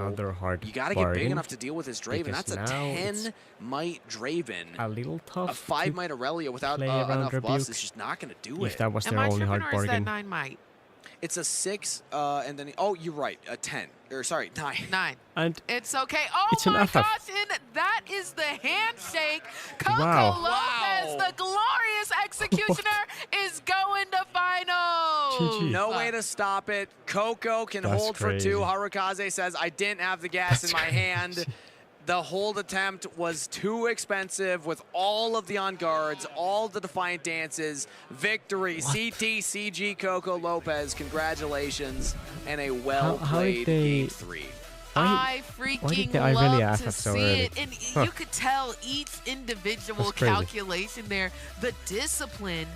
You got to get big enough to deal with this Draven. That's a 10 might Draven. A little tough. A 5 might Irelia without enough buffs is just not going to do it. If that was their only hard bargain. Is that 9 might? It's a 6, and then you're right, a 10. Or sorry, 9. 9. And it's okay. Oh my gosh, and that is the handshake. Coco Lopez, the glorious executioner, is going to finals. No way to stop it. Coco can hold for 2. Harukaze says, I didn't have the gas in my hand. The hold attempt was too expensive with all of the on guards, all the defiant dances. Victory, CT, CG, Coco Lopez. Congratulations, and a well-played Game 3. I freaking love to see it. And you could tell each individual calculation there. The discipline,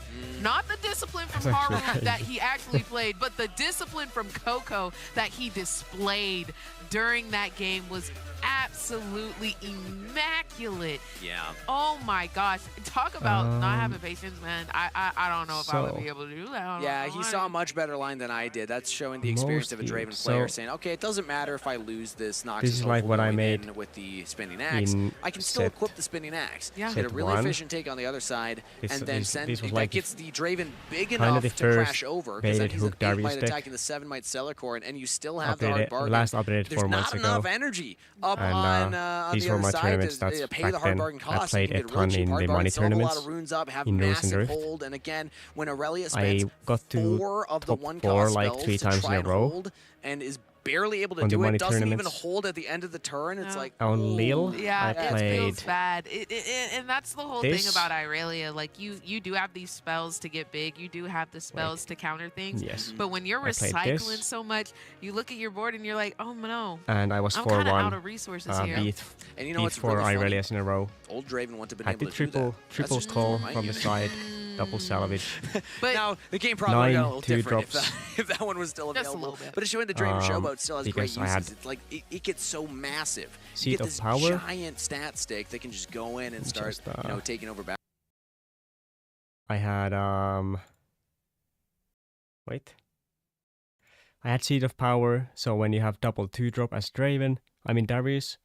not the discipline from Haru that he actually played, but the discipline from Coco that he displayed during that game was absolutely immaculate. Yeah. Oh my gosh. Talk about not having patience, man. I don't know if I would be able to do that. Yeah, he saw a much better line than I did. That's showing the experience of a Draven player saying, okay, it doesn't matter if I lose this Noxus. This is like what I made with the spinning axe. I can still equip the spinning axe. Yeah. Get a really efficient take on the other side, and then that gets the Draven big enough to crash over, because then he's an 8 might attacking the 7 might Stellacorn, and you still have the hard bargain. Last updated 4 months ago. There's not enough energy up on the other side to pay the hard bargain cost. I played a ton in the money tournaments, a lot of runes up, have in massive hold, and again, when Irelia spends I got to 4 of the top 1 4 cost like 3 times in a row, and is barely able to do it, doesn't even hold at the end of the turn. It's like, on Lille, yeah, I played it feels bad. And that's the whole thing about Irelia. Like, you do have these spells to get big. You do have the spells to counter things. Yes. But when you're recycling so much, you look at your board and you're like, oh no. And I was 4-1. I'm kind of out of resources here. And you know what's 4 really Irelias in a row. Old Draven wouldn't have been able to do that. Triple skull from the side. Double salvage. But now the game probably got a little different drops. if that one was still available. Just a little bit. But it's showing the Draven Showboat still has great uses. It's like it gets so massive. You get this giant stat stick that can just go in and start taking over back. I had I had Seed of Power, so when you have double 2-drop as Darius,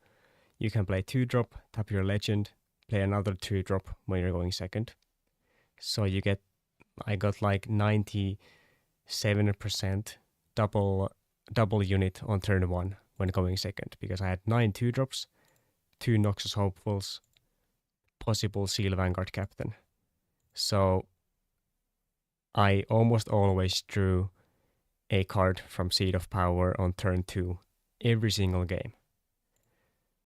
you can play 2-drop, tap your legend, play another 2-drop when you're going second. So I got like 97% double unit on turn 1 when going second, because I had 9 2-drops, 2 Noxus Hopefuls, possible Seal Vanguard Captain. So I almost always drew a card from Seed of Power on turn 2 every single game.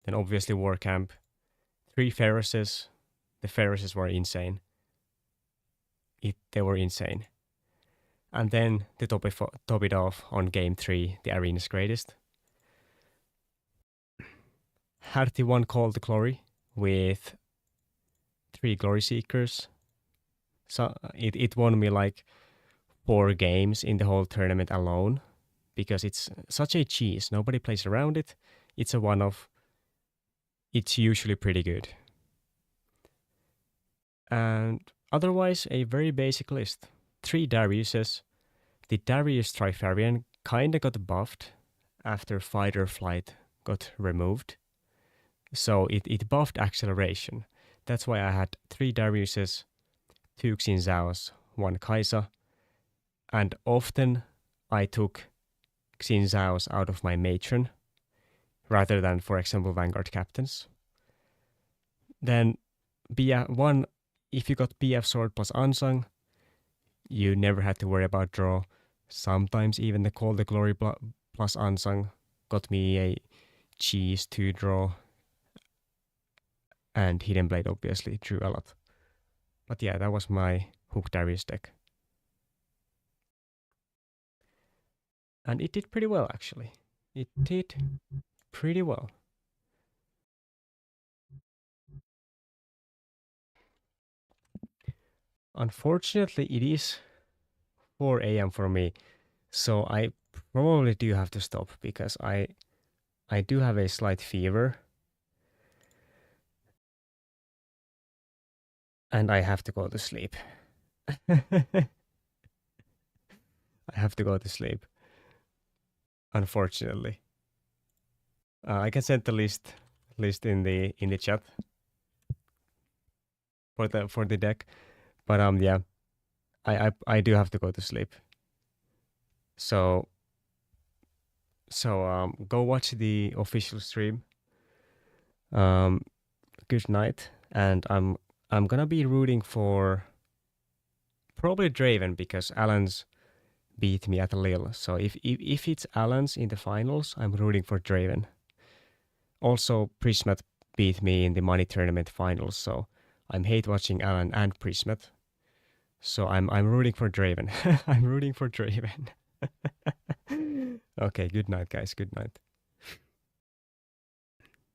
Then obviously War Camp, 3 Ferruses. The Ferruses were insane. They were insane. And then to top it off on game 3, the Arena's Greatest. Had the 1 Call to Glory with 3 Glory Seekers. So it won me like 4 games in the whole tournament alone, because it's such a cheese. Nobody plays around it. It's a one-off. It's usually pretty good. And otherwise, a very basic list. 3 Dariuses. The Darius Trifarian kinda got buffed after Fight or Flight got removed. So it buffed acceleration. That's why I had 3 Dariuses, 2 Xin Zhaos, 1 Kaisa. And often I took Xin Zhaos out of my matron, rather than, for example, Vanguard Captains. Then if you got BF Sword plus Unsung, you never had to worry about draw. Sometimes even the Call the Glory plus Unsung got me a cheese 2 draw. And Hidden Blade obviously drew a lot. But yeah, that was my Hook Darius deck. And it did pretty well, actually. It did pretty well. Unfortunately, it is 4 a.m. for me, so I probably do have to stop, because I do have a slight fever. And I have to go to sleep. I have to go to sleep. Unfortunately. I can send the list in the chat for the deck. But yeah. I do have to go to sleep. So go watch the official stream. Good night, and I'm gonna be rooting for probably Draven, because Alan's beat me at Lille. So if it's Alan's in the finals, I'm rooting for Draven. Also, Prismat beat me in the money tournament finals, so I'm hate watching Alan and Prismat. So I'm rooting for Draven. I'm rooting for Draven. Okay, good night, guys. Good night.